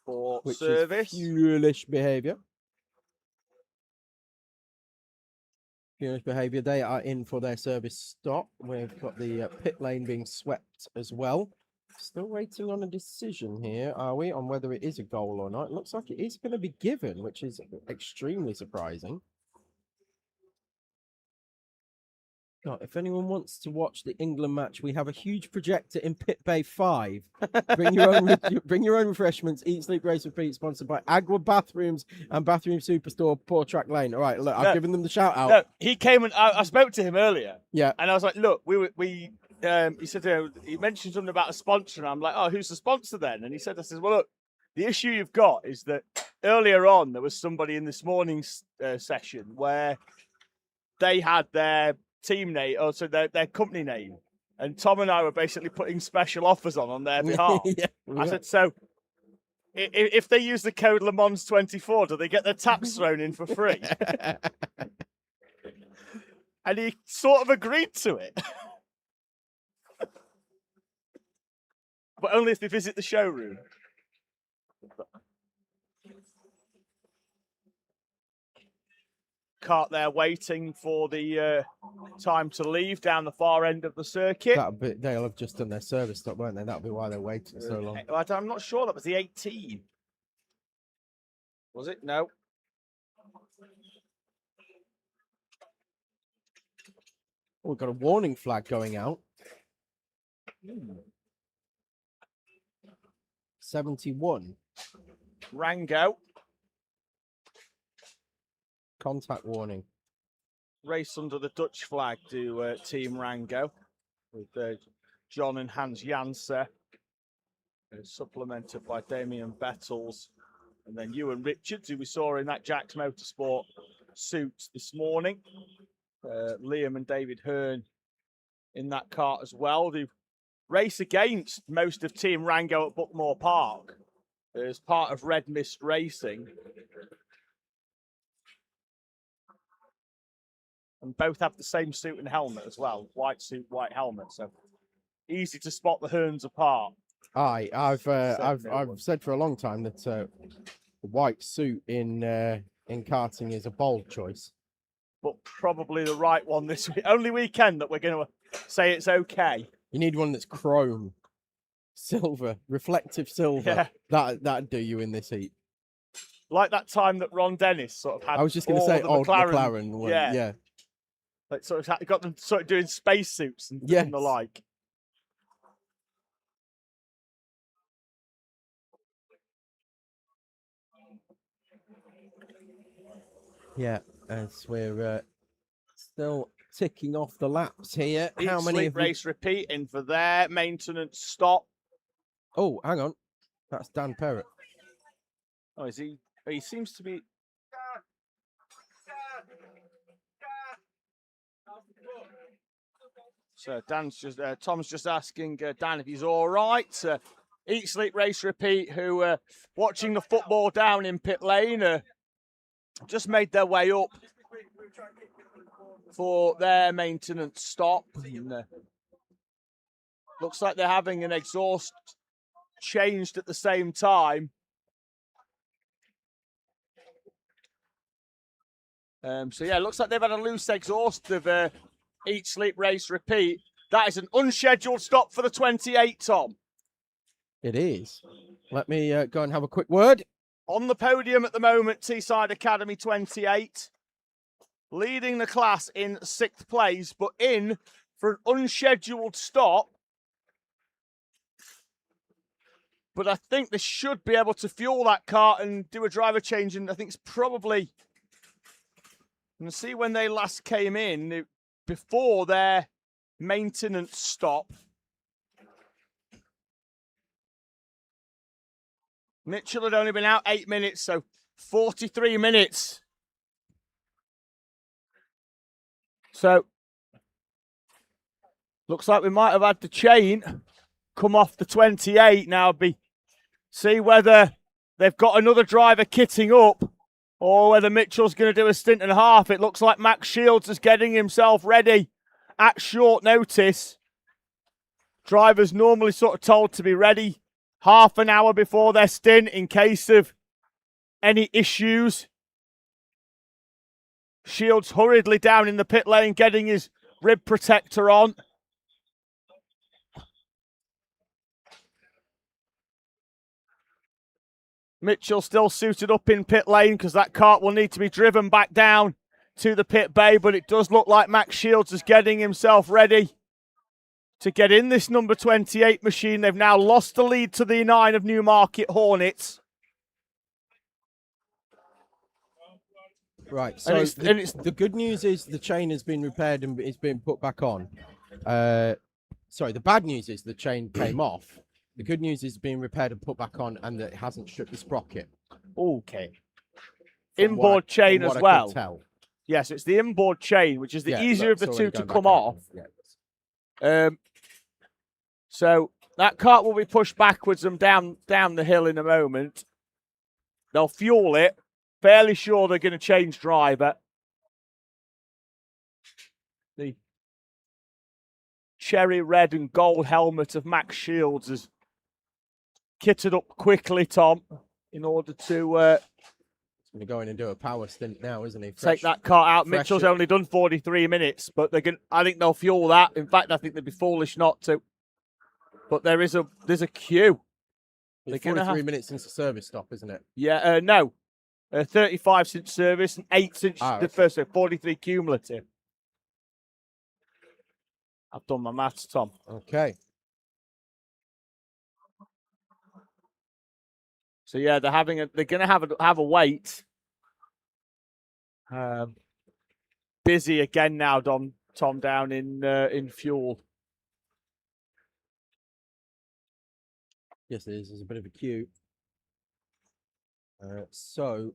For which service. Is foolish behaviour. Foolish behaviour. They are in for their service stop. We've got the pit lane being swept as well. Still waiting on a decision here, are we, on whether it is a goal or not? It looks like it is going to be given, which is extremely surprising. Oh, if anyone wants to watch the England match, we have a huge projector in Pit Bay 5. Bring your own refreshments. Eat, sleep, race, repeat. Sponsored by Agua Bathrooms and Bathroom Superstore, Portrack Lane. All right, look, I've given them the shout out. No, he came and I spoke to him earlier. Yeah. And I was like, look, he said, he mentioned something about a sponsor. And I'm like, oh, who's the sponsor then? And he said, well, look, the issue you've got is that earlier on, there was somebody in this morning's session where they had their team name, also their company name. And Tom and I were basically putting special offers on their behalf. I said, so if they use the code Le Mans 24, do they get their taps thrown in for free? And he sort of agreed to it. But only if they visit the showroom. Cart there waiting for the time to leave down the far end of the circuit. They'll have just done their service stop, won't they? That'll be why they're waiting so long. I'm not sure. That was the 18. Was it? No. Oh, we've got a warning flag going out. 71. Rango. Contact warning. Race under the Dutch flag to Team Rango with John and Hans Janssen, supplemented by Damien Bettles, and then Ewan Richards, who we saw in that Jack's Motorsport suit this morning. Liam and David Hearn in that kart as well. They race against most of Team Rango at Buckmore Park as part of Red Mist Racing. And both have the same suit and helmet as well. White suit, white helmet. So easy to spot the Hearns apart. I've said for a long time that the white suit in karting is a bold choice. But probably the right one this week. Only weekend that we're going to say it's okay. You need one that's chrome, silver, reflective silver. Yeah. That'd do you in this heat. Like that time that Ron Dennis sort of had. I was just going to say, old McLaren one. Yeah. Yeah. Like sort of got them sort of doing spacesuits and the like. Yeah, as we're still ticking off the laps here. How many Sleep race repeating for their maintenance stop? Oh, hang on. That's Dan Perrott. Oh, is he? He seems to be. So Tom's just asking Dan if he's all right. Eat, sleep, race, repeat. Who watching the football down in pit lane? Just made their way up for their maintenance stop. And, looks like they're having an exhaust changed at the same time. So yeah, looks like they've had a loose exhaust of Eat, Sleep, Race, Repeat. That is an unscheduled stop for the 28, Tom. It is. Let me go and have a quick word. On the podium at the moment, Teesside Academy 28. Leading the class in 6th place, but in for an unscheduled stop. But I think they should be able to fuel that car and do a driver change. And I think it's probably... And see when they last came in, before their maintenance stop. Mitchell had only been out 8 minutes, so 43 minutes. So, looks like we might have had the chain come off the 28. Now, see whether they've got another driver kitting up or whether Mitchell's going to do a stint and a half. It looks like Max Shields is getting himself ready at short notice. Drivers normally sort of told to be ready half an hour before their stint in case of any issues. Shields hurriedly down in the pit lane, getting his rib protector on. Mitchell still suited up in pit lane because that cart will need to be driven back down to the pit bay, but it does look like Max Shields is getting himself ready to get in this number 28 machine. They've now lost the lead to the 9 of Newmarket Hornets. Right, so the good news is the chain has been repaired and it's been put back on. Sorry, the bad news is the chain came off. The good news is it's being repaired and put back on and that it hasn't stripped the sprocket. Okay. Inboard chain as well. Tell. Yes, it's the inboard chain, which is the easier of the two to come off. So that cart will be pushed backwards and down the hill in a moment. They'll fuel it. Fairly sure they're going to change driver. The cherry red and gold helmet of Max Shields is kitted up quickly, Tom, in order to He's going to go in and do a power stint now, isn't he? take that cart out. Mitchell's only done 43 minutes, but I think they'll fuel that. In fact, I think they'd be foolish not to. But there's a queue. It's 43 minutes since the service stop, isn't it? Yeah, no. 35 since service and 8 since the first, so 43 cumulative. I've done my maths, Tom. Okay. So yeah, they're going to have a wait. Busy again now, Tom, down in fuel. Yes, it is. There's a bit of a queue. So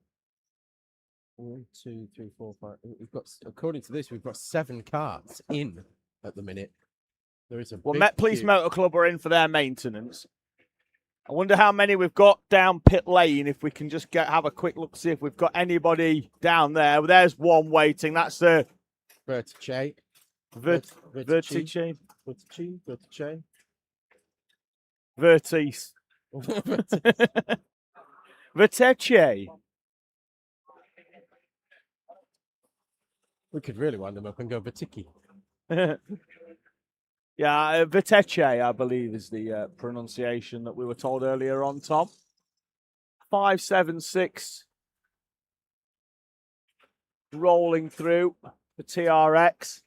1, 2, 3, 4, 5. We've got, according to this, we've got 7 carts in at the minute. There is a Met Police Motor Club are in for their maintenance. I wonder how many we've got down pit lane. If we can just have a quick look, see if we've got anybody down there. Well, there's one waiting. That's the Vertice. Vertice. Vertice. Vertice. Vertice. We could really wind them up and go Vertiki. Yeah, Vertice, I believe, is the pronunciation that we were told earlier on, Tom. 576 rolling through the TRX.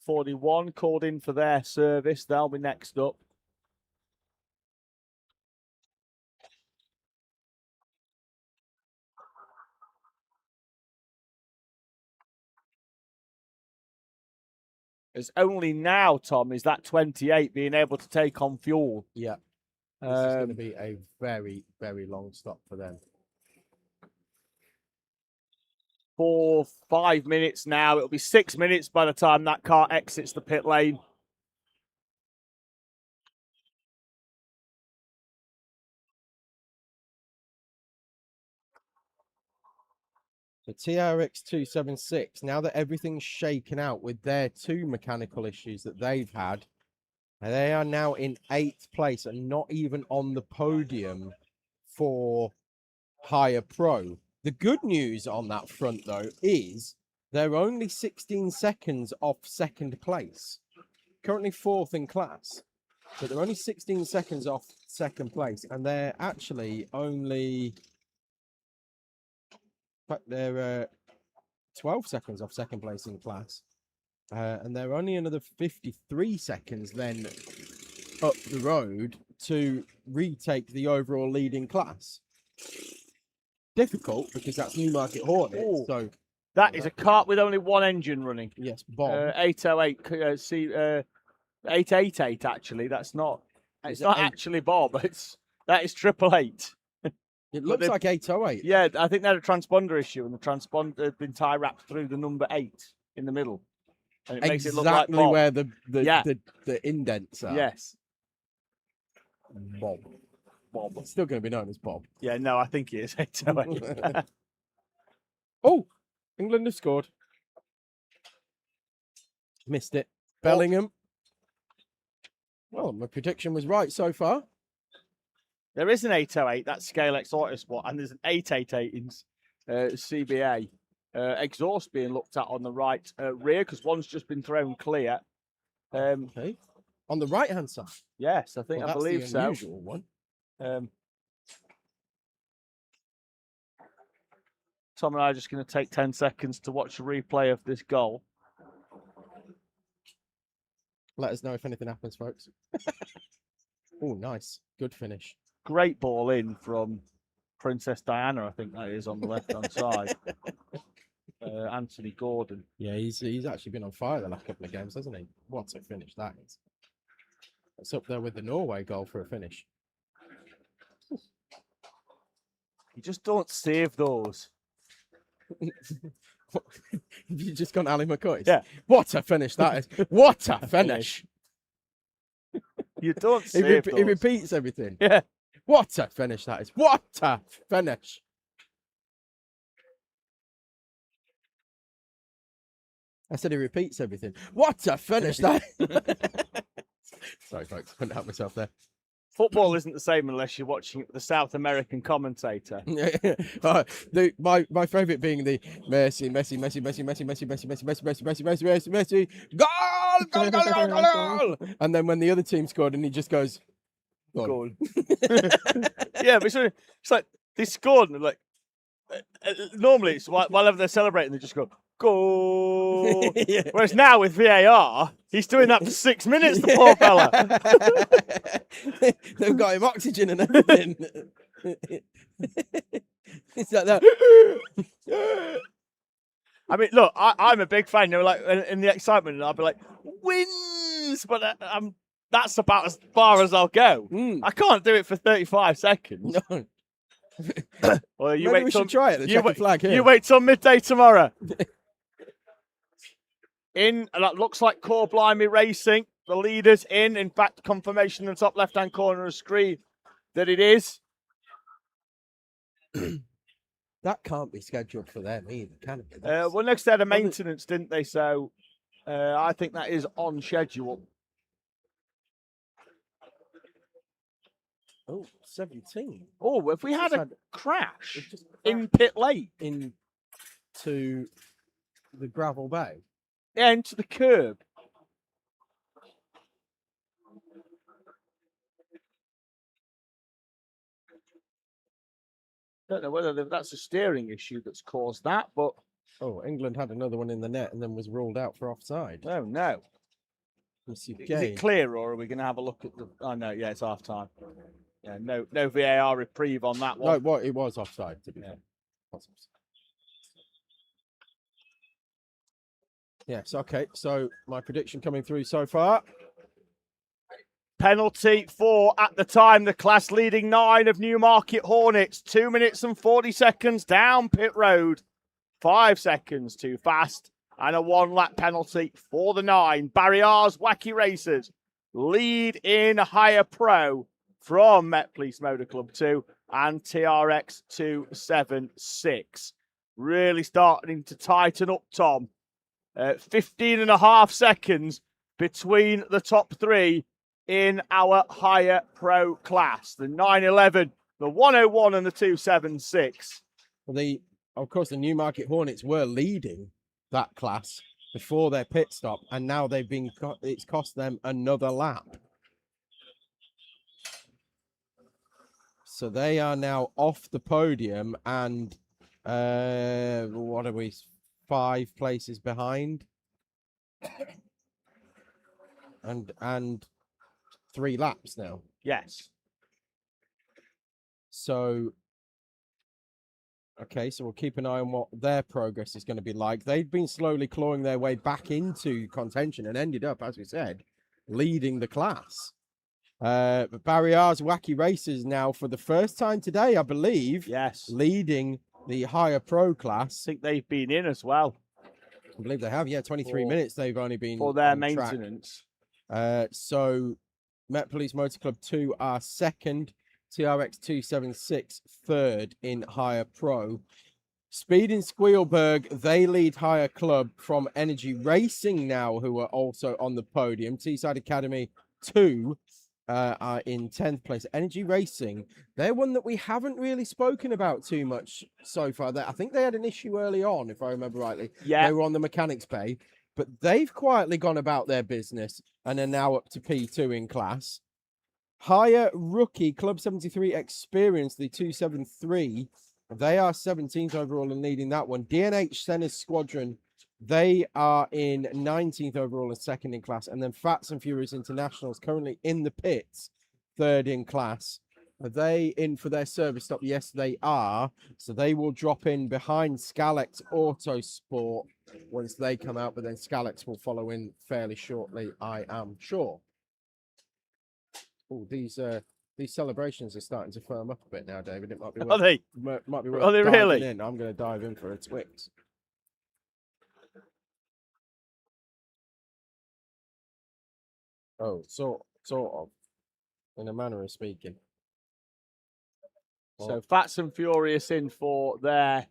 .41 called in for their service. They'll be next up. It's only now, Tom, is that 28 being able to take on fuel. Yeah. This is going to be a very, very long stop for them. 4-5 minutes now. It'll be 6 minutes by the time that car exits the pit lane. The TRX 276, now that everything's shaken out with their 2 mechanical issues that they've had, they are now in 8th place and not even on the podium for Higher Pro. The good news on that front, though, is they're only 16 seconds off 2nd place. Currently 4th in class, but they're only 16 seconds off 2nd place, and they're actually only... In fact, they're 12 seconds off 2nd place in class. And they're only another 53 seconds then up the road to retake the overall lead in class. Difficult because that's Newmarket Hornet. Ooh. So that is a kart with only one engine running. Yes, Bob. 808 888 actually. That's not. It's not actually Bob. That is 888. It looks like 808. Yeah, I think they had a transponder issue, and the transponder had been tie wrapped through the number 8 in the middle, and it makes it look like Bob. where the indents are. Yes. Bob. It's still going to be known as Bob. Yeah, no, I think it is 808. Oh, England have scored. Missed it. Bellingham. Well, my prediction was right so far. There is an 808, that's Scalex Autosport, and there's an 888 in CBA. Exhaust being looked at on the right rear, because one's just been thrown clear. Okay. On the right-hand side? Yes, I Well, I that's believe the so. unusual one. Tom and I are just going to take 10 seconds to watch a replay of this goal. Let us know if anything happens, folks. Oh, nice. Good finish. Great ball in from Princess Diana, I think that is, on the left-hand side. Anthony Gordon. Yeah, he's actually been on fire the last couple of games, hasn't he? What a finish that is. It's up there with the Norway goal for a finish. You just don't save those. You just gone Ali McCoy? Yeah. What a finish that is. What a finish. You don't save those. He repeats everything. Yeah. What a finish that is. What a finish. I said he repeats everything. What a finish that is. Sorry, folks. Couldn't help myself there. Football isn't the same unless you're watching it with the South American commentator. My favourite being the Messi, goal! And then when the other team scored and he just goes, goal. Yeah, but it's like they scored and like normally it's while they're celebrating they just go goal. Yeah. Whereas now with VAR, he's doing that for 6 minutes, the poor fella. They've got him oxygen and everything. It's like that. I mean, look, I'm a big fan. You know, like in the excitement, I'll be like, wins, but that's about as far as I'll go. I can't do it for 35 seconds. No. Well, you Maybe wait we till, should try it. The checkered flag here. You wait till midday tomorrow. In, and that looks like Core Blimey Racing. The leaders in. In fact, confirmation in the top left-hand corner of the screen that it is. That can't be scheduled for them either, can it? Well, next they had a maintenance, didn't they? So I think that is on schedule. Oh, 17. Oh, if we had a crash in pit lane. Into the gravel bay. Yeah, into the curb. Don't know whether that's a steering issue that's caused that, but... Oh, England had another one in the net and then was ruled out for offside. Oh, no. Is it clear, or are we going to have a look at the... Oh, no, yeah, it's half-time. Yeah, no VAR reprieve on that one. No, it was offside, to be fair. Yes, okay. So my prediction coming through so far. Penalty for, at the time, the class leading 9 of Newmarket Hornets. 2 minutes and 40 seconds down pit road. 5 seconds too fast. And a 1-lap penalty for the 9. Barry R's Wacky Racers lead in higher pro from Met Police Motor Club 2 and TRX 276. Really starting to tighten up, Tom. 15 and a half seconds between the top 3 in our higher pro class. The 911, the 101 and the 276. Well, of course, the Newmarket Hornets were leading that class before their pit stop, and now it's cost them another lap. So they are now off the podium and what are we, 5 places behind? And 3 laps now. Yes. So, okay, so we'll keep an eye on what their progress is going to be like. They've been slowly clawing their way back into contention and ended up, as we said, leading the class. But Barry R's Wacky Racers now, for the first time today, I believe, yes, leading the higher pro class. I think they've been in as well. I believe they have, yeah, 23 minutes they've only been for their on maintenance. So Met Police Motor Club 2 are second, TRX 276 third in higher pro. Speed in Squealberg, they lead higher club from Energy Racing now, who are also on the podium. Teesside Academy 2 are in 10th place. Energy Racing, they're one that we haven't really spoken about too much so far. I think they had an issue early on, if I remember rightly. Yeah. They were on the mechanics bay. but they've quietly gone about their business and are now up to P2 in class. Higher Rookie Club 73 Experience, the 273. They are 17th overall and leading that one. DNH Senna's Squadron, they are in 19th overall and second in class. And then Fats and Furious Internationals currently in the pits, third in class. Are they in for their service stop? Yes, they are. So they will drop in behind Scalex Autosport once they come out, but then Scalex will follow in fairly shortly, I am sure. Oh, these celebrations are starting to firm up a bit now, David. It might be worth, Are they? Might be worth Are they diving really? in. I'm going to dive in for a Twix. Oh, sort of, in a manner of speaking. So Fats and Furious in for their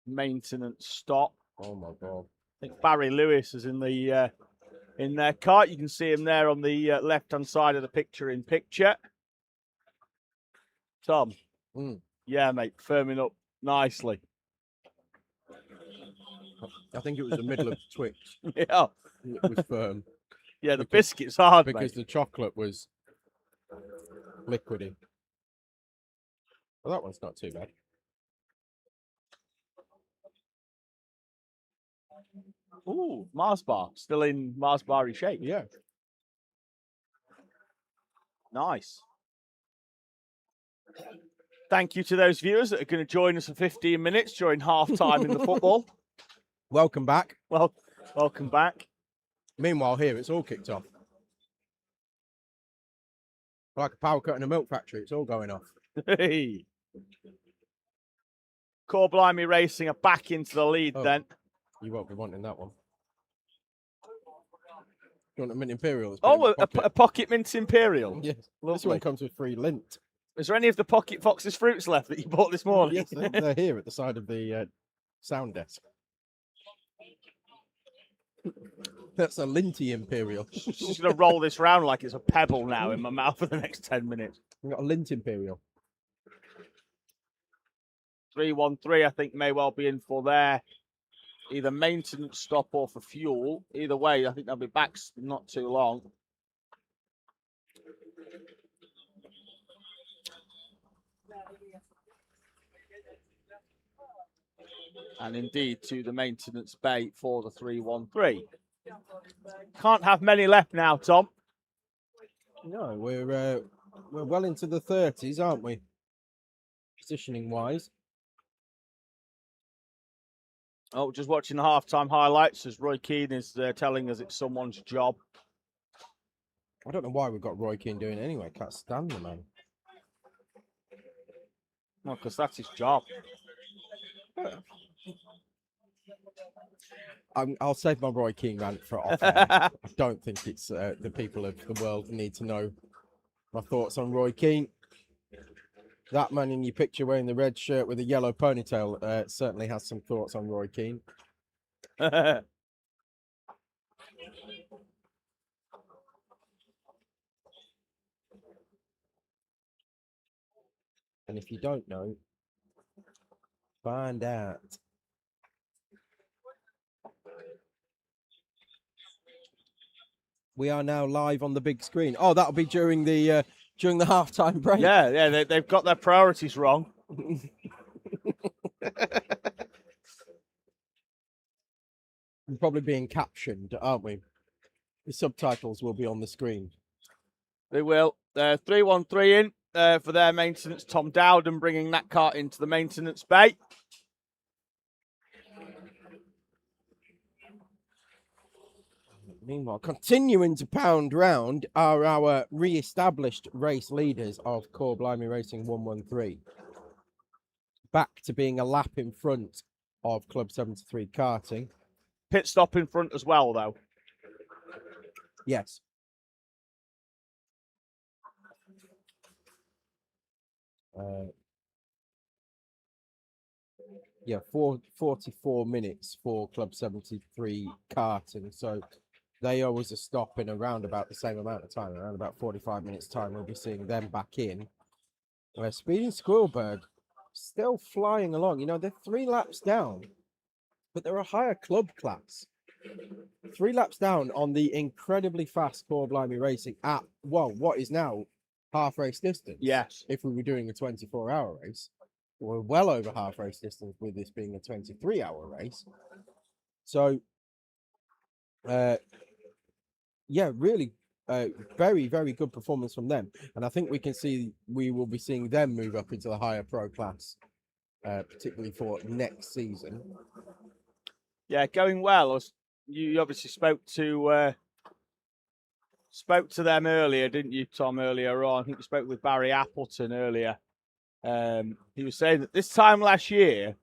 maintenance stop. Oh my God! I think Barry Lewis is in their cart. You can see him there on the left-hand side of the picture. Tom, yeah, mate, firming up nicely. I think it was the middle of Twix. Yeah, it was firm. Yeah, the biscuit's hard, because mate. the chocolate was liquidy. Well, that one's not too bad. Ooh, Mars bar, still in Mars bar-y shape. Yeah. Nice. Thank you to those viewers that are going to join us for 15 minutes during half-time in the football. Welcome back. Well, welcome back. Meanwhile, here it's all kicked off. Like a power cut in a milk factory, it's all going off. Hey. Core Blimey Racing are back into the lead then. You won't be wanting that one. You want a mint imperial? Oh, a pocket mint imperial. Yes. Lovely. This one comes with free lint. Is there any of the Pocket Fox's fruits left that you bought this morning? Yes, they're here at the side of the sound desk. That's a linty imperial. Just going to roll this round like it's a pebble now in my mouth for the next 10 minutes. We've got a lint imperial. 313, I think, may well be in for their either maintenance stop or for fuel. Either way, I think they'll be back not too long. And indeed to the maintenance bay for the 313. Can't have many left now, Tom. No, we're well into the 30s, aren't we? Positioning wise. Oh, just watching the halftime highlights as Roy Keane is telling us it's someone's job. I don't know why we've got Roy Keane doing it anyway. Can't stand the man. No, because that's his job. I'll save my Roy Keane rant for off air. I don't think it's the people of the world need to know my thoughts on Roy Keane. That man in your picture wearing the red shirt with a yellow ponytail certainly has some thoughts on Roy Keane. And if you don't know, find out. We are now live on the big screen. Oh, that'll be during the halftime break. Yeah, they've got their priorities wrong. We're probably being captioned, aren't we? The subtitles will be on the screen. They will. 313 in for their maintenance. Tom Dowden bringing that cart into the maintenance bay. Meanwhile, continuing to pound round are our re-established race leaders of Core Blimey Racing 113. Back to being a lap in front of Club 73 karting. Pit stop in front as well, though. Yes. Yeah, 44 minutes for Club 73 karting. So they always a stop in around about the same amount of time, around about 45 minutes time. We'll be seeing them back in. Speedy Squirrelberg still flying along. You know, they're 3 laps down, but they're a higher club class. 3 laps down on the incredibly fast Core Blimey Racing at, well, what is now half race distance. Yes. If we were doing a 24-hour race, we're well over half race distance with this being a 23-hour race. So, yeah, really very, very good performance from them. And I think we will be seeing them move up into the higher pro class, particularly for next season. Yeah, going well. You obviously spoke to them earlier, didn't you, Tom, earlier on? I think you spoke with Barry Appleton earlier. He was saying that this time last year,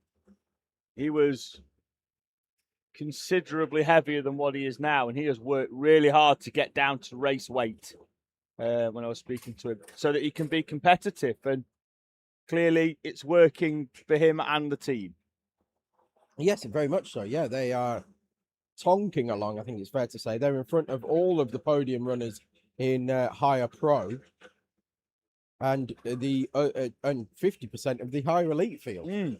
he was considerably heavier than what he is now, and he has worked really hard to get down to race weight when I was speaking to him, so that he can be competitive. And clearly, it's working for him and the team. Yes, very much so. Yeah, they are tonking along, I think it's fair to say. They're in front of all of the podium runners in higher pro and the and 50% of the higher elite field.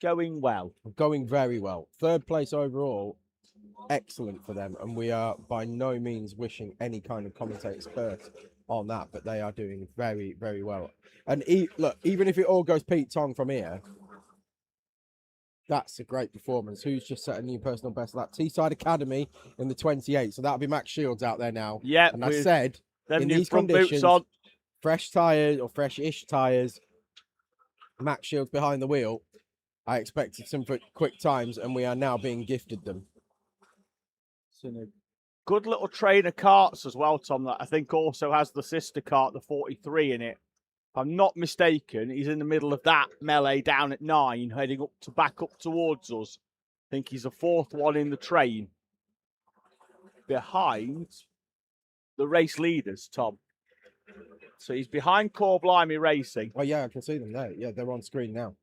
Going well. Going very well. 3rd place overall. Excellent for them. And we are by no means wishing any kind of commentator's curse on that, but they are doing very, very well. And look, even if it all goes Pete Tong from here, that's a great performance. Who's just set a new personal best lap? Teesside Academy in the 28. So that'll be Max Shields out there now. Yeah. And I said, in these front conditions, boots on. fresh tyres or fresh-ish tyres, Max Shields behind the wheel, I expected some quick times, and we are now being gifted them. Good little train of karts as well, Tom, that I think also has the sister kart, the 43, in it. If I'm not mistaken, he's in the middle of that melee down at 9, heading back up towards us. I think he's the 4th one in the train. Behind the race leaders, Tom. So he's behind Core Blimey Racing. Oh, yeah, I can see them there. Yeah, they're on screen now.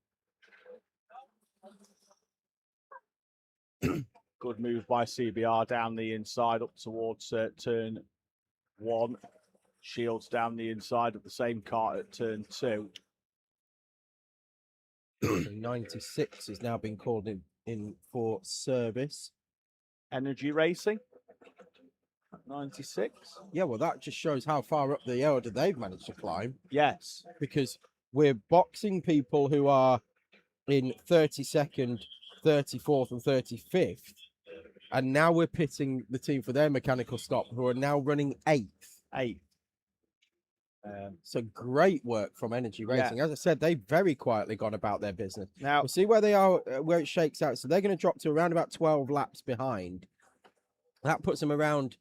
Good move by CBR down the inside up towards turn 1. Shields down the inside of the same kart at turn 2. 96 is now being called in for service. Energy Racing. 96. Yeah, well, that just shows how far up the order they've managed to climb. Yes. Because we're boxing people who are in 32nd, 34th, and 35th. And now we're pitting the team for their mechanical stop, who are now running 8th. So great work from Energy Racing. Yeah. As I said, they've very quietly gone about their business. Now we'll see where they are, where it shakes out. So they're going to drop to around about 12 laps behind. That puts them around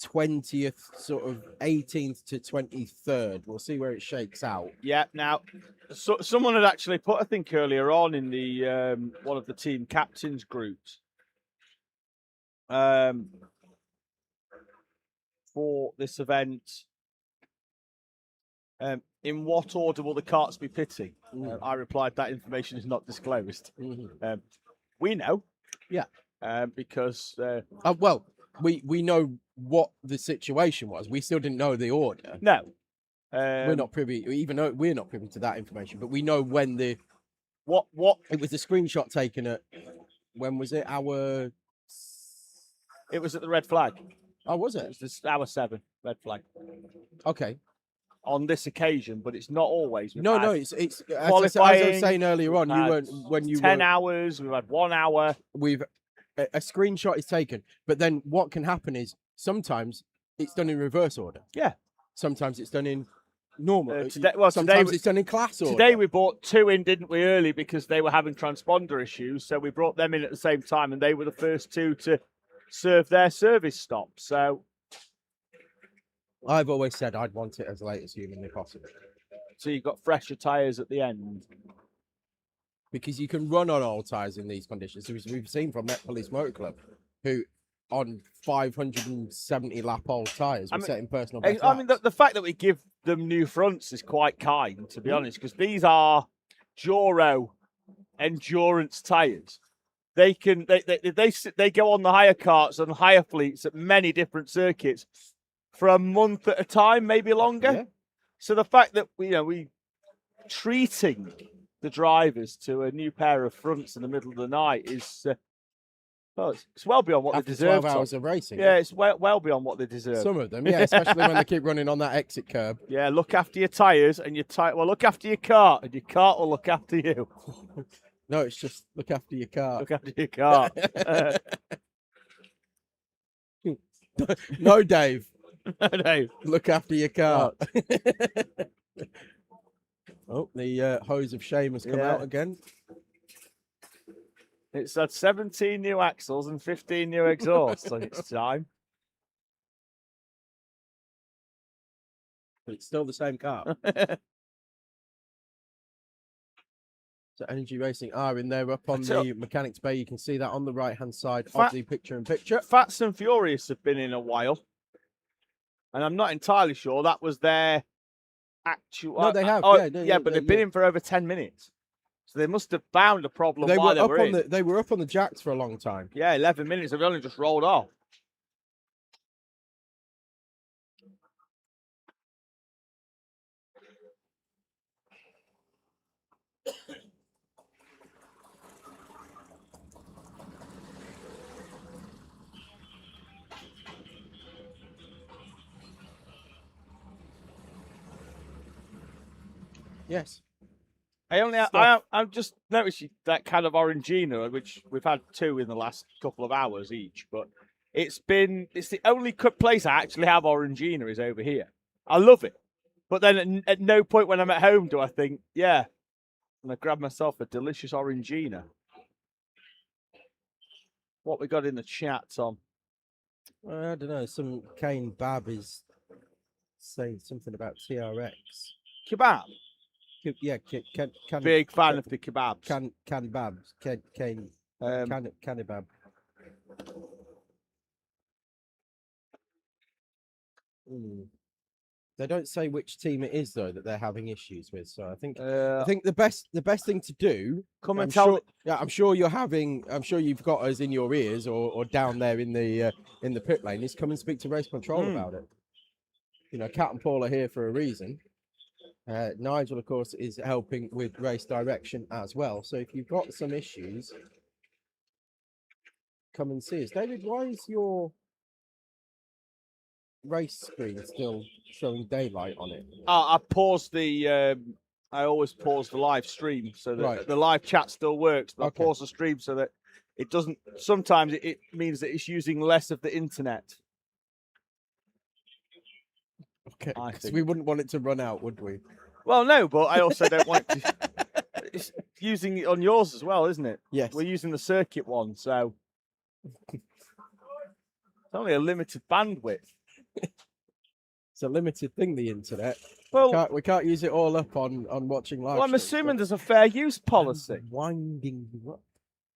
20th, sort of 18th to 23rd. We'll see where it shakes out. Yeah. Now, someone had actually put, I think earlier on in the one of the team captains groups, for this event, in what order will the karts be pitting? I replied, that information is not disclosed. We know. Yeah. Because... well, we know what the situation was. We still didn't know the order. No. We're not privy, even though we're not privy to that information, but we know when the... What? It was the screenshot taken at... When was it? It was at the red flag. Oh, was it? It was hour 7, red flag. Okay. On this occasion, but it's not always. No, it's as I was saying earlier on, you weren't when you 10 hours. We've had 1 hour. We've a screenshot is taken, but then what can happen is sometimes it's done in reverse order. Yeah. Sometimes it's done in normal. Sometimes it's done in class order. Today we brought 2 in, didn't we, early because they were having transponder issues. So we brought them in at the same time, and they were the first 2 to serve their service stop. So I've always said I'd want it as late as humanly possible. So you've got fresher tyres at the end. Because you can run on old tyres in these conditions. We've seen from Met Police Motor Club, who on 570 lap old tyres were setting personal best I mean, the fact that we give them new fronts is quite kind, to be honest, because these are Joro endurance tyres. They can they go on the higher karts and higher fleets at many different circuits for a month at a time, maybe longer. Yeah. So the fact that we treating the drivers to a new pair of fronts in the middle of the night is Well, it's well beyond what After they deserve. 12 hours Tom. of racing. Yeah, it's well beyond what they deserve. Some of them, yeah, especially when they keep running on that exit curb. Yeah, look after your tyres and your tyre. Well, look after your car, and your car will look after you. No, it's just look after your car. Look after your car. No, Dave. No, Dave. Look after your car. Oh, the hose of shame has come out again. It's had 17 new axles and 15 new exhausts on its time. But it's still the same car. So Energy Racing are in there up on the mechanics bay. You can see that on the right-hand side of the picture-in-picture. Fats and Furious have been in a while. And I'm not entirely sure that was their actual... No, they have. But they've been in for over 10 minutes. So they must have found a problem while they were in. They were up on the jacks for a long time. Yeah, 11 minutes. They've only just rolled off. Yes. I've just noticed that can of Orangina, which we've had 2 in the last couple of hours each, but it's the only place I actually have Orangina is over here. I love it. But then at no point when I'm at home do I think, yeah, I'm going to grab myself a delicious Orangina. What we got in the chat, Tom? I don't know. Some Kane Bab is saying something about TRX. Kebab? Yeah, big fan of the kebabs. Canibabs. Canibab. They don't say which team it is though that they're having issues with. So I think the best thing to do. Come and tell. I'm sure you've got us in your ears or down there in the pit lane. Is come and speak to Race Control about it. You know, Cat and Paul are here for a reason. Nigel, of course, is helping with race direction as well. So if you've got some issues, come and see us. David, why is your race screen still showing daylight on it? I paused the. I always pause the live stream so that the live chat still works. But I pause the stream so that it doesn't. Sometimes it means that it's using less of the internet. Okay, because we wouldn't want it to run out, would we? Well, no, but I also don't want it to... It's using it on yours as well, isn't it? Yes. We're using the circuit one, so... It's only a limited bandwidth. It's a limited thing, the internet. Well, we can't use it all up on watching live. Well, I'm assuming there's a fair use policy. Winding you up.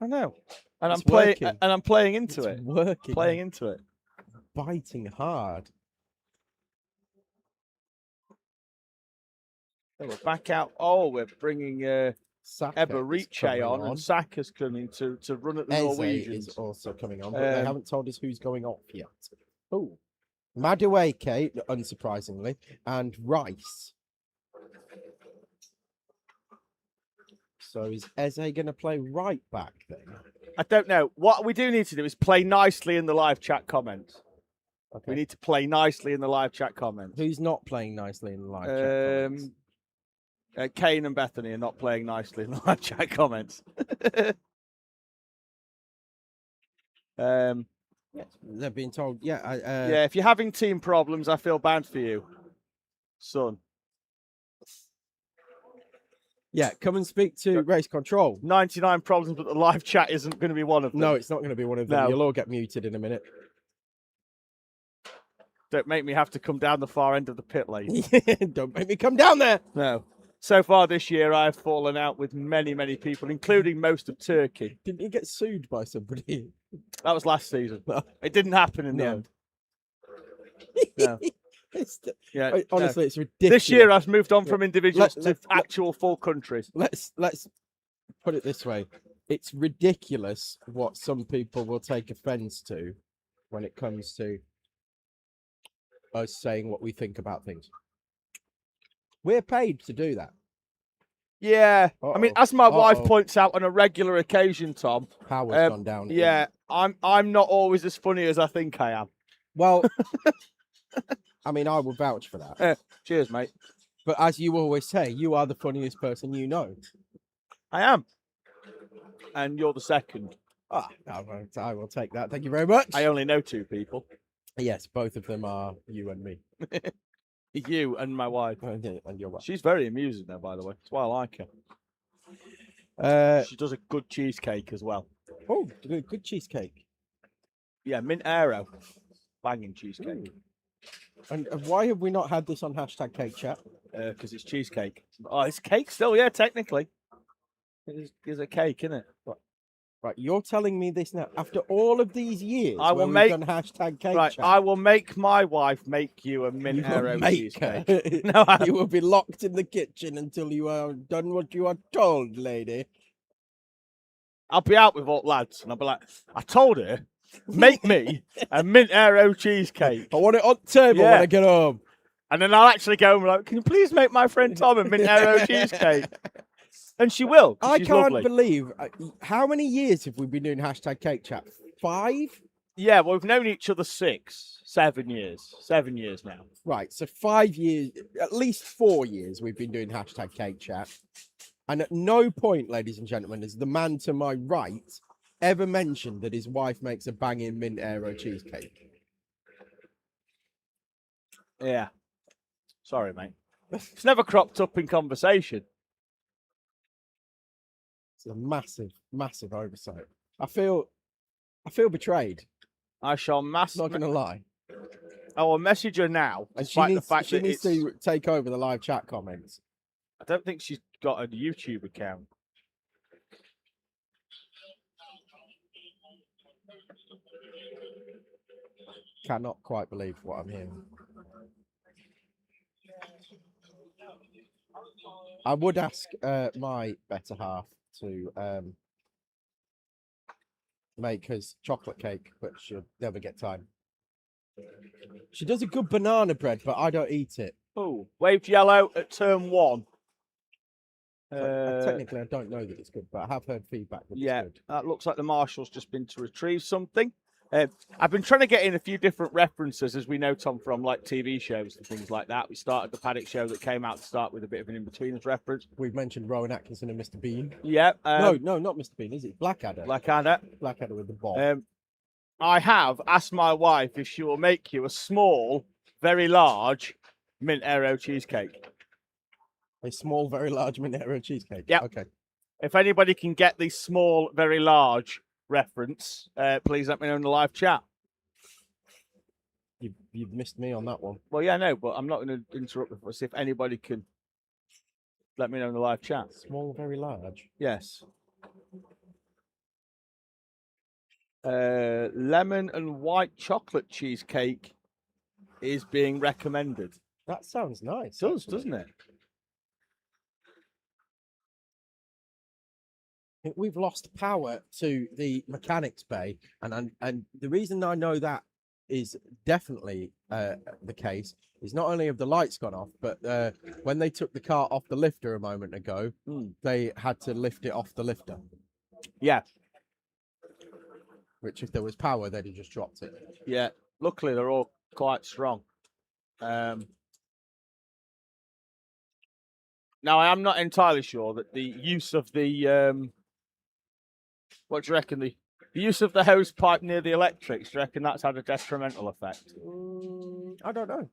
I know. And It's I'm playing working. and I'm playing into It's it. working. Playing into it. Biting hard. So we're back out. Oh, we're bringing Eberiche on, and Saka's coming to run at the Eze Norwegians. is also coming on, but they haven't told us who's going off yet. Oh, Madueke, unsurprisingly, and Rice. So is Eze going to play right back then? I don't know. What we do need to do is play nicely in the live chat comments. Okay. We need to play nicely in the live chat comments. Who's not playing nicely in the live chat comments? Kane and Bethany are not playing nicely in the live chat comments. They're being told, yeah, if you're having team problems, I feel bad for you, son. Yeah, come and speak to Race Control. 99 problems, but the live chat isn't going to be one of them. No, it's not going to be one of them. No. You'll all get muted in a minute. Don't make me have to come down the far end of the pit lane. Don't make me come down there. No. So far this year, I've fallen out with many, many people, including most of Turkey. Didn't you get sued by somebody? That was last season. It didn't happen in the end. No. Honestly, it's ridiculous. This year, I've moved on from individuals to actual full countries. Let's put it this way: it's ridiculous what some people will take offence to when it comes to us saying what we think about things. We're paid to do that. Yeah. I mean, as my wife points out on a regular occasion, Tom. Power's gone down. Yeah. I'm not always as funny as I think I am. Well, I mean, I will vouch for that. Cheers, mate. But as you always say, you are the funniest person you know. I am. And you're the second. Ah, I will take that. Thank you very much. I only know 2 people. Yes, both of them are you and me. You and my wife. And your wife. She's very amusing, though, by the way. That's why I like her. She does a good cheesecake as well. Oh, good cheesecake. Yeah, mint aero. Banging cheesecake. And why have we not had this on hashtag cake chat? Because it's cheesecake. Oh, it's cake still, yeah, technically. It's a cake, isn't it? Right, you're telling me this now after all of these years. I will we've make done hashtag cake right. chat. I will make my wife make you a mint You will aero make cheesecake. her. No, You will be locked in the kitchen until you are done what you are told, lady. I'll be out with all lads, and I'll be like, I told her, make me a mint aero cheesecake. I want it on the table when I get home. And then I'll actually go and be like, can you please make my friend Tom a mint aero cheesecake? And she will. I She's can't lovely. believe how many years have we been doing hashtag cake chat? 5? Yeah, well, we've known each other 7 years. 7 years now. Right, so 5 years, at least 4 years we've been doing hashtag cake chat. And at no point, ladies and gentlemen, has the man to my right ever mentioned that his wife makes a banging mint aero cheesecake. Yeah. Sorry, mate. It's never cropped up in conversation. It's a massive, massive oversight. I feel betrayed. I shall Not going to lie. I will message her now. And despite she the fact that needs to take over the live chat comments. I don't think she's got a YouTube account. Cannot quite believe what I'm hearing. I would ask my better half to make us chocolate cake, but she'll never get time. She does a good banana bread, but I don't eat it. Oh, waved yellow at turn 1. Technically, I don't know that it's good, but I have heard feedback that Yeah, it's good. that looks like the marshal's just been to retrieve something. I've been trying to get in a few different references, as we know, Tom, from like TV shows and things like that. We started the Paddock show that came out to start with a bit of an in-betweeners reference. We've mentioned Rowan Atkinson and Mr. Bean. Yeah. No, not Mr. Bean, is it? Blackadder. Blackadder. Blackadder with the ball. I have asked my wife if she will make you a small, very large mint aero cheesecake. A small, very large mint aero cheesecake. Yeah. Okay. If anybody can get the small, very large reference, please let me know in the live chat. You've missed me on that one. Well, yeah, no, but I'm not going to interrupt before. See if anybody can let me know in the live chat. Small, very large. Yes. Lemon and white chocolate cheesecake is being recommended. That sounds nice. It does, doesn't it? I think we've lost power to the mechanics bay, and the reason I know that is definitely the case is not only have the lights gone off, but when they took the car off the lifter a moment ago, they had to lift it off the lifter. Yeah. Which, if there was power, they'd have just dropped it. Yeah. Luckily, they're all quite strong. Now, I am not entirely sure that the use of the what do you reckon? The use of the hose pipe near the electrics, do you reckon that's had a detrimental effect? I don't know.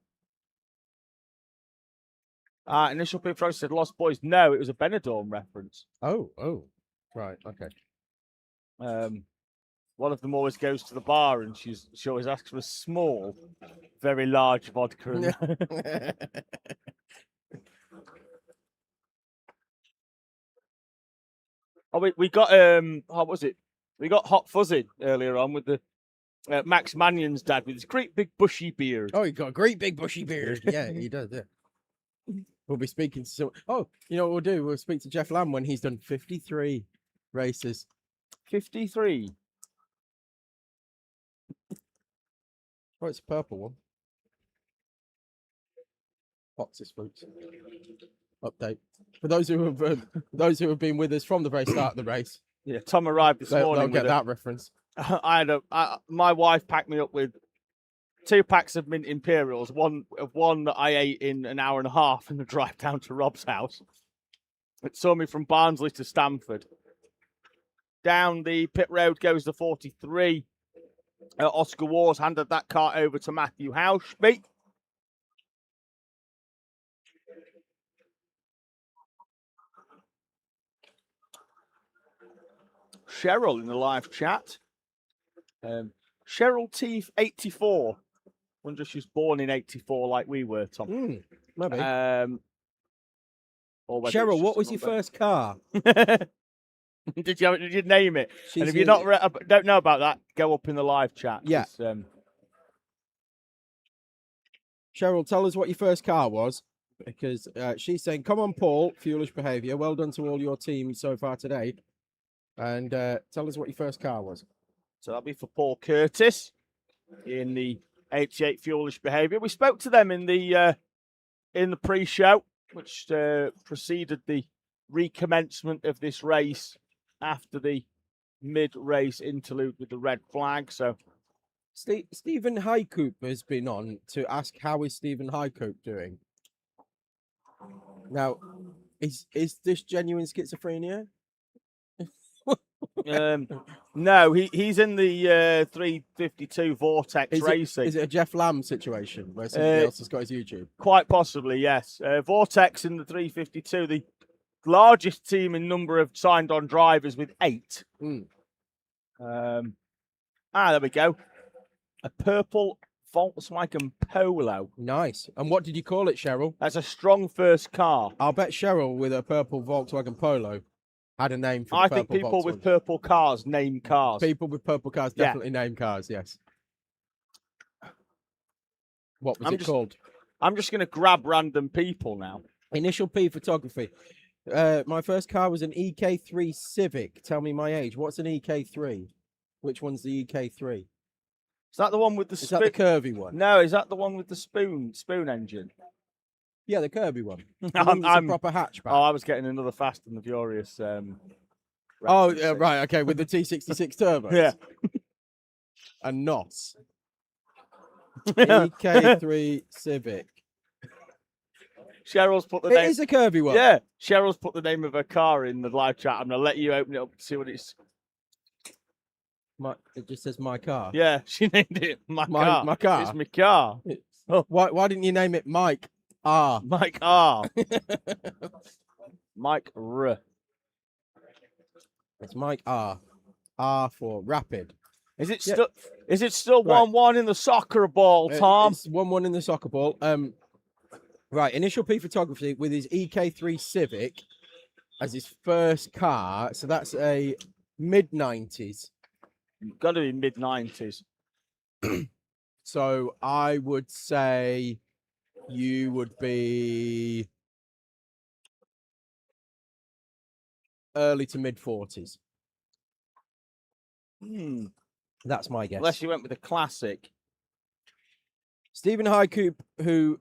Initial P-Pro said Lost Boys. No, it was a Benidorm reference. Oh, right, okay. One of them always goes to the bar and she always asks for a small, very large vodka. Oh, we got what was it? We got Hot Fuzzy earlier on with the Max Mannion's dad with his great big bushy beard. Oh, he got a great big bushy beard. Yeah, he does. Yeah. We'll be speaking to some. Oh, you know what we'll do? We'll speak to Jeff Lamb when he's done 53 races. 53. Oh, it's a purple one. Fox's fruits. Update for those who have been with us from the very start of the race. Yeah, Tom arrived this morning. They'll get that reference. My wife packed me up with 2 packs of mint imperials, one that I ate in an hour and a half in the drive down to Rob's house. It saw me from Barnsley to Stamford. Down the pit road goes the 43. Oscar Wars handed that car over to Matthew Houshby. Cheryl in the live chat. Cheryl Teeth 84. Wonder if she was born in 84 like we were, Tom. Maybe. Or whether Cheryl, it's what just was your another- first car? Did you name it? She's And if you in- don't know about that, go up in the live chat. Yeah. 'cause, Cheryl, tell us what your first car was, because she's saying, "Come on, Paul, foolish behaviour. Well done to all your team so far today." And tell us what your first car was. So that'll be for Paul Curtis in the 88 Foolish Behaviour. We spoke to them in the pre-show, which preceded the recommencement of this race after the mid-race interlude with the red flag. So Stephen Highcoop has been on to ask how is Stephen Highcoop doing. Now, is this genuine schizophrenia? No, he's in the 352 Vortex Racing. Is it a Jeff Lamb situation where somebody else has got his YouTube? Quite possibly, yes. Vortex in the 352, the largest team in number of signed-on drivers with 8. There we go. A purple Volkswagen Polo. Nice. And what did you call it, Cheryl? That's a strong first car. I'll bet Cheryl with a purple Volkswagen Polo had a name for the I purple think people with Volkswagen. purple cars name cars. People with purple cars Yeah. definitely name cars, yes. What was it called? I'm just going to grab random people now. Initial P photography. My first car was an EK3 Civic. Tell me my age. What's an EK3? Which one's the EK3? Is that the one with the Is that the curvy one? No, is that the one with the spoon engine? Yeah, the curvy one. The one that's a proper hatchback. Oh, I was getting another Fast and the Furious. Right, okay, with the T66 turbo. Yeah. And NOS. EK3 Civic. Cheryl's put the It name. is a curvy one. Yeah, Cheryl's put the name of her car in the live chat. I'm gonna let you open it up to see what it's. It just says my car. Yeah, she named it my car. My car. It's my car. Why didn't you name it Mike R? Mike R. Mike R. It's Mike R. R for rapid. Is it still? Is it still 1-1 in the soccer ball, Tom? It's 1-1 in the soccer ball. Right, Initial P photography with his EK3 Civic as his first car. So that's a mid-90s. Got to be mid-90s. So I would say you would be early to mid-40s. That's my guess. Unless you went with a classic. Stephen Highcoop, who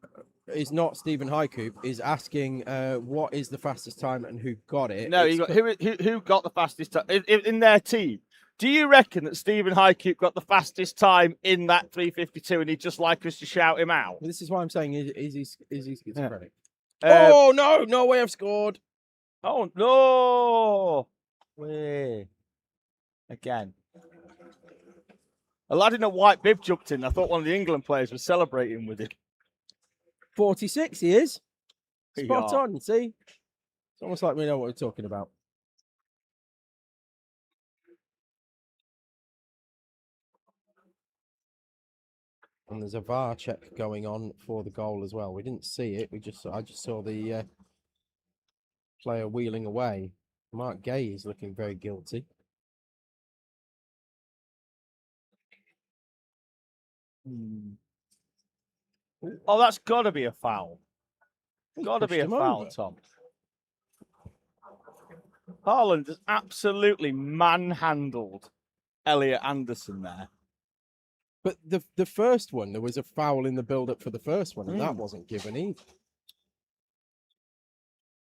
is not Stephen Highcoop, is asking what is the fastest time and who got it. No, who got the fastest time in their team? Do you reckon that Stephen Highcoop got the fastest time in that 352 and he'd just like us to shout him out? This is why I'm saying, is he schizophrenic? Oh, no, no way I've scored. Oh, no. Way. Again. A lad in a white bib jumped in. I thought one of the England players was celebrating with him. 46 he is. Spot Yeah. on, see? It's almost like we know what we're talking about. And there's a VAR check going on for the goal as well. We didn't see it. I just saw the player wheeling away. Mark Gay is looking very guilty. Oh, that's got to be a foul. Got to pushed be a him foul, over. Tom. Haaland has absolutely manhandled Elliot Anderson there. But the first one, there was a foul in the build-up for the first one, and that wasn't given either.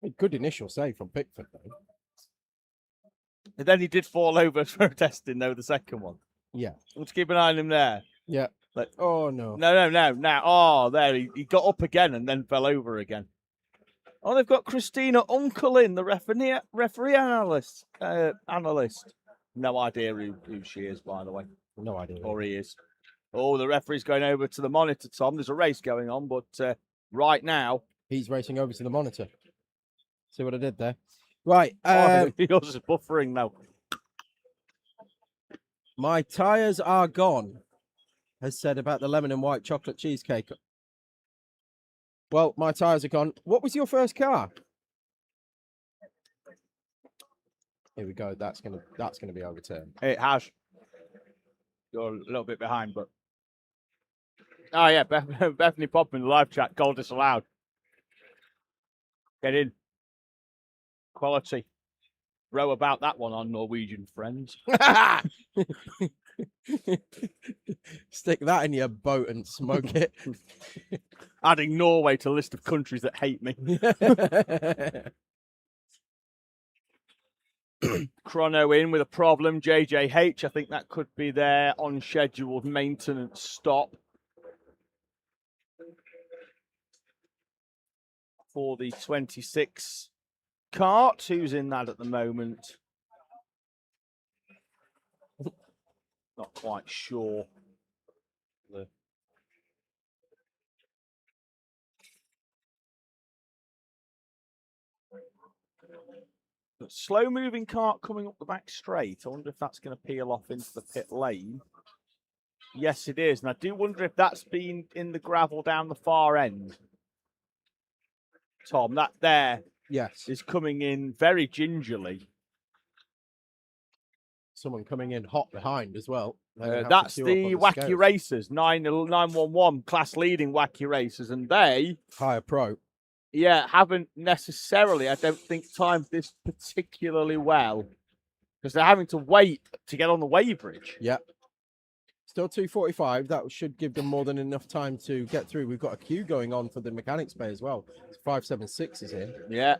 A good initial save from Pickford, though. And then he did fall over protesting, though, the second one. Yeah. Let's keep an eye on him there. Yeah. Oh, no. No. Oh, there. He got up again and then fell over again. Oh, they've got Christina Uncle in, the referee analyst. No idea who she is, by the way. No idea. Or he is. Oh, the referee's going over to the monitor, Tom. There's a race going on, but right now... He's racing over to the monitor. See what I did there? Right. Yours is buffering now. My tyres are gone, has said about the lemon and white chocolate cheesecake. Well, my tyres are gone. What was your first car? Here we go. That's gonna be overturned. It has. You're a little bit behind, but... Oh, yeah, Bethany Pop in the live chat. Goal disallowed. Get in. Quality. Row about that one on Norwegian Friends. Stick that in your boat and smoke it. Adding Norway to a list of countries that hate me. Chrono in with a problem. JJH, I think that could be their unscheduled maintenance stop for the 26 cart. Who's in that at the moment? Not quite sure. Slow-moving cart coming up the back straight. I wonder if that's going to peel off into the pit lane. Yes, it is. And I do wonder if that's been in the gravel down the far end. Tom, that there is coming in very gingerly. Someone coming in hot behind as well. That's the Wacky Racers, 911 class leading Wacky Racers, and they... Higher Pro. Yeah, haven't necessarily, I don't think, timed this particularly well. Because they're having to wait to get on the weighbridge. Yeah. Still 2:45. That should give them more than enough time to get through. We've got a queue going on for the mechanics bay as well. 576 is in. Yeah.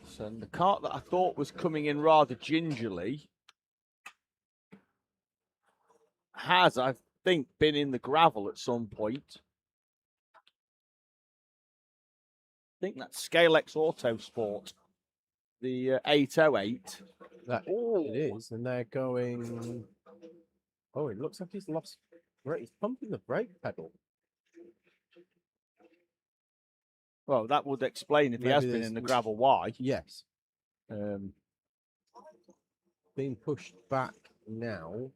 So the cart that I thought was coming in rather gingerly has, I think, been in the gravel at some point. I think that's Scalex Autosport, the 808. It is, and they're going... Oh, it looks like he's lost... He's pumping the brake pedal. Well, that would explain if he has been in the gravel why. Yes. Being pushed back now.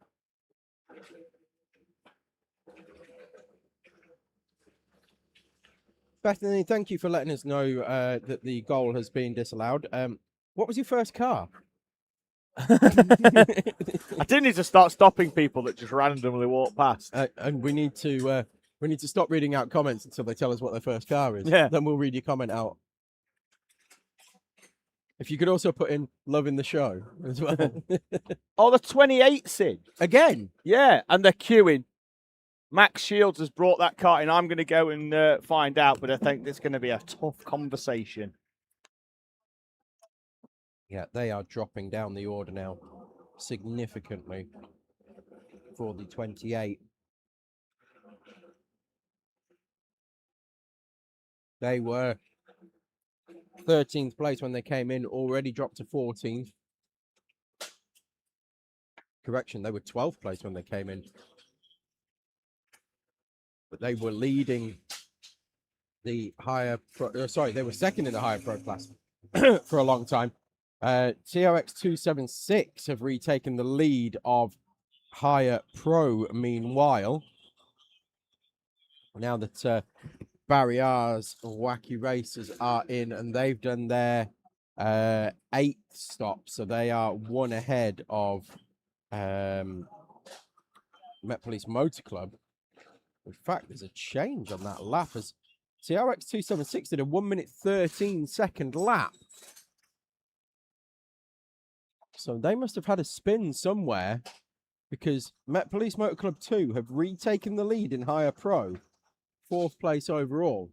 Bethany, thank you for letting us know that the goal has been disallowed. What was your first car? I do need to start stopping people that just randomly walk past. And we need to stop reading out comments until they tell us what their first car is. Yeah. Then we'll read your comment out. If you could also put in loving the show as well. Oh, the 28's in. Again? Yeah, and they're queuing. Max Shields has brought that cart in. I'm going to go and find out, but I think it's going to be a tough conversation. Yeah, they are dropping down the order now significantly for the 28. They were 13th place when they came in, already dropped to 14th. Correction, they were 12th place when they came in. But they were leading the higher pro, they were second in the higher pro class for a long time. TRX 276 have retaken the lead of higher pro meanwhile. Now that Barriers Wacky Racers are in, and they've done their 8th stop, so they are one ahead of Met Police Motor Club. In fact, there's a change on that lap as TRX 276 did a 1 minute 13 second lap. So they must have had a spin somewhere, because Met Police Motor Club 2 have retaken the lead in higher pro, 4th place overall.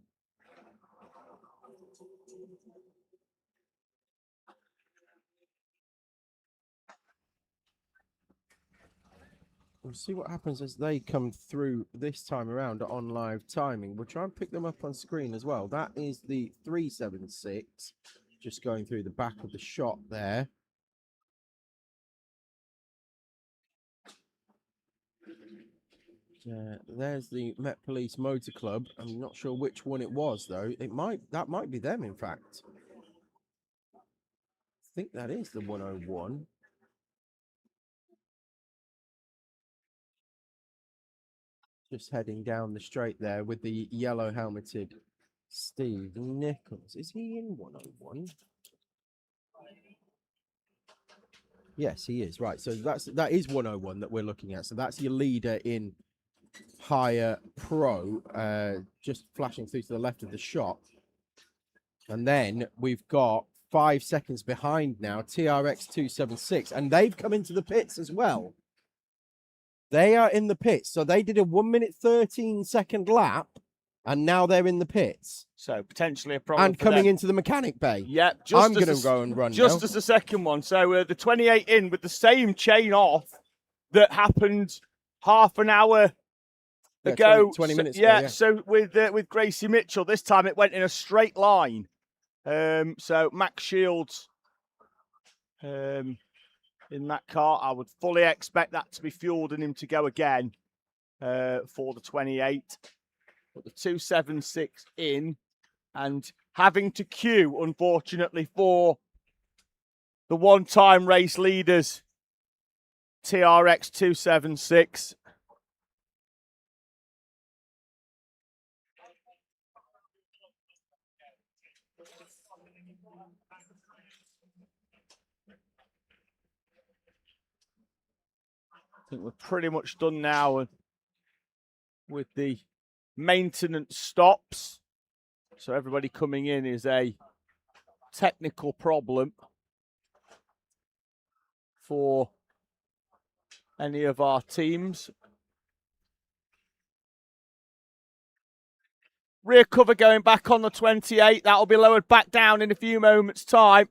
We'll see what happens as they come through this time around on live timing. We'll try and pick them up on screen as well. That is the 376, just going through the back of the shot there. There's the Met Police Motor Club. I'm not sure which one it was though. That might be them, in fact. I think that is the 101. Just heading down the straight there with the yellow helmeted Steve Nichols. Is he in 101? Yes, he is. Right. So that is 101 that we're looking at. So that's your leader in higher pro, just flashing through to the left of the shot. And then we've got 5 seconds behind now, TRX 276, and they've come into the pits as well. They are in the pits. So they did a 1 minute 13-second lap, and now they're in the pits. So potentially a problem. And coming into the mechanic bay. Yep. I'm going to go and run just now. as the second one. So the 28 in with the same chain off that happened half an hour ago. 20 minutes ago. ago, So with Gracie Mitchell, this time it went in a straight line. So Max Shields in that car, I would fully expect that to be fueled and him to go again for the 28. But the 276 in and having to queue, unfortunately, for the one-time race leaders, TRX 276. I think we're pretty much done now with the maintenance stops. So everybody coming in is a technical problem for any of our teams. Rear cover going back on the 28. That'll be lowered back down in a few moments' time.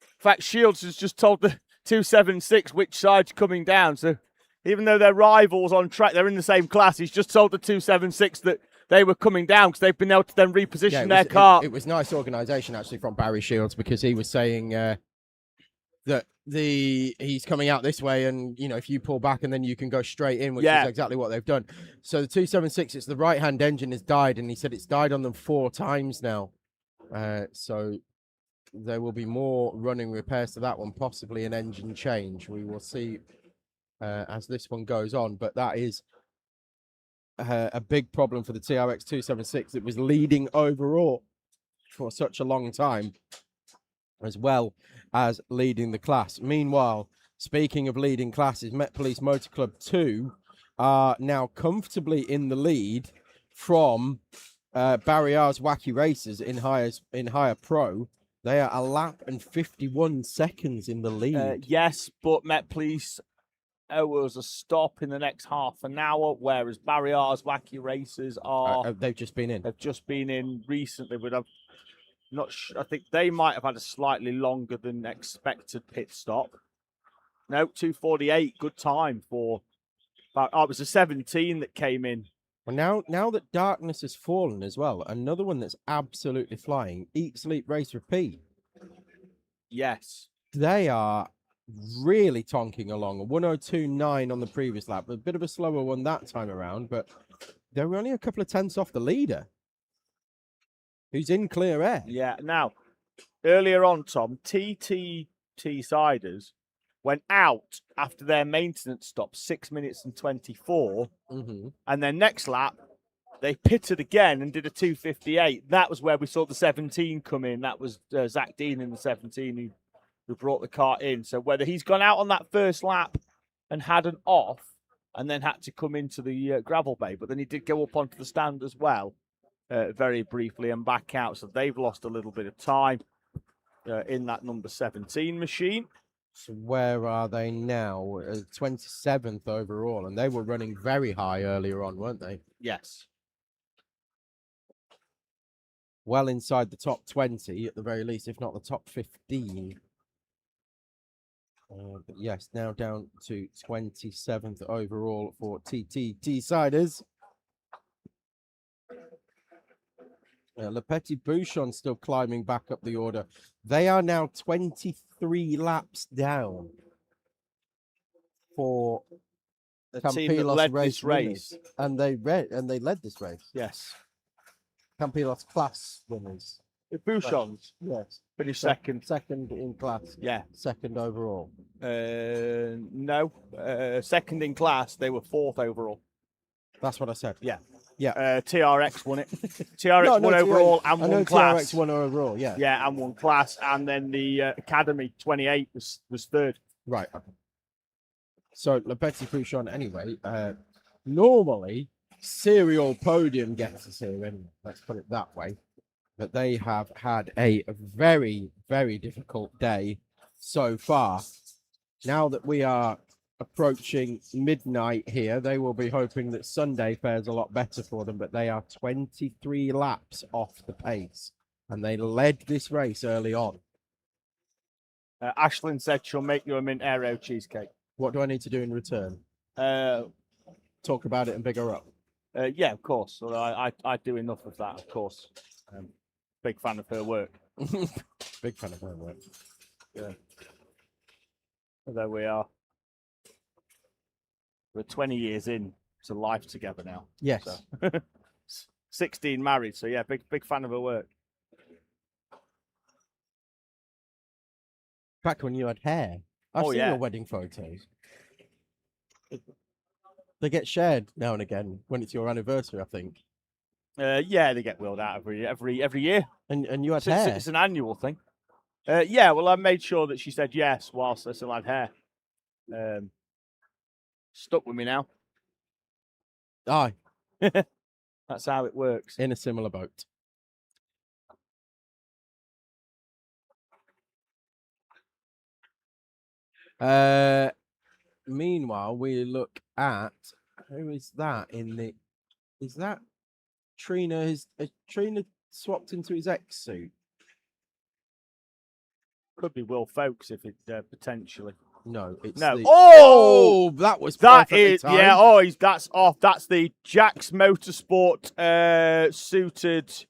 In fact, Shields has just told the 276 which side's coming down. So even though they're rivals on track, they're in the same class. He's just told the 276 that they were coming down because they've been able to then reposition their car. It was nice organisation actually from Barry Shields, because he was saying that he's coming out this way, and if you pull back and then you can go straight in, which is exactly what they've done. So the 276, it's the right hand engine has died, and he said it's died on them 4 times now. So there will be more running repairs to that one, possibly an engine change. We will see as this one goes on, but that is a big problem for the TRX 276 that was leading overall for such a long time, as well as leading the class. Meanwhile, speaking of leading classes, Met Police Motor Club 2 are now comfortably in the lead from Barry R's Wacky Racers in higher pro. They are a lap and 51 seconds in the lead. Yes, but Met Police was a stop in the next half an hour, whereas Barry R's Wacky Racers are... they've just been in. They've just been in recently, but I'm not sure. I think they might have had a slightly longer than expected pit stop. No, 2:48, good time for... it was a 17 that came in. Well, now that darkness has fallen as well, another one that's absolutely flying, Eat, Sleep, Race, Repeat. Yes. They are really tonking along. A 102.9 on the previous lap. A bit of a slower one that time around, but they were only a couple of tenths off the leader, who's in clear air. Yeah. Now, earlier on, Tom, TTT Siders went out after their maintenance stop, 6 minutes and 24. Mm-hmm. And then next lap, they pitted again and did a 2:58. That was where we saw the 17 come in. That was Zach Dean in the 17 who brought the car in. So whether he's gone out on that first lap and had an off and then had to come into the gravel bay, but then he did go up onto the stand as well very briefly and back out. So they've lost a little bit of time in that number 17 machine. So where are they now? 27th overall, and they were running very high earlier on, weren't they? Yes. Well inside the top 20 at the very least, if not the top 15. But yes, now down to 27th overall for TTT Siders. Le Petit Bouchon still climbing back up the order. They are now 23 laps down for the team that led this race. And they led this race. Yes. Campillos class winners. The Bouchons? Yes. Finished second. Second in class. Yeah. Second overall. No. Second in class. They were fourth overall. That's what I said. Yeah. Yeah. TRX won it. TRX won overall and won class. TRX won overall, yeah. Yeah, and won class. And then the Academy 28 was third. Right. So, Le Petit Bouchon, anyway, normally serial podium gets us here, anyway. Let's put it that way. But they have had a very, very difficult day so far. Now that we are approaching midnight here, they will be hoping that Sunday fares a lot better for them, but they are 23 laps off the pace, and they led this race early on. Ashlyn said she'll make you a mint aero cheesecake. What do I need to do in return? Talk about it and big her up. Yeah, of course. Well, I do enough of that, of course. Big fan of her work. Big fan of her work. Yeah. There we are. We're 20 years in to life together now. Yes. So. 16 married, so yeah, big fan of her work. Back when you had hair. I've seen your wedding photos. They get shared now and again when it's your anniversary, I think. Yeah, they get wheeled out every year. And you had hair? It's an annual thing. Yeah, well, I made sure that she said yes whilst I still had hair. Stuck with me now. Aye. That's how it works. In a similar boat. Meanwhile, we look at who is that in the? Is that Trina? Has Trina swapped into his X suit? Could be Will Folks if it potentially. No, it's no. The... Oh, that was that is timed. yeah. Oh, that's off. That's the TSK-Motorsport suited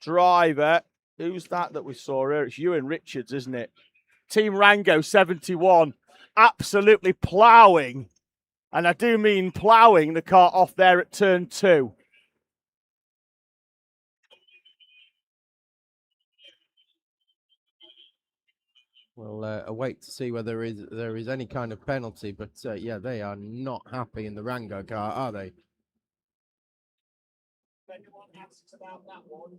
driver. Who's that we saw here? It's Ewan Richards, isn't it? Team Rango 71, absolutely ploughing, and I do mean ploughing the car off there at turn 2. We'll await to see whether there is any kind of penalty, but yeah, they are not happy in the Rango car, are they? If anyone asks about that one,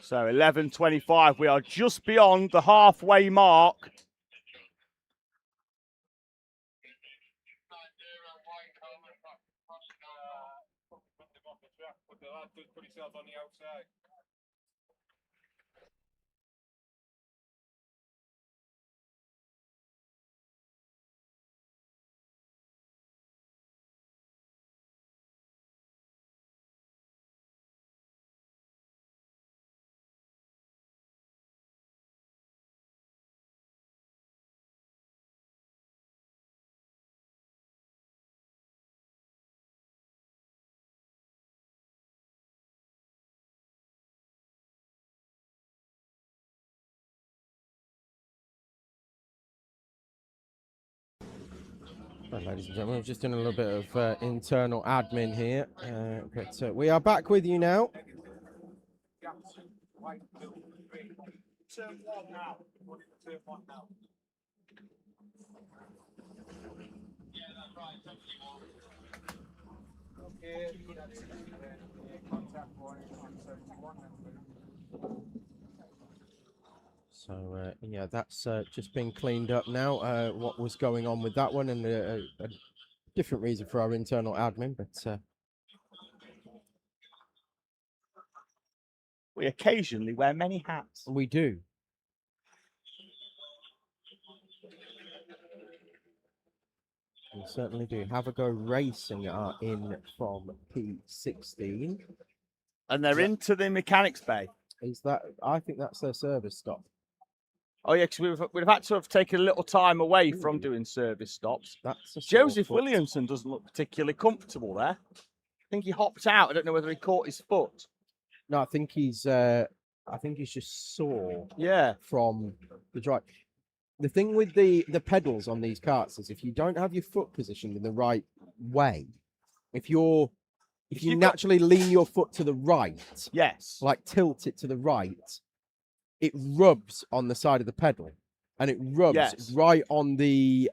So 11:25, we are just beyond the halfway mark. Well, ladies and gentlemen, we've just done a little bit of internal admin here, but we are back with you now. Turn 1 now. Turn 1 now. Yeah, that's right. Okay, that's contact point on 71. So yeah, that's just been cleaned up now. What was going on with that one, and a different reason for our internal admin, but We occasionally wear many hats. We do. We certainly do. Have a Go Racing are in from P16. And they're into the mechanics bay. Is that? I think that's their service stop. Oh yeah, because we'd have had to have taken a little time away from doing service stops. That's a Joseph sore foot. Williamson doesn't look particularly comfortable there. I think he hopped out. I don't know whether he caught his foot. No, I think he's just sore. Yeah. From the drive. The thing with the pedals on these karts is if you don't have your foot positioned in the right way, if you naturally lean your foot to the right, yes, like tilt it to the right, it rubs on the side of the pedal, and it rubs right on the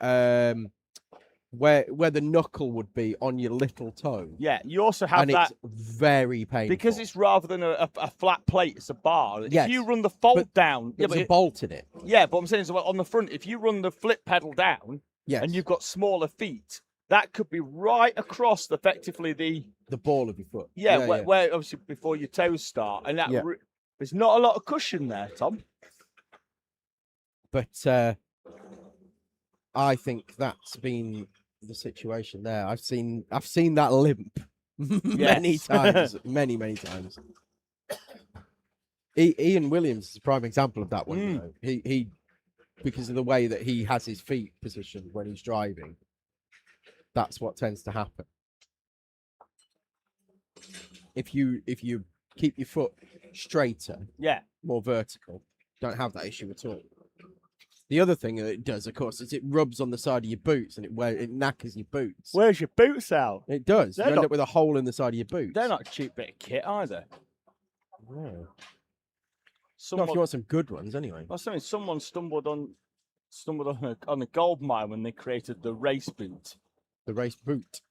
where the knuckle would be on your little toe. Yeah, you also have and that it's very painful because it's rather than a flat plate, it's a bar. Yes, if you run the fold down, there's a bolt in it. Yeah, but I'm saying is on the front, if you run the flip pedal down, and you've got smaller feet, that could be right across effectively the ball of your foot. Yeah, where obviously before your toes start, and that there's not a lot of cushion there, Tom. But I think that's been the situation there. I've seen that limp many times, many times. Ian Williams is a prime example of that one. You know? He because of the way that he has his feet positioned when he's driving, that's what tends to happen. If you keep your foot straighter, more vertical, don't have that issue at all. The other thing that it does, of course, is it rubs on the side of your boots and it knackers your boots. Where's your boots out? It does. They're You end up with a hole in the side of your boots. They're not a cheap bit of kit either. No. Not if you want some good ones, anyway. Well, someone stumbled on a gold mine when they created the race boot. The race boot.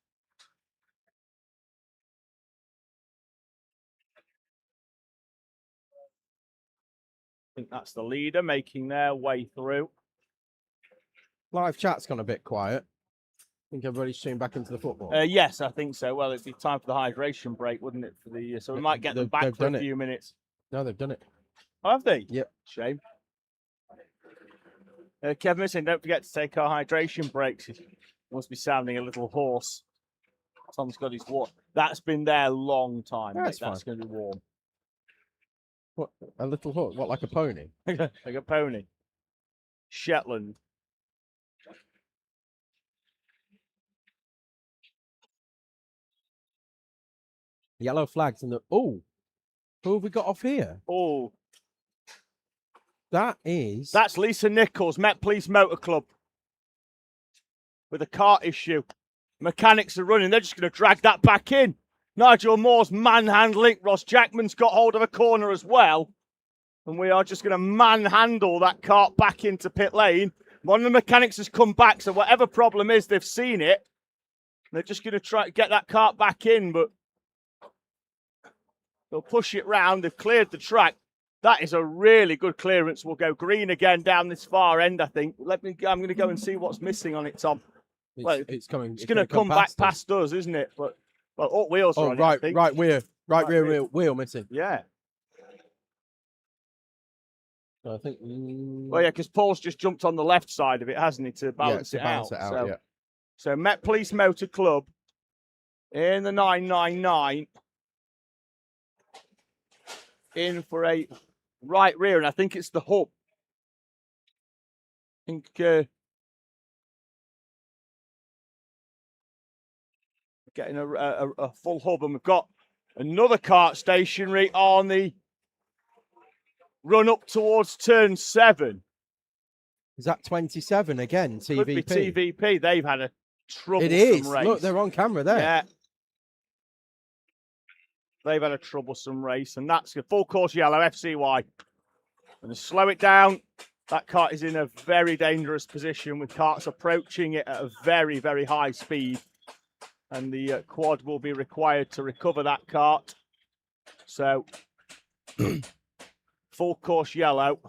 I think that's the leader making their way through. Live chat's gone a bit quiet. I think everybody's tuning back into the football. Yes, I think so. Well, it'd be time for the hydration break, wouldn't it? So we might get them back for a few minutes. No, they've done it. Oh, have they? Yep. Shame. Kevin saying, don't forget to take our hydration breaks. He must be sounding a little hoarse. Tom's got his water. That's been there a long time. Yeah, That's going to be warm. What, a little horse? What, like a pony? Like a pony. Shetland. Yellow flags in the... Oh! Who have we got off here? Oh. That's Lisa Nichols, Met Police Motor Club. With a cart issue. Mechanics are running. They're just going to drag that back in. Nigel Moore's manhandling. Ross Jackman's got hold of a corner as well. And we are just going to manhandle that cart back into pit lane. One of the mechanics has come back, so whatever problem is, they've seen it. They're just going to try to get that cart back in, but they'll push it round. They've cleared the track. That is a really good clearance. We'll go green again down this far end, I think. I'm going to go and see what's missing on it, Tom. It's coming. It's going to come back past us, isn't it? But all wheels are on right, it, I think. right rear wheel missing. Yeah. I think. Well, yeah, because Paul's just jumped on the left side of it, hasn't he, to balance it out? So Met Police Motor Club in the 999 in for a right rear, and I think it's the hub. I think getting a full hub, and we've got another kart stationary on the run up towards turn 7. Is that 27 again? TVP. Could be TVP. They've had a troublesome race. Look, they're on camera there. Yeah. They've had a troublesome race, and that's a full course yellow FCY. And to slow it down, that kart is in a very dangerous position with karts approaching it at a very, very high speed. And the quad will be required to recover that kart. So, full course yellow.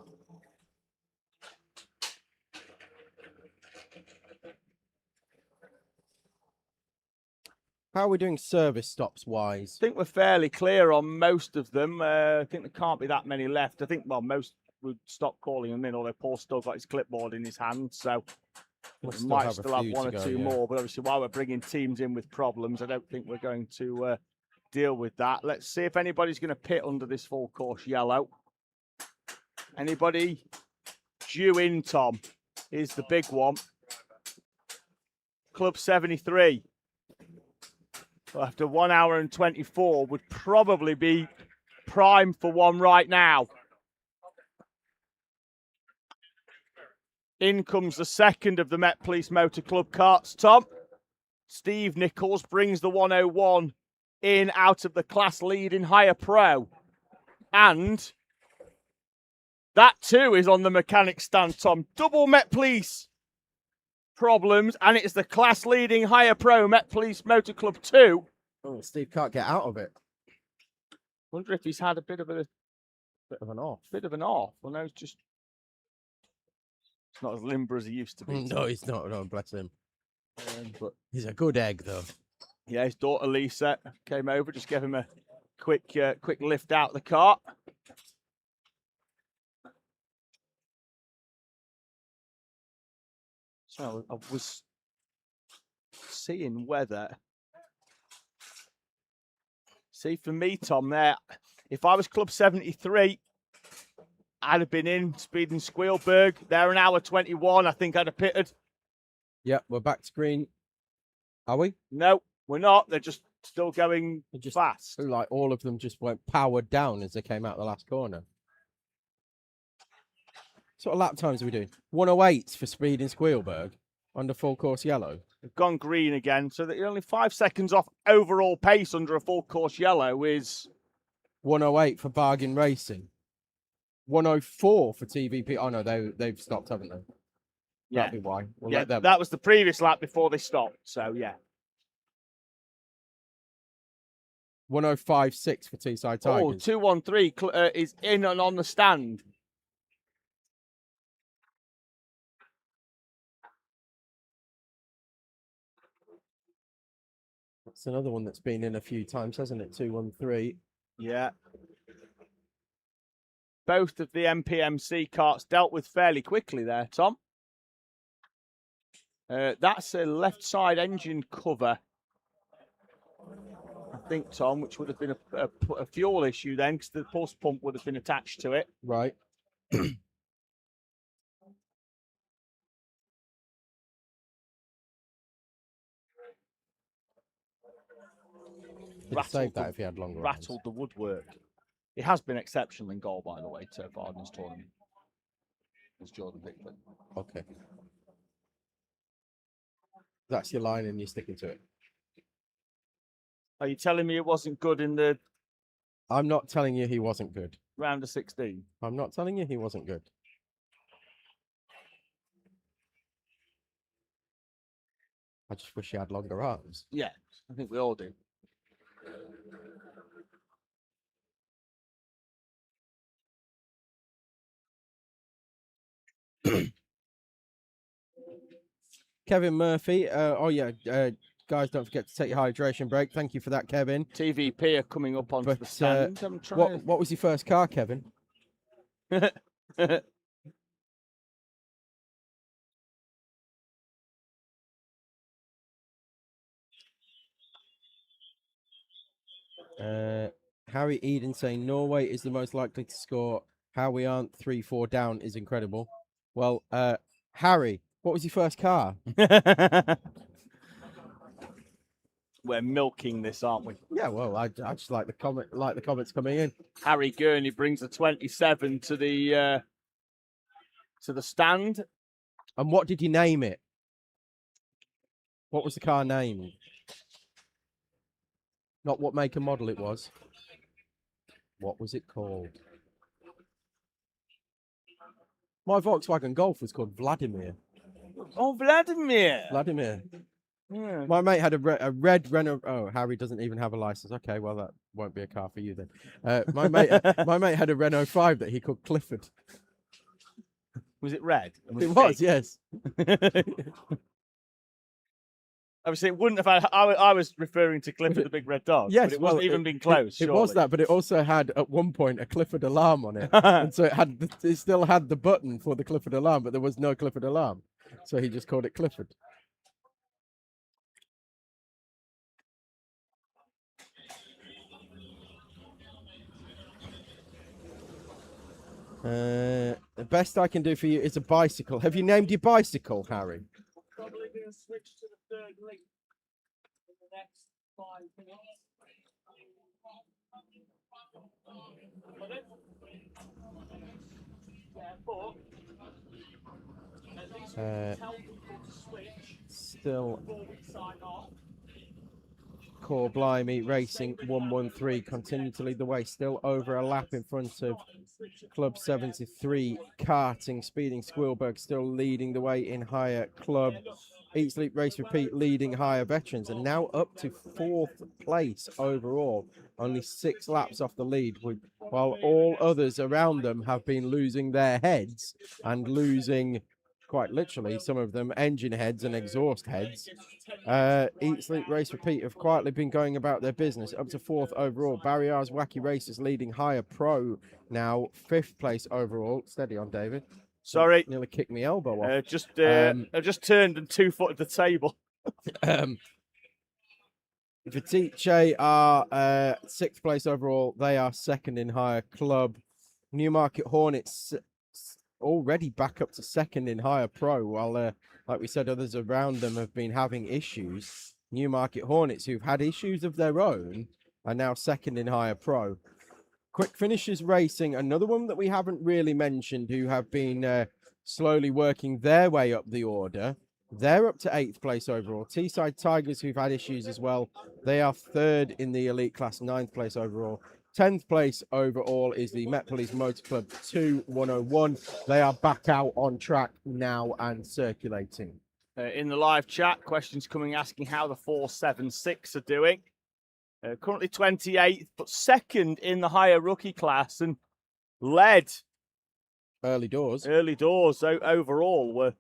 How are we doing service stops wise? I think we're fairly clear on most of them. I think there can't be that many left. I think, well, most would stop calling them in, although Paul's still got his clipboard in his hand, so we might still have one or two more. But obviously, while we're bringing teams in with problems, I don't think we're going to deal with that. Let's see if anybody's going to pit under this full course yellow. Anybody due in, Tom? Here's the big one. Club 73. After 1 hour and 24, would probably be prime for one right now. In comes the second of the Met Police Motor Club carts, Tom. Steve Nichols brings the 101 in out of the class lead in Higher Pro. And that too is on the mechanic stand, Tom. Double Met Police problems, and it's the class leading Higher Pro Met Police Motor Club 2. Oh, Steve can't get out of it. Wonder if he's had a bit of an off. Well, no, it's not as limber as he used to be. No, he's not. No, bless him. But he's a good egg, though. Yeah, his daughter Lisa came over, just gave him a quick lift out the cart. So I was seeing whether. See, for me, Tom, there, if I was Club 73, I'd have been in Speed and Squealberg. They're an hour 21. I think I'd have pitted. Yep, we're back to green. Are we? No, we're not. They're just still going fast. Like all of them just went powered down as they came out the last corner. What sort of lap times are we doing? 108s for Speed and Squealberg under full course yellow. They've gone green again, so that you're only 5 seconds off overall pace under a full course yellow is 108 for Bargain Racing. 104 for TVP. Oh no, they've stopped, haven't they? Yeah. That'd be why. We'll yeah, let them. that was the previous lap before they stopped. So yeah. 105.6 for Teesside Tigers. Oh, 213 is in and on the stand. That's another one that's been in a few times, hasn't it? 213. Yeah. Both of the MPMC carts dealt with fairly quickly there, Tom. That's a left side engine cover, I think, Tom, which would have been a fuel issue then, because the pulse pump would have been attached to it. Right. He'd have saved that if he had longer Rattled the woodwork. It has been exceptional in goal, by the way, to Varden's tournament. It's Jordan Pickford. Okay. That's your line and you're sticking to it. Are you telling me it wasn't good in the I'm not telling you he wasn't good. round of 16? I'm not telling you he wasn't good. I just wish he had longer arms. Yeah, I think we all do. Kevin Murphy. Guys, don't forget to take your hydration break. Thank you for that, Kevin. TVP are coming up onto the stand. I'm trying what was your first car, Kevin? Harry Eden saying Norway is the most likely to score. How we aren't 3-4 down is incredible. Well, Harry, what was your first car? We're milking this, aren't we? Yeah, well, I just like the comments coming in. Harry Gurney brings the 27 to the stand. And what did you name it? What was the car named? Not what make and model it was. What was it called? My Volkswagen Golf was called Vladimir. Oh, Vladimir. Vladimir. Yeah. My mate had a red Renault. Oh, Harry doesn't even have a license. Okay, well that won't be a car for you then. My mate had a Renault 5 that he called Clifford. Was it red? It was, yes. Obviously, it wouldn't have had. I was referring to Clifford the Big Red Dog. Yes, but it wasn't even been close. It was surely. that, but it also had at one point a Clifford alarm on it, and so it still had the button for the Clifford alarm, but there was no Clifford alarm, so he just called it Clifford. The best I can do for you is a bicycle. Have you named your bicycle, Harry? Probably going to switch to the third link in the next 5 minutes. Yeah, but at least we can tell people to switch Still before we sign off. Core Blimey Racing 113 continue to lead the way, still over a lap in front of Club 73 Karting. Speeding Squilberg still leading the way in higher Club. Eat Sleep Race Repeat leading higher Veterans, and now up to 4th place overall, only 6 laps off the lead, while all others around them have been losing their heads and losing, quite literally, some of them engine heads and exhaust heads. Eat Sleep Race Repeat have quietly been going about their business, up to 4th overall. Barriers Wacky Racers leading higher Pro, now 5th place overall. Steady on, David. Sorry. Nearly kicked me elbow off. I just turned and 2-footed the table. Vitice are 6th place overall. They are 2nd in higher Club. Newmarket Hornets already back up to 2nd in higher Pro, while, like we said, others around them have been having issues. Newmarket Hornets, who've had issues of their own, are now 2nd in higher Pro. Quick Finishers Racing, another one that we haven't really mentioned, who have been slowly working their way up the order. They're up to 8th place overall. Teesside Tigers, who've had issues as well, they are 3rd in the elite class, 9th place overall. 10th place overall is the Met Police Motor Club 2101. They are back out on track now and circulating. In the live chat, questions coming asking how the 476 are doing. Currently 28th, but 2nd in the higher rookie class and led early doors. So overall, were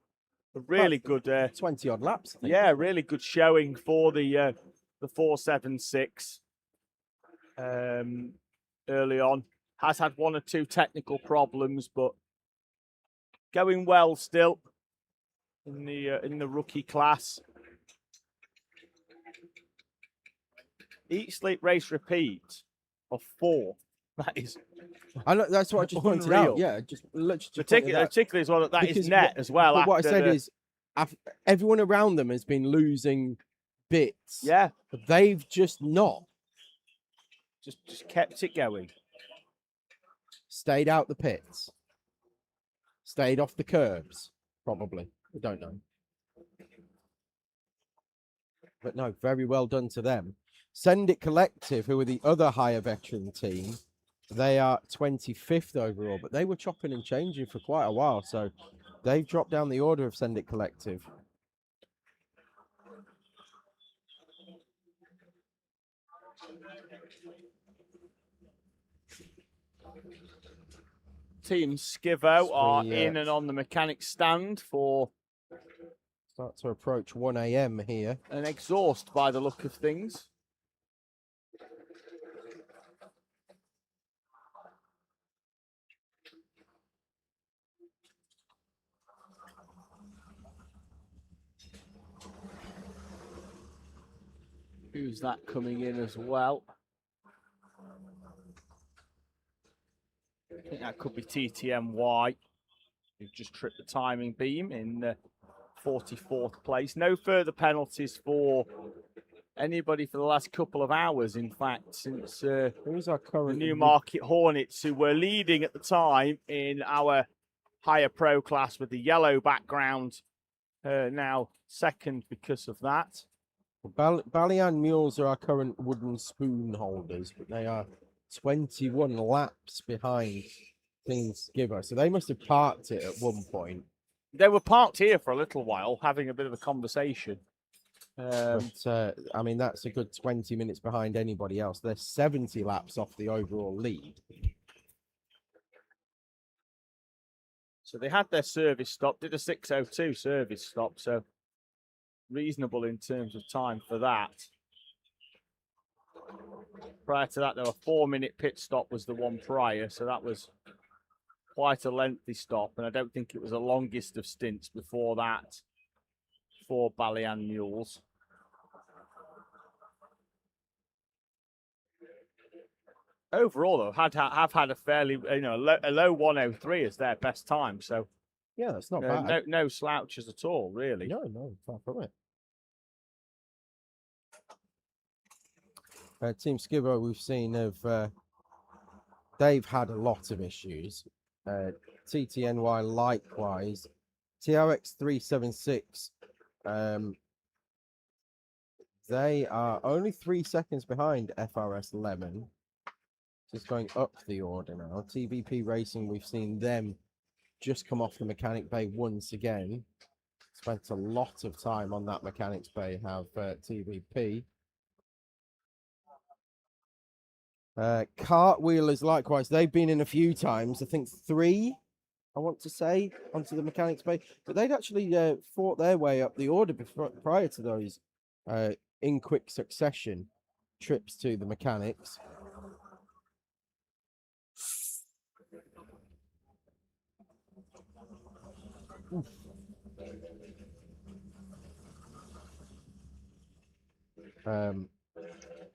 really good. 20 odd laps. I think. Yeah, really good showing for the 476. Early on, has had 1 or 2 technical problems, but going well still in the rookie class. Eat, Sleep, Race, Repeat of 4. That is. I know, that's what I just pointed out. Yeah, just particularly as well. That is net as well. But what I said is, everyone around them has been losing bits. Yeah, but they've just not. Just kept it going. Stayed out the pits. Stayed off the curbs, probably. I don't know. But no, very well done to them. Send It Collective, who are the other higher veteran team, they are 25th overall, but they were chopping and changing for quite a while, so they've dropped down the order of Send It Collective. Team Skivo are in and on the mechanics stand for start to approach 1 a.m. here. An exhaust by the look of things. Who's that coming in as well? I think that could be TTMY, who've just tripped the timing beam in 44th place. No further penalties for anybody for the last couple of hours, in fact, since who's our current the Newmarket Hornets, who were leading at the time in our higher pro class with the yellow background, now 2nd because of that. Ballyan Mules are our current wooden spoon holders, but they are 21 laps behind Team Skivo. So they must have parked it at one point. They were parked here for a little while, having a bit of a conversation. But, I mean, that's a good 20 minutes behind anybody else. They're 70 laps off the overall lead. So they had their service stop, did a 6:02 service stop. So reasonable in terms of time for that. Prior to that, there were 4-minute pit stop was the one prior, so that was quite a lengthy stop, and I don't think it was the longest of stints before that for Ballyan Mules. Overall, though, have had a fairly, a low 103 as their best time. So yeah, that's not bad. No slouches at all, really. No, far from it. Team Skibbo, we've seen they've had a lot of issues. TTNY likewise. TRX 376. They are only 3 seconds behind FRS 11. Just going up the order now. TVP Racing, we've seen them just come off the mechanic bay once again. Spent a lot of time on that mechanics bay, have TVP. Cartwheelers, likewise, they've been in a few times. I think 3, I want to say, onto the mechanics bay. But they'd actually fought their way up the order prior to those in quick succession trips to the mechanics.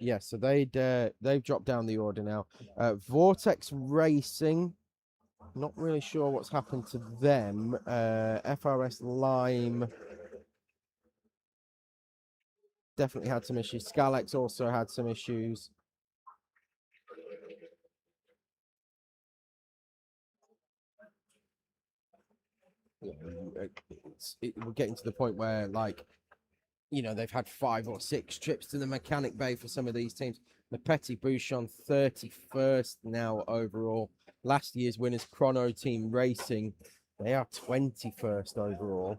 Yeah, so they've dropped down the order now. Vortex Racing, not really sure what's happened to them. FRS Lime definitely had some issues. Scalex also had some issues. We're getting to the point where, like, they've had 5 or 6 trips to the mechanic bay for some of these teams. The Petit Bouchon 31st now overall. Last year's winners, Chrono Team Racing, they are 21st overall.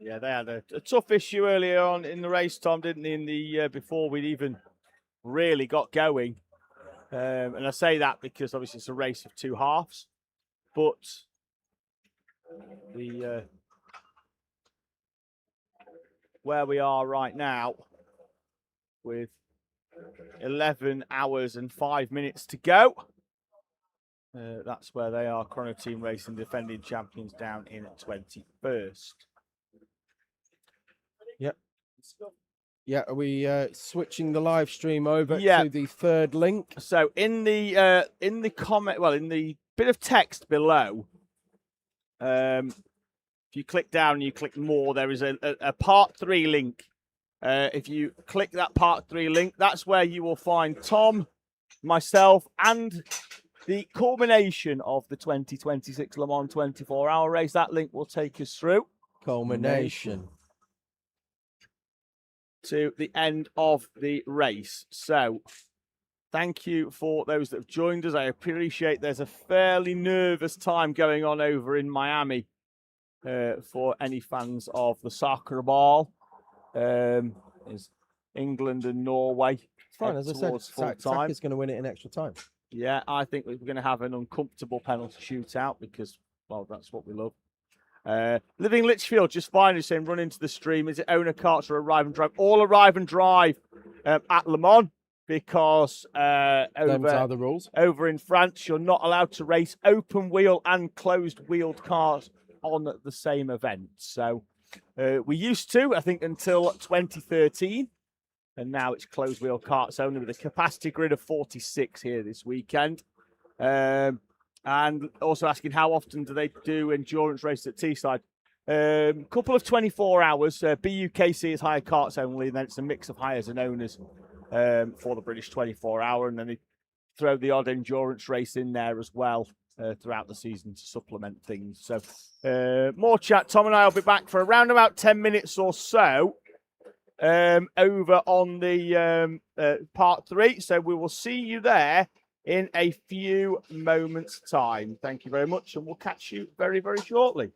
Yeah, they had a tough issue earlier on in the race, Tom, didn't they? In the before we'd even really got going, and I say that because obviously it's a race of 2 halves, but the where we are right now with 11 hours and 5 minutes to go. That's where they are, Chrono Team Racing, defending champions, down in at 21st. Yep. Yeah, are we switching the live stream over to the third link? So in the comment, well, in the bit of text below, if you click down and you click more, there is a part 3 link. If you click that part 3 link, that's where you will find Tom, myself, and the culmination of the 2026 Le Mans 24-hour race. That link will take us through. Culmination. To the end of the race. So thank you for those that have joined us. I appreciate there's a fairly nervous time going on over in Miami for any fans of the soccer ball. Is England and Norway. It's fine, as I said, Zach is going to win it in extra time. Yeah, I think we're going to have an uncomfortable penalty shootout because, well, that's what we love. Living Litchfield just finally saying, run into the stream. Is it owner carts or arrive and drive? All arrive and drive at Le Mans because Those are the rules. Over in France, you're not allowed to race open wheel and closed wheeled cars on the same event. So we used to, I think, until 2013. And now it's closed wheel karts only with a capacity grid of 46 here this weekend. And also asking how often do they do endurance races at Teesside? Couple of 24 hours. BUKC is hire karts only, and then it's a mix of hires and owners for the British 24-hour. And then they throw the odd endurance race in there as well throughout the season to supplement things. So more chat. Tom and I will be back for around about 10 minutes or so over on the part 3. So we will see you there in a few moments' time. Thank you very much, and we'll catch you very, very shortly.